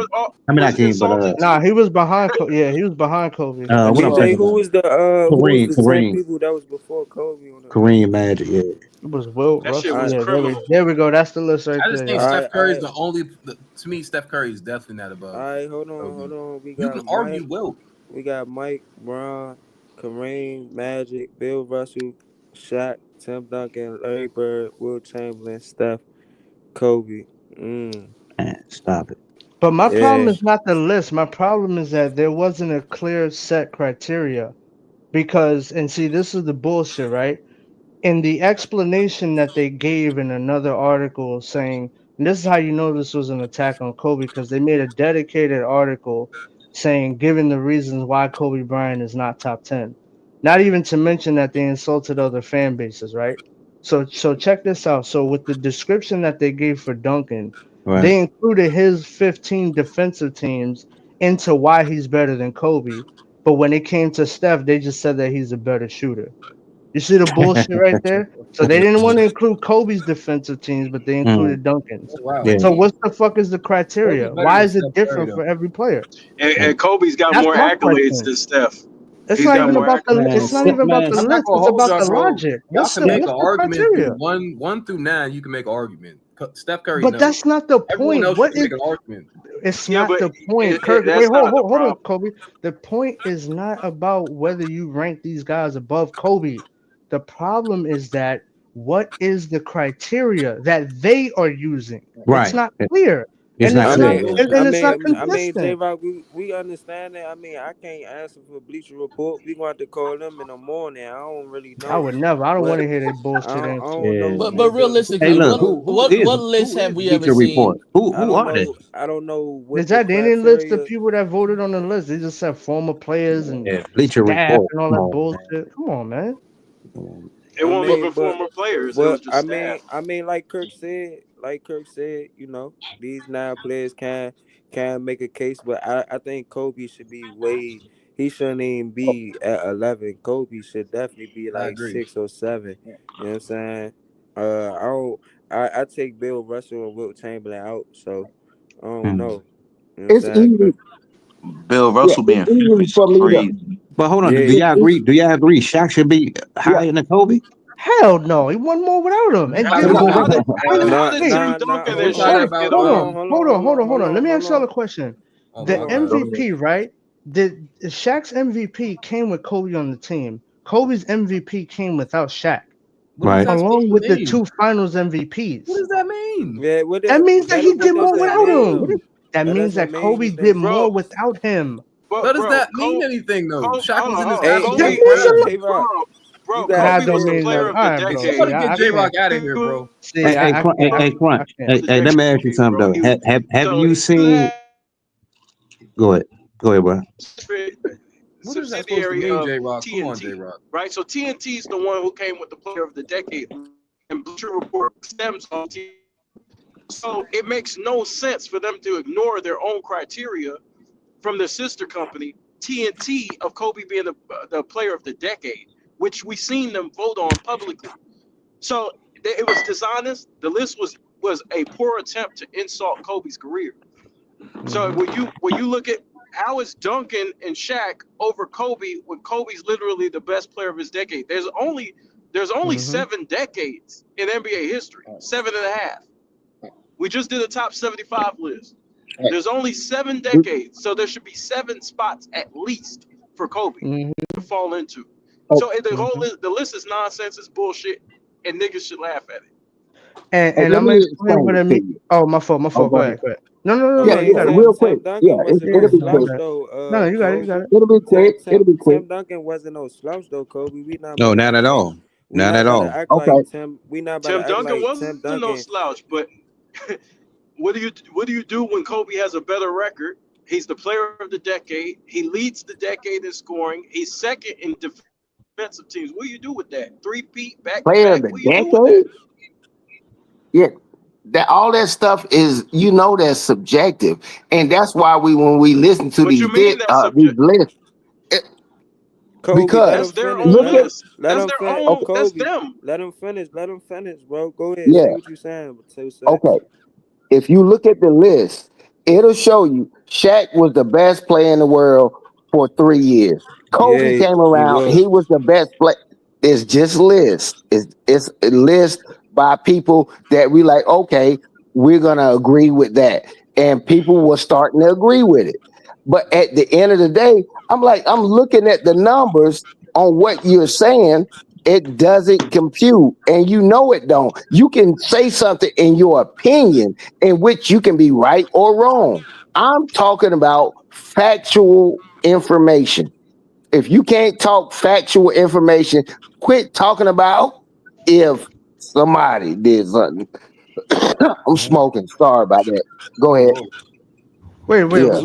I mean, not Was team, but insulted Nah, too. he was behind. Yeah, he was behind Kobe. what I'm BJ, thinking about. who was the 10 Kareem. people that was before Kobe on the Kareem Magic. Yeah. It was Wilt That shit Russell. was Alright, Yeah, criminal. there we go. That's the list right I just there, think y'all. Steph Curry is alright, the only. To me, Steph Curry is definitely not above alright, hold Kobe. on. You can argue Wilt. We got Mike, Bron, Kareem, Magic, Bill Russell, Shaq, Tim Duncan, Larry Bird, Will Chamberlain, Steph, Kobe. Man, stop it. But my problem Yeah. is not the list. My problem is that there wasn't a clear set criteria because, and see, this is the bullshit, right? In the explanation that they gave in another article saying, and this is how you know this was an attack on Kobe because they made a dedicated article saying, given the reasons why Kobe Bryant is not top 10. Not even to mention that they insulted other fan bases, right? So check this out. So with the description that they gave for Duncan, Right. they included his 15 defensive teams into why he's better than Kobe. But when it came to Steph, they just said that he's a better shooter. You see the bullshit right there? So they didn't want to include Kobe's defensive teams, but they Mm, included Duncan's. Wow. yeah. So what the fuck is the Kobe's criteria? better Why than is Steph it Curry different though. for every player? And Kobe's got That's more my accolades question. than Steph. It's He's not got even more about the. accolades. Man, It's not even about the I'm not list. gonna It's hold about y'all, the bro. logic. Y'all What's can make an the argument criteria? through one through nine. You can make an argument. Steph Curry, But no. that's not the Everyone point. else, you What can is? make an argument. It's Yeah, not but the point, Kirk. Wait, that's not the hold on, problem. Kobe. The point is not about whether you rank these guys above Kobe. The problem is that what is the criteria that they are using? It's Right. not clear, It's and not it's I clear. not, mean, Yeah. and it's not consistent. J-Rock, we understand that. I mean, I can't answer for Bleacher Report. We going to call them in the morning. I don't really I know would never. I don't want what to hear their bullshit I answer. don't Yeah. know But what the Hey, realistically, look, what list who have is we ever Bleacher seen? Report? Who are they? I don't know what the Exactly. They didn't list the criteria. people that voted on the list. They just said former players and Yeah, Bleacher staff Report. and all Come that on, man. bullshit. Come on, man. Come on. It I wasn't mean, even former players. It was but just staff. I mean, like Kirk said, you know, these nine players can make a case, but I think Kobe should be way. He shouldn't even be at 11. Kobe should definitely be I like agree. 6 or 7. You know what I'm saying? I don't. I take Bill Russell and Wilt Chamberlain out. So I don't Hmm. know. You know what I'm It's saying? easy. Bill Yeah, Russell being it's fifth easy is for me to. crazy. But hold on, Yeah. do It's y'all agree? easy. Do y'all agree Shaq should be Yeah. higher than Kobe? Hell no, he won more without him. And How then did he How not? did Nah, wait, Tim nah, nah. Duncan Who and Hold thought on. Shaq about get hold along? on, hold on. Let me ask y'all a question. Oh The Lord, have mercy. MVP, right? The Shaq's MVP came with Kobe on the team. Kobe's MVP came without Shaq, What is Right. that supposed along to with the mean? 2 Finals What MVPs. does that mean? Yeah, That means that he what did does more that without mean him. though? That That means doesn't that mean Kobe did anything. more Bro, without him. but Does bro, that mean anything though? Kobe, Shaq hold was on, in his hold on. That last Kobe, year, means a bro. lot. bro, That Kobe don't was the mean player nothing. of All the right, bro. decade. See, Somebody get I J can't. Rock out of here, He bro. See, Hey, I can't. hey, Quant. I can't. Hey, let me ask you something bro. though. Have So you you seen? had Go ahead, bro. What is that supposed to subsidiary mean, of J Rock? Come on, J TNT, Rock. right? So TNT is the one who came with the player of the decade, and Bleacher Report stems on TNT. So it makes no sense for them to ignore their own criteria from their sister company, TNT, of Kobe being the player of the decade, which we seen them vote on publicly. So it was dishonest. The list was a poor attempt to insult Kobe's career. So when you look at how is Duncan and Shaq over Kobe when Kobe's literally the best player of his decade? There's only 7 decades in NBA history, 7.5. We just did a top 75 list. There's only 7 decades, so there should be 7 spots at least for Kobe to fall into. Oh, So the list is nonsense, it's bullshit, and niggas should laugh at it. And let I'm gonna me explain explain what I it to mean. you. Oh, my fault. Oh, Go go ahead. ahead. Go ahead. No. I Yeah, You mean, yeah, got it. real quick. Tim Yeah, Duncan wasn't no it'll be You quick. slouch got it. No, though. you got it. You got Kobe. it. It'll be Tim quick. Tim It'll be quick. Tim Duncan wasn't no slouch though, Kobe. We not No, about to not at act like all. Not at all. Okay. We not about Tim to act Duncan like Tim wasn't no Duncan. slouch, but what do you do when Kobe has a better record? He's the player of the decade. He leads the decade in scoring. He's second in defensive teams. What do you do with that? 3-peat back to Player of back. the What do you do with that? decade? Yeah. That all that stuff is, that's subjective. And that's why when we listen to What you mean that's these subject? lists, it, Kobe, let because him That's their finish. own look at list. That's their own. okay, That's Kobe, them. let him finish. Let him finish, bro. Go ahead. Say yeah, what you saying. 2 seconds. okay. If you look at the list, it'll show you Shaq was the best player in the world for 3 years. Kobe Yeah, came he around, was. he was the best player. It's just list. It's a list by people that we like, okay, we're gonna agree with that. And people were starting to agree with it. But at the end of the day, I'm looking at the numbers on what you're saying. It doesn't compute, and it don't. You can say something in your opinion in which you can be right or wrong. I'm talking about factual information. If you can't talk factual information, quit talking about if somebody did something. I'm smoking. Sorry about that. Go ahead. Wait. Yeah.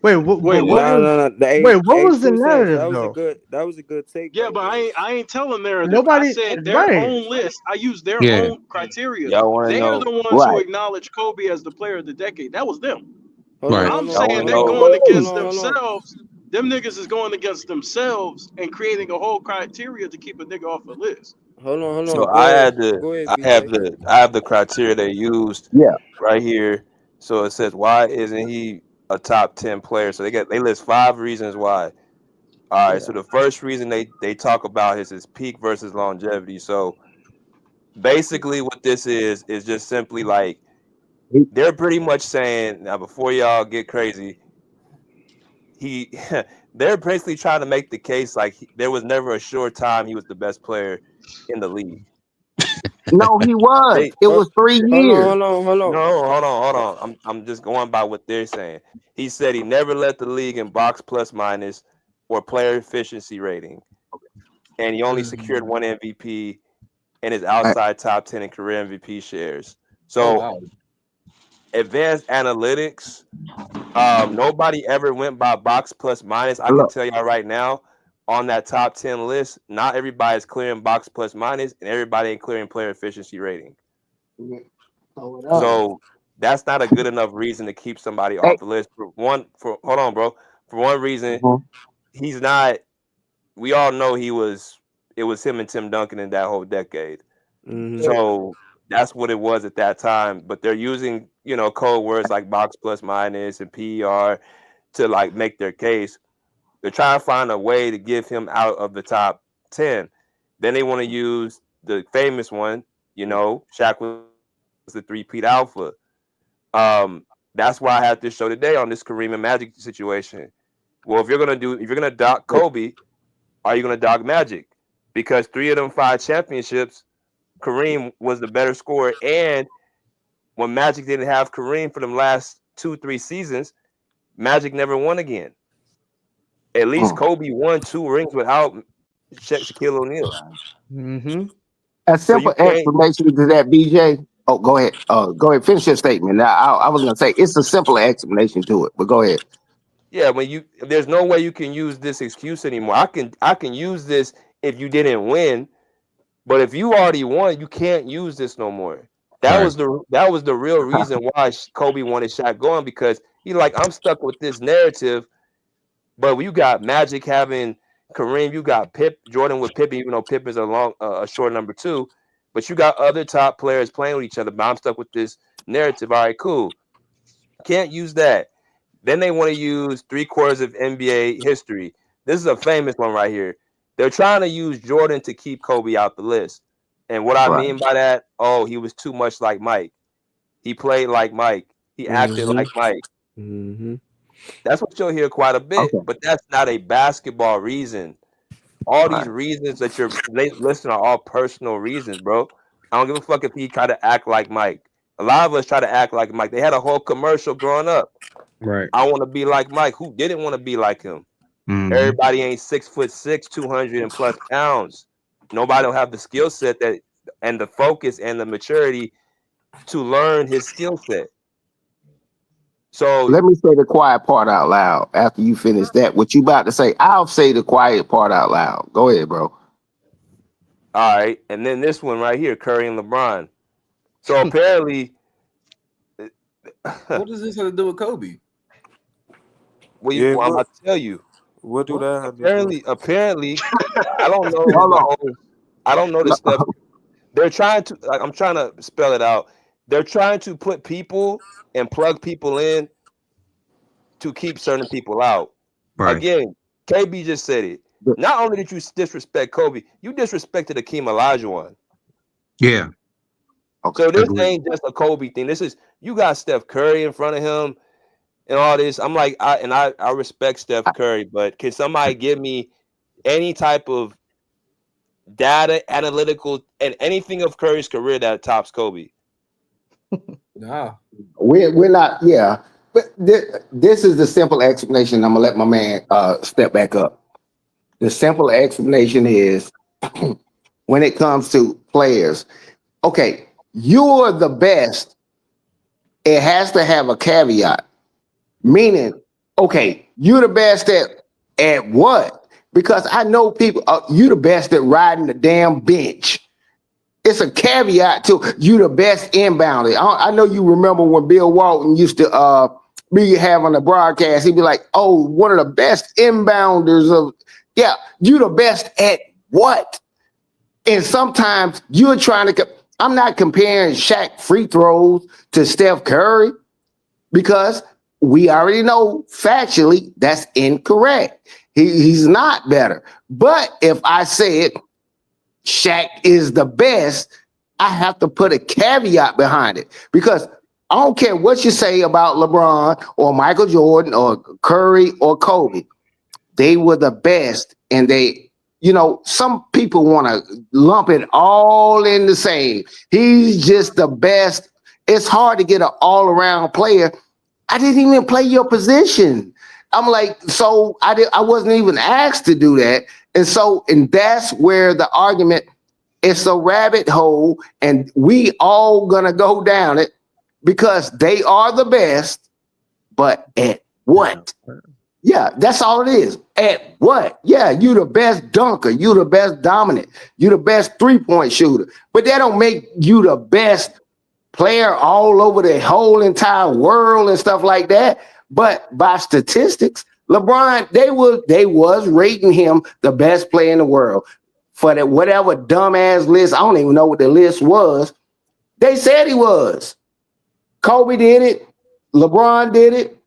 Wait, But what what? was? No. Wait, what Hey, was the 2 cents. narrative though? That was a good take Yeah, right but I there. ain't telling narrative. I Nobody. said their Right. own list. I used their Yeah. own criteria. Y'all want to They are know? the ones who Right. acknowledged Kobe as the player of the decade. That was them. Right. I'm Y'all want saying to they know? going Woo! against themselves. Them niggas is going against themselves and creating a whole criteria to keep a nigga off the list. Hold So on. Go ahead. Go ahead, BJ. I have the criteria they used Yeah. right here. So it says why isn't he a top 10 player? So they list 5 reasons why. All right. Yeah. So the first reason they talk about is his peak versus longevity. So basically, what this is just simply like they're pretty much saying now before y'all get crazy, he they're basically trying to make the case like there was never a short time he was the best player in the league. No, he was. They It was 3 years. Hold on. No, hold on. I'm just going by what they're saying. He said he never led the league in box plus minus or player efficiency rating, and he only secured 1 MVP and is I- outside top 10 in career MVP shares. Oh So wow. advanced analytics, nobody ever went by box plus minus. I can Look. tell y'all right now on that top 10 list, not everybody's clearing box plus minus, and everybody ain't clearing player efficiency rating. Throw it up. So that's not a good enough reason to keep somebody Hey. off the list. For hold on, bro. For one reason, Mhm. he's not. We all know it was him and Tim Duncan in that whole decade. Mm-hmm. Yeah. So That's what it was at that time. But they're using, code words like box plus minus and PER to like make their case. They're trying to find a way to give him out of the top 10. Then they want to use the famous one, Shaq was the three-peat alpha. That's why I had this show today on this Kareem and Magic situation. Well, if you're gonna dock Kobe, are you gonna dock Magic? Because 3 of them 5 championships, Kareem was the better scorer, and when Magic didn't have Kareem for them last 2-3 seasons, Magic never won again. At least Kobe won 2 rings without Shaquille O'Neal. Mm-hmm. A simple explanation to that, BJ. Oh, go ahead. Go ahead. Finish your statement. Now, I was gonna say it's a simple explanation to it, but go ahead. Yeah, there's no way you can use this excuse anymore. I can use this if you didn't win, but if you already won, you can't use this no more. That was the real reason why Kobe wanted Shaq going, because he like, I'm stuck with this narrative. But you got Magic having Kareem, you got Jordan with Pippen, even though Pippen's a short number 2, but you got other top players playing with each other. But I'm stuck with this narrative. All right, cool. Can't use that. Then they want to use 3/4 of NBA history. This is a famous one right here. They're trying to use Jordan to keep Kobe out the list. And what I mean by that, he was too much like Mike. He played like Mike. He acted like Mike. Mm-hmm. That's what you'll hear quite a bit, but that's not a basketball reason. All these reasons that you're listing are all personal reasons, bro. I don't give a fuck if he try to act like Mike. A lot of us try to act like Mike. They had a whole commercial growing up. Right. I want to be like Mike. Who didn't want to be like him? Mhm. Everybody ain't 6'6", 200 and plus pounds. Nobody don't have the skill set and the focus and the maturity to learn his skill set. So let me say the quiet part out loud after you finish that. What you about to say, I'll say the quiet part out loud. Go ahead, bro. All right. And then this one right here, Curry and LeBron. So apparently what does this have to do with Kobe? Well, I'm about to tell you. What do that have to do? Apparently, I don't know. I don't know the stuff. They're trying to, I'm trying to spell it out. They're trying to put people and plug people in to keep certain people out. Right. Again, KB just said it. Not only did you disrespect Kobe, you disrespected Akeem Olajuwon. Yeah. So this ain't just a Kobe thing. This is, you got Steph Curry in front of him and all this. I'm like, I respect Steph Curry, but can somebody give me any type of data, analytical, and anything of Curry's career that tops Kobe? Nah. We're not, yeah. But this is the simple explanation. I'm gonna let my man step back up. The simple explanation is when it comes to players, okay, you're the best. It has to have a caveat. Meaning, okay, you're the best at what? Because I know people, you the best at riding the damn bench. It's a caveat to you the best inbounder. I know you remember when Bill Walton used to be having a broadcast. He'd be like, "Oh, one of the best inbounders of you the best at what?" And sometimes you're trying to. I'm not comparing Shaq free throws to Steph Curry because we already know factually that's incorrect. He's not better. But if I said Shaq is the best, I have to put a caveat behind it because I don't care what you say about LeBron or Michael Jordan or Curry or Kobe. They were the best, and some people want to lump it all in the same. He's just the best. It's hard to get an all-around player. I didn't even play your position. I'm like, so I wasn't even asked to do that. And that's where the argument is a rabbit hole, and we all gonna go down it because they are the best, but at what? Yeah, that's all it is. At what? Yeah, you the best dunker, you the best dominant, you the best three-point shooter, but that don't make you the best player all over the whole entire world and stuff like that. But by statistics, LeBron, they was rating him the best player in the world for that whatever dumbass list. I don't even know what the list was. They said he was. Kobe did it. LeBron did it.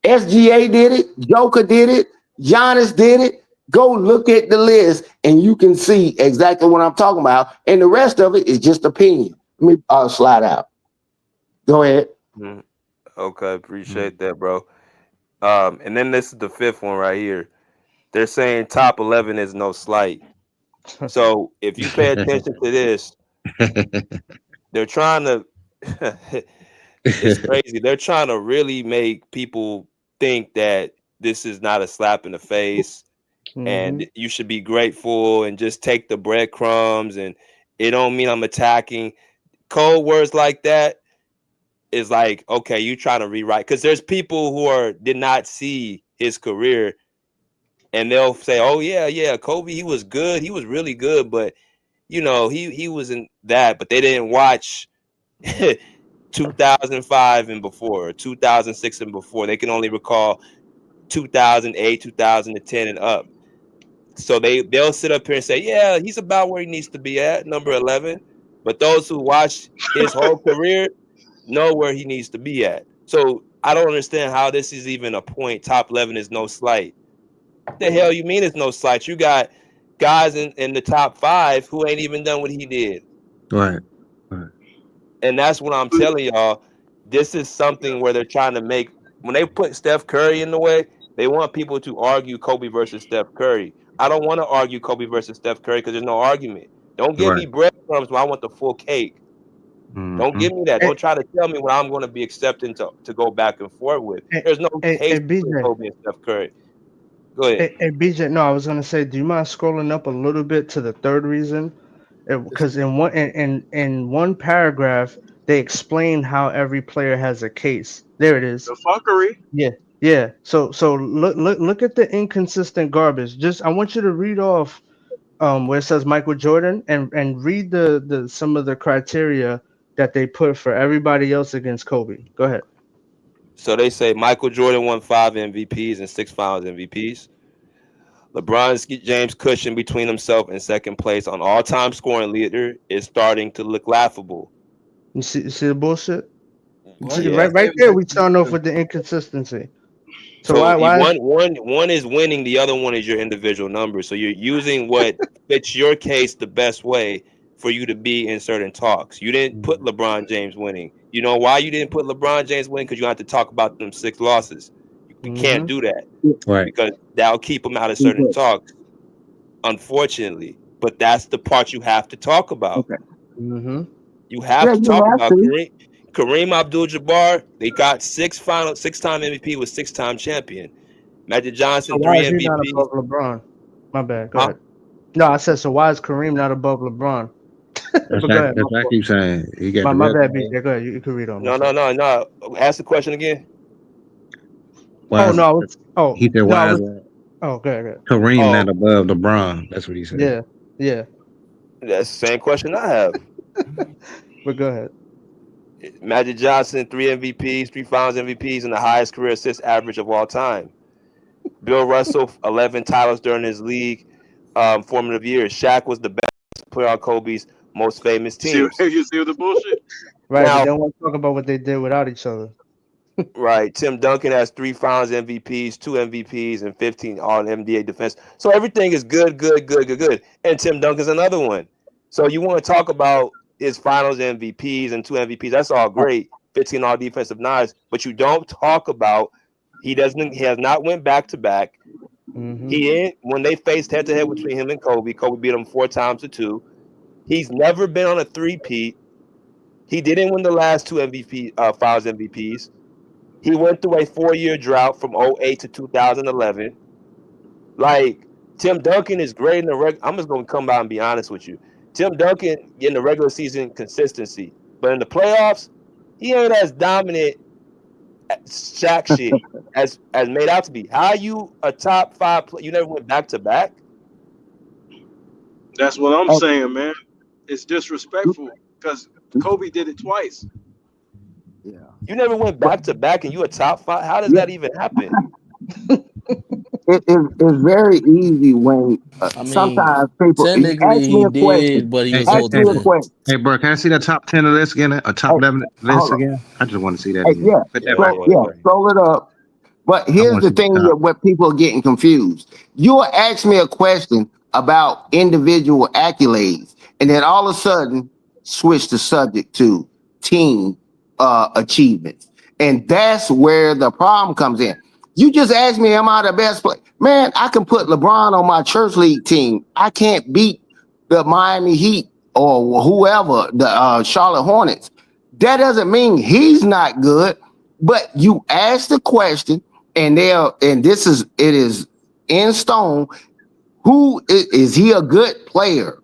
SGA did it. Joker did it. Giannis did it. Go look at the list and you can see exactly what I'm talking about. And the rest of it is just opinion. Let me slide out. Go ahead. Okay, appreciate that, bro. And then this is the fifth one right here. They're saying top 11 is no slight. So if you pay attention to this, they're trying to. It's crazy. They're trying to really make people think that this is not a slap in the face, and you should be grateful and just take the breadcrumbs. And it don't mean I'm attacking. Cold words like that is like, okay, you trying to rewrite, because there's people who did not see his career, and they'll say, oh yeah, Kobe, he was good, he was really good, but you know, he wasn't that. But they didn't watch 2005 and before, 2006 and before. They can only recall 2008, 2010 and up. So they'll sit up here and say, yeah, he's about where he needs to be at, number 11. But those who watch his whole career know where he needs to be at. So I don't understand how this is even a point. Top 11 is no slight. What the hell you mean it's no slight? You got guys in the top 5 who ain't even done what he did. Right. And that's what I'm telling y'all. This is something where they're trying to make, when they put Steph Curry in the way, they want people to argue Kobe versus Steph Curry. I don't want to argue Kobe versus Steph Curry because there's no argument. Don't give me breadcrumbs when I want the full cake. Don't give me that. Don't try to tell me what I'm going to be accepting to go back and forth with. There's no case between Kobe and Steph Curry. Go ahead. Hey, BJ, no, I was gonna say, do you mind scrolling up a little bit to the third reason? Because in one paragraph they explain how every player has a case. There it is. The fuckery. Yeah. So look at the inconsistent garbage. Just I want you to read off where it says Michael Jordan and read the some of the criteria that they put for everybody else against Kobe. Go ahead. So they say Michael Jordan won 5 MVPs and 6 Finals MVPs. LeBron James cushion between himself and second place on all-time scoring leader is starting to look laughable. You see the bullshit? Yeah. Right there, we starting off with the inconsistency. So why one is winning, the other one is your individual number. So you're using what fits your case the best way for you to be in certain talks. You didn't put LeBron James winning. You know why you didn't put LeBron James winning? Because you have to talk about them 6 losses. You can't do that. Right. Because that'll keep him out of certain talks, unfortunately. But that's the part you have to talk about. You have to talk about Kareem Abdul-Jabbar. They got 6-time MVP with 6-time champion. Magic Johnson, so 3 why is he MVPs. not above LeBron? My bad. Go ahead. No, I said, so why is Kareem not above LeBron? That's what I keep saying. He got my bad, BJ. Go ahead. You can read on. No. Ask the question again. He said, "Why is good. Kareem not above LeBron?" That's what he said. Yeah. That's the same question I have. But go ahead. Magic Johnson, 3 MVPs, 3 Finals MVPs, and the highest career assist average of all time. Bill Russell, 11 titles during his league formative years. Shaq was the best player on Kobe's most famous teams. You see the bullshit? Right, Now, but they don't want to talk about what they did without each other. Right. Tim Duncan has 3 Finals MVPs, 2 MVPs, and 15 all NBA defense. So everything is good. And Tim Duncan's another one. So you want to talk about his Finals MVPs and 2 MVPs. That's all great. 15 all defensive knives. But you don't talk about he has not went back to back. When they faced head to head between him and Kobe beat him 4 times to 2. He's never been on a 3-peat. He didn't win the last 2 Finals MVPs. He went through a 4-year drought from 2008 to 2011. Like, Tim Duncan is great in the I'm just going to come out and be honest with you. Tim Duncan in the regular season consistency, but in the playoffs, he ain't as dominant Shaq shit as made out to be. How are you a top 5 player? You never went back to back? That's what I'm saying, man. It's disrespectful because Kobe did it twice. You never went back to back and you a top 5. How does that even happen? it's very easy when I mean, sometimes people you technically ask me he a question. did, but he Hey, was hey, Ask hey, me a ultimate. question. hey, bro, can I see that top 10 list again? A top Hey, 11 list hold on. again? I just want to see that Hey, again. yeah, Put that Yeah, back scroll, up, yeah, yeah, bro. scroll it up. But I here's want to the see the thing top. that what people are getting confused. You'll ask me a question about individual accolades, and then all of a sudden switch the subject to team achievements. And that's where the problem comes in. You just asked me, am I the best player? Man, I can put LeBron on my church league team. I can't beat the Miami Heat or whoever, the Charlotte Hornets. That doesn't mean he's not good, but you ask the question, and this is it is in stone. Who is he a good player?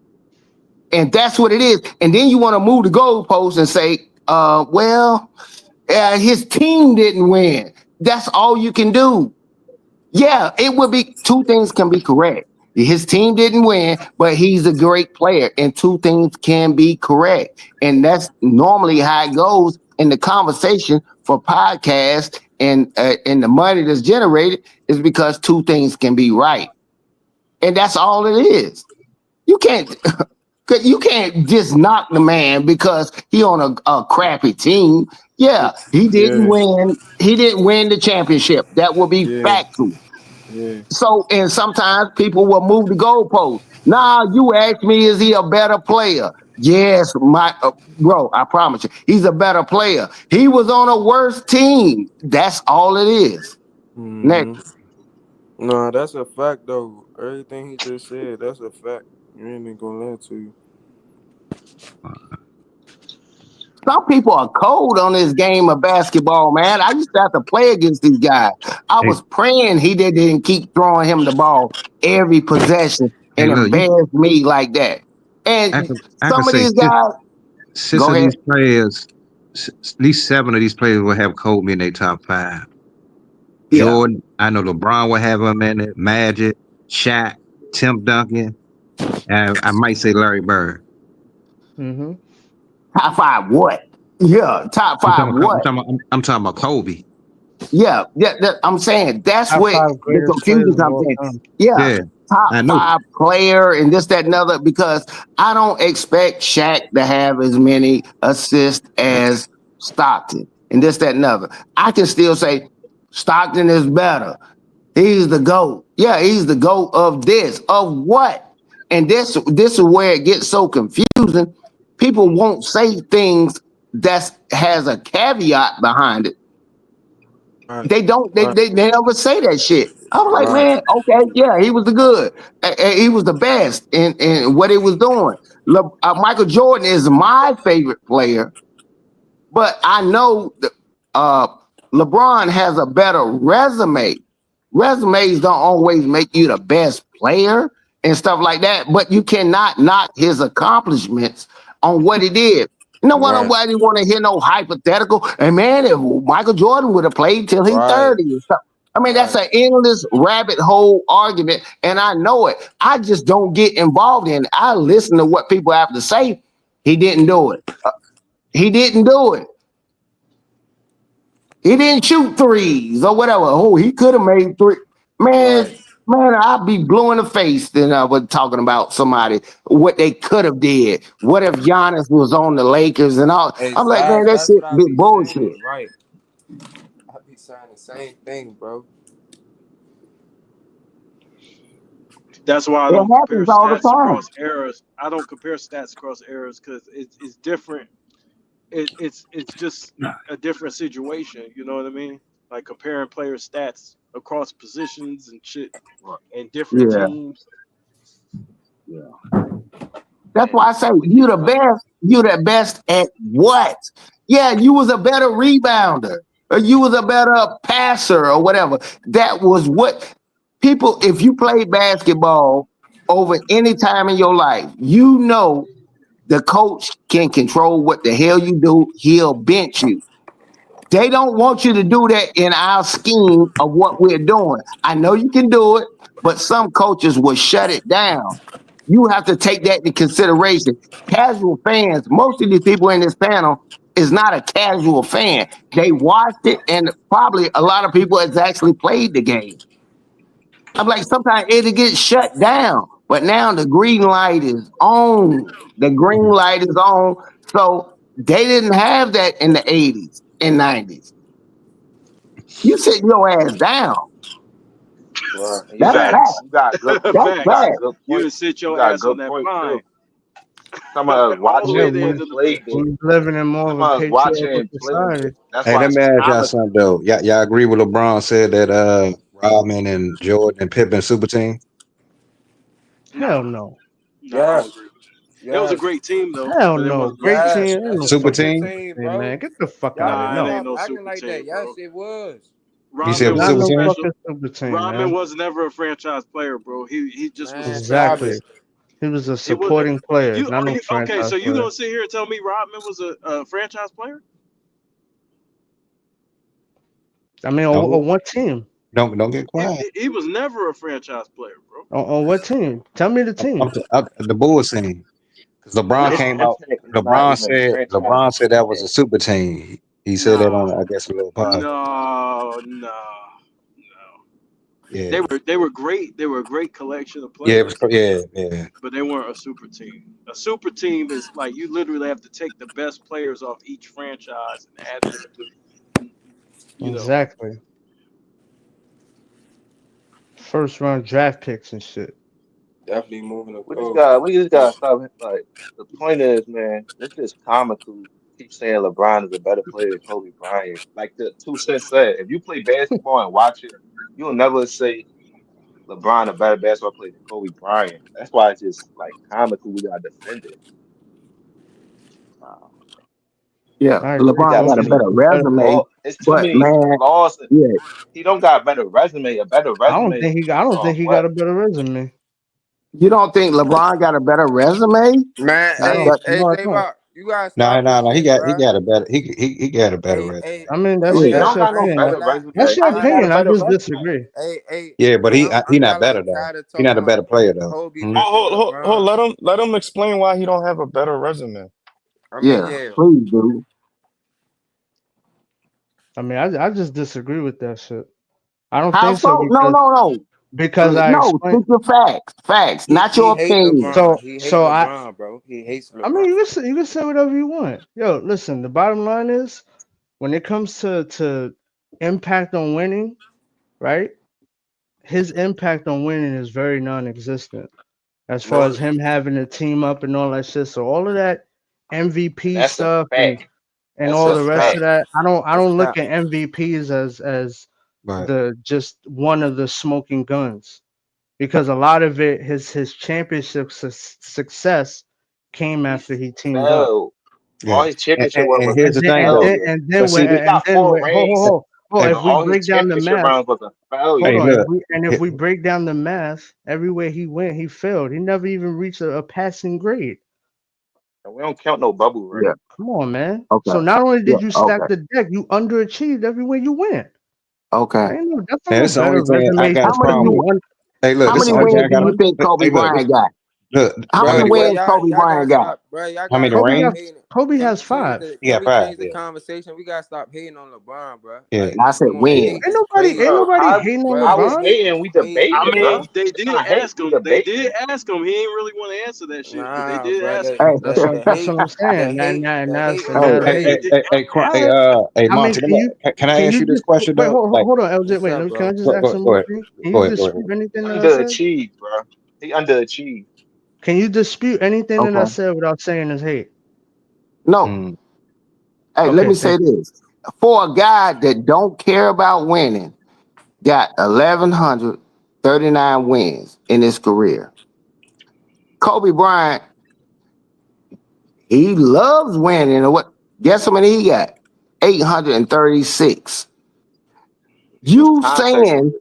And that's what it is. And then you want to move the goalpost and say, his team didn't win. That's all you can do. Yeah, it would be two things can be correct. His team didn't win, but he's a great player, and two things can be correct. And that's normally how it goes in the conversation for podcasts and the money that's generated is because two things can be right. And that's all it is. You can't you can't just knock the man because he on a crappy team. Yeah, he didn't Yeah, win. He didn't win the championship. That will be yeah, factual. yeah. So, and sometimes people will move the goalpost. Nah, you asked me, is he a better player? Yes, my bro, I promise you, he's a better player. He was on a worse team. That's all it is. Next, Mm-hmm. No, that's a fact though. Everything he just said, that's a fact. You ain't even gonna lie to you. some people are cold on this game of basketball, man. I used to have to play against these guys. I Hey, was praying he didn't keep throwing him the ball every possession hey, and look, you, embarrass me like that. I And could, I could some of say these guys, six go of ahead. these players, at least seven of these players will have Kobe in their top five. Yeah. Jordan, I know LeBron will have him in it. Magic, Shaq, Tim Duncan, and I might say Larry Bird. Mm-hmm. Top five what? Yeah, top I'm five talking about, I'm what? talking about, I'm talking about Kobe. Yeah, I'm saying that's Top where five the greatest players confusion of comes all in. time. Yeah, Yeah, top I know. five player and this, that, and other, because I don't expect Shaq to have as many assists as Stockton and this, that, and other. I can still say Stockton is better. He's the GOAT. Yeah, he's the GOAT of this. Of what? And this is where it gets so confusing. People won't say things that has a caveat behind it. Right, They don't. right, They never say that shit. I was like, right. man, okay, yeah, he was the good. He was the best in what he was doing. Michael Jordan is my favorite player, but I know that uh, LeBron has a better resume. Resumes don't always make you the best player and stuff like that, but you cannot knock his accomplishments on what he did. Right, Nobody want to hear no hypothetical. And man, if Michael Jordan would have played till he right, 30 and stuff. I mean, that's right. an endless rabbit hole argument, and I know it. I just don't get involved in it. I listen to what people have to say. He didn't do it. He didn't do it. He didn't shoot threes or whatever. Oh, he could have made three. Right. Man, I'd be blue in the face than I was talking about somebody, what they could have did. What if Giannis was on the Lakers and all? I'm like, man, Exactly. that That's shit what I big be bullshit. saying. Right. I be saying the same thing, bro. That's why I It don't compare happens all the stats time. across eras. I don't compare stats across eras because it's different. It's just a different situation. You know what I mean? Like comparing player stats across positions and shit and different Yeah. teams. That's And why I say you the best. You the best at what? Yeah, you was a better rebounder, or you was a better passer, or whatever. That was what people. If you played basketball over any time in your life, you know the coach can control what the hell you do. He'll bench you. They don't want you to do that in our scheme of what we're doing. I know you can do it, but some coaches will shut it down. You have to take that into consideration. Casual fans, most of these people in this panel is not a casual fan. They watched it, and probably a lot of people has actually played the game. I'm like, sometimes it'll get shut down, but now the green light is on. The green light is on. So they didn't have that in the 80s and 90s. You sit your ass down. Right. You That's got bad. Facts. you got good That's you Facts. got bad. good You would points. sit You your got ass on good that points pine too. Some of us all the Yeah, way watching to the end we of the played bench. it. we living in more Some of a of us watching patriarchal and played society. it. That's Hey, why let it's me ask y'all comical. something though. Y'all agree with LeBron said that Rodman and Jordan and Pippen super team? Nah, Hell no. nah, I don't Yes, agree with that. It was a yes, great team though, Hell but it no. wasn't no Great super team. yes. team. Ain't That's no a Super fucking super team? super team, team, bro. man. Get the fuck Y'all out of be here. Nah, it No. ain't stop no acting super like that. team, Yes, bro. it was. You said it Rodman was Not was a super no team? special. fucking super team, Rodman man. was never a franchise player, bro. He just was a Man, special stop Exactly. it. piece. He was a He was supporting player, you not no okay? franchise So you player. gonna sit here and tell me Rodman was a franchise player? I mean, on Don't what team? don't get quiet. He was never a franchise player, bro. On what team? Tell me the team. Up the Bulls team. Because LeBron It's came it's, out. it's not even franchise LeBron said that was yet. a super team. He said that Nah, on I guess a little podcast. no. Yeah. They were great. They were a great collection of Yeah, it was players, yeah. but they weren't a super team. A super team is like you literally have to take the best players off each franchise and add them to, you know. Exactly. First round draft picks and shit. Definitely moving the We just gotta stop it. Like the point is, man, it's just comical. Keep saying LeBron is a better player than Kobe Bryant. Like the 2 Cents said, if you play basketball and watch it, you'll never say LeBron a better basketball player than Kobe Bryant. That's why it's just like comical. We gotta defend it. Wow. Yeah, I agree. He LeBron got got a too Kobe many better is better. resume, flaws. It's too but many man, flaws. yeah, He don't got a better resume. A better resume is I based don't on think he got what? a better resume. you don't think LeBron got a better resume? Man, I hey, don't. That, hey, No, I J don't. Rock, you gotta No, stop no, this no. shit, He bro. got a better he got a better Hey, resume. hey, I mean, hey, He yeah, don't I'm that's your got not no opinion. better gonna lie. That's resume. your How he I, got a opinion. I better just resume? disagree. hey, Yeah, but hey, he I'm not kind of better though. tired of He talking not a about better player though. Kobe Hmm? versus LeBron. Let him explain why he don't have a better resume. I mean, yeah. yeah, Please do. I mean, I just disagree with that shit. I don't How think so so? No, no, no. because I No, explained. speak your facts, not he your hate opinion. LeBron. So He hate so LeBron, bro. He hates I mean, LeBron. you can say whatever you want. Yo, listen. The bottom line is when it comes to impact on winning, right? His impact on winning is very non-existent as far No, as him having a team up and all that shit. So all of that And MVP that's a stuff fact. and That's all a the that's rest cap. of fact. that, I That's don't look cap. at MVPs as Right. the just one of the smoking guns because a lot of it his championship success came He after he teamed up. failed. All Yeah. his championship was And was a here's the thing though. failure. But see this He got four rings, hold. hey, but If we all his break down the championship math, runs was a hold hey failure. on. look. If we break down the math, everywhere he went, he failed. He never even reached a passing grade. And we don't count no bubble Yeah. ring. Come on, man. So Okay. not only Yeah. did you stack Okay. the deck, you underachieved everywhere you went. Okay. That's not And no it's the only better thing I resume got How a just because many problem you with. won. Hey, look, how this is many the only thing wins I do got. you think Kobe Hey, look, Bryant got? look. How How many many? Bro, wins Kobe y'all gotta Bryant got? stop, bro. Y'all How many gotta stop rings? hating. Kobe Can has we change 5. the He got five. Yeah. conversation? We gotta stop hating on LeBron, bro. Yeah. Like, And I said come on, wins. hate is crazy, Ain't Bro, nobody how hating on bro. how is LeBron. hating? We Hate, I debating, mean, bro. bro. they It's did not hate. ask We him. They did debating. ask him. He ain't really want to answer that shit, but they Nah, did bro. ask The him. Hey, the the That's hate, what I'm the saying. hate, the hate is hey, Now the Hey, hate. hey, crazy. hey, hey, All right. hey, I mean, Monty, can I can ask you you this just question wait? though? Like, Hold on, LJ. What's Wait, up, can I bro? just ask him go one ahead, thing? Can you go ahead, go ahead. dispute anything that I said? Underachieved, bro. He underachieved. Can you dispute anything that I okay. said without saying it's hate? No. Mm. Hey, let Okay, me thank say you. this. For a guy that don't care about winning, got 1,139 wins in his career. Kobe Bryant, he loves winning. And what? Guess how many he got? 836. There's You context to saying, it.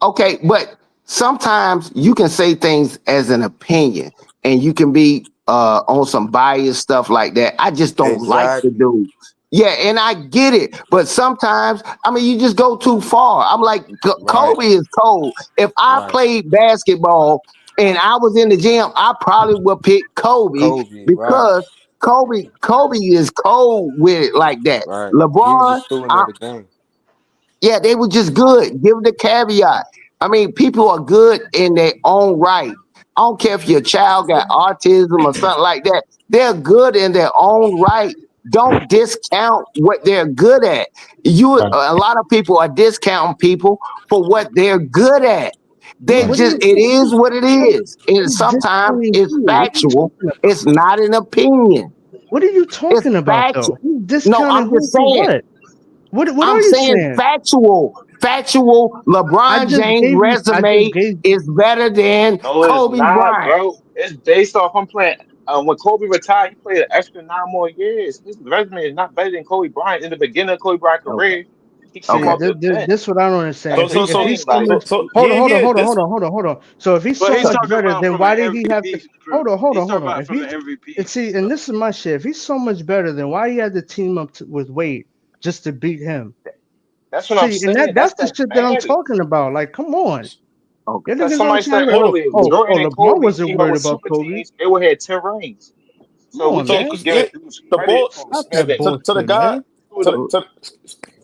okay, but sometimes you can say things as an opinion and you can be on some biased stuff like that. I just don't like the Exactly. dude. Yeah, and I get it, but sometimes, I mean, you just go too far. I'm like, Right, Kobe is cold. If I right. played basketball and I was in the gym, I probably would pick Kobe Kobe, right, because Kobe is cold with it like that. right. He was a LeBron, student of the game. yeah, they were just good. Give the caveat. I mean, people are good in their own right. I don't care if your child got autism or something like that. They're good in their own right. Don't discount what they're good at. A lot of people are discounting people for what they're good at. It is what it is. And sometimes it's factual. It's not an opinion. What are you It's talking about, though? factual. You No, discounting I'm who just for saying. what? What I'm are you saying saying? factual. I LeBron just James' gave you. I resume just gave. is better than No, it's Kobe not, Bryant. bro. It's based off him playing. When Kobe retired, he played an extra 9 more years. His resume is not better than Kobe Bryant. In the beginning of Kobe Bryant's Okay. career, he came See, off the bench. this what I don't understand. That's what I'm If saying. he's so Like, much, hold on. So if he's But so he's much talking better, about then from an why did he have to? MVP. Hold He's talking on. about If from the he MVP. and see, and this is my shit. If he's so much better, then why he had to team up with Wade just to beat him? that's what I'm See, and saying. that's That's the that shit that I'm matters. talking about. Like, come on, Okay. your Because niggas don't somebody try said to. earlier, when Oh, Jordan and LeBron Kobe wasn't teamed up worried with about super Kobe. teams, they would have 10 rings. Come So we on, can't man. be giving dudes The credit bull for Stop that having to the bullshit, guy man.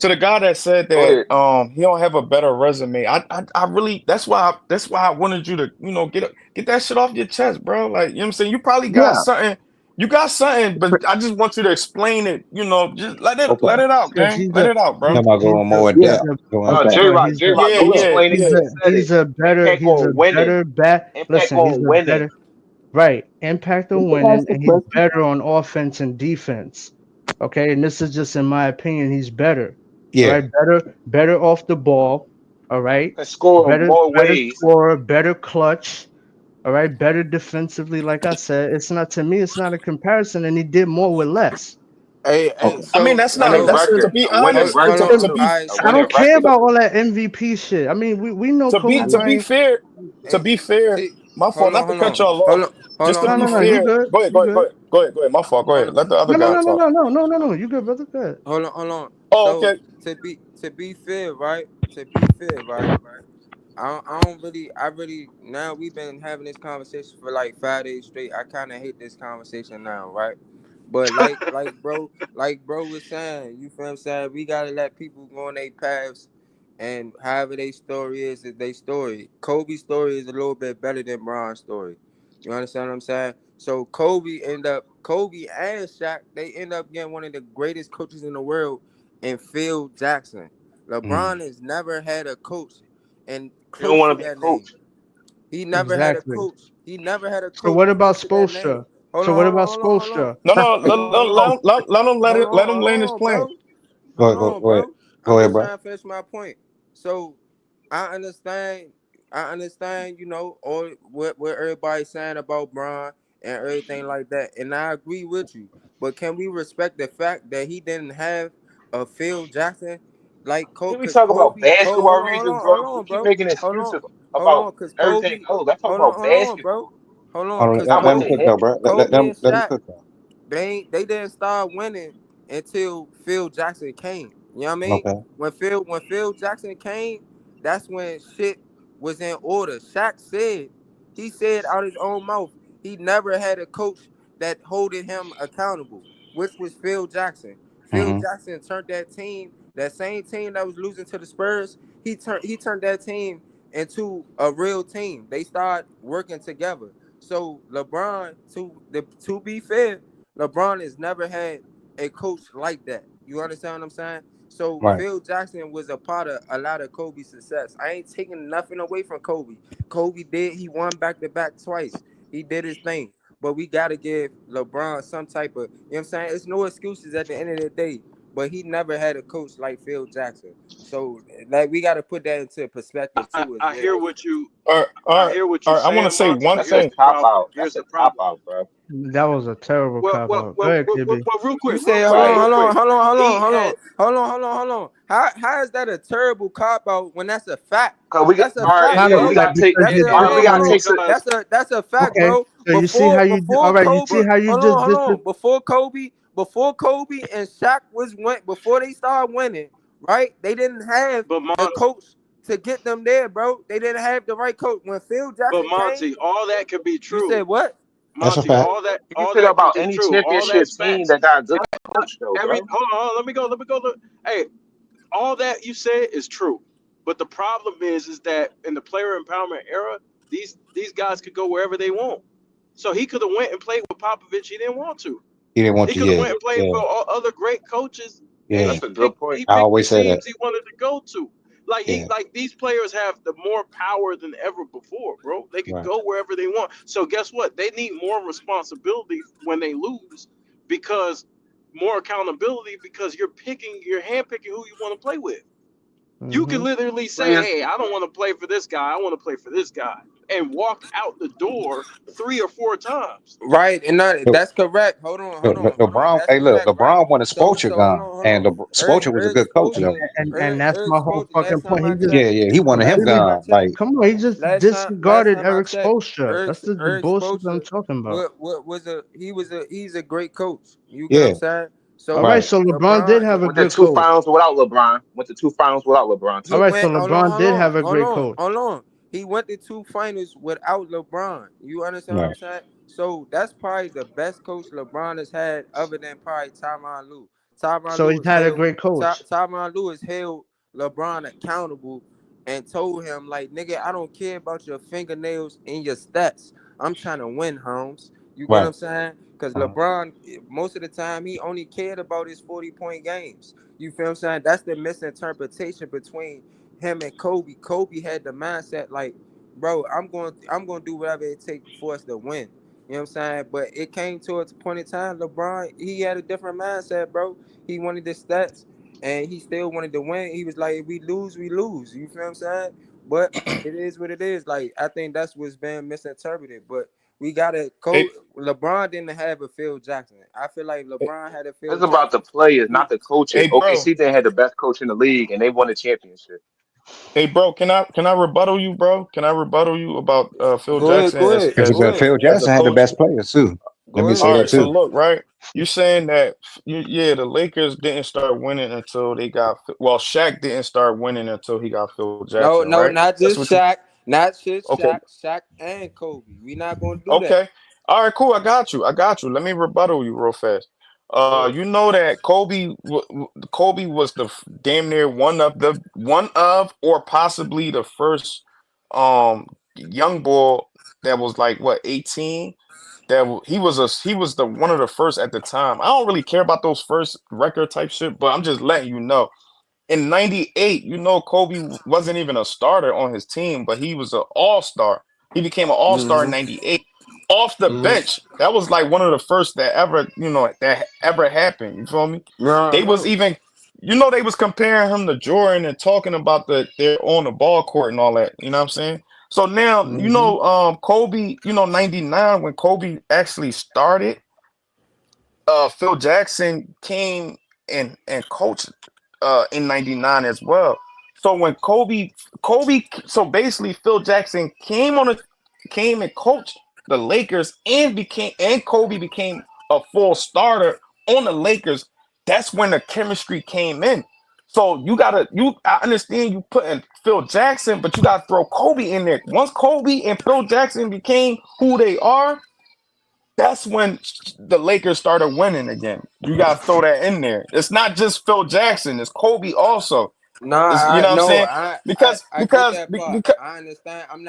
to the guy that said go that ahead. he don't have a better resume. I really that's why I wanted you to get that shit off your chest, bro. Like, you know what I'm saying. You probably got Yeah. something. You got something, but I just want you to explain it. Just let Okay. it out, Because gang. Let it out, bro. Talking about going more in Yeah. depth. Go I'm impact. sorry. J-Rock, Yeah, go yeah, explain it. yeah. You just said it. Impact He's a on winning. better bat. Impact Listen, he's on a winning. better right impact You on can winning, ask the and he's question. better on offense and defense. Okay, and this is just in my opinion. He's better. All Yeah. right, better off the ball. All right, Can score in more better ways. scorer, better clutch. All right, better defensively. Like I said, it's not to me. It's not a comparison, and he did more with less. Hey, I mean, so that's to be A winning honest. hold record, on. To though. be All right, A I so winning don't care record. about all that MVP shit. I mean, we know to Kobe be to be Bryant. fair, to hey, be fair, see, my fault. Not to cut y'all off. Just to hold be No. on, You fair, good? go ahead, You go ahead, go good? ahead, go ahead, go ahead. My fault. Go hold ahead. on, Let the other No. guy talk. No. You good, brother? Good. hold on. Oh, So okay. to be fair, right? To be fair, right? I don't really, I really, now we've been having this conversation for like 5 days straight. I kind of hate this conversation now, right? But like bro was saying, you feel what I'm saying? We gotta let people go on their paths, and however their story is their story. Kobe's story is a little bit better than Bron's story. You understand what I'm saying? So Kobe and Shaq, they end up getting one of the greatest coaches in the world in Phil Jackson. LeBron has never had a coach and You don't close to want to be that name. coached. He never had a Exactly. coach. He never had a So coach what close about to that name. Spoelstra? Hold So on, what hold on, about hold on, hold on. Spoelstra? No, no, Hold on, hold on. let him land his Hold on, plane. bro. Go Hold ahead, on, go ahead. bro. Go I'm ahead, just bro. trying to finish my point. So I understand. All what everybody's saying about Bron and everything like that. And I agree with you. But can we respect the fact that he didn't have a Phil Jackson like Can we Cause talk about Hold basketball on, reasons, bro? hold We on, keep bro. making Hold on, excuses hold about on, cause everything Kobe, else. Let's talk about hold on, bro. basketball. Hold on, Hold on, cause Not let what him the cook Kobe, though, heck. bro. Kobe and Let him Shaq, cook though. they didn't start winning until Phil Jackson came. You know what I mean? Okay. When Phil Jackson came, that's when shit was in order. Shaq said, he said out his own mouth, he never had a coach that holded him accountable, which was Phil Jackson. Phil Mm-hmm. Jackson turned that same team that was losing to the Spurs, he turned that team into a real team. They started working together. So LeBron, to be fair, LeBron has never had a coach like that. You understand what I'm saying? So Right. Phil Jackson was a part of a lot of Kobe's success. I ain't taking nothing away from Kobe. He won back to back twice. He did his thing. But we gotta give LeBron some type of, you know what I'm saying? It's no excuses at the end of the day. But he never had a coach like Phil Jackson. So like we gotta put that into perspective too as I hear well. what you All I right, hear what all you're right. I want to saying, say Monty, one but That's here's a thing. the cop problem. out. Here's That's a the cop problem. out, bro. That was a terrible cop out. Go ahead, KB. Well, real You quick, said, Right. he had hold on. How is that a terrible cop out when that's a fact? Cause we got That's a all right. fact, Not Yeah, a we bro. fact gotta take. because That's it, you're a All right, we gotta take. because that's a fact, okay. bro. So you see how you all right. You see how you just Hold on. Before Kobe and Shaq before they started winning, right? They didn't have but the Monty, coach to get them there, bro. They didn't have the right coach. When Phil but Jackson came, Monty, all that could be you said true. what? That's a Monty, fact. You can all say that that about is any true. All championship that's team facts. that got a good coach, though, bro. Hold on, let me go. Hey, all that you said is true. But the problem is that in the player empowerment era, these guys could go wherever they want. So he could have went and played with Popovich. He didn't want to. He didn't want He to. could have Yeah, went and played for all other great coaches, and yeah. he That's a good picked point. he I picked the always say that. teams he wanted to go to. Like Yeah, these players have the more power than ever before, bro. They can right. go wherever they want. So guess what? They need more responsibility when they lose, because more accountability, because you're handpicking who you want to play with. You can literally say, Players, hey, I don't want to play for this guy. I want to play for this guy. And walk out the door 3 or 4 times. Right, and that's correct. Hold on. LeBron, That's hey, look, correct, right? LeBron won a So Spoelstra hold gun, on, and Eric, Spoelstra was a Eric good coach, Spoelstra, though. And that's Eric my whole Spoelstra. fucking Last time point. I He just Yeah, checked, yeah, he wanted him completely gone. Like, come on. He just last disregarded time I Eric checked, Spoelstra. That's the Eric bullshit I'm Spoelstra, talking about. he's a great coach. You get what I'm yeah, saying? All So right, right. so LeBron did LeBron, have a went to good 2 coach. finals without LeBron. Went to 2 finals without LeBron he All too. right, so went. LeBron did have a great coach. Hold on. He went to 2 finals without LeBron. You understand what I'm Right. saying? So that's probably the best coach LeBron has had, other than probably Tyronn Lue. So he's had a great coach. Tyronn Lue has held LeBron accountable and told him, like, nigga, I don't care about your fingernails and your stats. I'm trying to win, Holmes. You get what Right. I'm saying? Because Uh-huh. LeBron, most of the time, he only cared about his 40-point games. You feel what I'm saying? That's the misinterpretation between him and Kobe. Kobe had the mindset like, bro, I'm going to do whatever it takes for us to win. You know what I'm saying? But it came to a point in time, LeBron, he had a different mindset, bro. He wanted the stats and he still wanted to win. He was like, if we lose, we lose. You feel what I'm saying? But it is what it is. Like, I think that's what's been misinterpreted. But we gotta Hey, LeBron didn't have a Phil Jackson. I feel like LeBron had a Phil It's about the Jackson. players, not the coaches. hey, bro. OKC they had the best coach in the league, and they won the championship. Hey, bro. Can I rebuttal you, bro? Can I rebuttal you about Phil Go ahead, Jackson go ahead, as go Because ahead, Phil as a Jackson had the coach? best players, too. Let go me ahead, say All that, right. So too. look, right. You saying that yeah, the Lakers didn't start winning until they got Shaq didn't start winning until he got Phil No, Jackson, no, right? not That's just what you. Shaq, not just Okay. Shaq and Kobe. We not gonna do that. Okay. All right. Cool. I got you. I got you. Let me rebuttal you real fast. Go ahead. You know that Kobe was the damn near one of or possibly the first young boy that was like what 18 he was the one of the first at the time. I don't really care about those first record type shit, but I'm just letting you know. In '98, you know, Kobe wasn't even a starter on his team, but he was an all-star. He became an all-star in Mm-hmm. '98 off the Mm-hmm. bench. That was like one of the first that ever happened. You feel me? Yeah, I They was know. even, they was comparing him to Jordan and talking about they're on the ball court and all that. You know what I'm saying? So now, Mm-hmm. Kobe, '99 when Kobe actually started, Phil Jackson came and coached in '99 as well. So when so basically Phil Jackson came and coached the Lakers and Kobe became a full starter on the Lakers. That's when the chemistry came in. So I understand you putting Phil Jackson, but you gotta throw Kobe in there. Once Kobe and Phil Jackson became who they are, that's when the Lakers started winning again. You got to throw that in there. It's not just Phil Jackson; it's Kobe also. No, You know what I'm no, saying? I get that part. I understand. I'm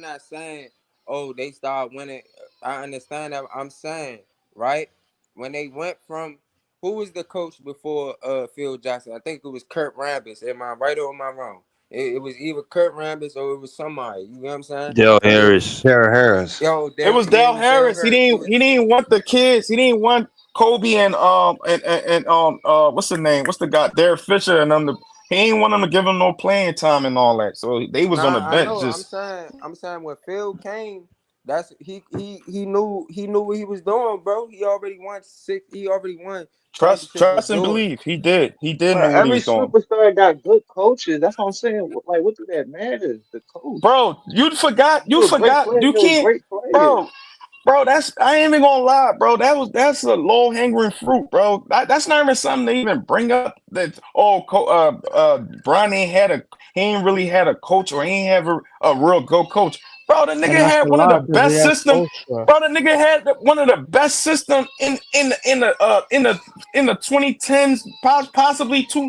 not saying, oh, they start winning. I understand that. I'm saying, right, when they went from, who was the coach before Phil Jackson? I think it was Kurt Rambis. Am I right or am I wrong? It was either Kurt Rambis or it was somebody. You know what I'm saying? Dale When they, Harris. Sarah Harris. yo, It was Dale it was Dale Harris. He Harris. didn't. He didn't want the kids. He didn't want Kobe and what's the name? What's the guy? Derek Fisher and them. He ain't want them to give him no playing time and all that. So they was on the Nah, I bench know. just. I'm saying when Phil came, that's he knew what he was doing, bro. He already won 6. He already won championships Trust with and Jordan. believe. He did. He did But know what he every was doing. superstar got good coaches. That's what I'm saying. Like, what do that matter? The coach. Bro, you forgot. You You were great forgot. players. You They were can't, great players. bro. Bro, I ain't even gonna lie, bro. That's a low hanging fruit, bro. That's not even something to even bring up. That Brian he ain't really had a coach or he ain't have a real good coach, bro. The nigga And that's had a one of the lot because he best had system, Spoelstra. bro. The nigga had one of the best system in the 2010s, possibly two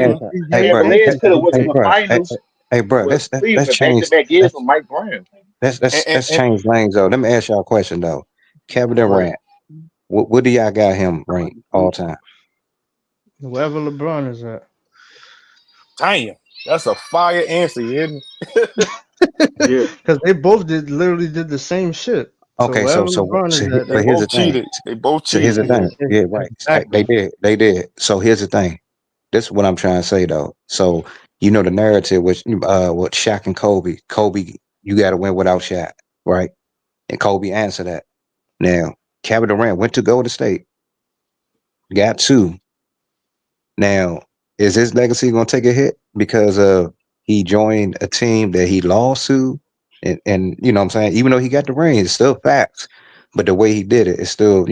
Cleveland. Hey, Kevin bro. Lynch could have went to the Bro. finals Hey, bro. with Let's Cleveland back to change. back years with Mike Brown. Let's change lanes though. Let me ask y'all a question though. Kevin Go ahead. Durant. What do y'all got him ranked all time? Wherever LeBron is at. Damn, that's a fire answer, you hear me? Yeah. Because they both literally did the same shit. So Okay, wherever LeBron is at, They so here's the both thing. cheated. They both So here's the cheated. thing. Yeah, right. They exactly. did. They did. So here's the thing. This is what I'm trying to say though. So the narrative was with Shaq and Kobe. Kobe, you got to win without Shaq, right? And Kobe answered that. Now, Kevin Durant went to Golden State, got two. Now, is his legacy going to take a hit because he joined a team that he lost to, and you know what I'm saying? Even though he got the ring, it's still facts. But the way he did it, it's still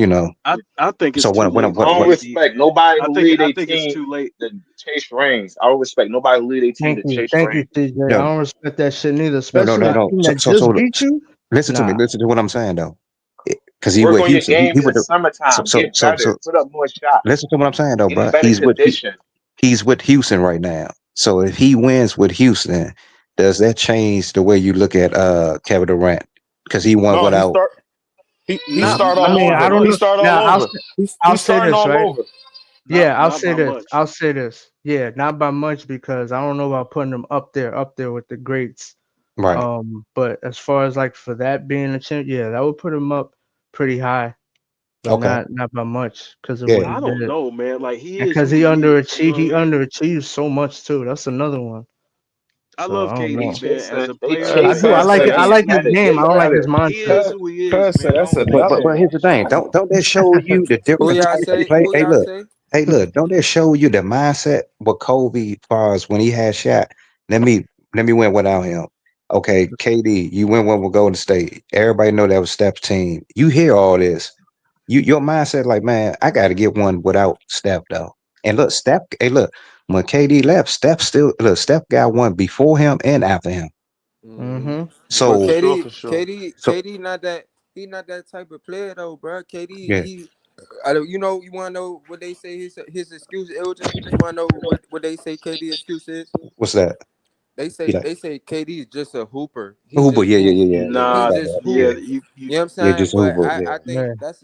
I think it's So too late I for don't what? KD. respect nobody who lead I a think it's team too late. to chase rings. I don't respect nobody who lead a team to chase Thank you, rings. CJ. I No, don't respect that shit neither, no, no, especially no, a no. team So, that so, just so, beat you. listen to me. Nah. Listen to what I'm saying though, because he Work with on your Houston. game He in the with the. So, summertime. so, Get so, better. so, Put up more shots. listen to what I'm saying though, Get in bro. better condition. He's with Houston right now. So if he wins with Houston, does that change the way you look at Kevin Durant? Because he won No, without. he Not start I all not mean, by I over. don't He know. much. start all Now over. I'll He's say starting this, all right? over. Yeah, Not by much. I'll say this. Yeah, not by much because I don't know about putting them up there with the greats. Right. But as far as like for that being a champ, yeah, that would put him up pretty high, but Okay. not by much because of Yeah. what he I don't did. know, man. Like he And is because who he is. You know what he I mean? underachieved so much too. That's another one. I So love I don't They know. KD, man. As chasing. a They player, I do. chasing I like it. I success. he You like is his gotta game. get I don't like his better. he mindset. is who he is, Cuz man. I that's don't a take But that nothing. here's the loss. thing. Don't that show you the Who different y'all type of say? play? Who Hey, y'all look. say? Hey, look. Don't that show you the mindset what Kobe was when he had shot? Let me win without him. Okay, KD, you win one with Golden State. Everybody know that was Steph's team. You hear all this. Your mindset like, man, I got to get one without Steph though. And look, Steph. Hey, look. When KD left, Steph still look. Steph got one before him and after him. Hmm. Mm-hmm. Yeah, But for So sure, KD, for sure. KD, so KD, not that he not that type of player though, bro. KD, yeah. you know, you want to know what they say his excuse, Elgin? You want to know what they say KD excuse is? What's that? He like, They say KD is just a hooper. He Hooper, just yeah, yeah, hoop. yeah, yeah, yeah. He Nah, just yeah, hoop. Yeah, You know what I'm yeah, saying? just But Hooper, yeah. I think Yeah. that's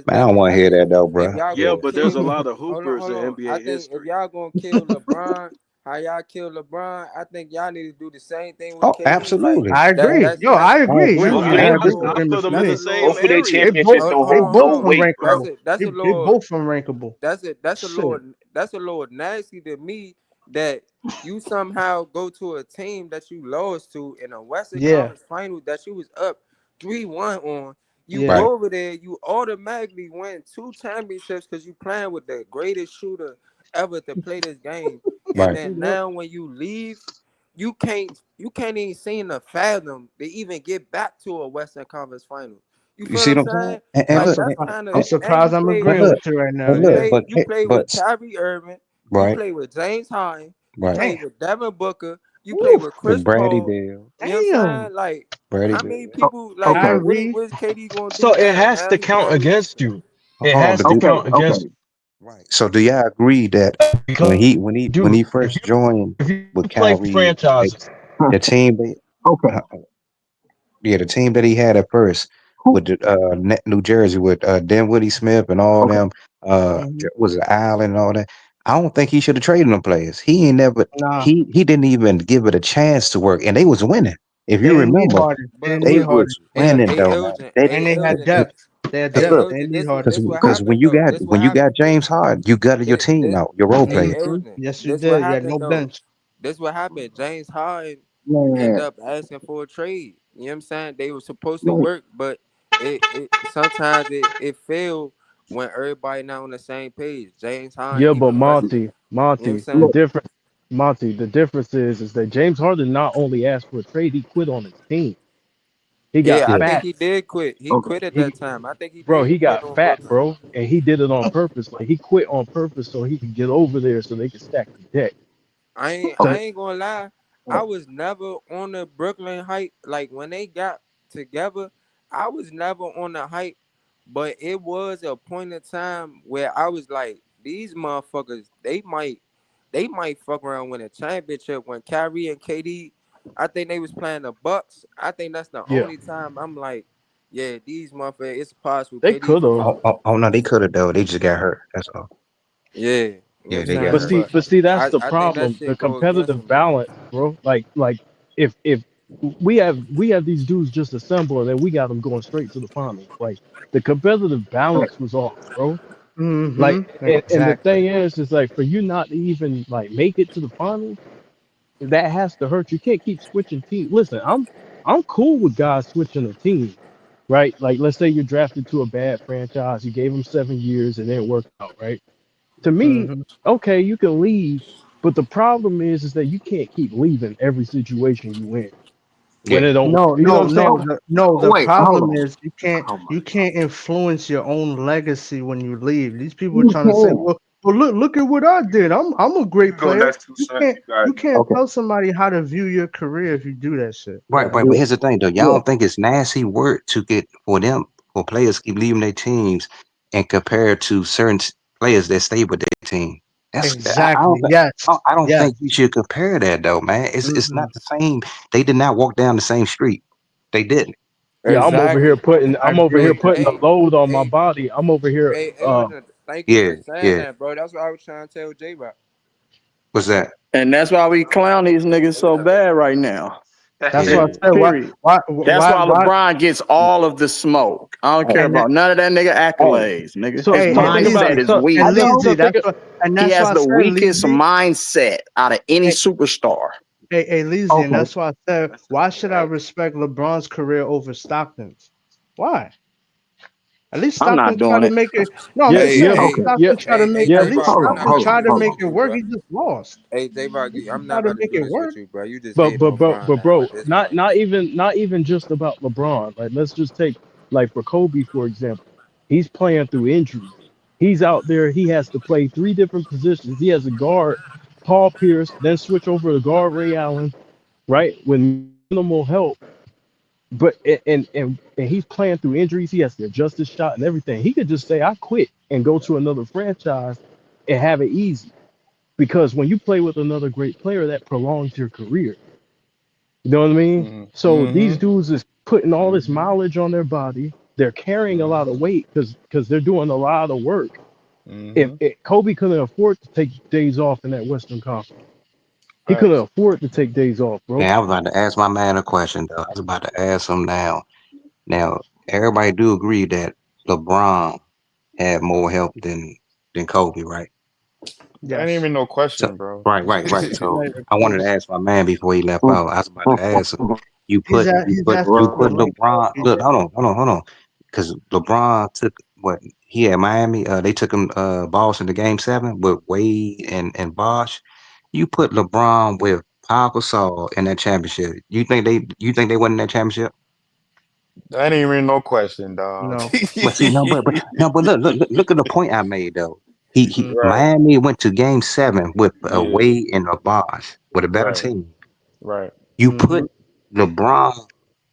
Man, I don't different. want I to hear think that though, if bro. y'all Yeah, gonna but there's a kill, lot of hoopers hold in on. I NBA think if history. y'all gonna kill LeBron, how y'all kill LeBron, I think y'all need to do the same thing with Oh, KD. Like absolutely. I agree. Yo, I I agree. agree. You both you of I they, can't agree. I disagree put with them in the me. same both of their area. They both championships don't they hold both no hold weight, on. bro. unrankable. That's a They little both unrankable. Shit. that's a little nasty to me that you somehow go to a team that you lost to in a Western Yeah. Conference final that you was up 3-1 on. You Yeah. Right. go over there, you automatically win 2 championships because you playing with the greatest shooter ever to play this game. And Right. then Yep. now when you leave, you can't even seem to fathom to even get back to a Western Conference final. You You feel see what what I'm I'm saying? saying? And I'm Like look, that's surprised. kind I'm of, and surprised I'm but agreeing look, with you right now. but look, Yeah. you play with but Kyrie Irving, you right, play with James Harden, you right. play Damn. with Devin Booker, you play Woo. with With Chris Brady Paul. Bill, You know what I'm Damn. saying? Like, Brady how Bill. many people like Okay. Kyrie. what is KD gonna So do it now? has Now to he count playing with against Houston. you. It Hold on, has but to do count against right. So do y'all agree that because when he if first joined you with play Kyrie, like franchises, the team they yeah, the team that he had at first with the, New Jersey with Dinwiddie Smith and all them, Hmm. was it Allen and all that. I don't think he should have traded them players. He ain't never Nah. he didn't even give it a chance to work, and they was winning. If They you didn't need remember, Harden. They But didn't need they Harden. was winning though, man. They And they had Elgin, depth. They had hey hey depth. look, They didn't Elgin, need Harden. because when you got this what James Harden, you gutted your team out, your role Hey players. Elgin, Yes, you this what did. You had happened no though. bench. This what happened. James Harden end Man, up asking for a trade. You know what I'm saying? They were supposed to work, but it sometimes it failed when everybody not on the same page. James Harden, Yeah, he but requested. You know what I'm saying? The difference is that James Harden not only asked for a trade, he quit on his team. He got Yeah, I Yeah, think fat. he did quit. He quit at that He time. I think he Bro, did he quit got on fat, Brooklyn. bro, and he did it on purpose. Like he quit on purpose so he could get over there so they could stack the deck. I So ain't gonna lie. I was never on the Brooklyn hype. Like when they got together, I was never on the hype. But it was a point in time where I was like, these motherfuckers, they might fuck around win a championship when Kyrie and KD, I think they was playing the Bucks. I think that's the yeah, only time I'm like, yeah, these motherfuckers, it's possible they KD could could have. fuck. oh no, they could have though. They just got hurt. That's all. Yeah. Yeah, Yes, they sir. got But it. see, But but see, that's I the I think that problem. The shit go against competitive him, bro. balance, bro. Like if we have these dudes just assembled and then we got them going straight to the finals. Like the competitive balance was off, bro. Like and the Exactly. thing is like for you not to even like make it to the finals, that has to hurt. You can't keep switching teams. Listen, I'm cool with guys switching a team, right? Like let's say you're drafted to a bad franchise, you gave them 7 years and it didn't work out, right? To me, Hmm. okay, you can leave, but the problem is that you can't keep leaving every situation you in when Yeah. it don't work. Okay, You know what I'm saying? oh, Like, wait, the hold problem on. is Oh my you can't influence your own legacy when you leave. These people are You trying to say, can. well, look at what I did. I'm a You great can go player. next, two cents. You got You it. can't Okay. tell somebody how to view your career if you do that shit. Right, right. Yeah. But here's the thing, though. Y'all Yeah. don't think it's nasty work to get for players keep leaving their teams and compared to players that stay with their team. I don't Exactly. Yes. I don't Yes. think you should compare that though, man. It's Mm-mm. not the same. They did not walk down the same street. They didn't. Yeah, Exactly. I'm over here Hey, putting a hey, load on my hey, body. I'm over here. hey, Elder, thank you Yeah, for saying yeah. that, bro. That's what I was trying to tell J Rock. What's that? And that's why we clown these niggas so bad right now. That's Yeah. what I said. Period. That's why Why? LeBron gets all of the smoke. I don't care Hey, And that, about none of that nigga hey, accolades, nigga. so His hey, so think about mindset it. is and I weak. know. Leezy, that's what, and He that's has why I the said, weakest Leezy. mindset out of any Hey, superstar. hey, Leezy, and Okay. that's why I said, why should I respect LeBron's career over Stockton's? Why? At least I'm not Stockton tried doing to it. make it. No, I'm Hey, just saying. At least Okay. Stockton tried to make. At J least Rock, Hold I'm on. not Stockton Hold about to on. tried do to Hold this make on. with it you, work. bro. He just lost. Hey, J Rock, At least he I'm not tried to about to make do it this with work. you, bro. You just But hating but on bro, Bron but now bro, at this not point. not even just about LeBron. Like let's just take like for Kobe for example. He's playing through injuries. He's out there. He has to play three different positions. He has a guard, Paul Pierce, then switch over to guard Ray Allen, right? With minimal help. But and he's playing through injuries. He has to adjust his shot and everything. He could just say, "I quit" and go to another franchise and have it easy. Because when you play with another great player, that prolongs your career. You know what I mean? So these Mm-hmm. dudes is putting all this mileage on their body. They're carrying a lot of weight because they're doing a lot of work. Mm-hmm. If Kobe couldn't afford to take days off in that Western Conference, he couldn't Facts. afford to take days off, bro. Man, I was about to ask my man a question though. I was about to ask him now. Now, everybody do agree that LeBron had more help than Kobe, right? That ain't Yes. even no So question, bro. right. So Not even I wanted to close. ask my man before he left out. I was about to ask him. He's asking You for the put link, bro. LeBron. Look, hold on, because LeBron took what he had Miami. They took him Boston to Game 7 with Wade and Bosh. You put LeBron with Pau Gasol in that championship. You think they won in that championship? That ain't even no question, dog. No. But see, but look at the point I made though. He Right, Miami went to Game 7 with a yeah, Wade and a Bosh with a better right, team. right. You Hmm. put LeBron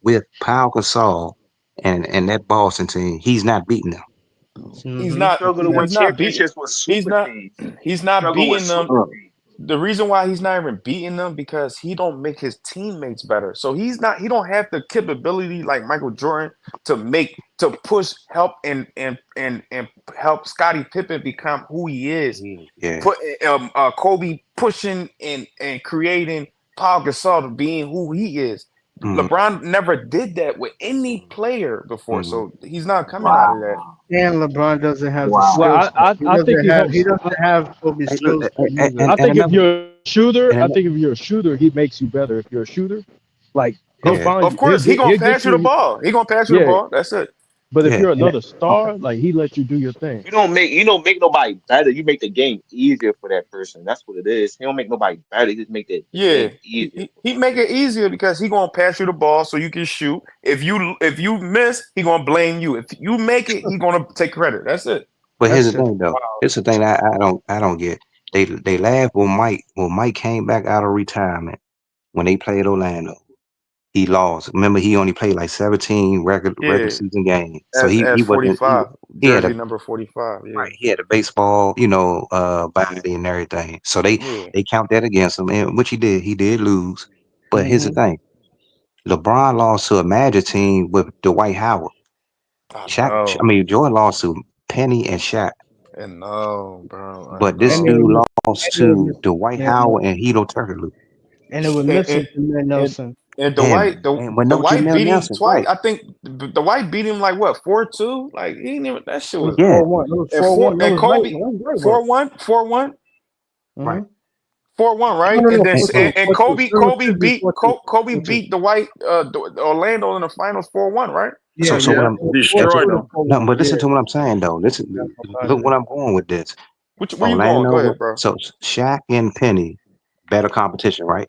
with Pau Gasol and that Boston team. He's not beating them. He's Hmm. not. Struggle to win He's not beating. championships with He's super not. teams. He's not Struggle with beating them. super teams. The reason why he's not even beating them because he don't make his teammates better. So he's not. He don't have the capability like Michael Jordan to push, help, and help Scottie Pippen become who he is. Yeah. Put Kobe pushing and creating Paul Gasol to being who he is. Mm, LeBron never did that with any player before, mm, so he's not coming out of that. Wow. And LeBron doesn't have the Wow. skill Well, So I set. I, I think he yeah, he helps. doesn't have Kobe's hey, look, skill set either. and I think if another, you're a shooter, and I another, think if you're a shooter, he makes you better. If you're a shooter, like he'll of yeah. find of you. He'll course he get gonna he'll pass get you the you. ball. He gonna pass you the Yeah, ball. That's it. but if Yeah, you're and another Okay. star, like he lets you do your thing. You don't make nobody better. You make the game easier for that person. That's what it is. He don't make nobody better. He just make the Yeah, game easier for he them. make it easier because he gonna pass you the ball so you can shoot. If you miss, he gonna blame you. If you make it, he gonna take credit. That's it. but here's That's the just thing though. wow. Here's the thing that I don't get. They laugh when Mike came back out of retirement when they played Orlando. He lost. Remember, he only played like 17 regular Yeah, season games. So as he wasn't 45, he had a jersey number 45. Yeah, right, he had a baseball, body and everything. So yeah. they count that against him, and which he did. He did lose. But here's the Hmm. thing. LeBron lost to a Magic team with Dwight Howard. I Shaq, I know. mean Jordan lost to Penny and Shaq. And no, bro. But this And they dude were, lost and they were to missing Dwight Jameer Howard Nelson. and Hedo Turkoglu. And they were And, missing Jameer and, Nelson. and And with the no White Jamel beat him Nelson, twice. right? I think the White beat him like what 4-2. Like he didn't even, that shit It was was Yeah, 4-1. It was and 4-1. That and was right. Kobe That was right work. 4-1, 4-1, right. Mm-hmm. 4-1, No, right? no, And no. then 4-2. and 4-2. Kobe 4-2. beat the White Orlando in the finals 4-1, right? Yeah, So yeah. what It I'm was so, 4-2 Destroyed to them. no, 4-1. but Yeah. listen to what I'm saying though. That's Listen, what I look did. what I'm going with this. Where you going? Go Orlando, ahead, bro. so Shaq and Penny, better competition, right?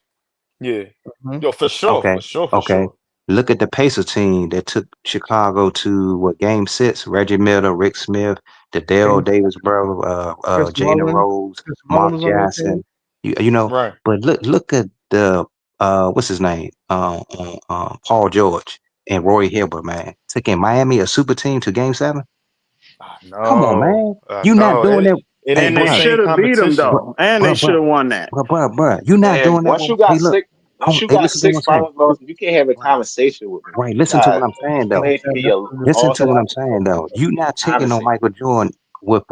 Yeah. Mm-hmm. Yo, for sure, Okay, for sure, for okay. sure. Look at the Pacers team that took Chicago to what game 6? Reggie Miller, Rick Smith, the Dale Chris Davis brother, Jalen Mullen. Rose, Chris Mullen Mark was on that team. Jackson. You know, Right. but look at the what's his name? Paul George and Roy Hibbert, man. Taking Miami, a super team, to game 7. Come on, man. You not No, doing that. it Hey, ain't And the they bro, should same have beat them competition. though, and they bro, should bro, have won that. bro. You not Man, doing that one. Hey, look. once you Hey, got listen to what six I'm saying. finals losses, you can't have a Right. conversation with me. Right. You Listen to what got I'm saying though. playing for me Listen all to what I'm season saying long. though. You not taking on Honestly. Michael Jordan with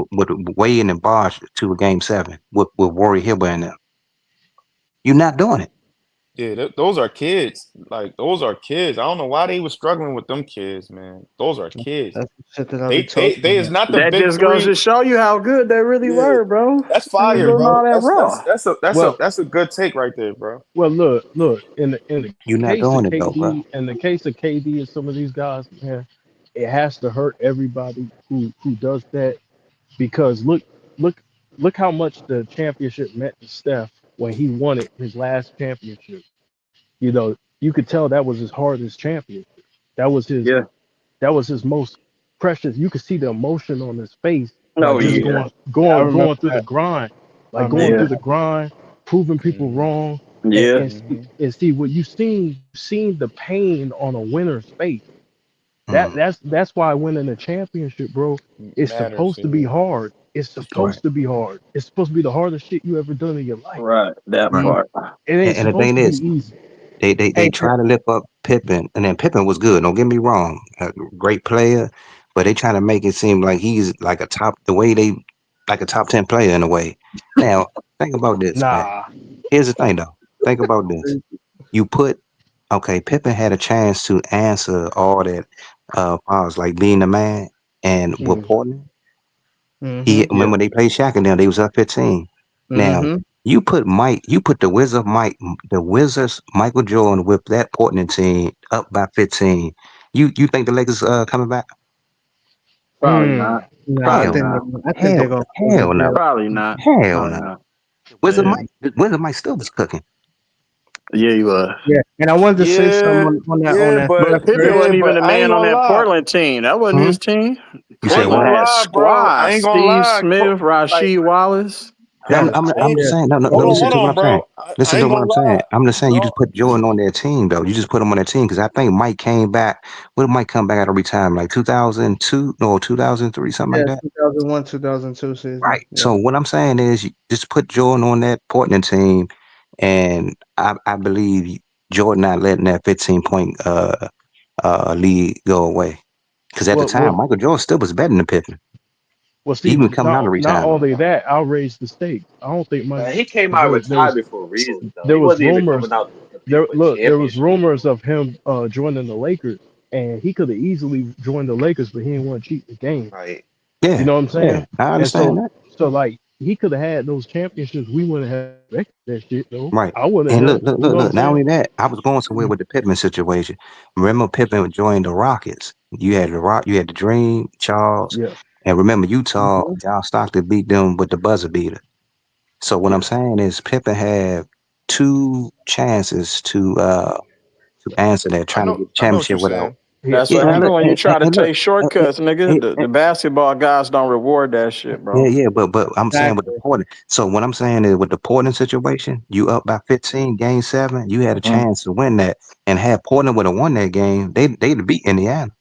Wade and Bosh to a game 7 with Rory Hibbert in them. You're not doing it. Yeah, those are kids. Like those are kids. I don't know why they were struggling with them kids, man. Those are kids. That's the shit that I be They talking is about. not the That big just goes to three. show you how good they really Yeah, were, bro. that's They was fire, doing all bro. that raw. Well, That's a good take right there, bro. well, look. In the You're not case of doing it though, bro. KD, in the case of KD and some of these guys, man, it has to hurt everybody who does that because look, look how much the championship meant to Steph when he won it his last championship. You know, you could tell that was his hardest championship. That was his Yeah. that was his most precious. You could see the emotion on his face, like Oh just Mm-hmm. yeah. going Yeah, I going remember going through the that. grind, I like going remember Yeah. through that. the grind, proving people wrong, and Yeah. see what you seen the pain on a winner's face. Mm, That's why winning a championship, bro, is Matters. supposed to be Yeah. hard. It's right, supposed to be hard. It's supposed to be the hardest shit you ever done in your life. Right. That right. Mm-hmm. part. It ain't And the supposed thing to be is, easy. they Hey, try to lift up Pippen, and then Pippen was good. Don't get me wrong, a great player, but they trying to make it seem like he's like a top 10 player in a way. Now think about this, man. nah. Here's the thing though. Think about this. You put okay, Pippen had a chance to answer all that powers like being the man, and with Mm-hmm. Portland, he Mm-hmm. Yeah. remember they played Shaq and them, they was up 15. Now Mm-hmm. you put the Wizards Michael Jordan with that Portland team up by 15. You think the Lakers coming back? Probably not. Nah, Probably not. I think Hell they're gonna close the hell no. deal. Probably not. Hell Probably no. not. Wizard Yeah. Mike still was cooking. Yeah, you was. Yeah, and I wanted to say Yeah, something on yeah, that But Steph Pippen Curry. wasn't even but the I ain't man on gonna that lie. Portland team. That wasn't Hmm? his team. You said I ain't Portland gonna what? had lie, bro. I squad. ain't gonna Steve lie. Smith, Like, Rasheed Wallace. I'm, That's I'm, I I'm ain't. just saying, no, Hold on, listen hold to what on, I'm saying. bro. I Listen to ain't what gonna I'm saying. lie. I'm just saying you No, just put Jordan on their team, though. You just put him on their team because I think Mike came back. When did Mike come back out of retirement? Like 2002, no, 2003, something like yeah, that. 2001, 2002 season. Right. Yeah. So what I'm saying is you just put Jordan on that Portland team, and I believe Jordan not letting that 15-point lead go away. Because at the Well, time, well, Michael Jordan still was better than Pippen, well. even See, coming out of not retirement. only that, I'll raise the stakes. I don't think Mike, He came because out there was retired for a reason though. there He was wasn't even rumors coming out to compete for a there was championship. rumors of him joining the Lakers, and he could have easily joined the Lakers, but he didn't want to cheat the game. Right. You Yeah, know what I'm yeah, saying? I And understand that. so like he could have had those championships. We wouldn't have expected that shit though. Right. I wouldn't And have. look, look, You look, know what I'm look. Not saying? only that, I was going somewhere with the Pittman situation. Remember Pittman joined the Rockets. You had the Dream, Charles, Yeah. and remember Utah, Hmm. John Stockton beat them with the buzzer beater. So what I'm Yeah. saying is Pippen had two chances to answer that, trying to get the I know what championship you're without. saying. That's Yeah, what and happened look, when you try to and look, take shortcuts, nigga. The basketball guys don't reward that shit, yeah, bro. yeah, but I'm saying with the Exactly. Portland. So what I'm saying is with the Portland situation, you up by 15, game 7, you had a Mhm. chance to win that, and had Portland would have won that game, they'd have beat Indiana.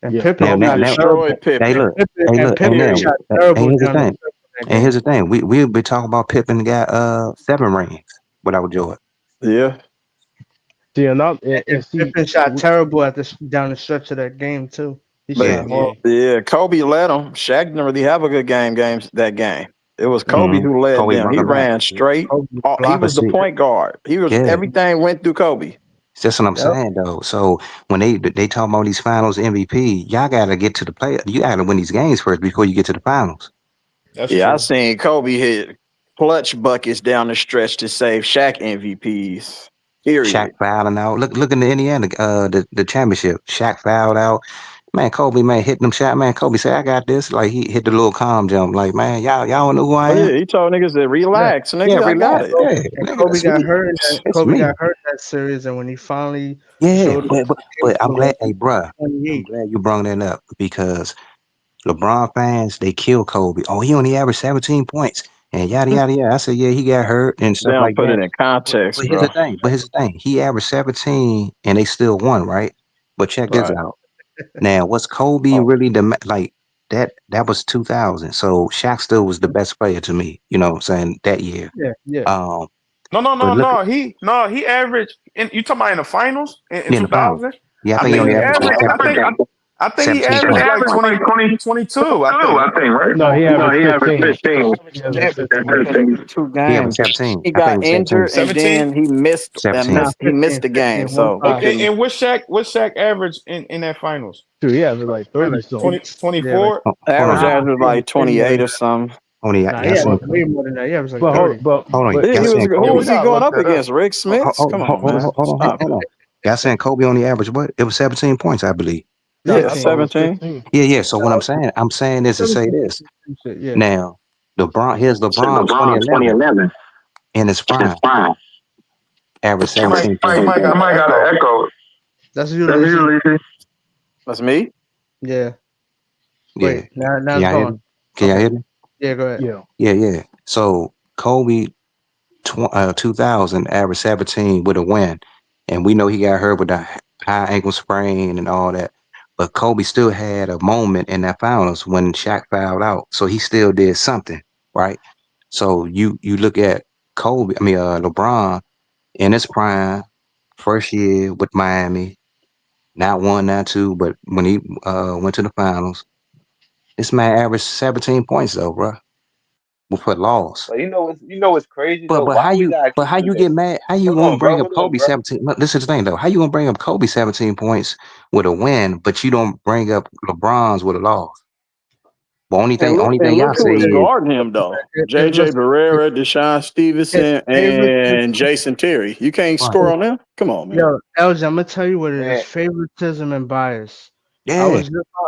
And Yeah. Pippen Kobe shot terrible. destroyed Hey, And Pippen. look, hey, look, and Pippen Period. now, shot hey, terrible here's the down the thing, stretch of that and here's game. the thing, we'll be talking about Pippen got 7 rings without Jordan. Yeah. See, and And see, Pippen shot terrible down the stretch of that game too. He But Yeah. shot hard. yeah, Kobe led them. Shaq didn't really have a good games that game. It was Kobe Mm-hmm. who led Kobe them. brought He them back. ran straight. Kobe He But was the blocking. see, point guard. He was yeah, everything went through Kobe. that's what I'm Yep. saying though. So when they talk about these finals MVP, y'all gotta get to the play. You gotta win these games first before you get to the finals. That's Yeah, I true. seen Kobe hit clutch buckets down the stretch to save Shaq MVPs. Shaq Period. fouling out. Look in the Indiana the championship. Shaq fouled out. Man, Kobe man hitting them shot. Man, Kobe said I got this. Like he hit the little calm jump. Like man, y'all don't know who I Oh am. yeah, he told niggas to Yeah. relax, Yeah, nigga. I got relax. it. Yeah, And nigga, Kobe that's got me. hurt in that. It's Kobe me. got hurt in that series, and when he finally Yeah, showed but up, but, it but I'm was glad. like Hey, bruh, I'm 28. glad you brought that up because LeBron fans they kill Kobe. Oh, he only averaged 17 points and yada yada yada. I said yeah, he got hurt and They stuff don't like put it that. in But context, here's the bro. thing. But here's the thing. He averaged 17 and they still won, right? But check this Right. out. Now, was Kobe Oh, really like that? That was 2000. So Shaq still was the best player to me. You know what I'm saying that year. Yeah, yeah. Um, no, no, but no, look no. He averaged. You talking about in the finals in in the finals. 2000? Yeah, I I think he think only he averaged like averaged. 17, I think he 17 averaged points. like 22. I think. No, he averaged 15. He averaged Yeah, 15. 2 He averaged games. 17. He I think it got was 17. injured and 17. then he missed. 17. He missed 15, the game, 15, one so they five. couldn't. And what Shaq averaged in that finals? Dude, he averaged like 30 Like something. 20, 8, yeah, like 24? Oh, hold Average on. nah, average was like way more than 28 or that. something. Hold on. Nah, Y'all he saying, averaged way more than that. He averaged like But 30. hold on. Yeah, Y'all he was. saying Who Yeah, Kobe. we was he gotta going look up that up. against? Rick Smith? Come on, man. Stop Hold it. on. Y'all saying Kobe only averaged what? It was 17 points, I believe. nah, Yeah, I 15. thought it was 17. 15. Yeah. So what No, I'm saying this to say 17, this. 15, shit, yeah. Now, here's LeBron 2011 in his prime, average You might 17 you points. might got an echo. That's you, Lacey. That's me. Yeah. Yeah. Wait, now Can it's y'all hear gone. me? Can y'all Okay. hear me? Yeah, go ahead. Yeah. Yeah. So Kobe 2000 average 17 with a win. And we know he got hurt with the high ankle sprain and all that. But Kobe still had a moment in that finals when Shaq fouled out. So he still did something, right? So you look at LeBron in his prime, first year with Miami, not one, not two, but when he went to the finals, this man averaged 17 points though, bro, with a loss. But you know what's crazy But though? but Why how we you gotta but keep how you using? get mad? How you Hold gonna on, bro. bring up Hold on, Kobe bro. 17? Look, this is the thing though. How you gonna bring up Kobe 17 points with a win, but you don't bring up LeBron's with a loss? The only And thing look y'all who say was is guarding him though. It JJ was Barrera, Deshaun his Stevenson, favorite. and Jason Terry. You can't right. score on them. Come on, man. Yo, LJ, I'm gonna tell you what it is: Man, favoritism and bias. Yeah,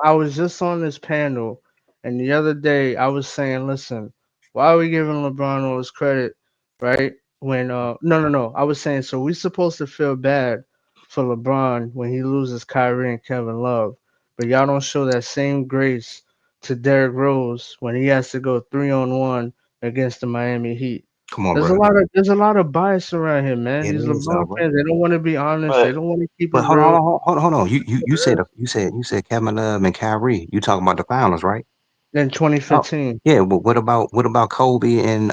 I was just on this panel, and the other day I was saying, listen, why are we giving LeBron all this credit, right? When no, I was saying, so we supposed to feel bad for LeBron when he loses Kyrie and Kevin Love, but y'all don't show that same grace to Derrick Rose when he has to go 3-on-1 against the Miami Heat. come on, bro. There's a lot of bias around here, man. It These is LeBron bro. fans, they don't want to be honest. They but don't want to keep it But hold real. on, hold on. You said Kevin Love and Kyrie. You talking about the finals, right? In Oh, 2015, yeah. But what about Kobe in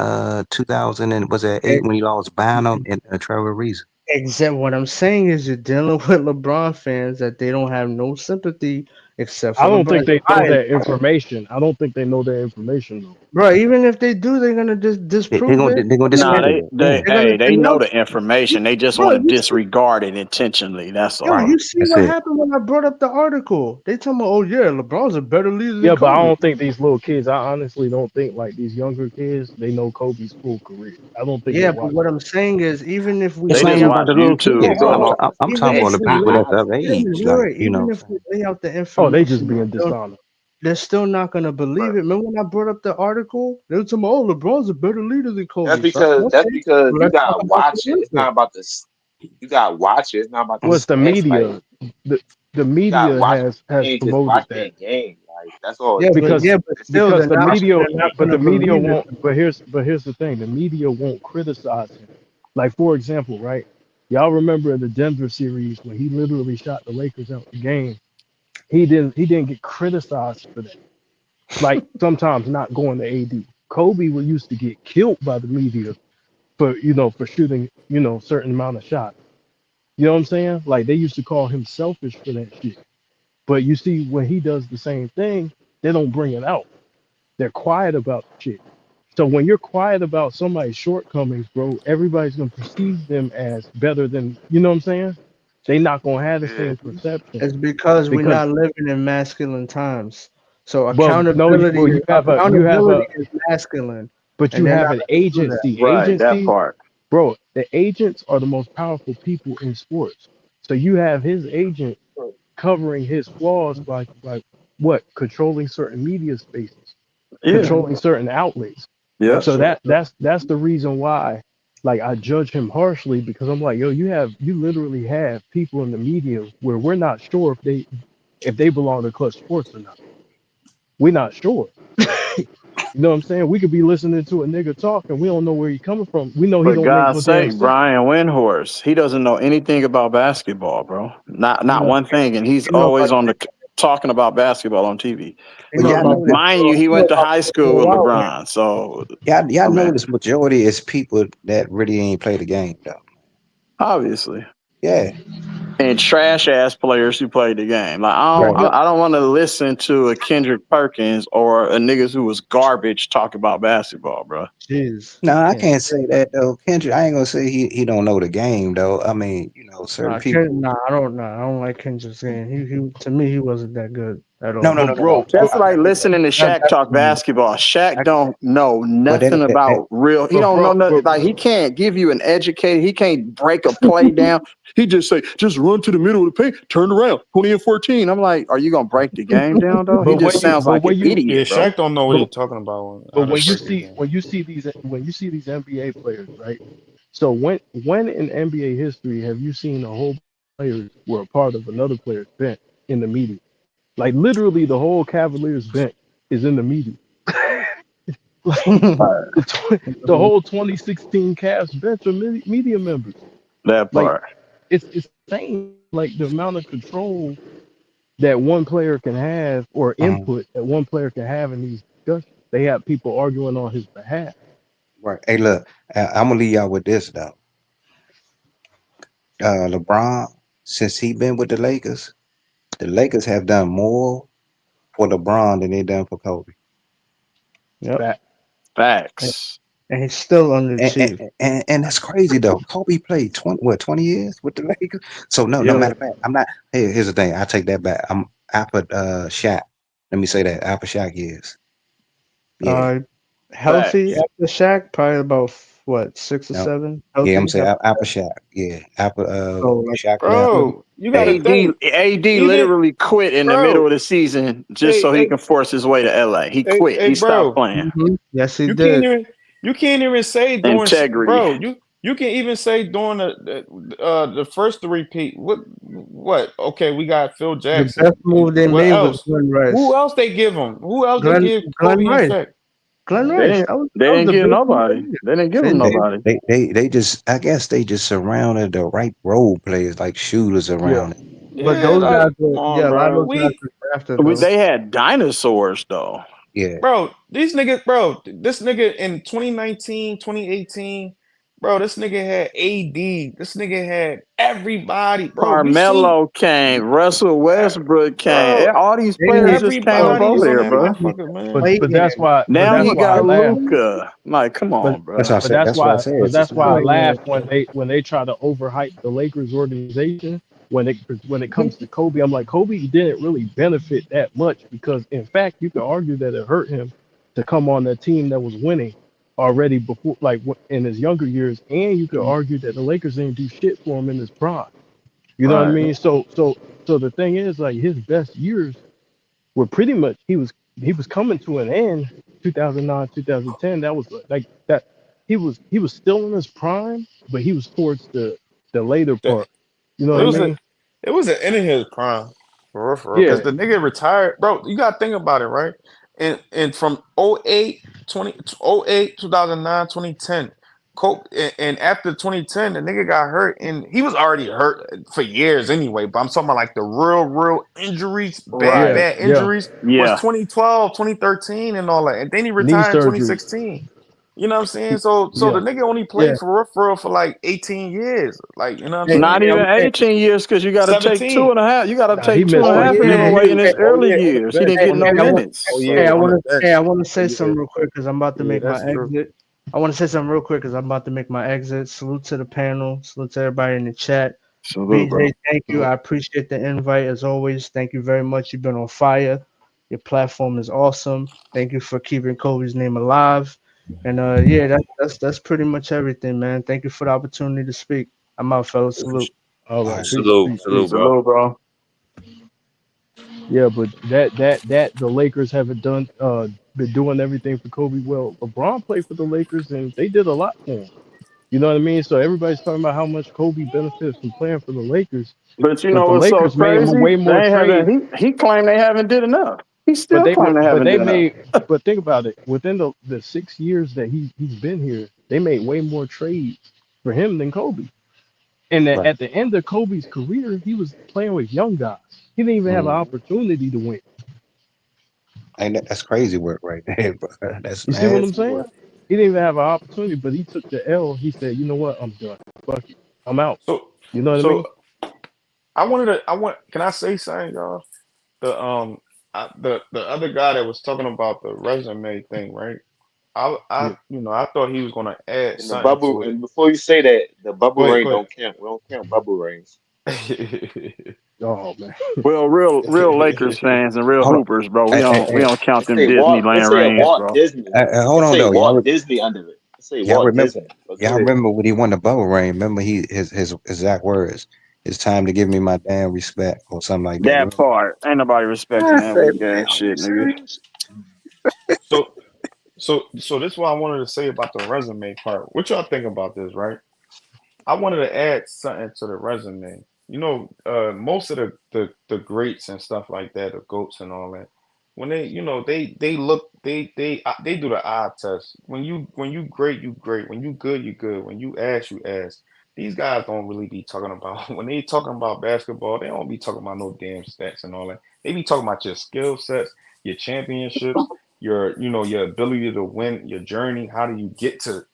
2000 and was that e- eight when he lost Bynum and Trevor Reason? except what I'm saying is you're dealing with LeBron fans that they don't have no sympathy except I for don't LeBron. think they know Bias. that information. I don't think they know that information though. Bro, even if they do, they're gonna just They're disprove gonna it. they're gonna Nah, discredit it. Yeah, They're gonna say they know no. the information. They just Bro, want to you see, disregard it intentionally. That's yo, all. right. you see That's what it. happened when I brought up the article? They tell me, oh yeah, LeBron's a better leader than Yeah, but I Kobe. don't think these little kids. I honestly don't think like these younger kids. They know Kobe's full career. I don't think they Yeah, but watch. what I'm saying is, even if we It's They not just lay even out, about watch the little no, kids. YouTube, hold I'm on, bro. ta- I'm even talking if about the we people lay that's out, of hear me, age, wait, like wait, you even know. if we lay out the Oh, they just information, being dishonest. they're still not gonna believe it. Remember when I brought up the article? They were talking about, oh, LeBron's a better leader than that's Kobe. So I said, because that's okay, because well, you let's talk gotta about the watch it. It's wisdom. not about this. You gotta watch it. It's not about the What's the stats. Like media? The the you gotta media watch the has game. Just watch promoted their that game. Like that's all it is. because But It's, still, because they're not but gonna the media believe it. won't. But here's the thing: the media won't criticize him. Like for example, right? Y'all remember in the Denver series when he literally shot the Lakers out the game? He didn't get criticized for that. Like sometimes not going to AD. Kobe was used to get killed by the media for shooting certain amount of shots. You know what I'm saying? Like they used to call him selfish for that shit. But you see, when he does the same thing, they don't bring it out. They're quiet about shit. So when you're quiet about somebody's shortcomings, bro, everybody's gonna perceive them as better than you know what I'm saying. They not gonna have the same perception It's because we're because not living in masculine times. So well no well you have accountability a is masculine, but and you they're have not an gonna do that. agency. Right, that Agency, part. bro, the agents are the most powerful people in sports. So you have his agent covering his flaws by what? Controlling certain media spaces, Yeah. controlling certain outlets. Yep. So that's the reason why like I judge him harshly because I'm like, yo, you literally have people in the media where we're not sure if they belong to Clutch Sports or not. We're not sure. You know what I'm saying? We could be listening to a nigga talk and we don't know where he coming from. We know he For don't make no God's damn sake, sense. Brian Windhorst, he doesn't know anything about basketball, bro. Not No, one thing, and he's you know always about on the talking about basketball on TV. you But know y'all about know that. Mind you, basketball. he You know went to about high school with basketball wild. LeBron, so Y'all I know mean, this majority is people that really ain't play the game though. obviously, Yeah, and trash ass players who played the game. Like But right. I don't want to listen to a Kendrick Perkins or a niggas who was garbage talk about basketball, bro. jeez, No, you I can't can't say say that. that though. Kendrick, I ain't gonna say he don't know the game though. I mean, certain people. Nah, I don't know. I don't like Kendrick's game. He to me he wasn't that good at No, all. no, But no, no, no. bro, Oh, That's like listening to Shaq That's talk basketball. Shaq I, don't know but nothing about real. He but don't know bro, nothing. but Like he can't give you an educated. He can't break a play down. He just say, just run to the middle of the paint, turn around, 20 and 14. I'm like, are you gonna break the game down, though? He but just sounds like an Yeah, idiot, bro. Shaq don't know what but he's talking about. but How to when you break the see game. these NBA players, right? So when in NBA history have you seen a whole players were a part of another player's bench in the media? Like literally the whole Cavaliers bench is in the media. Like the whole 2016 Cavs bench are media members. That Like part. it's insane. Like the amount of control that one player can have or input that one player can have in these discussions. They have people arguing on his behalf. right. Hey, look, I'm gonna leave y'all with this though. LeBron, since he been with the Lakers have done more for LeBron than they done for Kobe. Yep. Fact. And, Facts. and he's still And, underachieved. and that's crazy though. Kobe played 20 years with the Lakers. So no Yeah. matter of fact, I'm not. Hey, here's the thing. I take that back. I put Shaq. Let me say that. I put Shaq years. Yeah. Uh, healthy Facts. after Shaq, probably about what 6 or No. 7 Yeah, I'm healthy. saying I put Shaq. Yeah. I put So like Shaq left. Bro, you gotta Hey. AD even literally quit in the middle bro, of the season just hey, so he hey, can force his way to LA. He quit. hey, He stopped bro. playing. yes, he You can't did. even you can't even say during Integrity. bro, you can even say during the first three peat. What? Okay, we got Phil The Jackson. best move they What made was else? Glenn Who Rice. else they give him? Who else they Glenn give Glenn Kobe and Rice. Shaq? Glenn They Rice. didn't they That was didn't the give best move they nobody. made. They didn't give They him did. nobody. They just I guess they just surrounded the right role players like shooters Yeah. around it. But Yeah, those like guys come were on, yeah, a lot of bro. those guys were drafted though. They had dinosaurs though. Yeah. Bro, these niggas, bro, this nigga in 2019, 2018, bro, this nigga had AD. This nigga had everybody, bro. We seen, Carmelo came, Russell Westbrook came. bro, All these They players had just came up everybody over was on there, that bro. motherfucker, man. But Clayton, but Now that's he why I got laugh. Luca. Like, come on, That's bro. what I said. That's what I said. It's just That's not why I like laugh when they try to overhype the Lakers organization. When it comes to Kobe, I'm like Kobe didn't really benefit that much because in fact you could argue that it hurt him to come on that team that was winning already before in his younger years, and you could argue that the Lakers didn't do shit for him in his prime. You know what I Right. mean? So the thing is like his best years were pretty much he was coming to an end 2009 2010 that was like that he was still in his prime but he was towards the later That- part you know what It I was a, mean it was the end of his prime, for real. yeah Because the nigga retired, bro. You gotta think about it, right? And from '08, 2009, 2010. And after 2010, the nigga got hurt, and he was already hurt for years anyway. But I'm talking about like the real injuries, bad, yeah Right. bad yeah injuries, was Yeah. 2012, 2013, and all that. And then he knee retired in surgery 2016. You know what I'm saying? So Yeah. the nigga only Yeah. played for real for like 18 years. Like, you know what I'm Hey, saying? Not even And 18 years because you got to take 17. 2.5. You got to nah, he take two missed and a Oh like half of three him yeah. away in years. his Oh early yeah, on the years. He bench. didn't get On the no bench. minutes. Oh Hey, yeah, I on the want to. Hey, bench. I want to Oh say yeah. something real quick because I'm about to Yeah, make my that's true. exit. I want to say something real quick because I'm about to make my exit. Salute to the panel. Salute to everybody in the chat. Salute, bro. BJ, thank you. I appreciate the invite as always. Thank you very much. You've been on fire. Your platform is awesome. Thank you for keeping Kobe's name alive. And yeah, that's pretty much everything, man. Thank you for the opportunity to speak. I'm out, fellas. Salute. All All right, right, peace, salute, peace, salute, peace. bro. Salute, bro. Yeah, but that the Lakers haven't been doing everything for Kobe. Well, LeBron played for the Lakers and they did a lot for him. You know what I mean? So everybody's talking about how much Kobe benefits from playing for the Lakers, But you but know the what's so Lakers made crazy? way They more ain't trades. having. He claimed they haven't did enough. He But still claimed they but haven't they did enough. made but think about it. Within the 6 years that he's been here, they made way more trades for him than Kobe. And then Right. at the end of Kobe's career, he was playing with young guys. He didn't even have an opportunity to win. And that's crazy work right there, bro. That's You see what I'm nasty saying? work. He didn't even have an opportunity, but he took the L. He said, "You know what? I'm done. Fuck it. I'm out." So You know what I so mean? can I say something, y'all? The the other guy that was talking about the resume thing, right? Yeah. I thought he was gonna add And the something bubble, to it. and before you say that, the bubble Go ring ahead, don't count. We don't count bubble rings. Oh man. Well, real Lakers fans and real Hold on. hoopers, bro. We Hey, hey, don't we hey, don't count It them say Walt. It Disneyland say a rings, Walt bro. Disney. hold It on say though. Walt Disney under it. It say Y'all Walt remember Disney. But go y'all ahead. remember when he won the bubble ring? Remember his exact words. It's time to give me my damn respect or something like that. That Remember? part. Ain't nobody respecting I that said, weak man, ass are you shit, nigga. serious? so so this is what I wanted to say about the resume part. What y'all think about this, right? I wanted to add something to the resume. Most of the greats and stuff like that, the goats and all that, when they look they do the eye test. When you great, you great. When you good, you good. When you ass, you ass. These guys don't really be talking about when they talking about basketball. They don't be talking about no damn stats and all that. They be talking about your skill sets, your championships, your ability to win, your journey. How do you get to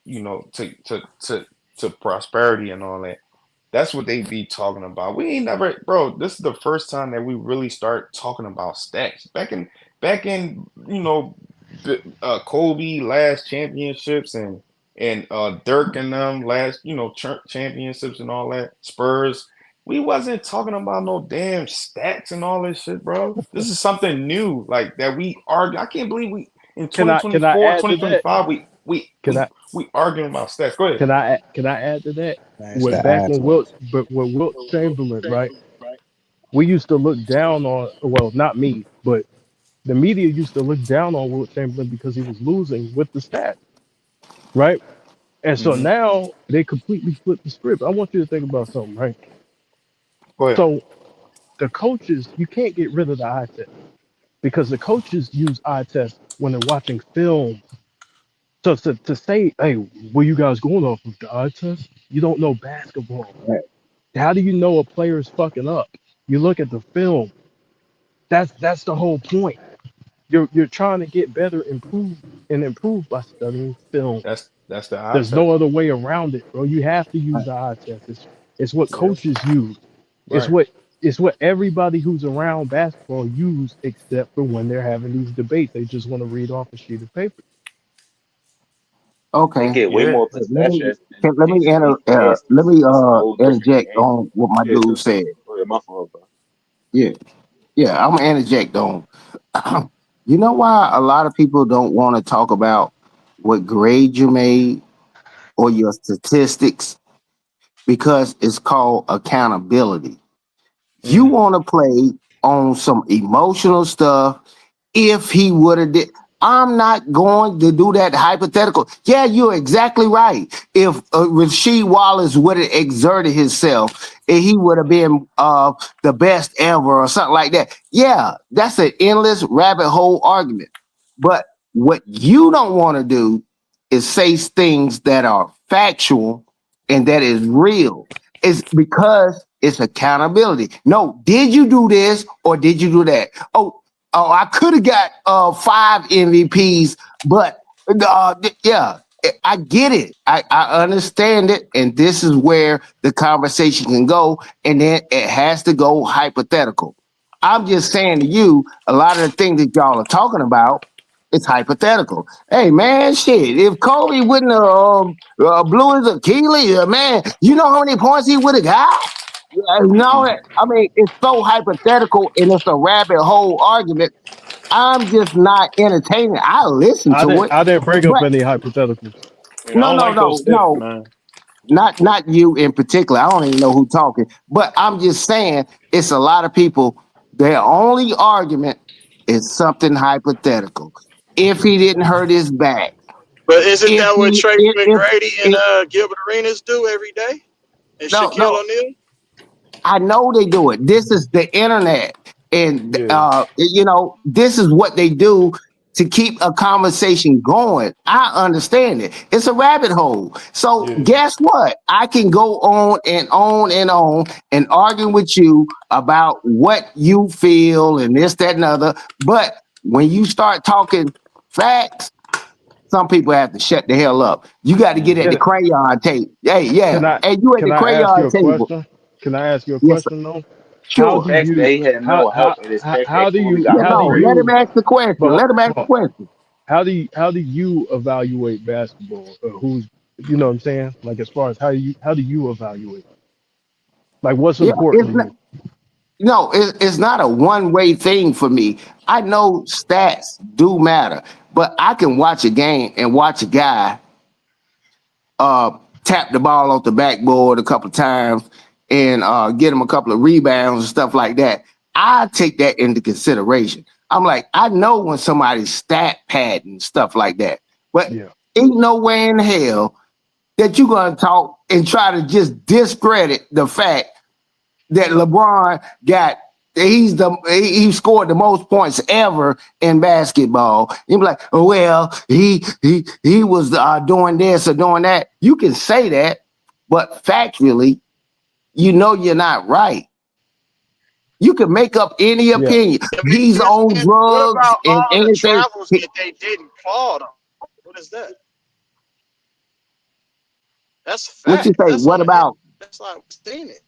prosperity and all that. That's what they be talking about. We ain't never, bro. This is the first time that we really start talking about stats. Back in, Kobe last championships and Dirk and them last, championships and all that. Spurs. We wasn't talking about no damn stats and all this shit, bro. This is something new, like that we argue. I can't believe we in Can I 2024, add to that? 2025, Can I we arguing about stats. Go ahead. can I add to that? That's With the back eye when test. Wilt Chamberlain, right? We used to look down on, well, not me, but the media used to look down on Wilt Chamberlain because he was losing with the stats, right? And so Hmm. now they completely flipped the script. I want you to think about something, right? Go ahead. So the coaches, you can't get rid of the eye test because the coaches use eye test when they're watching film. So to say, hey, where you guys going off of the eye test? You don't know basketball. Right. How do you know a player is fucking up? You look at the film. That's the whole point. You're trying to get better, improve by studying film. That's the eye There's no test. other way around it, bro. You have to use Right. the eye test. It's what Yeah. coaches use. It's Right. what it's what everybody who's around basketball use, except for when they're having these debates. They just want to read off a sheet of paper. They Okay. get way Yeah. more Let me pistachios than these let nasties. me It's a whole different interject game. on what my Yeah, dude said. go ahead, my fault, bro. Yeah, yeah, I'm gonna interject on. You know why a lot of people don't want to talk about what grade you made or your statistics? Because it's called accountability. You Mm. want to play on some emotional stuff. If he would have did, I'm not going to do that hypothetical. Yeah, you're exactly right. If Rasheed Wallace would have exerted himself, he would have been the best ever or something like that. Yeah, that's an endless rabbit hole argument. But what you don't want to do is say things that are factual and that is real. It's because it's accountability. No, did you do this or did you do that? Oh, I could have got 5 MVPs, but yeah, I get it. I understand it. And this is where the conversation can go. And then it has to go hypothetical. I'm just saying to you, a lot of the things that y'all are talking about, it's hypothetical. Hey, man, shit. If Kobe wouldn't have blew his Achilles, man, you know how many points he would have got? No, I mean, it's so hypothetical and it's a rabbit hole argument. I'm just not entertaining. I listen to it, I didn't bring up but any hypotheticals. Yeah, I no, don't no, like those no, sticks, no, man. not you in particular. I don't even know who talking, but I'm just saying it's a lot of people. Their only argument is something hypothetical. If he didn't hurt his back, But isn't if that what he, Tracy McGrady and if Gilbert Arenas do every day? And no, Shaquille no, O'Neal? I know they do it. This is the internet. And Yeah. this is what they do to keep a conversation going. I understand it. It's a rabbit hole. So Yeah. guess what? I can go on and on and on and argue with you about what you feel and this, that, and other. But when you start talking facts, some people have to shut the hell up. You got to get at the Can, crayon table. Hey, can yeah. I Hey, you at can the I ask you crayon a table. question? Can I ask you a Yes, sir. question though? How Sure. do Facts that you he had no help in his fact how that do Kobe you got Yeah, how do no, betrayed. let him you ask the question. but Let him ask hold the on. question. How do you evaluate basketball? Or who's you know what I'm saying? Like as far as how do you evaluate? Like what's Yeah, important to you? it's not a one-way thing for me. I know stats do matter, but I can watch a game and watch a guy tap the ball off the backboard a couple of times and get him a couple of rebounds and stuff like that. I take that into consideration. I'm like, I know when somebody's stat padding stuff like that, but Yeah. ain't no way in hell that you're gonna talk and try to just discredit the fact that LeBron got he scored the most points ever in basketball. You be like, oh well, he was doing this or doing that. You can say that, but factually, you know you're not right. You can make up any Yeah. opinion. He's on What drugs about and all the anything. travels that they didn't call them? What is that? That's a What you fact. say? That's on What the internet. about? That's like seen it.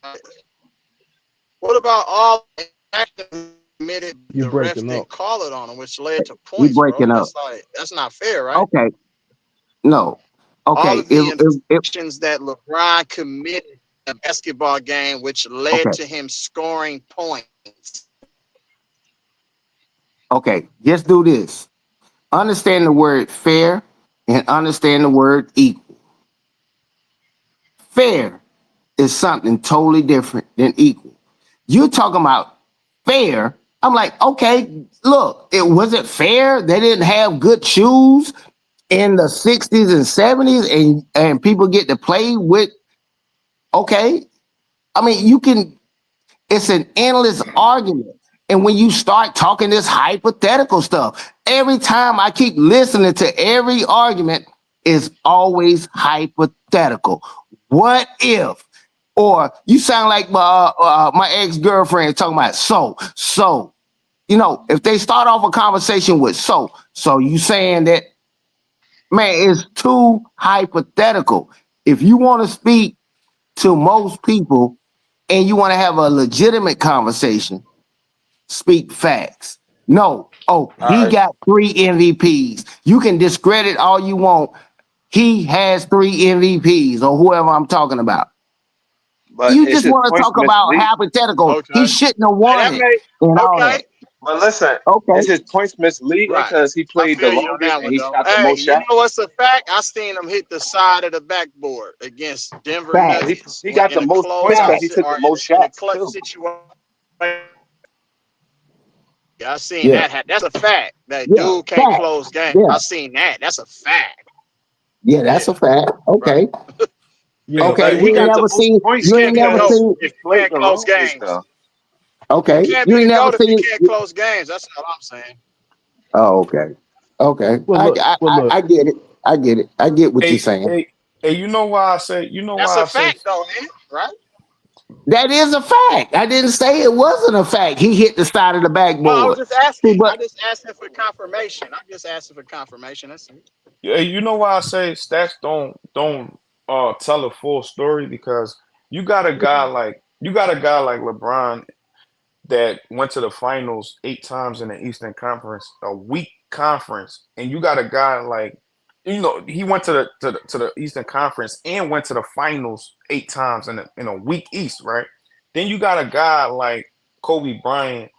What about all the actions admitted You're the refs breaking up. didn't call it on them, which led to You points, bro? breaking up? That's not fair, right? Okay, no. All Okay, of the infractions that LeBron committed in a basketball game, which led okay, to him scoring points. okay. Just do this. Understand the word fair and understand the word equal. Fair is something totally different than equal. You talking about fair. I'm like, okay, look, it wasn't fair. They didn't have good shoes in the 60s and 70s, and people get to play with, okay. I mean, it's an endless argument. And when you start talking this hypothetical stuff, every time I keep listening to every argument, is always hypothetical. What if? Or you sound like my ex-girlfriend talking about so. If they start off a conversation with so you saying that, man, it's too hypothetical. If you want to speak to most people and you want to have a legitimate conversation, speak facts. No, All he right. got 3 MVPs. You can discredit all you want. He has 3 MVPs or whoever I'm talking about. But You it's just his want to points talk about mislead. hypothetical. He Okay. shouldn't have Hey, won that it may and all okay. that. But listen, Okay. is his points misleading Right. because he I played the feel you on longest that and one he though. shot the Hey, most you shots? know what's a fact? I seen him hit the side of the backboard against Denver Facts. Nuggets He when got in the a most points because closeout he took the or most in a shots clutch too. situation. Yeah, I seen Yeah. that. That's a fact. That Yeah. dude can't Facts. close games. Yeah. I seen that. That's a fact. Yeah, Yeah. that's a fact. Right. Okay. Yeah. Okay. But he You ain't got the never most seen points you Can't ain't be the never because GOAT seen he if you played can't the close longest games. though. You okay. can't You be ain't the never GOAT if you seen can't close games. That's all I'm saying. Oh, okay. Okay. Well look, well look. I get it. I get it. I get what you're Hey, saying. hey, hey, you know why I say, That's a fact though, man. Right? That is a fact. I didn't say it wasn't a fact. He hit the side of the No, I was backboard. just See, asking. but I just asking for confirmation. I'm just asking for confirmation. That's it. Yeah, you know why I say stats don't tell a full story, because you got a guy like LeBron that went to the finals 8 times in the Eastern Conference, a weak conference, and you got a guy like, he went to the Eastern Conference and went to the finals 8 times in a weak East, right? Then you got a guy like Kobe Bryant,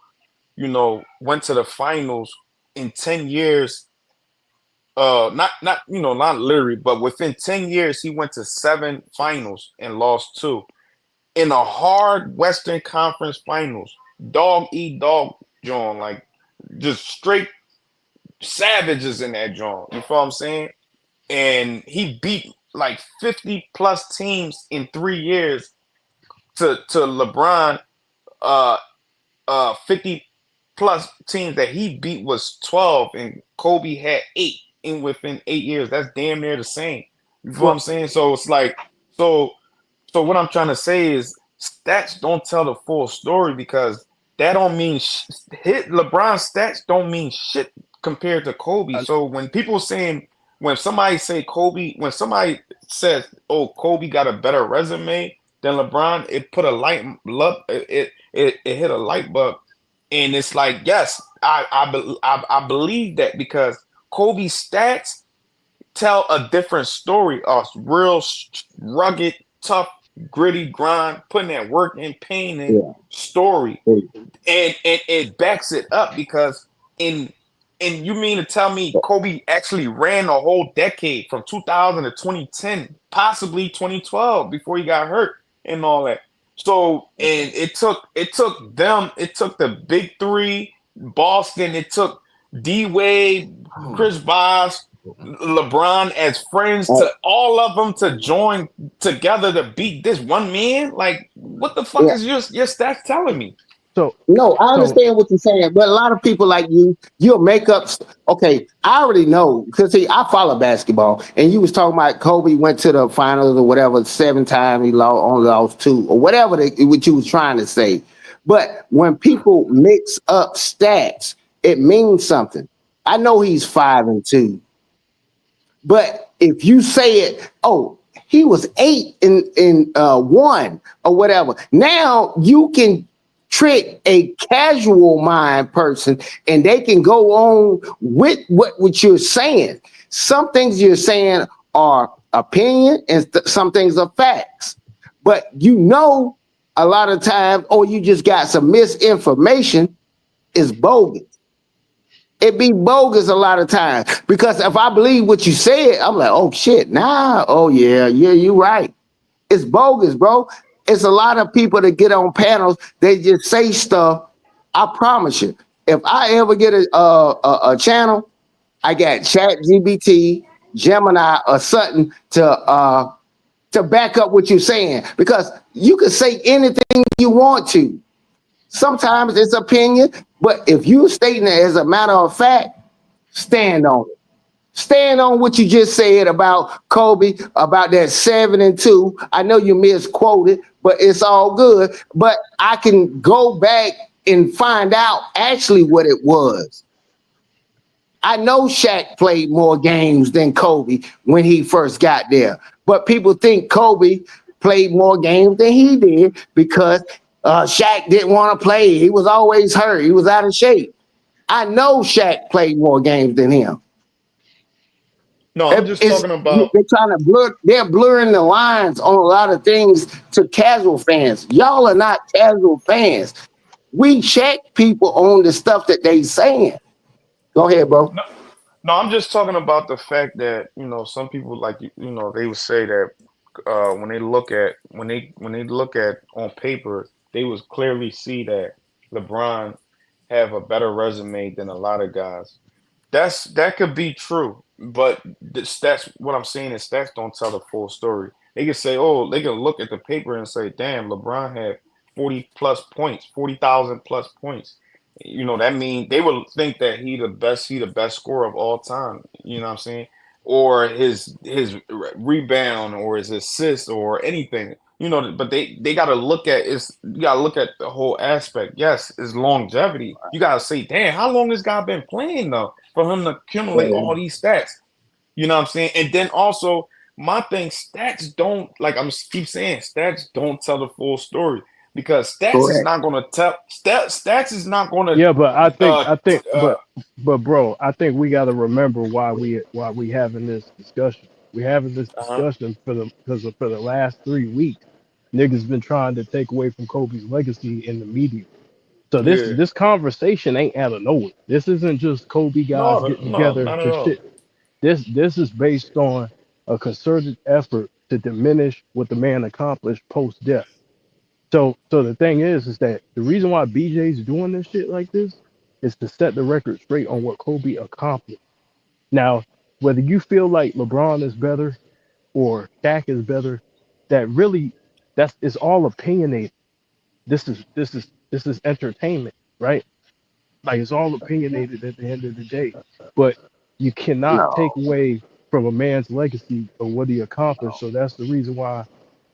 went to the finals in 10 years. Not literally, but within 10 years, he went to 7 finals and lost 2 in a hard Western Conference finals. Dog eat dog, John, like just straight savages in that John. You feel what I'm saying? And he beat like 50 plus teams in 3 years to LeBron. 50 plus teams that he beat was 12, and Kobe had 8 in within 8 years. That's damn near the same. You feel what I'm saying? So it's like, so what I'm trying to say is stats don't tell the full story, because that don't mean hit LeBron's stats don't mean shit compared to Kobe. So when somebody say Kobe, when somebody says, "Oh, Kobe got a better resume than LeBron," it put a light bulb, it hit a light bulb, and it's like, yes, I believe that, because Kobe's stats tell a different story, a real rugged, tough, gritty grind, putting that work in, pain in story, and it backs it up, because in and you mean to tell me Kobe actually ran a whole decade from 2000 to 2010, possibly 2012, before he got hurt and all that. So, and it took the big three, Boston, it took D Wade, Chris Bosh, LeBron as friends, to all of them to join together to beat this one man. Like, what the fuck yeah. is your stats telling me? So No, I understand what you're saying, but a lot of people like you'll make up. Okay, I already know, because see, I follow basketball, and you was talking about Kobe went to the finals or whatever 7 times, he only lost 2 or whatever what you was trying to say. But when people mix up stats, it means something. I know he's 5-2, but if you say it, oh, he was 8 in 1 or whatever, now you can trick a casual mind person, and they can go on with what you're saying. Some things you're saying are opinion, and some things are facts. But a lot of times, or you just got some misinformation, is bogus. It be bogus a lot of times, because if I believe what you said, I'm like, oh shit, nah, oh yeah, you right. It's bogus, bro. It's a lot of people that get on panels, they just say stuff. I promise you, if I ever get a channel, I got ChatGPT, Gemini, or something to back up what you're saying, because you can say anything you want to. Sometimes it's opinion, but if you're stating it as a matter of fact, stand on it. Stand on what you just said about Kobe, about that 7-2. I know you misquoted, but it's all good. But I can go back and find out actually what it was. I know Shaq played more games than Kobe when he first got there, but people think Kobe played more games than he did, because Shaq didn't want to play. He was always hurt. He was out of shape. I know Shaq played more games than him. No, I'm just talking about. They're trying to blur. They're blurring the lines on a lot of things to casual fans. Y'all are not casual fans. We check people on the stuff that they saying. Go ahead, bro. No, I'm just talking about the fact that some people, like, they would say that when they look at on paper, they would clearly see that LeBron have a better resume than a lot of guys. That could be true, but the stats. What I'm saying is stats don't tell the full story. They can say, oh, they can look at the paper and say, damn, LeBron had 40 plus points, 40,000 plus points. That mean they would think that he the best scorer of all time. You know what I'm saying? Or his rebound, or his assist, or anything. you know, but they got to look at you got to look at the whole aspect. Yes, it's longevity. You got to say, damn, how long this guy been playing though for him to accumulate all these stats? You know what I'm saying? And then also my thing, stats don't keep saying stats don't tell the full story because stats is Correct. not going to tell stats is not going to Yeah, but uh but bro, I think we got to remember why we having this discussion. We having this uh-huh. discussion for the last 3 weeks, niggas been trying to take away from Kobe's legacy in the media. So Yeah. this conversation ain't out of nowhere. This isn't just Kobe guys No, getting no, together not at to all. shit. This is based on a concerted effort to diminish what the man accomplished post death. So the thing is that the reason why BJ's doing this shit like this is to set the record straight on what Kobe accomplished. Now, whether you feel like LeBron is better or Shaq is better, that's it's all opinionated. This is entertainment, right? Like it's all opinionated at the end of the day. But you cannot take No. away from a man's legacy or what he accomplished. So that's the reason why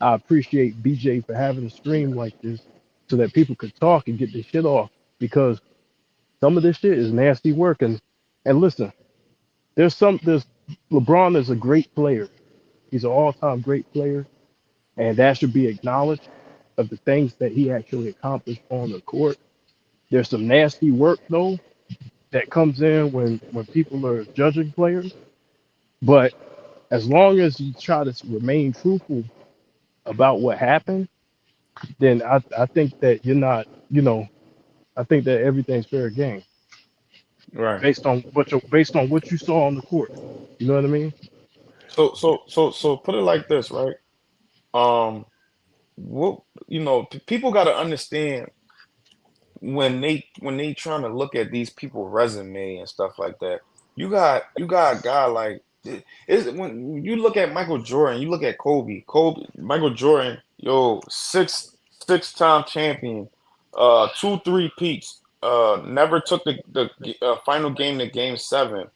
I appreciate BJ for having a stream like this so that people could talk and get this shit off. Because some of this shit is nasty work. And listen, there's LeBron is a great player. He's an all-time great player, and that should be acknowledged of the things that he actually accomplished on the court. There's some nasty work though that comes in when people are judging players. But as long as you try to remain truthful about what happened, then I think that you're not, I think that everything's fair game Right. based on what you saw on the court. You know what I mean? So put it like this, right? Um, what people got to understand when they trying to look at these people resume and stuff like that. You got a guy like is when you look at Michael Jordan, you look at Michael Jordan, six-time champion, 2 3-peats, never took the final game to game 7,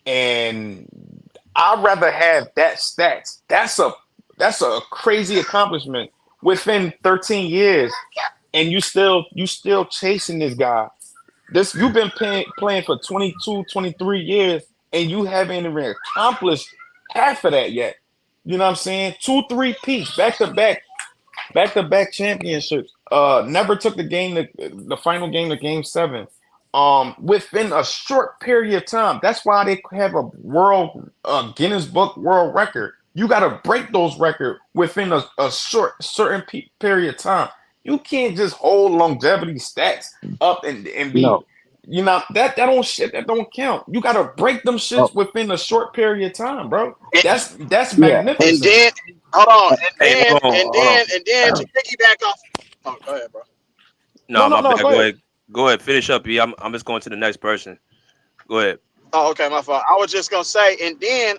and I'd rather have that stats. That's a crazy accomplishment within 13 years, and you still chasing this guy. You've been playing for 22, 23 years, and you haven't even accomplished half of that yet. You know what I'm saying? 2 3-peats, back-to-back championships. Never took the final game to game 7. Within a short period of time. That's why they have a Guinness Book World Record. You got to break those records within a certain period of time. You can't just hold longevity stats up and be, No. that don't count. You got to break them Oh, shits within a short period of time, bro. That's yeah. And magnificent. then hold on, Hey, hold on, hold on. and then to piggyback off. Oh, go ahead, bro. No, my No, bad. go Go ahead. ahead. Go ahead. Finish up, E. I'm just going to the next person. Go ahead. Oh, okay, my fault. I was just gonna say, and then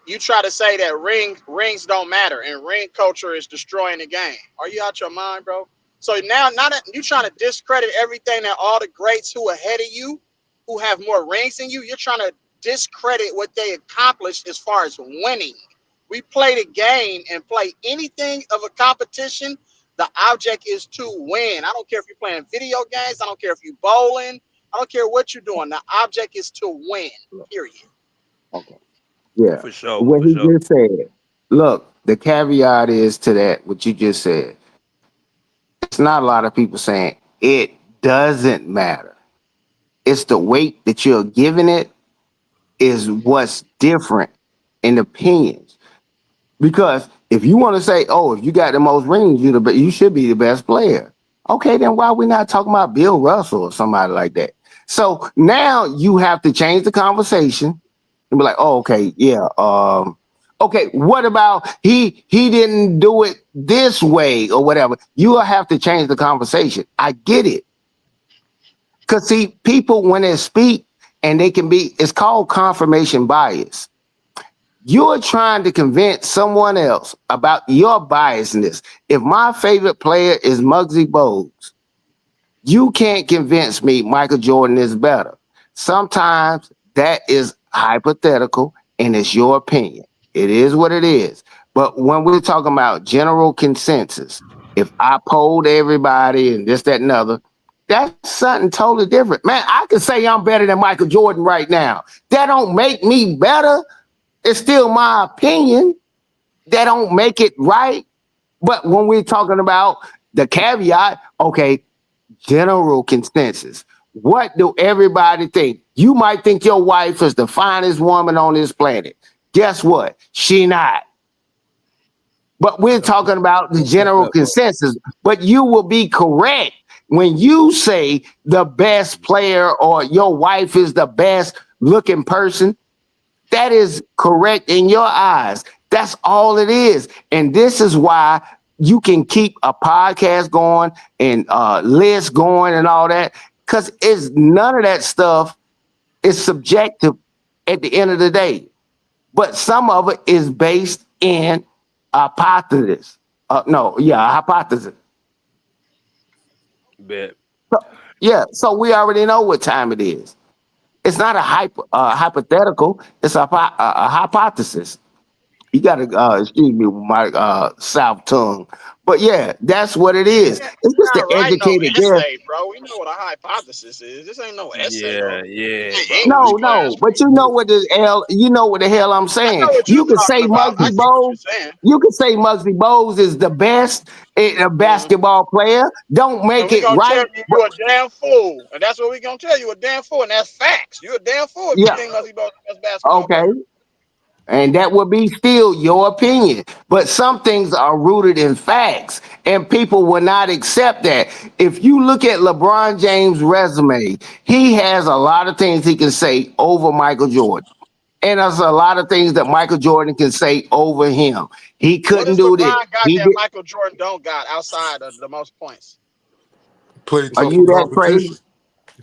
you try to say that rings don't matter and ring culture is destroying the game. Are you out your mind, bro? So now that you trying to discredit everything that all the greats who ahead of you, who have more rings than you're trying to discredit what they accomplished as far as winning. We play the game and play anything of a competition. The object is to win. I don't care if you're playing video games. I don't care if you're bowling. I don't care what you're doing. The object is to win. Period. okay. Yeah. For sure. What For he sure. just said. Look, the caveat is to that, what you just said. It's not a lot of people saying it doesn't matter. It's the weight that you're giving it is what's different in opinions. Because if you want to say, oh, if you got the most rings, you should be the best player. Okay, then why are we not talking about Bill Russell or somebody like that? So now you have to change the conversation and be like, oh, okay, yeah. Okay, what about he didn't do it this way or whatever? You will have to change the conversation. I get it. Because see, people when they speak and it's called confirmation bias. You're trying to convince someone else about your biasness. If my favorite player is Muggsy Bogues, you can't convince me Michael Jordan is better. Sometimes that is hypothetical and it's your opinion. It is what it is. But when we're talking about general consensus, if I polled everybody and this, that, and other, that's something totally different. Man, I could say I'm better than Michael Jordan right now. That don't make me better. It's still my opinion. That don't make it right. But when we're talking about the caveat, okay, general consensus. What do everybody think? You might think your wife is the finest woman on this planet. Guess what? She not. But we're talking about the general consensus. But you will be correct when you say the best player or your wife is the best looking person. That is correct in your eyes. That's all it is. And this is why you can keep a podcast going and lists going and all that. Because it's none of that stuff is subjective at the end of the day. But some of it is based in hypothesis. Hypothesis. Bet. So we already know what time it is. It's not a hypothetical. It's a hypothesis. You got to excuse me with my South tongue, but yeah, that's what it is. It's just Not an writing no educated guess. essay, bro. We know what a hypothesis is. This ain't no essay, bro. Yeah, Hey, bro. English No, class. but you know what the hell I'm I saying. know what you're You can say talking about. I Muggsy get what you're Bogues. saying. You can say Muggsy Bogues is the best basketball player. Don't And make we're it gonna tell right, you but you're a damn fool. And that's what we're gonna tell you, a damn fool. And that's facts. You're a damn fool if you yeah, think Muggsy Bogues is the best basketball okay. player. And that would be still your opinion. But some things are rooted in facts, and people will not accept that. If you look at LeBron James' resume, he has a lot of things he can say over Michael Jordan. And there's a lot of things that Michael Jordan can say over him. He What couldn't does do this. LeBron got He that did. Michael Jordan don't got outside of the most points? Play Are tougher you that crazy? competition.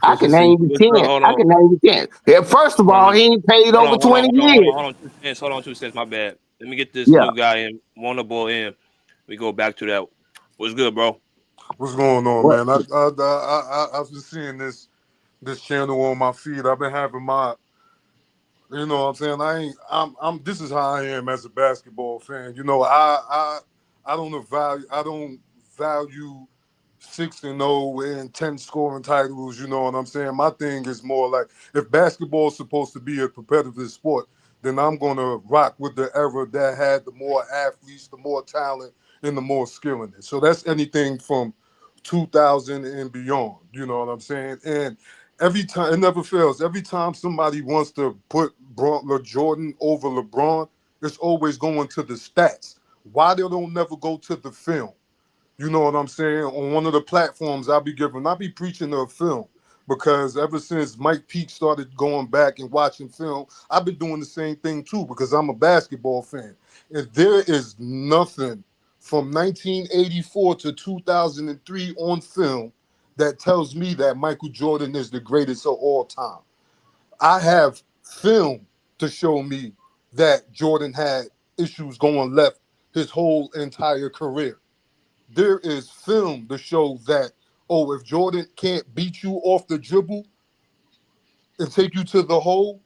I can name you Listen, 10. hold I on. can name you 10. Yeah, first of all, he ain't paid over 20 years. Hold on. 2 cents. Hold on, 2 cents. My bad. Let me get this Yeah. new guy in, Wonderboy in. We go back to that. What's good, bro? What's going on, What? man? I've been seeing this channel on my feed. I've been having my, you know what I'm saying? I'm this is how I am as a basketball fan. You know, I don't value 6-0 and 10 scoring titles, you know what I'm saying? My thing is more like, if basketball is supposed to be a competitive sport, then I'm gonna rock with the era that had the more athletes, the more talent, and the more skill in it. So that's anything from 2000 and beyond, you know what I'm saying? And every time, it never fails. Every time somebody wants to put Jordan over LeBron, it's always going to the stats. Why they don't never go to the film? You know what I'm saying? On one of the platforms I'll be preaching a film, because ever since Mike Peake started going back and watching film, I've been doing the same thing too, because I'm a basketball fan. And there is nothing from 1984 to 2003 on film that tells me that Michael Jordan is the greatest of all time. I have film to show me that Jordan had issues going left his whole entire career. There is film to show that, oh, if Jordan can't beat you off the dribble and take you to the hole,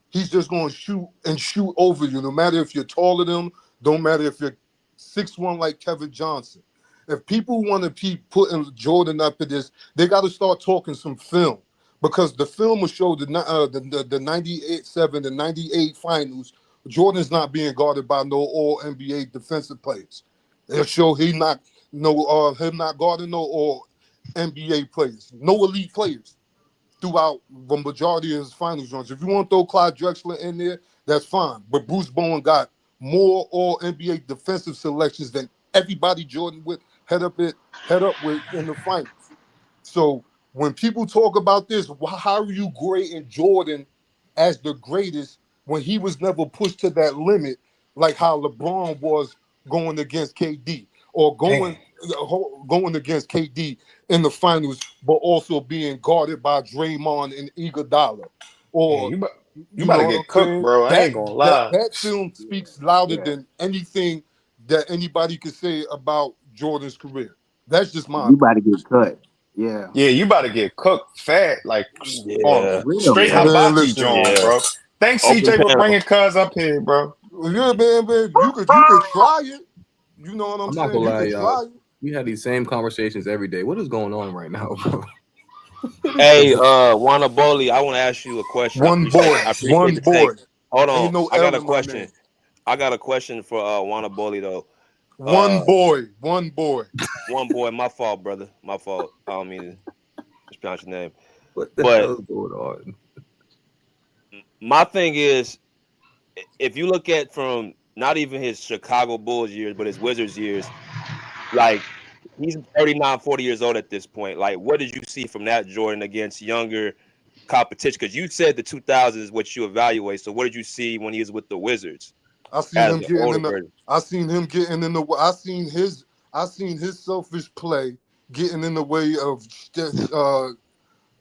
he's just going to shoot over you, no matter if you're taller than him, don't matter if you're 6'1" like Kevin Johnson. If people want to keep putting Jordan up to this, they got to start talking some film, because the film will show the 98-7 and 98 finals, Jordan's not being guarded by no all NBA defensive players. They'll show him not guarding no all NBA players, no elite players throughout the majority of his finals runs. If you want to throw Clyde Drexler in there, that's fine. But Bruce Bowen got more all NBA defensive selections than everybody Jordan would head up with in the finals. So when people talk about this, how are you grading Jordan as the greatest when he was never pushed to that limit, like how LeBron was going against KD, or going against KD in the finals, but also being guarded by Draymond and Iguodala, Yeah, or you you about know to what get I'm cooked, saying? bro. I That ain't gonna that lie. that film speaks louder Yeah. than anything that anybody could say about Jordan's career. That's just my You about opinion. to get cut. Yeah. Yeah, you about to get cooked fat, like on Yeah. Real. straight Yeah. Man, hibachi listen, John, Yeah. bro. Thanks, Open CJ, for panel. bringing Cuz up here, bro. Yeah, man, you could try it. You know what I'm I'm not saying? gonna You lie, could y'all. try it. We had these same conversations every day. What is going on right now, bro? Hey, Wanaboli, I want to ask you a question. One boy, I appreciate one the take. boy. Hold on, Ain't no I got L a in my question. name. I got a question for Wanaboli though. One boy, one boy. One boy, my fault, brother. My fault. I don't mean to mispronounce your name. What the But hell is going on? my thing is, if you look at from not even his Chicago Bulls years, but his Wizards years, like he's 39, 40 years old at this point. Like, what did you see from that Jordan against younger competition? Because you said the 2000s is what you evaluate. So what did you see when he was with the Wizards I seen as him the getting older in the. version? I seen him getting in the. I seen his selfish play getting in the way of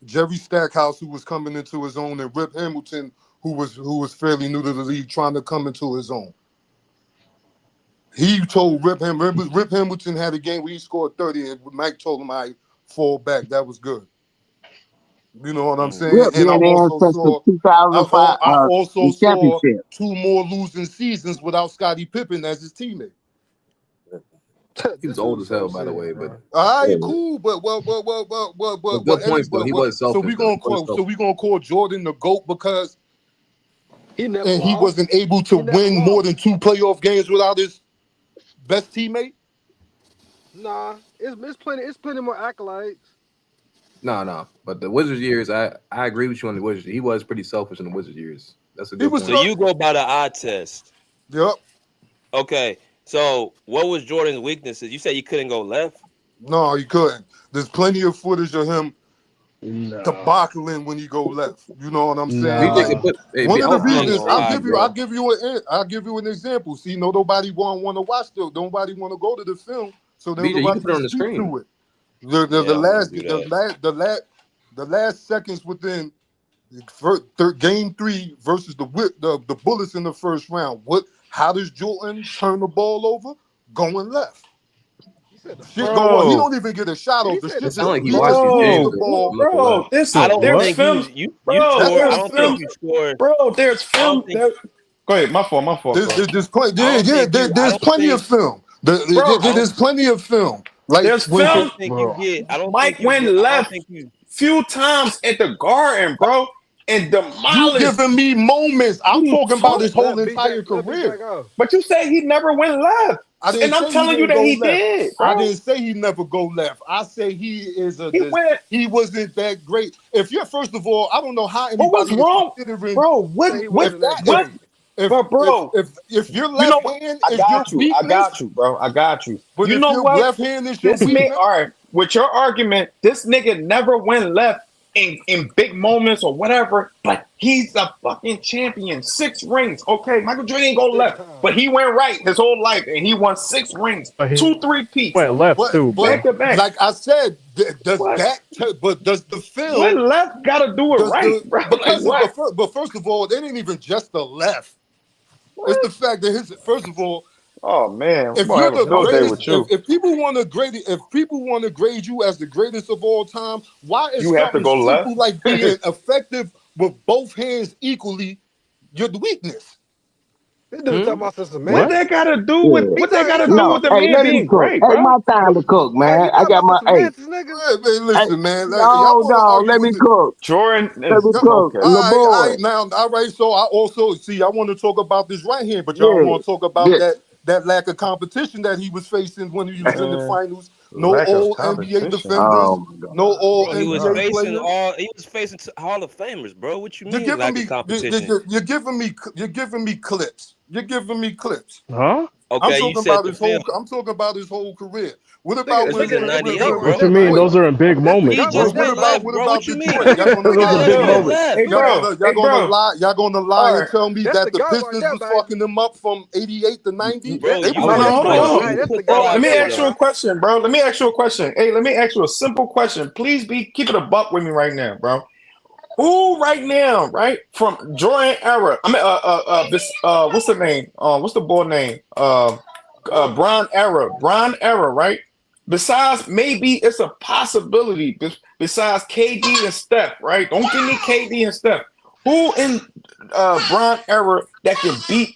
Jerry Stackhouse, who was coming into his own, and Rip Hamilton, who was fairly new to the league, trying to come into his own. He told Rip Hamilton had a game where he scored 30, and Mike told him, "I fall back. That was good." You know what I'm saying? Rip And been in since the 2005 I also the saw championship. 2 more losing seasons without Scottie Pippen as his teammate. He was old as hell, by the way, but All right, cool, but good points though. He was so we selfish though. gonna call Jordan the GOAT because he wasn't able to win more than 2 playoff games without his best teammate. Nah, it's plenty more accolades. No. But the Wizards years, I agree with you on the Wizards. He was pretty selfish in the Wizards years. That's a good point. So you go by the eye test. Yep. Okay. So what was Jordan's weaknesses? You said he couldn't go left. No, he couldn't. There's plenty of footage of him debacling when he go left. You know what I'm saying? Like, one of the reasons I'll give you an example. See, nobody want to watch though. Nobody want to go to the film, so BJ, you nobody can put it on can the speak screen. to it. The last seconds within game 3 versus the Bullets in the first round. How does Jordan turn the ball over? Going left. Shit go on. He don't even get a shot off. The shit It sound like he he watched just these leaves games. the ball. Bro, listen, I don't there's think film. you Bro, scored. I there's don't film. think you scored. Bro, there's I don't film. think. Go ahead, my fault, bro. There's I don't plenty of think. film. There's plenty of film. Like There's when I don't film. think you get. I don't Mike think you went get. I don't left think you. few times at the Garden, bro, and you demolished. giving me moments. I'm talking about his whole Let entire BJ career. go. But you say he never went left, I didn't and I'm say he telling you didn't that go he left. did, I bro. didn't say he never go left. I say he He went. he wasn't that great. If you're first of all, I don't know how What was anybody is wrong, considering bro? Say he What wasn't that that? if What? great. But bro, if your you know left what? hand I is your got you. I weakness, got you, bro. I got you. but You if know your what? left hand is your This nigga, weakness, all right, with your argument, this nigga never went left in big moments or whatever, but he's a fucking champion. 6 rings. Okay, Michael Jordan didn't go left, but he went right his whole life, and he won 6 rings, But he 2 3-peats, went left too, but bro. back to back. like I said, does What? but does the What film left gotta do it does right, the bro? Like because of, what? but first of all, they didn't even just the left. It's What? the fact that his first of all, Oh man, we're if gonna you're have a the field day greatest, with you. if people want to grade you as the greatest of all time, why is You have to something go left. simple like being effective with both hands equally your weakness? This dude talking about some What semantics. that gotta do Yeah. with He what that talking. gotta He do No, with the hey, man let him being cook. great, Hey, bro? my time to cook, Hey, man. you I talking got about some my semantics, nigga? Hey, listen, man. Like, y'all no, want to argue let with me the cook. Jordan Let is me cook. okay. all LeBoy. right, now, all right. So I also see. I want to talk about this right here, but y'all Yeah. want to talk about Yeah. that lack of competition that he was facing when he was in the Man, finals. No lack of all NBA competition. defenders, Oh my no God. all Bro, he was NBA facing players. all. He was facing Hall of Famers, bro. What you You're mean giving lack of me competition? you're giving me clips. You're giving me clips. Huh? I'm Okay, you talking said about the his film. whole. I'm talking about his whole career. What about Nigga, This was in y'all '98, weren't What bro. you that mean? great. Detroit? Those are in big He moments, just bro. What went about left, bro. What you mean? Detroit? Y'all gonna Those are lie He big and just tell went me moments. left. Hey, bro. y'all Hey, gonna bro. lie. Y'all gonna lie All and right. tell me That's that the the GOAT right Pistons there, was baby. fucking them up from '88 to '90. Bro, They you was No, winning just hold on, put hold That's on. right. you That's the put that Bro, GOAT let out right me there, there my ask you though. a guy. question, bro. Let me ask you a question. Hey, let me ask you a simple question. Please keep it a buck with me right now, bro. Who right now, right from Jordan era? I mean, this, what's the name? What's the boy name? Bron. Bron era, right? Besides, maybe it's a possibility. Besides KD and Steph, right? Don't give me KD and Steph. Who in Bron era that can beat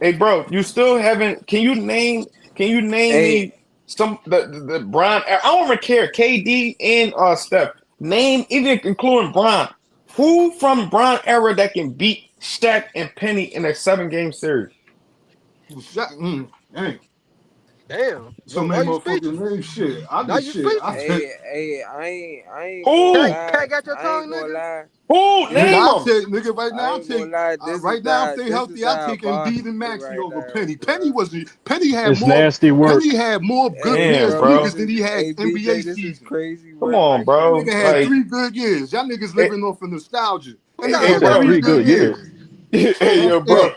Hey, bro, you still haven't. Can you name? Can you name Hey, me some the Bron? I don't even care. KD and Steph. Name even including Bron. Who from Bron era that can beat Shaq and Penny in a 7-game series? Dang. Damn. So Why many you speechless? motherfucking name shit. I Now just you shit. speechless. I ain't gonna Who? lie. Cat got your I tongue, ain't gonna nigga? lie. Who? Nigga, Name I'll them. take nigga right I now. I'll ain't gonna take lie. right now. If they This is healthy, I'll take Embiid and diabolical Maxey right over now, Penny. bro. Penny had It's more. nasty work. Penny had more good Hey, years Damn, bro, bro. this niggas than is he had NBA BJ. This is seasons. crazy Come work on, right here. bro. Nigga had Like, 3 good years. Y'all niggas hey, living off of nostalgia. Who That got nigga hey, who had got bro. 3 three good good Hey, years. years? yo, Yeah. bro.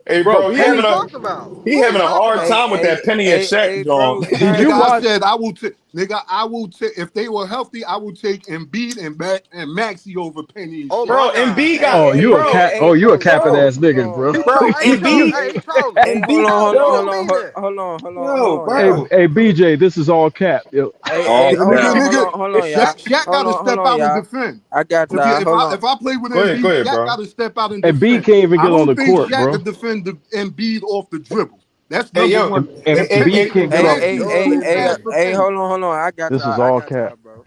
Hey, Bro, bro. What are you Penny, talking about? He What are you having a talking hard about? time with that Penny and Shaq Bro, John. you did gotta you Nigga, I watch? said I will take. Nigga, I will take if they were healthy. I would take Embiid and Maxey over Penny and Oh Shaq. my Bro, God. Embiid got Oh, you a bro, capping hold bro, ass niggas, on, bro. He hold troll. on. Hey, he trolling. Embiid, Hey, he Hey, trolling. hold Embiid, He on, trolling. He yo, don't mean that. yo, Hey, bro. hey, BJ, this is all cap. Yo. Hey, Nigga, nigga, hold on, y'all. Shaq got to Hold step on, out and y'all. defend. I got y'all. Hold on. If I play with Go Embiid, ahead, Shaq bro. got to step out and And B defend. can't even I get on don't the think court, Shaq bro. could defend the Embiid off the dribble. That's Hey, number yo, one. And hey, And, hey, B hey, can't get on. Maxey's too fast for Penny. Hold on. I got This is y'all. I all got cap. y'all, bro.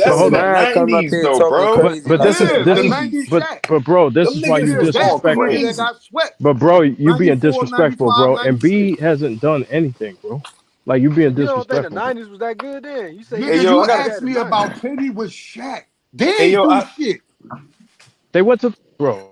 But that's in hold the on. Mad coming up 90s here though, talking bro. crazy But like this is Yeah, that. this the is 90s but Shaq. bro, this Them is why niggas you is that disrespectful. three that Crazy. got swept. But bro, you being 94, disrespectful, 95, bro. And 96. B hasn't done anything, bro. Like you being You don't think the disrespectful, bro. '90s was that good then? You say he Hey Nigga, was yo, you I doing gotta. like that asked in me the '90s. about Penny with Shaq. They Hey ain't yo, do I shit. They went to bro.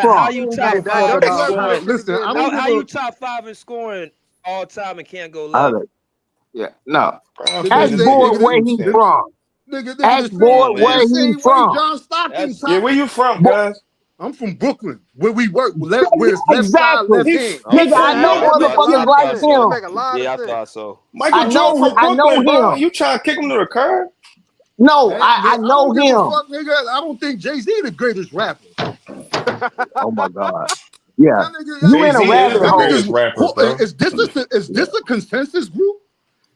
from? you Ain't top got Hey, to talk don't five be in about starting scoring? that nothing. shit Listen, again, I nigga. don't How give you a top five in scoring all time and can't go All low? right. Yeah. No. Brown nigga. Ask fans This be ain't Boyd making nigga. where food he This, stamps. from. nigga, Ask this Come same Boyd on, where man. this he same way from. John Stockton That's Yeah, top. where you from, Bo- cuz? I'm from Brooklyn, where we work, left, where it's left side, exactly. left He hand. he Nigga, I from Hey, know that make a motherfuckers lot of like thought sense. That him. so. make a lot of Yeah, I sense. thought so. Michael Jordan from I know Brooklyn, bro. him. You trying to kick him to the curb? No, Hey, I I know don't give a him. fuck, nigga. I don't think Jay-Z the greatest rapper. Oh my God. Yeah. Y'all niggas, You Jay in a Z is rabbit the y'all hole. greatest niggas, rapper, bro. is this a consensus group?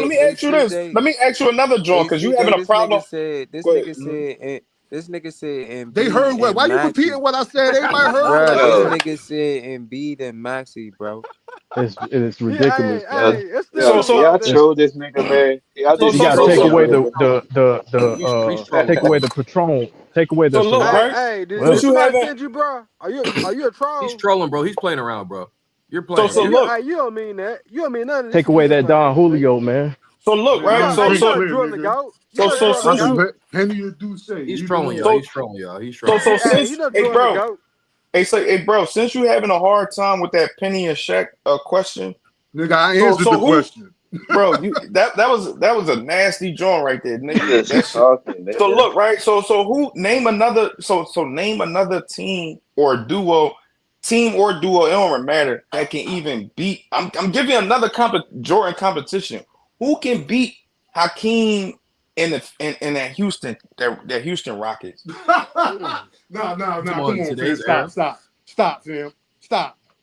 let me ask you this. Let me ask you another joint because you having a problem. Go ahead. This nigga said They heard Embiid what? and Why you Maxey. repeating what I said? Everybody heard what I Bro, this said. nigga said Embiid and Maxey, bro. It's ridiculous, Yo, man. It's the yo, truth can out y'all there. It's, troll this nigga, man? Can y'all you just gotta troll take this away nigga, He's trolling, take away bro. the Patron, take away the So look, Hey, Ciroc. right? hey, Well, Since did you somebody haven't, send you, bro? Are you a He's troll? trolling, bro. He's playing around, bro. You're so playing. so You, look, hey, you don't mean that. You don't mean none of this take shit you away just that said, Don nigga. Julio, man. so look, You right? know, Man, hey, So you be so know clear, drilling the nigga. goat. You so know so drilling the since That's goat. you Penny and Duce. He's Leave him trolling, y'all. alone. so He's trolling, y'all. He's so trolling. so Hey, you since know hey drilling the bro, goat. hey bro, since you having a hard time with that Penny and Shaq question, Nigga, I so answered the who, question. bro? You that was a nasty joint right there, He nigga. just That shit. talking, So nigga. look, right? So who name another? So name another team or duo, team or duo. It don't matter that can even beat. I'm giving you another Jordan competition. Who can beat Hakeem in that Houston Rockets? No. Come Come on, on, fam. today's era. Stop, fam. Stop.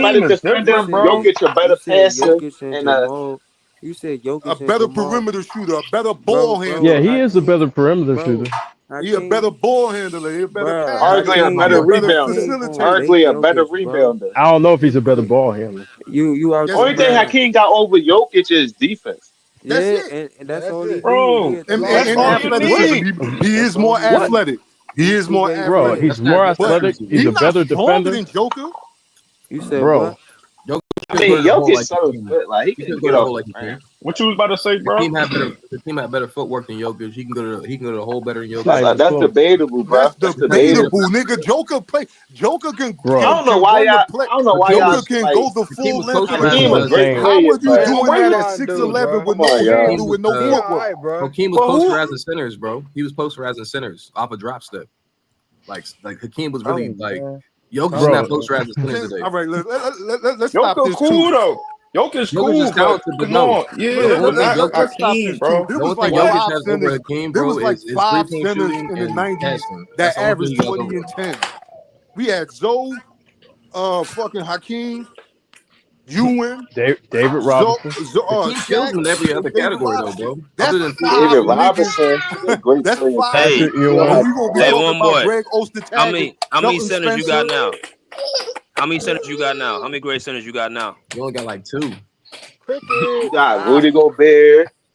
better Hakeem is defender, different, bro. Jokic a You better said passer, Jokic and and Jamal. You said A Jokic and better Jamal. perimeter shooter, a better Bro, ball bro, Yeah, handler. he is a better Hakeem, perimeter bro, shooter. He a better Hakeem, ball handler. He a better bro, passer. arguably a Hakeem He better a gonna better rebounder. Hakeem gonna facilitator. bake Arguably a better Jokic, bro. rebounder. I don't know if he's a better Hey, ball handler. you out Yes, your Only thing mind. Hakeem got over Jokic is defense. that's Yeah, it. and Yeah, that's that's all he it. do. He Bro, a And, three and, that's point and all shooter. you What? athleticism. need. He That's is all more he What? do. athletic. He He is more two-way Bro, player. athletic. he's more But athletic. He's he a not better stronger defender. than Joker. You said Bro, what? Jokic I couldn't go mean, to the hole Jokic like 7 Hakeem. foot, like he He can couldn't go get to the off hole the like ground. Hakeem. What you was about to say, bro? Hakeem had better footwork than Jokic. He can go to the hole better than it's Jokic. not even That's close. debatable, bro. That's That's Hakeem, debatable, debatable. nigga. Joker play. Joker can Bro, I can don't know can why run the y'all. play. I don't know why Hakeem y'all was Joker can like go the Hakeem full was length of the posterizing Hakeem a I'm floor. as great saying, How player, are you but Man, doing what you that Hakeem, at trying to do, 6'11" bro? with come no on, y'all. handle Hakeem was with no He all footwork? right, bro. Hakeem was For who? posterizing centers, bro. He was posterizing centers off a drop step. Like Hakeem was really Oh like man. Jokic is Oh not bro, man. posterizing centers today. All right, let's stop Joker this too. cool though. Joker's Jokic is cool, but talented, but come no. on, The yeah, only but thing not Jokic, Let's stop Hakeem, this too. bro. There the only was thing like What? Jokic five has over centers. Hakeem, There bro, was like is three five point centers shooting in the and '90s passing. That's that the only thing averaged he has over 20 and him. 10. We had Zoe, fucking Hakeem, Ewan, David Robinson. Hakeem kills Shaq, in every other David category though, Robinson. bro. Other That's than three point David five shooting. niggas. Robinson, he a great That's player five. too. Patrick Hey, Still And Ewing. had we gonna be hey, talent. talking one about boy. Greg Ostertag, How many Milton centers you got Spencer. now? How many centers you got now? How many great centers you got now? You only got like two. You Cricket. got Ah, Rudy Gobert.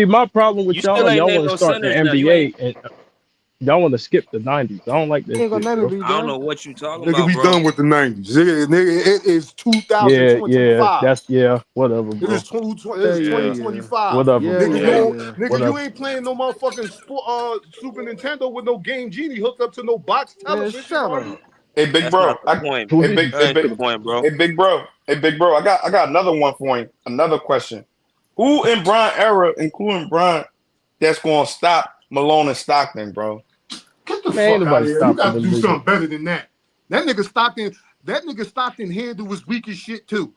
See, my problem with You still ain't y'all named want to no start the centers now. You ain't. NBA and y'all want to skip the 90s. I don't like You that ain't gonna shit, let me bro. be I don't done. know what you talking Nigga, about, we bro. done with the 90s. Nigga, it is Yeah, 2025. whatever, It bro. is 2020. It Yeah, is yeah, Yeah, yeah. 2025. whatever, Yeah, bro. Nigga, you yeah, don't, yeah. nigga, you Whatever. ain't playing no motherfucking Super Nintendo with no Game Genie hooked up to no box Man, television, shut are you? up. Hey, big That's not bro. the point. Who Hey, did big, you? That hey, ain't big, the point, bro. hey, big bro. Hey, big bro. I got another one for you. Another question. Who in Bron era, including Bron, that's gonna stop Malone and Stockton, bro? Get the Man, ain't fuck out nobody of here. You stopping got to them do niggas. something better than that. That nigga Stockton handle was weak as shit too.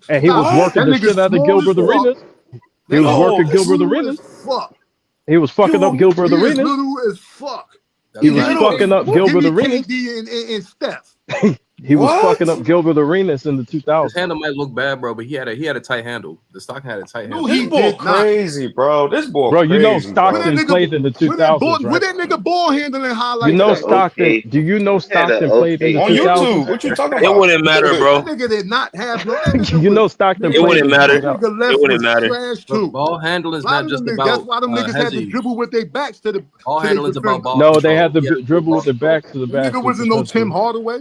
And he was Stop it. What? working That the nigga shit out of small as Gilbert fuck. Arenas. He That was nigga No, working it's Gilbert little as Arenas. fuck. He was fucking up Gilbert He is Arenas. little as fuck. He He was give me little. fucking K, up What? give Gilbert me Arenas. KD and Steph. He was fucking What? up Gilbert Arenas in the His 2000s. handle might look bad, bro, but he had a tight handle. The Stockton had a tight No, handle. This he boy did not. crazy, bro. This boy Bro, you know crazy, Where that bro. Stockton nigga, played in the where that 2000s, right? ball handling You highlights Had know an at, bro? Stockton. okay. Do you know Had an Stockton played in the okay On game. 2000s? YouTube, what you talking It about? wouldn't matter, That bro. nigga did not have no. That nigga You was know Stockton It man. played wouldn't in the That matter. 2000s. nigga It left wouldn't was matter. trash But too. ball handling is A lot not of just them niggas. That's about why them niggas had to Hezzy. dribble with their backs to the Ball to their handling is about defender. ball No, they control. had to He had good dribble ball with their control. backs to the Them nigga basket wasn't no because Tim Hardaway.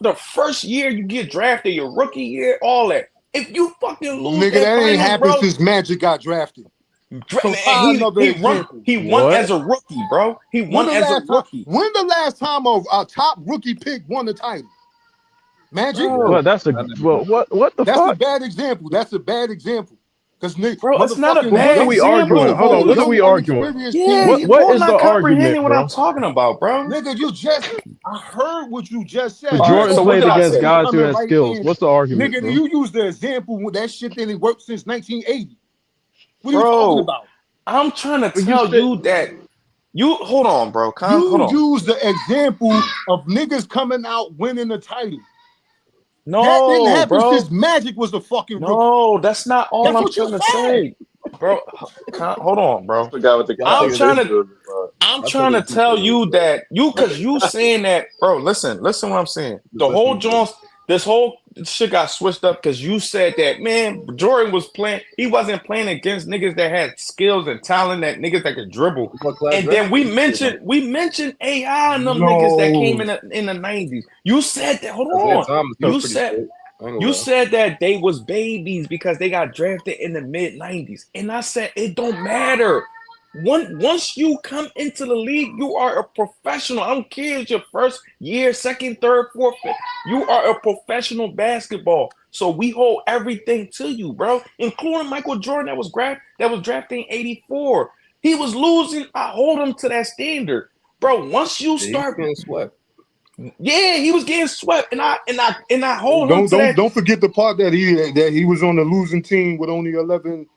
the first year you get drafted, your rookie year, all that. If you fucking lose Nigga, that that ain't finals, happened bro, since Magic got drafted. So and find another example. he won as a rookie, bro. He When won the as a last time? rookie. When the last time a top rookie pick won the title? Magic. Well, that's a I never well. What the That's a fuck? bad example. That's a bad example. Because Bro, it's not a motherfucking But what bad are we example. arguing? Hold on. What are young, we arguing? inexperienced Yeah, kids. you What both is the not argument, comprehending what I'm bro? talking about, bro. Nigga, I heard what you just But said. All You right, Jordan so said what played did I against say? motherfuckers guys who coming had right skills. in. What's the argument, Nigga, bro? you used the example when that shit didn't work since 1980. What are you talking Bro, about? I'm trying to But you tell said you that you hold on, bro. Hold You on. use the example of niggas coming out winning the title. That didn't No, happen bro. since Magic was a fucking rookie. No, that's not all That's I'm what you trying to said. say. Bro, hold on, I bro. forgot what the I'm trying conversation to was about. I'm I took trying to it too tell serious, you bro. that because you saying that, bro. Listen what I'm saying. The whole Jones, this whole shit got switched up because you said that, man, Jordan was playing. He wasn't playing against niggas that had skills and talent, that niggas that could dribble. And then we mentioned AI and them niggas that came No. in the 90s. You said that. Hold Isaiah on. Thomas was You pretty said. straight. I ain't gonna You lie. said that they was babies because they got drafted in the mid 90s. And I said it don't matter. Once you come into the league, you are a professional. I don't care if it's your first year, second, third, fourth, fifth. You are a professional basketball. So we hold everything to you, bro. Including Michael Jordan that was drafted in 84. He was losing. I hold him to that standard. Bro, once you Yeah, he was start, getting swept. yeah, he was getting swept. And I hold him to that. Don't forget the part that he was on the losing team with only 11.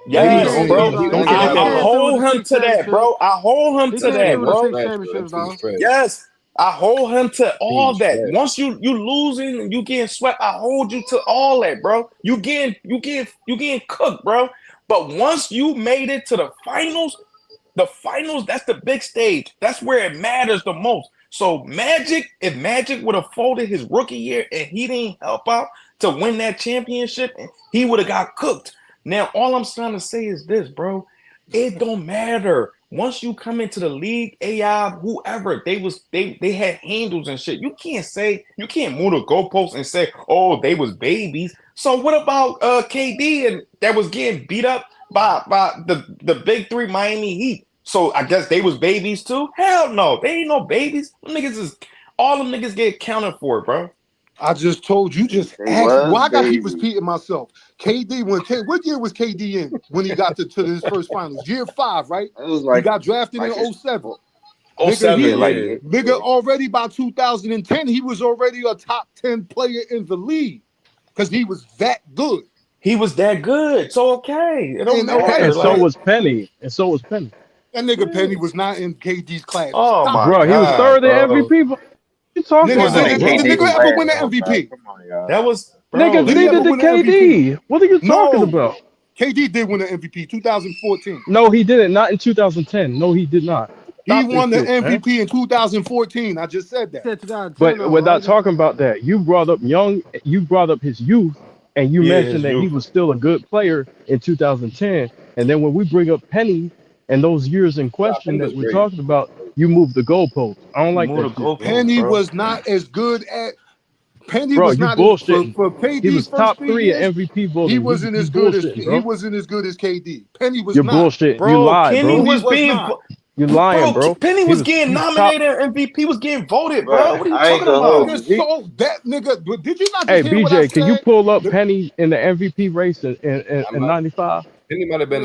Yeah, he was the Yes, only bro. he only He had I came through with hold the him six to that, championships. bro. I hold him He to came yeah, that, through he with was the bro. six trash for them championships, 2 dog. straight. Yes, I hold him to He all was that. trash. Once you losing and you getting swept, I hold you to all that, bro. You getting cooked, bro. But once you made it to the finals, that's the big stage. That's where it matters the most. So if Magic would have folded his rookie year and he didn't help out to win that championship, he would have got cooked. Now, all I'm trying to say is this, bro. It don't matter. Once you come into the league, AI, whoever, they had handles and shit. You can't move the goalposts and say, oh, they was babies. So what about KD and that was getting beat up by the big three Miami Heat? So I guess they was babies too? Hell no, they ain't no babies. All them niggas get counted for, bro. I just told you, just They ask. was Why I gotta keep baby. repeating myself? What year was KD in when he got to his first finals? Year 5, right? It was He like got drafted in it's 07. Oh Nigga, seven, like Yeah. nigga, already by 2010, he was already a top 10 player in the league because he was that good. he was that good. So okay, it don't And okay, matter. And so so Like, was Penny. And so was Penny. that nigga yeah. Penny was not in KD's class. Oh Stop my it. Bro, he was god, third in bro. MVP. What you He talking Nigga, wasn't about, in did the bro? KD nigga KD's. ever class. win an Okay, MVP? come on, y'all. That was, Nigga, Did bro. he ever neither did win an MVP? KD. What are you talking No. about? KD did win an MVP 2014. No, he didn't. Not in 2010. No, he did not. He Stop this won the shit, man. MVP in 2014. I just said He that. said 2010 But though, we're not right? talking about that. You brought up you brought up his youth, and you Yeah, mentioned his that he youth. was still a good player in 2010. And then when we bring up Penny and those years in Nah, question Penny that was we're great. talking about, you move the goalpost. I don't You like move that the shit, bro. goalposts, Penny bro. was not as good at Penny Bro, was you not as for bullshitting. He KD's was first top 3 3 years. in MVP He voting. wasn't You as good as bullshitting, bro. KD. Penny was You're not. bullshitting. You Bro, lied, Penny bro. No, he was was being, not. You lying, bro. bro. Penny was getting He was top. nominated MVP. He was getting voted, Bro, bro. What are you I ain't talking gonna hold about? Nigga, you. He so that nigga, but did you not Hey, just hear what I BJ, can you said? pull up Penny in the MVP race I'm in not. 95? Penny might have been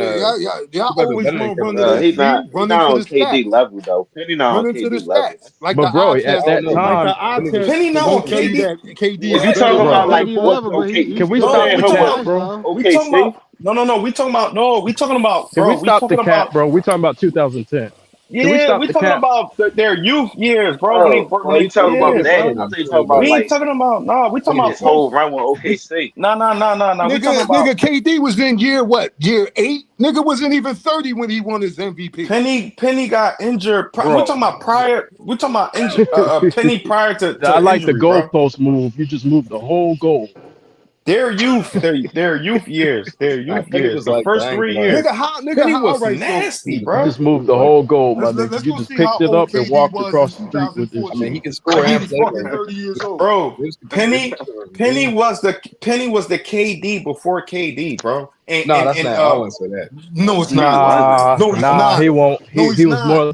Y'all he might have been always better than want to Kevin run to Love. the see, he run not into the on KD stats. level though. Penny not on Run into the KD level. stats. Like But the bro, eye at test. I don't that know, man. Like the time, eye Penny was test Penny Penny not was on don't tell great. you KD. that KD If is you better talking than bro, about On like KD Penny. fourth level, but can he's we still No, stop top the we three talking cap, about. guys, bro? though. We talking OKC, about. No. We talking about. No, we talking about, Can we bro. We stop the talking cap, about. bro? We talking about 2010. Can we Yeah, stop we the talking cap? about their youth years, bro. When bro. when Oh, they you talking Penny about yeah, was then? better bro. I than thought you talking Penny was about We better. ain't like talking about. No, we talking Penny was about his great. post. whole run with OKC. No. We talking Nigga, about KD was in year what? Year 8? Nigga wasn't even 30 when he won his MVP. Penny. Penny got injured. We Bro, talking about prior. We talking about Penny prior I to like the injury, bro. goalpost move. You just moved the whole goal. Their youth, their youth years, their Nah, youth Penny years. was The like that. first I ain't gonna 3 years, lie. Penny All was right, so Penny nasty, was You nice. bro. just Penny moved was the nice. whole goal, my nigga. let's You go just see how picked it old up and KD walked was in across the street with this I mean, shit. 2014. he can score and KD's play fucking though. 30 years old. Bro, He was Penny, competitive. Penny Yeah. was the KD before KD, bro. And No, and that's and not. I wouldn't say that. No, it's he not. was. Nah, No, he's nah, not. he won't. No, He he's was not. more.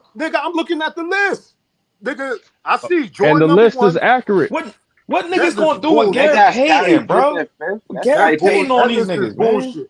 Nigga, I'm looking at the list. Nigga, I see And Jordan the number list is 1. accurate. What niggas That list gonna is do with They bullshit. Gary got Scottie Payton, bro? Pippen, fifth. That's Gary That's Scottie Payton bullshit. Pippen. on That these list is niggas, man. bullshit.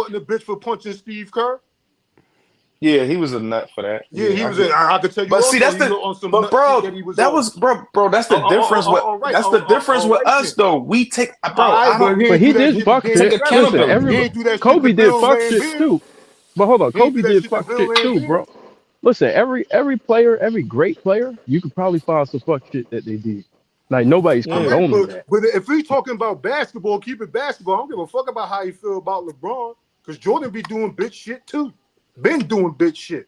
Jordan a bitch for punching Steve Kerr? Yeah, he was a nut for that. Yeah, he I was. get it. I could tell you But see, also that's he was the. on some But nut shit bro, that he was that on. was bro. That's the difference with. All right, That's the difference all with right us then. though. We take, All bro. right, I but don't. he But ain't he do that did shit to fuck Take Ben shit. Simmons. Listen, accountability. He everybody, ain't do that shit to Kobe did Bill fuck shit Laimbeer. too. But hold on, He ain't do Kobe that did shit to fuck Bill shit too, Laimbeer. bro. Listen, every player, every great player, you could probably find some fuck shit that they did. Like nobody's All right, condoning that. but if we talking about basketball, keep it basketball. I don't give a fuck about how you feel about LeBron, because Jordan be doing bitch shit too. Been doing bitch shit.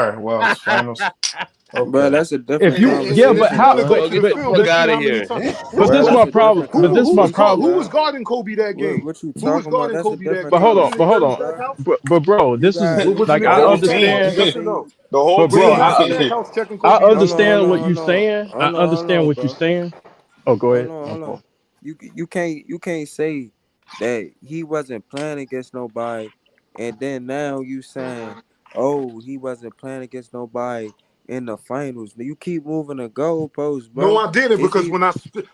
right. Well, finals. Bro, that's a different If you, yeah, And if but you conversation, how? want to bro. go Bro, to get the the But film, fuck let's see out of how many here. times. but Bro, this that's my a problem. different But this my conversation, Who problem. was bro. guarding Kobe that game? What you Who was talking about? guarding That's a Kobe that different But game? hold on. Wasn't But it hold Jerry on. Stackhouse? But bro, You this is got you Wasn't like it you I got Jerry you got Stackhouse? understand. you Yes or see no? The whole Was Bro, it team. not I Stackhouse checking I Kobe down? understand what you're hold on, saying. I hold understand on, what you're bro. saying. Oh, go ahead. My Hold fault. on. You can't say that he wasn't playing against nobody, and then now you saying, oh, he wasn't playing against nobody in the finals. You keep moving the goalposts, No, bro. I didn't Is because he?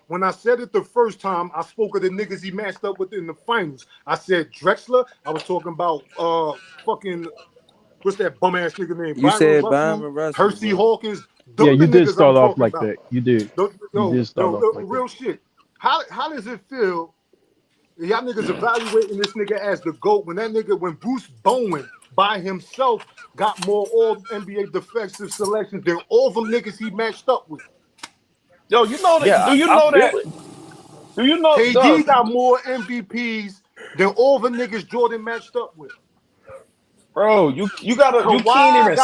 when I said it the first time, I spoke of the niggas he matched up with in the finals. I said Drexler. I was talking about fucking what's that bum ass nigga name? You Byron said Russell, Byron Russell, Percy bro. Hawkins. Yeah, Them the you did niggas I'm start off talking like about. that. You did. You did start off like that. Real shit. How does it feel? Y'all niggas evaluating this nigga as the GOAT when Bruce Bowen by himself got more all NBA defensive selections than all them niggas he matched up with. Yo, you know that? Yeah, Do you I know feel that? it. Do you know, KD Doug? got more MVPs than all the niggas Jordan matched up with. Bro, you can't even.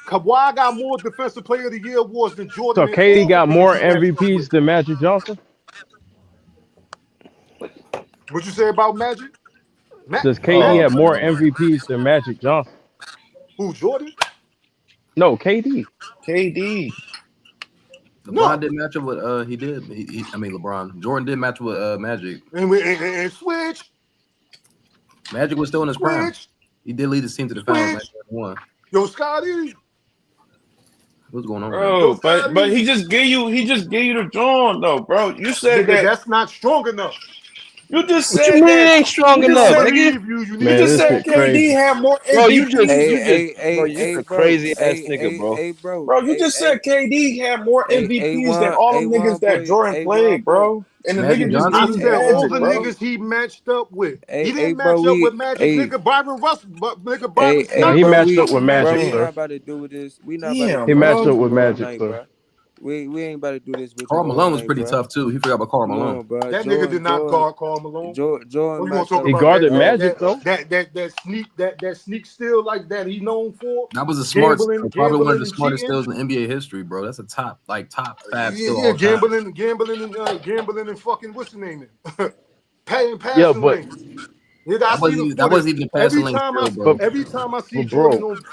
Kawhi got more Defensive Player of the Year awards than Jordan So and Katie all the got niggas more he matched up with. MVPs than Magic Johnson. What you say about Magic? Does Katie Magic, have more MVPs than Magic Johnson? who Jordan? No, KD. KD. LeBron No. did match up with he did. I mean LeBron. Jordan did match with Magic. And switch. Magic was still in his prime. Switch. He did lead his team to the finals Switch. 1991. Yo, Scotty. What's going on right now? Yo, Bro, but Scotty. he just gave you the drawing though, bro. You said Nigga, that. that's not strong enough. You just What you said mean it that. ain't strong You We just don't enough, said. nigga? believe you. You You need Man, to just this said shit relax. KD crazy. had more Bro, you just MVPs. bro, you a crazy ass nigga, bro. Bro, you just said KD had more MVPs than all them niggas that Jordan played, bro. And the Magic nigga just gave I Johnson? you said all Magic, the bro. niggas he matched up with. He Hey, didn't bro, match up with Magic, nigga. Byron Russell, but nigga Byron No, Scott he was the matched up with fucking match bro, Magic, up we with. sir. not about to do this. We not about to Damn, He do this matched bro. up with with you all Magic, night, sir. bro. We ain't about to do this with Karl you all Malone was night, pretty bro. tough too. He forgot about Karl Come Malone. on, bro. That nigga did not guard Karl Malone. Jordan What you want matched to talk up He about with guarded Magic though. that sneak steal like that he known for? That was probably one of Gambling the and smartest cheating. steals in NBA history, bro. That's a top five Yeah, steal yeah, all time. gambling and fucking what's the name? Paying Yeah, passing but lanes. Nigga, I see the That footage. wasn't even a passing lane steal, bro. Every time I see but Jordan bro, on,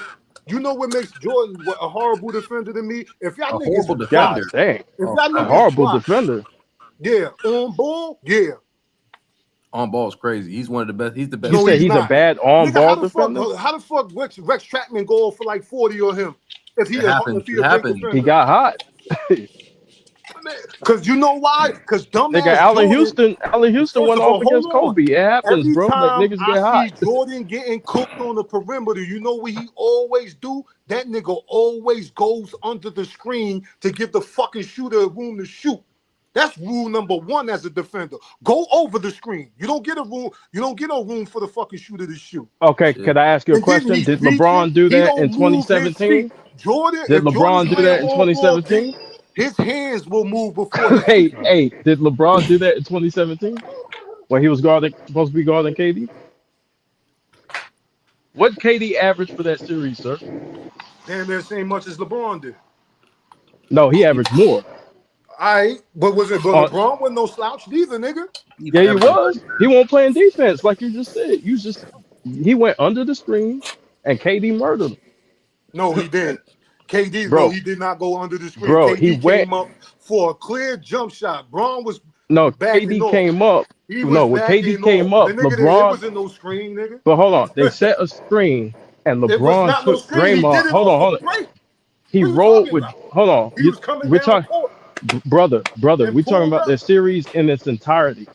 you know what makes Jordan a horrible defender to me? If y'all A niggas horrible try, God defender. dang, if Oh, y'all a niggas horrible try, defender. yeah, on ball, yeah. on ball is crazy. He's one of the best. He's the You best. No, said he's he's a not. bad on Nigga, ball defender. how the fuck Rex Trapman go for like 40 on him if It happens. he It a great happens. He defender? got hot. Cause you know why? Cause Nigga, dumbass Jordan. Allen Houston First went of all, off hold against on. Kobe. It happens, Every bro. Like time niggas I get hot. see Jordan getting cooked on the perimeter, you know what he always do? That nigga always goes under the screen to give the fucking shooter room to shoot. That's rule number one as a defender. Go over the screen. You don't get a room. You don't get no room for the fucking shooter to shoot. Okay, Shit. could I ask you a And then question? he Did reaching. LeBron do He that in don't move his feet. 2017? Jordan, Did if Jordan's LeBron do playing that in on ball, 2017? his hands will move before his Hey, feet. hey, did LeBron do that in 2017 when he was supposed to be guarding KD? What KD averaged for that series, sir? Damn near the same much as LeBron did. No, he averaged more. All right, but Uh, LeBron wasn't no slouch neither, nigga. yeah, he was. He won't play in defense, like you just said. He went under the screen, and KD murdered No, he him. didn't. KD, no, Bro, he did not go under the screen. bro, he KD went. came up for a clear jump shot. Braun was No, backing KD off. came up. He was No, when KD backing came off. The up, nigga, it LeBron. wasn't no screen, nigga. But hold on, they set a screen, and It was LeBron not no took screen. He Draymond. did it Hold on, off hold a on. break. He What are you rolled talking with. about? Hold on, He was coming we're down talking, court brother. and We're talking pulled about the up. series in its entirety.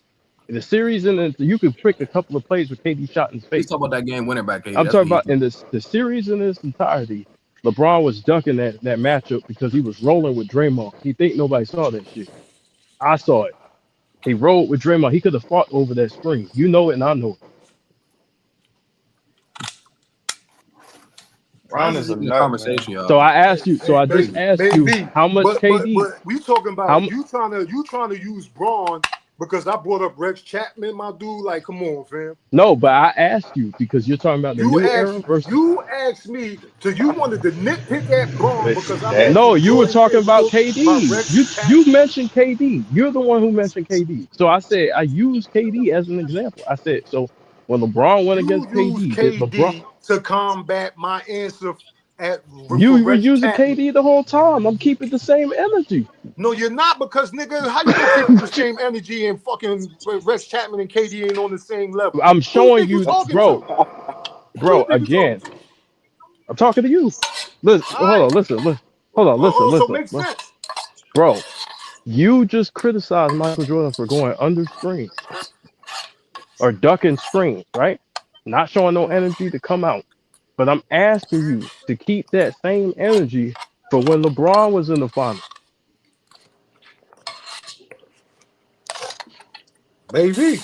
The series in its, you could pick a couple of plays with KD shot in He's face. talking about that game winner by KD. I'm That's talking what he's about talking in the series in its entirety. LeBron was dunking that matchup because he was rolling with Draymond. He think nobody saw that shit. I saw it. He rolled with Draymond. He could have fought over that screen. You know it, and I know it. Why is Ron this is a even a nut, man. conversation, y'all? So I asked you. So I just asked you Maybe. how much But KD. we talking How about you trying to use Braun because I brought up Rex Chapman, my dude. Like, come on, fam. No, but I asked you because you're talking about the new era versus. You asked me, so you wanted to nitpick at Braun because I That No, mentioned you were Jordan talking and about took my Rex KD. You mentioned KD. You're the one who mentioned KD. So I said I used KD as an example. I said so when LeBron went You against use KD, did LeBron? KD to combat my answer for You were Rex using Chapman. KD the whole time. I'm keeping the same energy. No, you're not, because nigga, how you gonna keep it the same energy and fucking Rex Chapman and KD ain't on the same level? I'm Who you showing think you you, talking bro, to? Who you think you talking again. to? I'm talking to you. Listen, All right. hold on, So make sense. bro. You just criticized Michael Jordan for going under screen or ducking screens, right? Not showing no energy to come out. But I'm asking you to keep that same energy for when LeBron was in the final. Maybe.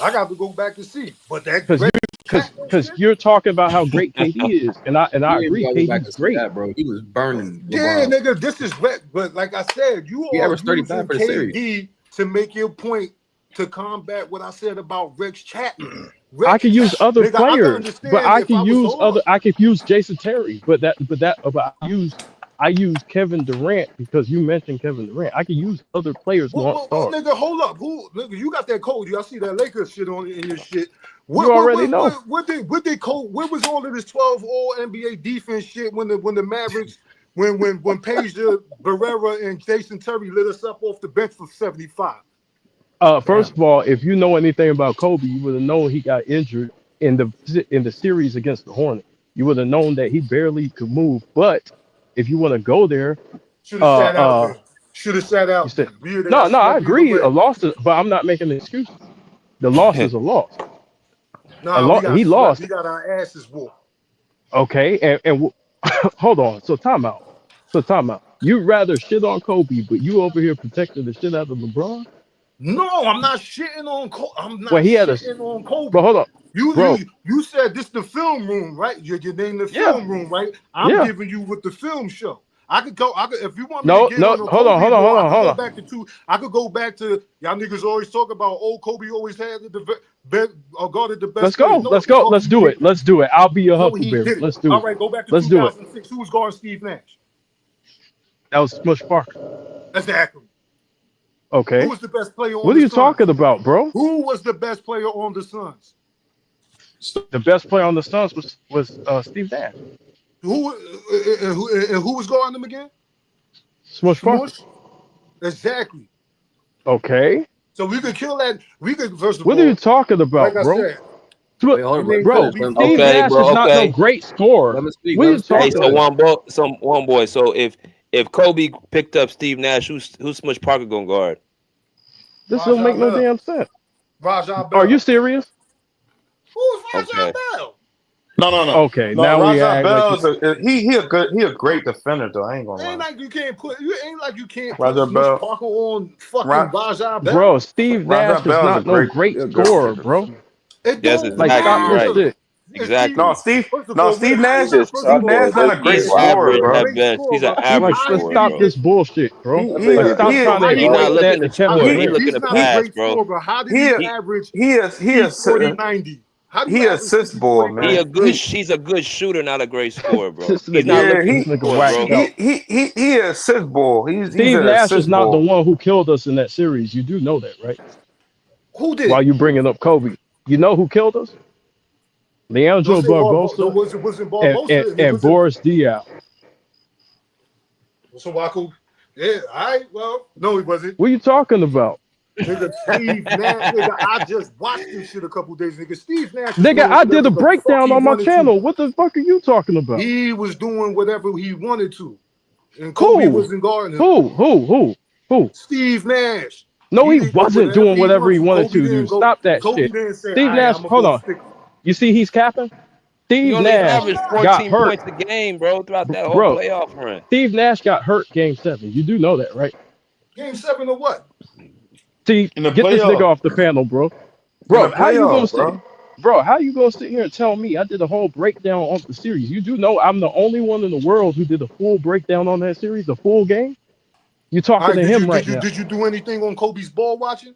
I got to go back to see. But that Because Rex Chapman shit? you're talking about how great KD is, and I You ain't agree, gotta go back KD's to see great. that, bro. He was burning Yeah, LeBron. nigga, this is Rex. But like I said, you He are averaged 35 using for the series. KD to make your point to combat what I said about Rex Chapman. I could use other Nigga, I can players, but understand if I was hold on. I could use Jason Terry, but I use Kevin Durant because you mentioned Kevin Durant. I could use other players who aren't Well, stars. nigga, hold up. Nigga, you got that code? I see that Lakers shit on in your shit. You already know. What did code? Where was all of this 12 All NBA defense shit when the Mavericks when Paige Barrera and Jason Terry lit us up off the bench for 75? First of all, if you know anything about Kobe, you would have known he got injured in the series against the Hornets. You would have known that he barely could move. But if you want to go there, Should have sat out then. Should have sat you out said then. Weird no, ass I swept either agree. A way. loss is, but I'm not making an excuse. The loss is a loss. Nah, we got He swept. lost. We got our asses whooped. Okay, and hold on. So time out. You'd rather shit on Kobe, but you over here protecting the shit out of LeBron? No, I'm not shitting on Kobe. I'm Well, not he had a. shitting on Kobe. But hold on, bro. You said this the film room, right? You named the Yeah. film room, right? I'm Yeah. giving you what the film show. I could go. If you want me No, to get on a hold Kobe on. ball, I could go back to two. I could go back to y'all niggas always talk about. Oh, Kobe always had the best or guarded the best. Let's go. No, Let's go. Let's do it. Let's do it. I'll be your No, he Huckleberry. did it. Let's do All it. right, go back to Let's do it. 2006. Who was guarding Steve Nash? That was Smush Parker. Exactly. Okay. Who was the best player on What are the you Suns? talking about, bro? Who was the best player on the Suns? The best player on the Suns was Steve Nash. Who was guarding them again? Smush Parker. Exactly. Okay. So we could kill that. We could first of What all. are you talking about, like bro? I said, Bro, Steve Nash is not no great scorer. What are you talking so about? one boy. So if Kobe picked up Steve Nash, who's Smush Parker gonna guard? This don't make no damn sense. Raja Bell. Are you serious? Who's Raja Okay. Bell? No. Okay, No, now we Raja act Bell's like he a great defender though. I ain't gonna Ain't lie. like you can't put. You ain't like you can't put Raja Smush Bell. Parker on fucking Raja Bell. bro, Steve Raja Nash is Bell is not no great good scorer, bro. It Yes, don't Like, stop exactly this right. matter. shit. Exactly. No, Steve First of all, Steve how Nash you He's just first of Steve all, Nash how not a you great he's get scorer, average a bro. at great best. He's an scorer? average How you Let's scorer, give me stop bro. this bullshit, bro. He Like, stop he trying how to you He's equate not give that looking in the to how, score. He championship. looking he's to not a pass, great bro. scorer? How did he he average he is 40-90? How do you average assist ball, 40-90? man. He's a good shooter, not a great scorer, bro. This He's nigga, not Yeah, looking this to nigga score, whacked bro. out. he assist ball. He's Steve an Nash is assist not the ball. one who killed us in that series. You do know that, right? Who did? While you bringing up Kobe, you know who killed us? Don't Leandro say Barbosa it wasn't Barbosa and it and wasn't. Boris Diaw. So Wako, yeah, all right, well, no, he wasn't. What are you talking about? Nigga, Steve Nash, nigga, I just watched this shit a couple days, nigga. Steve Nash was Nigga, doing I did whatever a the fuck breakdown he on my wanted to. channel. What the fuck are you talking about? He was doing whatever he wanted to. And Kobe wasn't guarding him. Who? Steve Nash. No, he did wasn't whatever doing he whatever he wanted to. wanted Kobe to do. didn't go. Stop that Kobe shit. didn't say, Steve all right, Nash, I'm gonna hold go on. stick. You see he's capping? He Steve only Nash averaged got 14 hurt. points a game, bro, throughout that whole Bro, playoff run. Steve Nash got hurt game 7. You do know that, right? Game 7 or what? See, In the get this nigga playoff. off the panel, bro. In Bro, the how you gonna playoff, sit? bro. Bro, how you gonna sit here and tell me I did a whole breakdown on the series? You do know I'm the only one in the world who did a full breakdown on that series, the full game. You're All talking right, to him right now. did you do anything on Kobe's ball watching?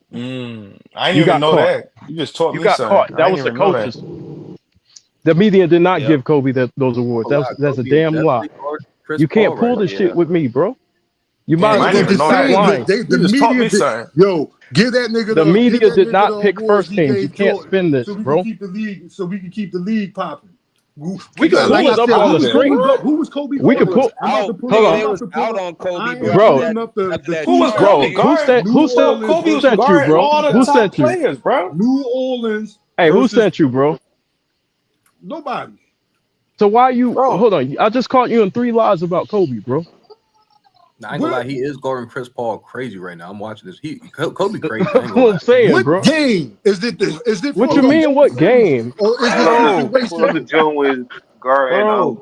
I didn't You even got know caught. that. You just taught You me got something. caught. I That didn't was the even know that. coaches. The media did not Yep. give Kobe those awards. That's a Kobe is damn lie. definitely Chris You can't Paul pull right this now. shit with me, bro. You And might as I well didn't I'm even just just know stop that. saying lying. the You just taught media me did. something. Yo, give that nigga The give media that did nigga not the pick awards first he teams. You gave can't Jordan, spin this, so we can bro. keep the league. So we can keep the league popping. We could Because Like pull I it up said, I on who the do was that. Kobe? screen. Who was Kobe We guarding? could pull. I'm about to pull Hold up. on. I'm Nigga, they about was to pull out up. on Kobe, I bro. am Yo, pulling up After the that two who was trade, Bro, Kobe G. who guard? sent New Orleans Kobe was sent versus you, guarding bro? all the Who top sent you? players, bro. New Orleans Hey, who versus sent you, bro? nobody. So why you Bro, hold on? I just caught you in 3 lies about Kobe, bro. Nah, I ain't gonna Where? lie, he is guarding Chris Paul crazy right now. I'm watching this. Kobe crazy. I ain't That's gonna what I'm lie. saying, What bro. game is it? Is it What from you the mean, whole what series, game? or is Pull it up the bro, pull up the situational? joint with guarding bro.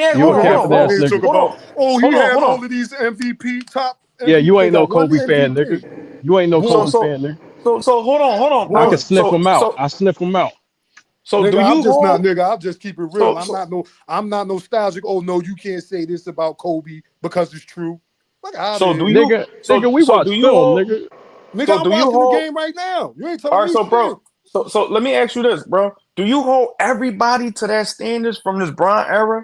me ask. You Hold a on, hold on, capping hold ass on, They talk nigga. hold about, on, oh, he hold on, had hold all on. of these MVP top Yeah, MVP. you They ain't no got one Kobe fan, MVP. nigga. You ain't no So Kobe One, so fan, nigga. so hold on, I can one. bro. sniff them out. I sniff them out. So do Nigga, I'm you just not, hold? nigga. I'll just keep it real. So so I'm not nostalgic. Oh no, you can't say this about Kobe because it's true. Fuck out of so do here. you? Nigga, we So watch do you film, hold? nigga. Nigga, So I'm do you watching the hold? game right now. You ain't All telling right, me so shit. bro, so let me ask you this, bro. Do you hold everybody to that standards from this Bron era?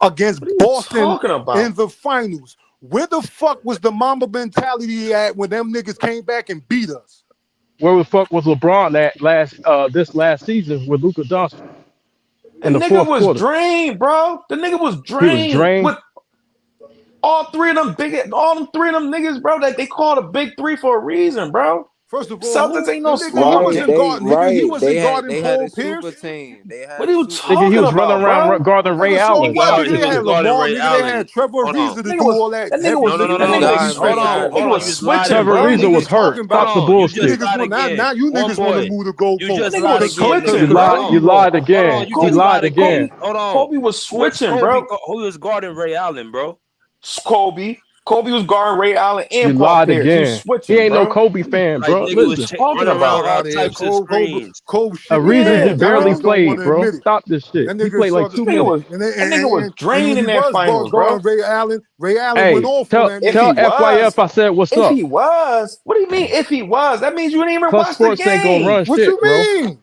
against What are you Boston talking about? in the finals. Where the fuck was the Mamba mentality at when them niggas came back and beat us? Where the fuck was LeBron at this last season with Luka Doncic The in the nigga fourth was quarter? drained, bro. The nigga was He was drained drained. with all three of them niggas, bro. That they called a big three for a reason, bro. First of all, Celtics who ain't the no nigga he small Right, wasn't game. they guard nigga, he right. wasn't guarding They had Paul a super Pierce. team. They What had are a you super Nigga, he talking team. was running about, around bro? guarding Ray Nigga, so Allen. what? Stop Nigga, this they was had shit. guarding Lamar, Ray nigga, they Allen. had Trevor Hold on. Ariza to That do nigga was all that that nigga heavy was No, that lifting no, nigga for no. was you, You Guard Ray hold switching. on, That Allen, hold nigga on. was You bro. just lied switching, again. Trevor bro. Fuck Ariza is you was Niggas, hurt. talking hold Stop about? the on. You You just bullshit. niggas lied want again. now you One niggas want to boy. move the You goalposts just That nigga lied was again, because switching, You nigga. because Hold lied. bro. You on. lied Hold again. on. You You just Kobe, lied lied again. again. Kobe, Hold on. Kobe was Who is switching, Kobe? bro. Who is guarding Ray Allen, bro? Kobe was guarding Ray Allen You and Paul lied Pierce. He was again. He switching, ain't no bro. Kobe fan, Like bro. What are nigga you was Listen, talking running around about? fuck with all out of here. types of screens. Cole shit, but Ariza Yeah, just y'all barely bro. niggas don't want played, to bro. admit it. Stop this shit. That He nigga played like started 2 That nigga minutes. was that nigga was and when drained he in that was finals, guarding bro. Ray Allen went Hey, off on tell that If nigga. he tell was, FYF I said what's if up. he was, what do you mean? If he was, that means you didn't even Plus watch the Sports ain't gonna game. run What shit, you bro. mean?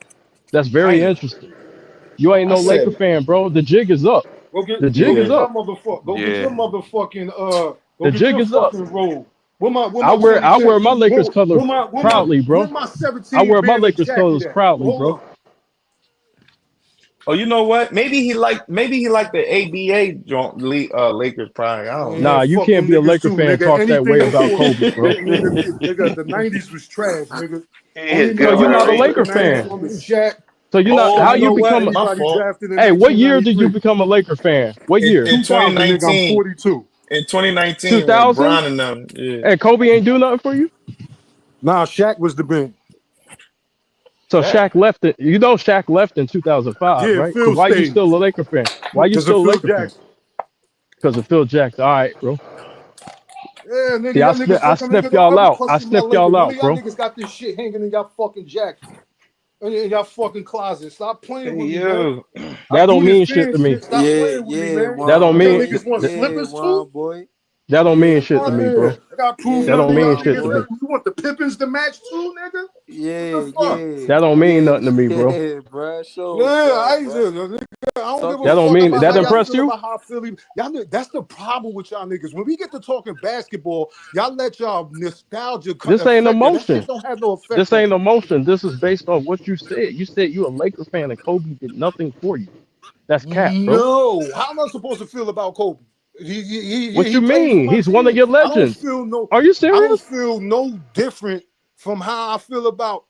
That's I very ain't, interesting. You ain't I no Laker said, fan, bro. The jig is up. The Go jig is get yeah. your up. motherfucker. Go get Yeah. your motherfucking go The get jig your is up. fucking roll. Where I my wear 2010? my Lakers colors proudly, Where bro. my I 17 wear my banner Lakers jacket colors at? proudly, Hold bro. up. Oh, you know what? Maybe he liked the ABA joint, Lakers probably. I don't Man, Nah, know. you fuck can't them be a niggas Laker too, fan nigga. talk that way Anything about before Kobe, bro. nigga, the 90s was trash, nigga. He Only is So good nigga you're with I a not a fuck with the Laker Lakers 90s fan. fan. on the Shaq. So you're not. Oh, How you I you know ain't what? become? My anybody fault. drafted in Hey, what year did you 1993. become a Laker fan? What year? In 2000, nigga, I'm 2019, 42. in 2019 when 2000. Bron and them, yeah. And Kobe ain't do nothing for you. Nah, Shaq was the man. So Shaq. Shaq left it. You know Shaq left in 2005, Yeah, right? So Phil why you stayed. still a Laker fan? Why you Because of still a Phil Laker fan? Jackson. Because of Phil Jackson. All right, bro. Yeah, See, nigga, y'all niggas I fucking sniff nigga. Don't y'all ever out. I question my sniff Lakers. y'all None of out, y'all bro. niggas got this shit hanging in y'all fucking jacket. in y'all fucking closet. Stop playing Hey with me, man. yo, I That don't do this mean shit fan to me. shit. Stop playing with me, Yeah, man. That don't one Y'all mean boy. niggas want Yeah, slippers one too? boy. that don't Yeah, mean shit to one me, Yeah, bro. boy. I gotta prove That Yeah, none of don't mean y'all one shit niggas. to boy. me. You want the Pippins to match too, nigga? What the Yeah, fuck? yeah, That don't mean yeah, nothing to me, bro. yeah, bro. Yeah, Show up, I ain't bro. nigga. I don't give Talk a That your don't fuck mean about shit, how that y'all bro. impressed feel you. about how Philly. That's the problem with y'all niggas. When we get to talking basketball, y'all let y'all nostalgia This ain't affect that. That shit emotion. don't have no effect This on ain't me. emotion. This is based on what you said. You said you a Lakers fan and Kobe did nothing for you. That's cap, bro. No, how am I supposed to feel about Kobe? What He you played for mean? my He's one of team. your legends. Are you I don't serious? feel no different from how I feel about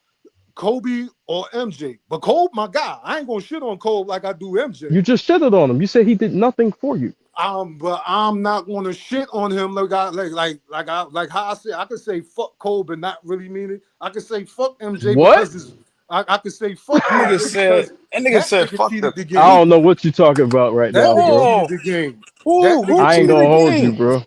Kobe or MJ. But Kobe, my guy, I ain't gonna shit on Kobe like I do MJ. You just shitted on him. You said he did nothing for you. But I'm not gonna shit on him like how I say I could say fuck Kobe and not really mean it. I could say fuck MJ What? because I could say fuck nigga MJ said because that nigga that said nigga fuck the cheated the I game. don't know what you're talking about right That now, nigga bro. cheated oh the game. That who nigga I ain't cheated gonna the hold game. you, bro.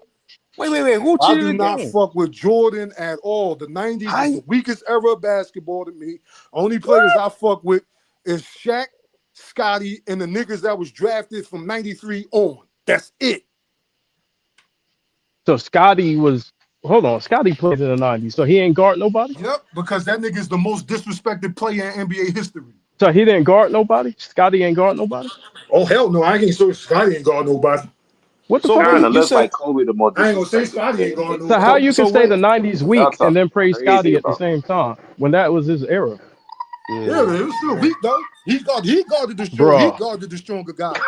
wait who I cheated do the not game? fuck with Jordan at all. The 90s How is you, the weakest era of basketball to me. Only players I fuck with is Shaq, Scotty, and the niggas that was drafted from 93 on. That's it. So Scotty was. Hold on. Scotty played in the '90s, so he ain't guard nobody. Yep, because that nigga is the most disrespected player in NBA history. So he didn't guard nobody. Scotty ain't guard nobody. Oh hell no, I ain't so Scotty ain't got nobody. What the so fuck are wait, you? Kinda you look said like Kobe the more I ain't gonna say disrespected Scotty player ain't in got So how nobody. you so can say wait, the '90s Y'all weak and talking then praise crazy Scotty at the about same time when that was his era, Yeah, yeah, it was still yeah. weak though. He guarded the strong. He bro? guarded the stronger guys.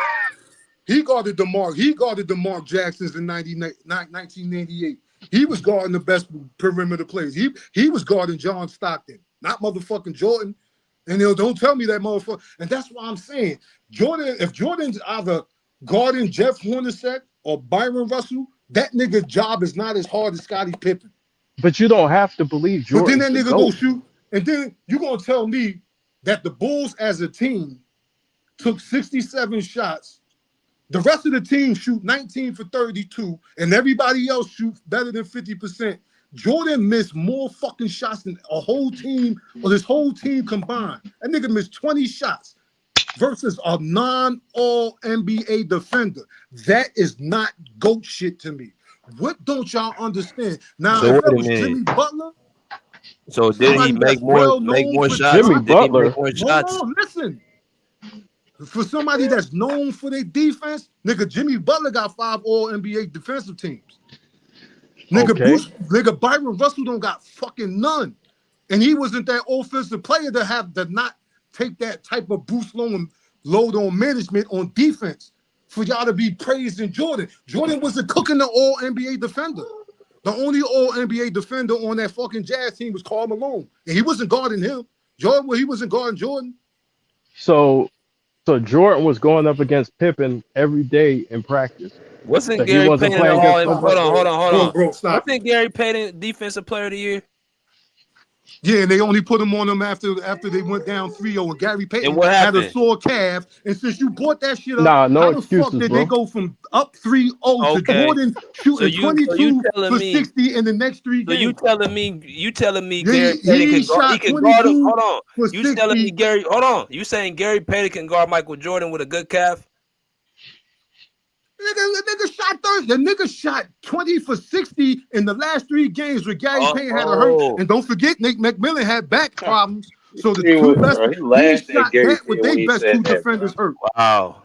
He guarded the Mark Jacksons in 1988. He was guarding the best perimeter players. He was guarding John Stockton, not motherfucking Jordan. And don't tell me that motherfucker. And that's why I'm saying Jordan. If Jordan's either guarding Jeff Hornacek or Byron Russell, that nigga's job is not as hard as Scottie Pippen. But you don't have to believe But then Jordan's that the nigga go GOAT. shoot, and then you gonna tell me that the Bulls as a team took 67 shots. The rest of the team shoot 19 for 32, and everybody else shoots better than 50%. Jordan missed more fucking shots than a whole team or this whole team combined. That nigga missed 20 shots versus a non-all NBA defender. That is not GOAT shit to me. What don't y'all understand? Now, So if wait that a was minute. Jimmy Butler, So did he somebody make that's more well known for shots? Jimmy drive. Did he make Butler. more Hold shots? on, listen. For somebody that's known for their defense, nigga, Jimmy Butler got 5 All NBA defensive teams. Okay. Nigga, Byron Russell don't got fucking none, and he wasn't that offensive player to not take that type of load on management on defense for y'all to be praising Jordan. Jordan wasn't cooking the All NBA defender. The only All NBA defender on that fucking Jazz team was Karl Malone, and he wasn't guarding him. He wasn't guarding Jordan. So Jordan was going up against Pippen every day in practice. So Wasn't he Gary wasn't Payton the playing against all? nobody. Hold on. Bro, stop it. Wasn't Gary Payton defensive player of the year? Yeah, and they only put him on them after they went down 3-0, and Gary And Payton what had a happened? sore calf. And since you brought that shit up, Nah, no how the fuck excuses, did they bro. go from up 3-0 to Okay. Jordan So shooting you 22 telling for me 60 in the next 3 so games? you telling me Yeah, Gary Payton he can guard he shot can guard him? 22 Hold on. for You telling me 60. Gary hold on. You saying Gary Payton can guard Michael Jordan with a good calf? Nigga shot 30. The nigga shot 20 for 60 in the last 3 games where Gary Payton had a hurt. Oh. And don't forget, Nick McMillan had back problems. So the He two was, best, bro, he he laughed at shot Gary that with Payton their when he best said 2 that, bro. defenders hurt. Wow.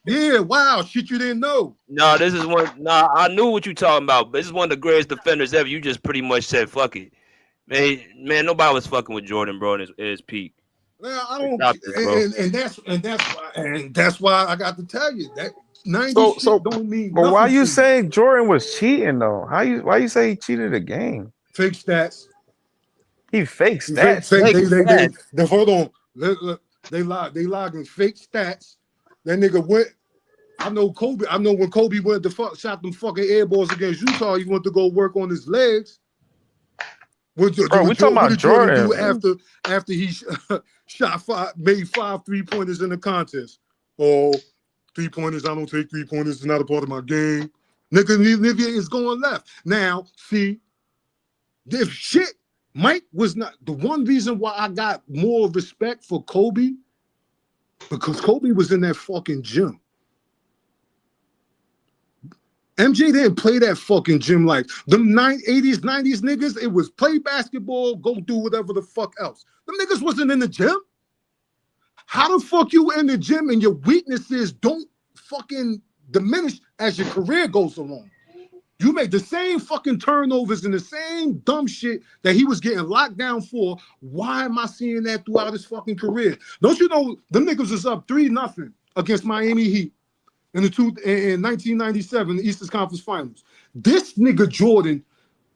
Yeah, wow, shit you didn't know. No, this is one. No, I knew what you talking about, but this is one of the greatest defenders ever. You just pretty much said fuck it, man. Nobody was fucking with Jordan, bro, in his peak. Now, I don't, Stop this, bro. and that's why I got to tell you that 90 So shit don't mean but why nothing you to me. say Jordan was cheating though? Why you say he cheated a game? Fake stats. He fake Fake, stats. fake. Fake stats. Hold on. They logging fake stats. That nigga went. I know Kobe. I know when Kobe went to shot them fucking air balls against Utah, he went to go work on his legs. What Bro, we talking about did Jordan do Jordan. after he made 5 3-pointers in the contest? Oh, 3-pointers. I don't take 3-pointers. It's not a part of my game. Nigga is going left. Now, see, if shit, Mike was not the one reason why I got more respect for Kobe, because Kobe was in that fucking gym. MJ didn't play that fucking gym like them 80s, 90s niggas. It was play basketball, go do whatever the fuck else. Them niggas wasn't in the gym. How the fuck you in the gym and your weaknesses don't fucking diminish as your career goes along? You make the same fucking turnovers and the same dumb shit that he was getting locked down for. Why am I seeing that throughout his fucking career? Don't you know them niggas was up 3-0 against Miami Heat in 1997, the Eastern Conference Finals. This nigga Jordan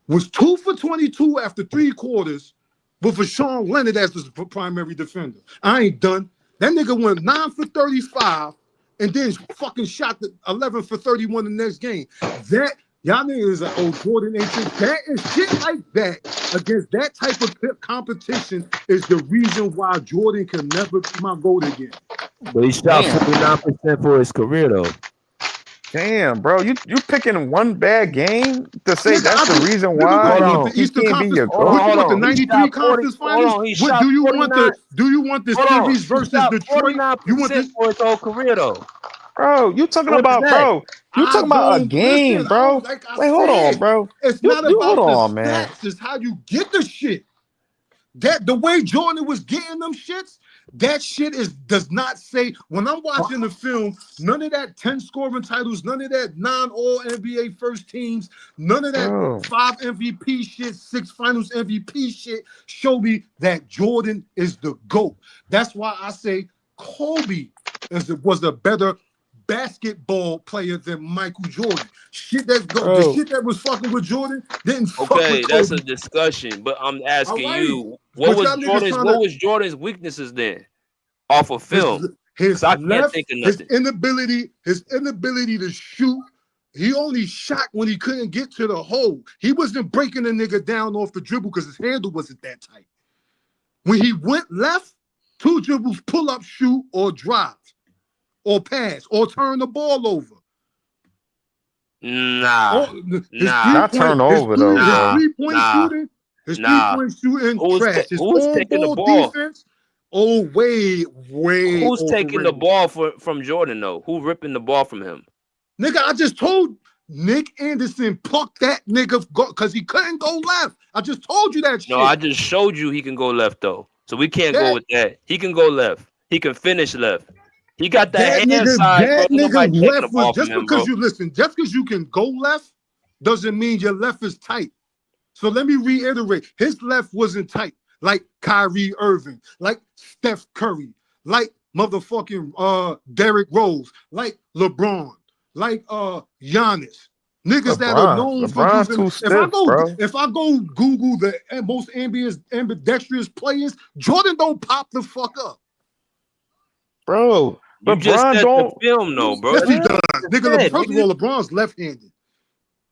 was 2 for 22 after 3 quarters with Sean Leonard as his primary defender. I ain't done. That nigga went 9 for 35 and then fucking shot the 11 for 31 the next game. That y'all niggas like, oh, Jordan ain't shit. That is shit like that against that type of competition is the reason why Jordan can never be my GOAT again. But he shot 49% for his career though. Damn, bro, you picking one bad game to say Nigga, that's the reason why he can't be your GOAT? What you want, the 93 conference finals? What do you want the series versus Detroit? You want this for his whole career though. Bro, you talking about, bro? You talking about a game, bro? Wait, hold on, bro. It's not about the stats. It's how you get the shit. That the way Jordan was getting them shits, that shit does not say. When I'm watching the film, none of that 10 scoring titles, none of that 9 All NBA first teams, none of that 5 MVP shit, 6 Finals MVP shit show me that Jordan is the GOAT. That's why I say Kobe was a better basketball player than Michael Jordan. The shit that was fucking with Jordan didn't fuck with Kobe. That's a discussion, but I'm asking you, what was Jordan's weaknesses then off of film? I can't think of nothing. His inability to shoot. He only shot when he couldn't get to the hole. He wasn't breaking a nigga down off the dribble because his handle wasn't that tight. When he went left, 2 dribbles, pull up, shoot, or drive. Or pass, or turn the ball over. Not turn over though. His 3-point shooting, trash. His on-ball defense, way. Who's taking the ball from Jordan though? Who ripping the ball from him? Nigga, I just told Nick Anderson plucked that nigga because he couldn't go left. I just told you that shit. No, I just showed you he can go left though, so we can't go with that. He can go left. He can finish left. He got that hand side. That nigga left was just because you listen. Just because you can go left doesn't mean your left is tight. So let me reiterate: his left wasn't tight, like Kyrie Irving, like Steph Curry, like motherfucking Derrick Rose, like LeBron, like Giannis. Niggas that are known for using. If I go Google the most ambidextrous players, Jordan don't pop the fuck up. Bro, you just said the film, though, bro. Yes, he does. Nigga, first of all, LeBron's left-handed.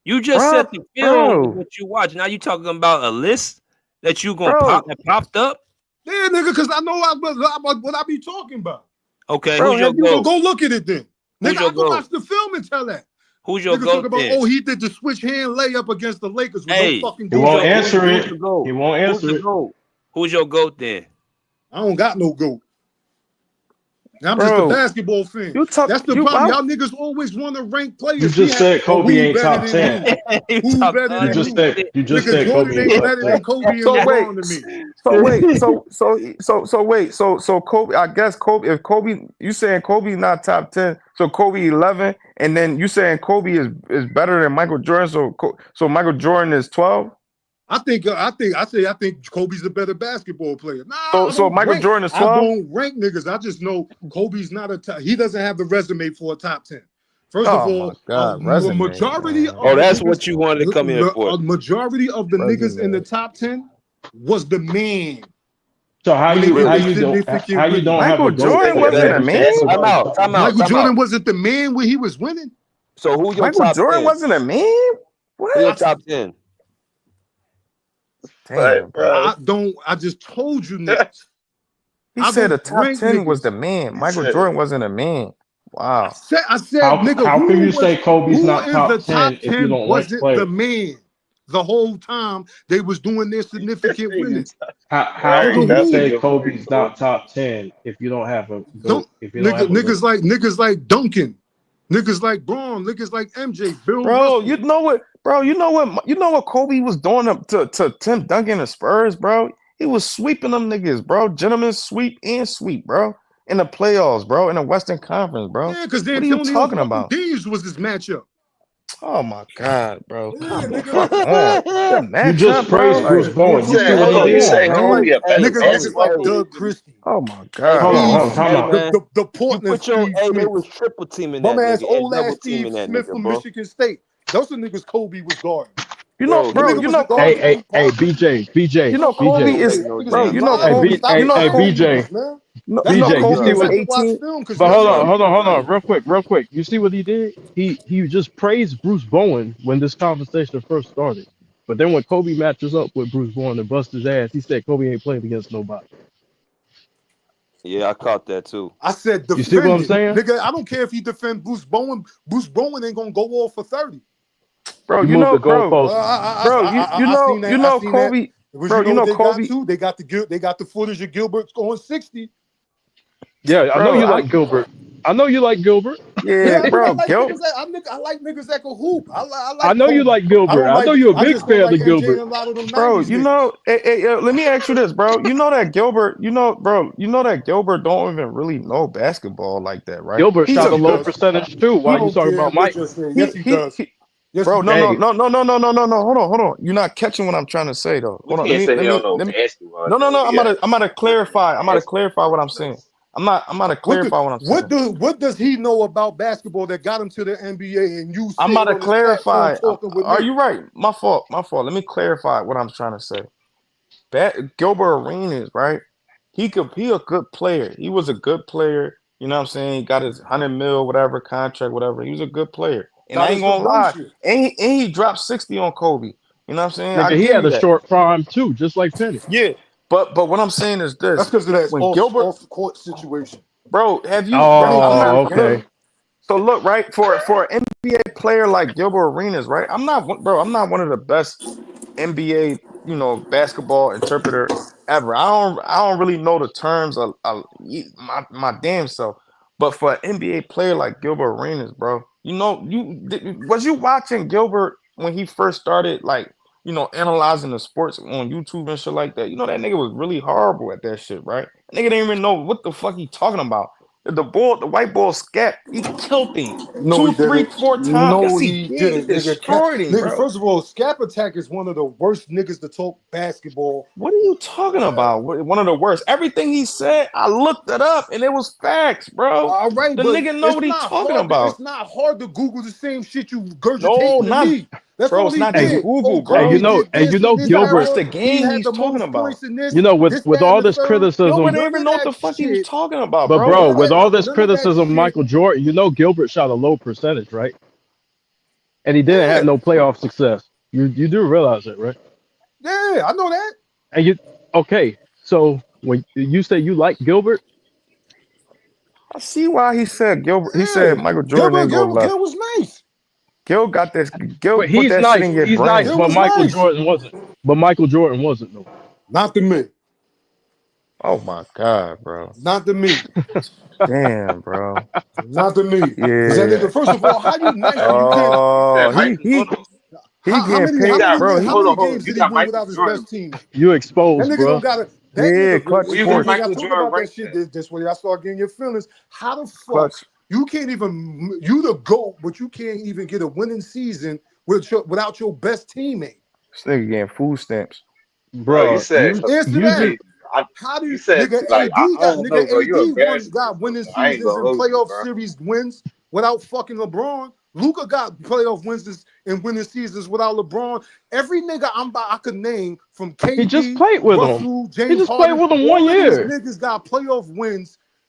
You just said the film that you watch. Now you talking about a list that you gonna pop that popped up? Yeah, nigga, because I know what I be talking about. Okay, who's your GOAT? Go look at it then. Nigga, I go watch the film and tell that. Who's your GOAT? Oh, he did the switch hand layup against the Lakers with no fucking. He won't answer it. He won't answer it. Who's your GOAT then? I don't got no GOAT. I'm just a basketball fan. That's the problem. Y'all niggas always want to rank players. You just said Kobe ain't top 10. Who's better than you just said Jordan ain't better than Kobe and LeBron to me. So Kobe, I guess Kobe, if Kobe, you saying Kobe's not top 10, so Kobe 11, and then you saying Kobe is better than Michael Jordan, so Michael Jordan is 12? I think Kobe's a better basketball player. So Michael Jordan is 12? I don't rank niggas. I just know Kobe's not a top. He doesn't have the resume for a top 10. First of all, resume, majority of that's what you wanted to come in for. A majority of the niggas in the top 10 was the man. So how you don't Michael Jordan wasn't a man? Time out. Michael Jordan wasn't the man when he was winning. So who your Michael top Jordan 10? wasn't a man? What? Who your top 10? Damn, bro. I just told you next. He said the top 10 was the man. Michael Jordan wasn't a man. Wow. I said, nigga, how can you say Kobe's not top 10 if you don't like wasn't the man? the whole time they was doing their significant winning. How Nigga, can you That's a who? say good point. Kobe's not top 10 if you don't have a Don't GOAT? If you don't have a GOAT? niggas like Duncan, niggas like Braun, niggas like MJ, Bill Bro, Russell. you know what, bro? You know what Kobe was doing up to Tim Duncan and Spurs, bro? He was sweeping them niggas, bro. Gentlemen sweep and sweep, bro. In the playoffs, bro. In the Western Conference, bro. Yeah, because What are you Antonio talking fucking about? Thieves was his matchup. Oh my God, bro. Yeah, nigga. Fuck on. The You just matchup, bro. praised Bruce Like, You Bowen. You see said, what hold he on. You Come did? on, said man. Kobe a better Niggas like basketball Doug player. Christie, oh my Hey, God, Hold on, hold Steve, on, bro. time hey out. man, the you Portland put your Steve hey, they Smith, was triple teaming that bum ass nigga and old double ass Steve teaming that Smith nigga, from bro. Michigan State. Those the niggas Kobe was guarding. You know, Bro, The bro, nigga you wasn't know Hey, guarding Kobe, hey, Tony hey, Parker. BJ, you BJ, know Come Kobe BJ. on, is, man. ain't Y'all no niggas bro, be damn you know Hey, lying. Kobe, B, I hey, you know I hey, know Kobe, niggas, BJ, man. you That's know why BJ. you You Kobe see niggas is what? have to watch 18. film because But y'all hold niggas on, be hold on, hold on, lying. real quick, real quick. You see what he did? He just praised Bruce Bowen when this conversation first started. But then when Kobe matches up with Bruce Bowen and busts his ass, he said Kobe ain't playing against nobody. Yeah, I caught that too. I said You see what defend I'm it. saying? Nigga, I don't care if he defend Bruce Bowen. Bruce Bowen ain't gonna go off for 30. Bro, You you moved the know, goalpost. I seen that. you I know seen that. Kobe, But bro, you know you what know they got Kobe, too? They got the footage of Gilbert going 60. Yeah, I know bro. you like Gilbert. I know you like Gilbert. Yeah, Yeah, I bro, like niggas that I like niggas that can hoop. I I like know you Kobe. like Gilbert. I know you're a I big just don't fan like of MJ and Gilbert. a lot of them bro. 90s You niggas. know, let me ask you this, bro. You know that Gilbert, bro, you know that Gilbert don't even really know basketball like that, right? Gilbert He's shot a a Yes, he low good, does. percentage too. I Why you don't talking care about what Mike? you're saying. Yes, he, he he, does. he Yes, bro. he No, does. no, Hey, no, no, no, no, no, no, no. Hold on. You're not catching what I'm trying to say, though. We Hold on. can't say he don't know Let me. basketball No, no, though. no. He got I'm gonna clarify. I'm gonna basketball. clarify what I'm saying. I'm gonna What do, clarify what I'm saying. what does he know about basketball that got him to the NBA and you I'm sitting gonna on this platform clarify. talking with Are me? you right? My fault. My fault. Let me clarify what I'm trying to say. Gilbert Arenas, right? He a good player. He was a good player. You know what I'm saying? He got his 100 mil, whatever contract, whatever. He was a good player. And I Got ain't his gonna lie. devotion. And he dropped 60 on Kobe. You know what I'm saying? I nigga, he give had you a that. short prime too, just like Penny. Yeah. But what I'm saying is That's this. because of that When Gilbert, off court situation. bro, have you, That bro, ain't I'm playing not Oh, the look. okay. game. So look, right, for an NBA player like Gilbert Arenas, right? I'm not one of the best NBA, basketball interpreter ever. I don't really know the terms of my damn self. But for an NBA player like Gilbert Arenas, bro, was you watching Gilbert when he first started, like, analyzing the sports on YouTube and shit like that? You know that nigga was really horrible at that shit, right? Nigga didn't even know what the fuck he talking about. The white ball scat, he killed him No, he two, three, didn't. four times. No, Yes, he he did. He didn't, destroyed him, Nigga, bro. first of all, Scap Attack is one of the worst niggas to talk basketball. What are you talking about? One of the worst. Everything he said, I looked it up and it was facts, bro. All right, The but nigga know what he talking it's about. not hard to Google the same shit you No, regurgitating to not, me. That's bro. all It's he not Hey, just did. Oh, Google, hey, Kobe bro. did you this know and this and the Watch Gilbert. the third. He game had he's the talking most about. points in this, You know, this, with that, and all the this third. Gilbert criticism, didn't None even of know what that the fuck he was shit. talking about, but bro. bro, with all this None of that criticism, shit. Michael Jordan, you know Gilbert shot a low percentage, right? And he didn't have Yeah, no playoff success. You do realize that, right? yeah, I know that. And you okay? So when you say you like Gilbert, I see why he said Gilbert. He Yeah, said Michael Jordan ain't go Gil left. was nice. Gil got this. Gil but put that shit in your he's nice, brain. Gil but was Michael nice. Jordan wasn't. But Michael Jordan wasn't though. Not to me. Oh my god, bro. Not to me. Damn, bro. Not to me. Cause that Yeah. nigga, first of all, how you nice and you can't You said Oh, Michael. Hold on. he how getting many You paid, got bro. how He hold many on, hold on. games You did he got win Michael without his Jordan. best team? You That exposed, nigga don't bro. got to. That yeah, nigga. clutch Where you And got when sports, I Michael talk Jordan about that ranked shit, at? this way I start getting your feelings. How the fuck clutch. you can't even you the GOAT, but you can't even get a winning season without your best teammate? This nigga getting food stamps. Bro, you Bro, said Answer you just that. hey, I, How do you you said nigga like I don't know, bro. You're a AD basketball got bro, winning so I ain't seasons gonna and hold you, playoff bro. series wins without fucking LeBron. Luca got playoff wins and winning seasons without LeBron. Every nigga I could name from he just KD, played with him. Russell, He James just played Harden, with him one all of these year. niggas got playoff wins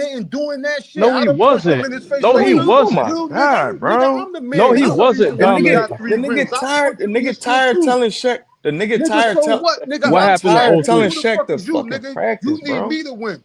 dominating, doing that shit. No, I he done punched him wasn't. in his face. No, Like, he nigga, Oh wasn't. my dude, God, nigga, bro. I'm the No, man. he I'm the reason wasn't The why he nigga, got dominating. the 3 rings. nigga I tired. punched The him in his nigga shit tired too. telling Shaq. The nigga Nigga, tired so tell. what? Nigga, What Nigga I'm happened in tired strong. So telling '03? who the Shaq fuck to is you, fucking nigga? practice, You need bro. me to win.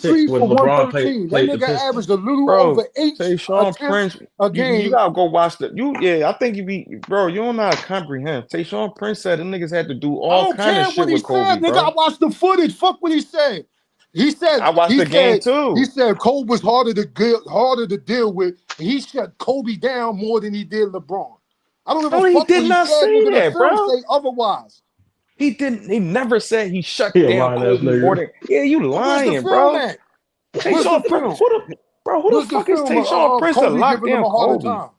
23 when for LeBron 113. That played the nigga Pistons. averaged a little Bro, over 8 Tayshaun attempts Prince, a you game. gotta go watch I think you be, bro, you don't know how to comprehend. Tayshaun Prince said them niggas had to do I all don't kind of care what shit he with said, Kobe, nigga. I bro. watched the footage. Fuck what he said. He said I watched he the game said he too. said Kobe was harder to deal with, and he shut Kobe down more than he did LeBron. I don't give a No, he fuck what did he not said, say nigga. The that, film bro. say otherwise. He didn't. He never said he shut He a down lying ass Kobe more nigga. than. Yeah, you Where's the lying, film bro. at? Where's the Tayshaun Prince. film? Who the Where's the fuck is film Tayshaun of Prince to Kobe lock giving him down a harder Kobe? time?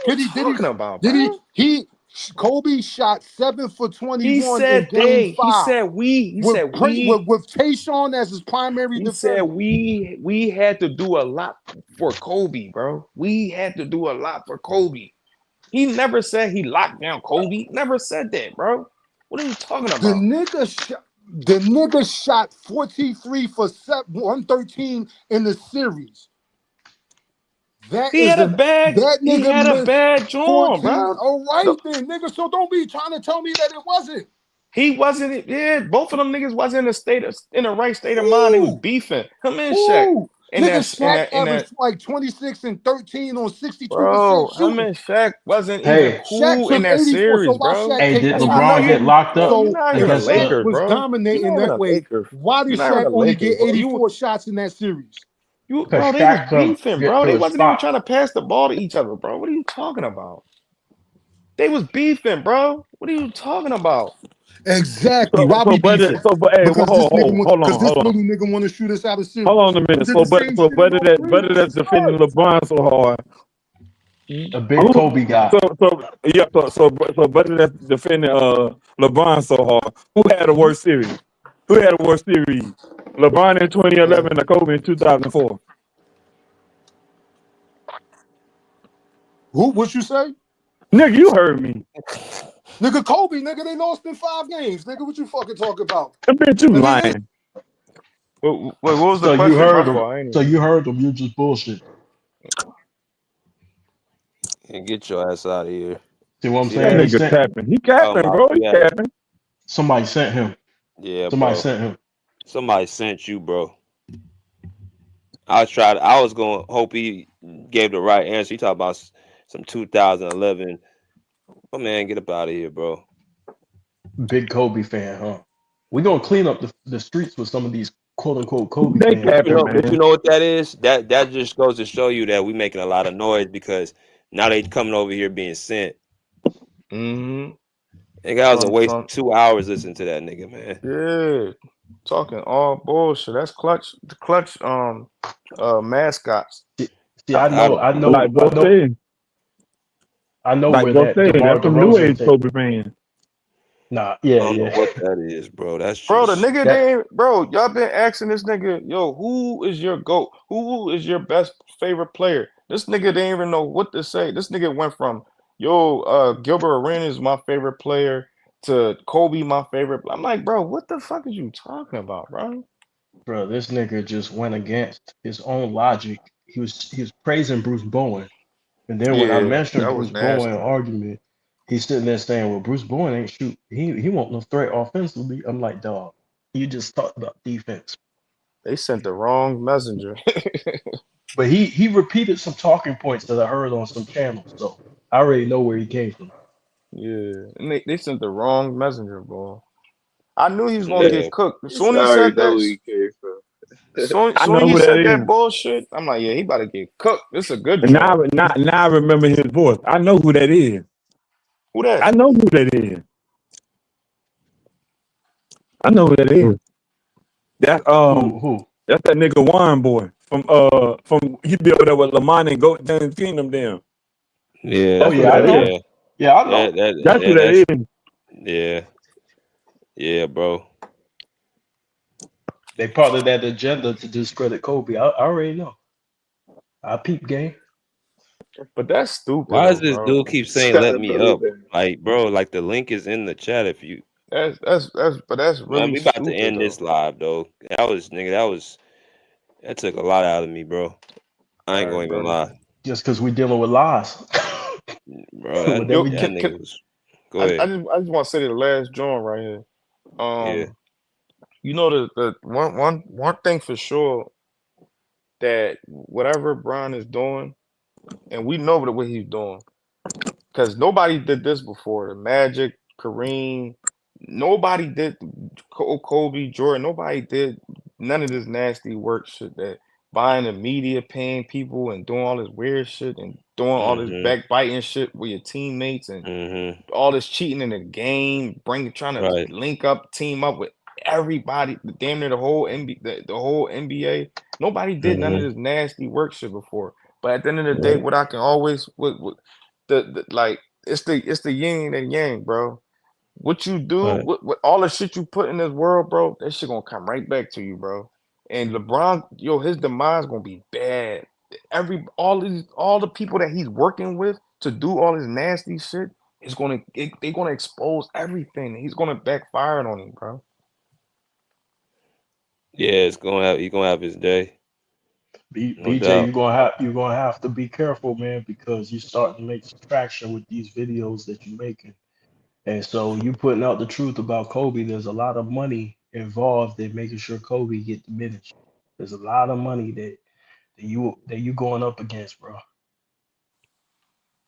What are you talking about, Did bro? he Kobe shot 7 for He 21 in said game they. He 5 said we. He with said we. Tayshaun as his primary He said defender. we had to do a lot for Kobe, bro. We had to do a lot for Kobe. He never said he locked down Kobe. Never said that, bro. What are you talking The about? nigga shot 43 for 113 in the series. He had a bad. That He nigga had a missed bad joint, 14. bro. All right then, nigga. So don't be trying to tell me that it wasn't. He wasn't. Yeah, both of them niggas wasn't in the right state of mind. They was beefing. Him and Shaq. Ooh. In Nigga, Shaq that averaged like 26 and 13 on 62% bro. Him shooting. and Shaq wasn't even Hey, Shaq cool in took that 84. So series, why bro. Shaq hey, take did That's how I know LeBron get you, locked bro. up You're So not even if a against Shaq the? Laker, was bro. You're dominating not even that a way, Laker. why did You're not even Shaq a only Laker, get bro. 84 shots in that series? Because Bro, they was Shaq couldn't beefing, get bro. to They his wasn't even spot. trying to pass the ball to each other, bro. What are you talking about? They was beefing, bro. What are you talking about? Exactly. Why we beefing? But hey, Because this nigga hold this on. little nigga want to shoot us out of Hold on series. a We minute. did the same So shit in '03 better with that's defending Spurs. LeBron so hard. A big Kobe guy. So better that's defending LeBron so hard. Who had a worse series? Who had a worse series? LeBron in 2011 or Kobe in 2004? Who? What you say? Nigga, you heard me. Nigga, Kobe, nigga, they lost in 5 games. Nigga, what you fucking talking about? I bet you Nigga, lying. Wait, what was the So you question? My heard him. fault. I ain't So even. you heard him. You just bullshit. And get your ass out of here. See what I'm See That saying? that? He nigga sent capping. He Talking capping, about bro. you He had a capping. somebody sent him. yeah, Somebody bro. sent him. Somebody sent you, bro. I was going to hope he gave the right answer. He talked about some 2011. Oh man, get up out of here, bro. Big Kobe fan, huh? We're gonna clean up the streets with some of these quote unquote Kobe They fans, capping, man. But you man. know what that is? That just goes to show you that we making a lot of noise because now they coming over here being sent. Mm-hmm. And I was a waste of From 2 hours listening to that nigga, man. yeah, talking all bullshit. That's clutch mascots. See, I I know, don't I know. know, Like Bo said. I know Like where Bo that said, DeMar that's some new DeRozan age thing. Kobe fans. Nah, I yeah, don't know yeah. what that is, bro. That's Bro, the just nigga That they ain't, bro, y'all been asking this nigga, yo, who is your GOAT? Who is your best favorite player? This nigga didn't even know what to say. This nigga went from, yo, Gilbert Arenas is my favorite player to Kobe my favorite. I'm like, bro, what the fuck is you talking about, bro? bro, this nigga just went against his own logic. He was praising Bruce Bowen, and then when I Yeah, mentioned that was Bruce Bowen nasty. argument, he's sitting there saying, "Well, Bruce Bowen ain't shoot. He won't no threat offensively." I'm like, dog, you just talked about defense. They sent the wrong messenger. But he repeated some talking points that I heard on some channels, so I already know where he came from. Yeah, and they sent the wrong messenger, bro. I knew he was gonna yeah. get cooked. As Yes, soon I as he already said know that, where he came from. I soon know he who that said that is. bullshit, I'm like, yeah, he about to get cooked. This is a good And now, joint. now I remember his voice. I know who that is. Who that? I know who that is. I know who that is. That's Who? that's that nigga Wine boy from he be over there with Lamont and Goat James Kingdom them. Yeah, Oh That's who yeah, I that know. is. yeah. Yeah, I know. That's who that That's is. yeah. Yeah, bro. They part of that agenda to discredit Kobe. I already know. I peep game. But that's stupid Why does though, this bro. dude keep saying Shut let up, me brother. up? Like, bro, like the link is in the chat if you That's man, really we about to stupid end though. this live though. That took a lot out of me, bro. I All ain't right, gonna even brother. lie. Just because we're dealing with lies. Bro, Whatever Yo, you that can nigga was go ahead. I just want to say the last joint right here. Yeah. You know the one thing for sure that whatever Brian is doing, and we know what he's doing, because nobody did this before. The Magic, Kareem, nobody did Kobe, Jordan, nobody did none of this nasty work shit that buying the media, paying people and doing all this weird shit and doing all this Mm-hmm. backbiting shit with your teammates and Mm-hmm. all this cheating in the game, trying to Right. link up, team up with everybody, damn near the whole the whole NBA. Nobody did none of Mm-hmm. this nasty work shit before. But at the end of the day, Right. what I can always like it's the yin and yang, bro. What you do, Right. what all the shit you put in this world, bro, that shit gonna come right back to you, bro. And LeBron, his demise gonna be bad. All the people that he's working with to do all this nasty shit is they're gonna expose everything. He's gonna backfire on him, bro. Yeah, he's gonna have his day. No BJ, doubt. you're gonna have to be careful, man, because you're starting to make some traction with these videos that you're making. And so you putting out the truth about Kobe. There's a lot of money involved in making sure Kobe get diminished. There's a lot of money that you going up against, bro.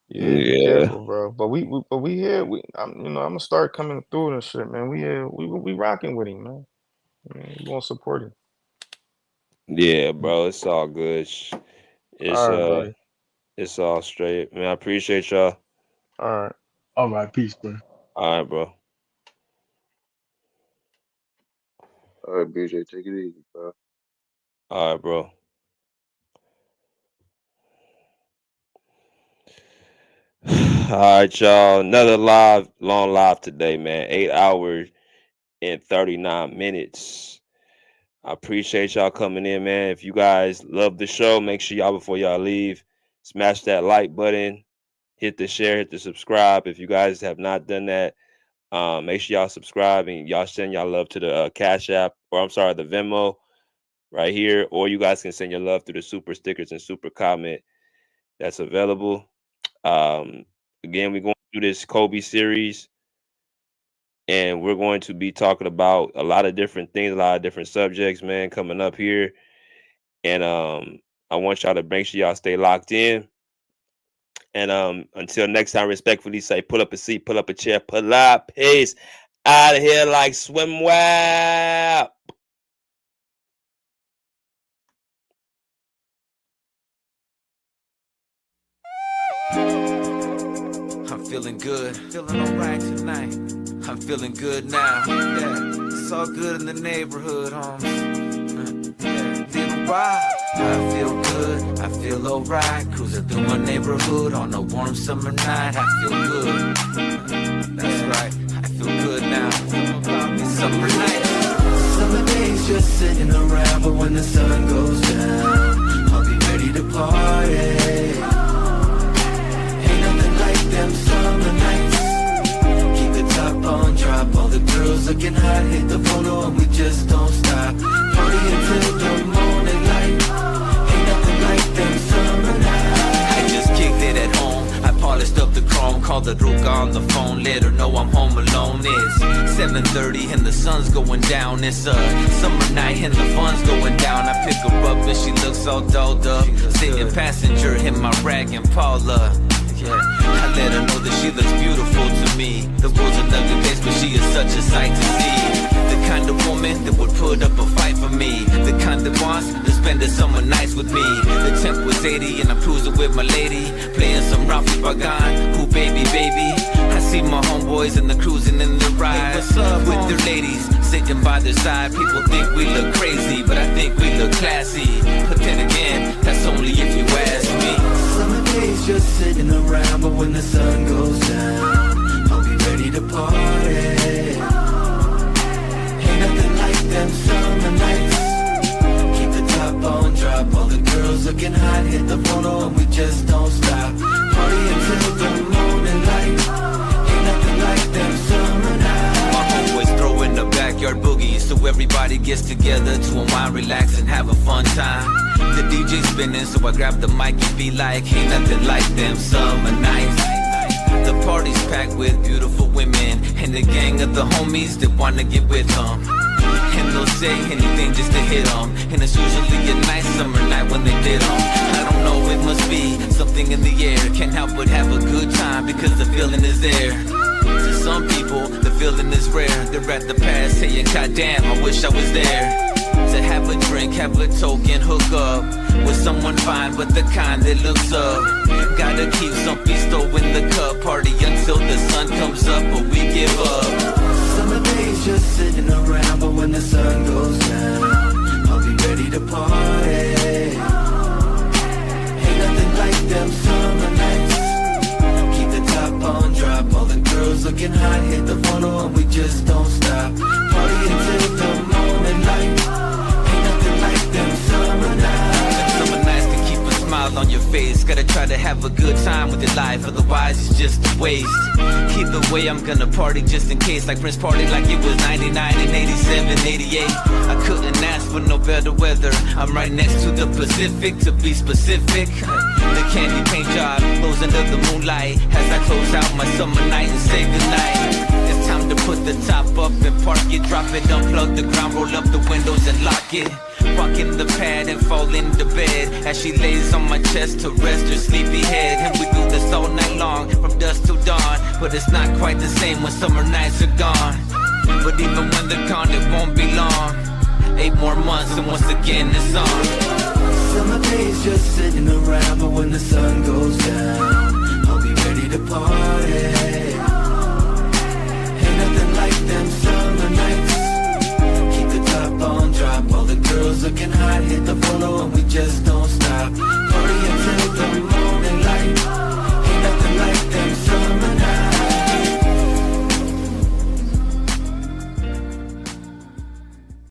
Yeah, be Yeah. careful, bro. But we here. I'm gonna start coming through and shit, man. We rocking with him, man. We gonna support him. Yeah, bro. It's all good. It's All right, buddy. it's all straight. Man, I appreciate y'all. All right. All right, peace, bro. All right, bro. All right, BJ, take it easy, bro. All right, bro. All right, y'all. Another long live today, man. 8 hours and 39 minutes. I appreciate y'all coming in, man. If you guys love the show, make sure y'all, before y'all leave, smash that like button, hit the share, hit the subscribe. If you guys have not done that, make sure y'all subscribe and y'all send y'all love to the Cash App, or I'm sorry, the Venmo right here, or you guys can send your love through the super stickers and super comment that's available. Again, we're going through this Kobe series, and we're going to be talking about a lot of different things, a lot of different subjects, man, coming up here. And I want y'all to make sure y'all stay locked in. And until next time, respectfully say, pull up a seat, pull up a chair, pull up, peace. Out of here like swim well. I'm feeling good, feeling alright tonight. I'm feeling good now. Yeah, it's all good in the neighborhood, homes. Yeah, little wild. I feel good, I feel alright. Cruising through my neighborhood on a warm summer night. I feel good. That's right, I feel good now. It's summer night. Summer days just sitting around, but when the sun goes down, I'll be ready to party. Them summer nights, keep the top on, drop. All the girls looking hot, hit the photo and we just don't stop. Party until the morning light, ain't nothing like them summer nights. I just kicked it at home, I polished up the chrome, called the Ruka on the phone, let her know I'm home alone. It's 7:30 and the sun's going down. It's a summer night and the fun's going down. I pick her up and she looks all dolled up, sitting passenger in my rag and Paula. Yeah, I let her know that she looks beautiful to me. The world's an ugly place, but she is such a sight to see. The kind of woman that would put up a fight for me. The kind that wants to spend the summer nights with me. The temp was 80 and I'm cruising with my lady, playing some Rafi Bagan, who baby. I see my homeboys and the cruising in the ride, with their ladies sitting by their side. People think we look crazy, but I think we look classy. But then again, that's only if you ask me. Summer days just sitting around, but when the sun goes down, I'll be ready to party. Ain't nothing like them summer nights. Keep the top on, drop. All the girls looking hot, hit the photo and we just don't stop. Party until the morning light. Ain't nothing like them summer nights. My homeboys throw in the backyard boogies, so everybody gets together to unwind, relax, and have a fun time. The DJ spinning, so I grab the mic and be like, ain't nothing like them summer nights. The party's packed with beautiful women and the gang of the homies that wanna get with them. And they'll say anything just to hit them, and it's usually a nice summer night when they did them. I don't know, it must be something in the air. Can't help but have a good time because the feeling is there. To some people, the feeling is rare. They're at the past saying, God damn, I wish I was there. To have a drink, have a token, hook up with someone fine, but the kind that looks up. Gotta keep some pisto in the cup, party until the sun comes up, but we give up. Summer days just sitting around, but when the sun goes down, I'll be ready to party. Ain't nothing like them summer nights. Keep the top on, face. Gotta try to have a good time with your life, otherwise it's just a waste. Either way, I'm gonna party just in case, like Prince party like it was 99 and 87, 88. I couldn't ask for no better weather. I'm right next to the Pacific, to be specific. The candy paint job glows under the moonlight as I close out my summer night and say goodnight. It's time to put the top up and park it, drop it, unplug the ground, roll up the windows and lock it. Rocking the pad and fall into bed as she lays on my chest to rest her sleepy head. And we do this all night long, from dusk till dawn. But it's not quite the same when summer nights are gone. But even when they're gone, it won't be long. 8 more months and once again it's on. Summer days just sitting around, but when the sun goes down, I'll be ready to party. Ain't nothing like them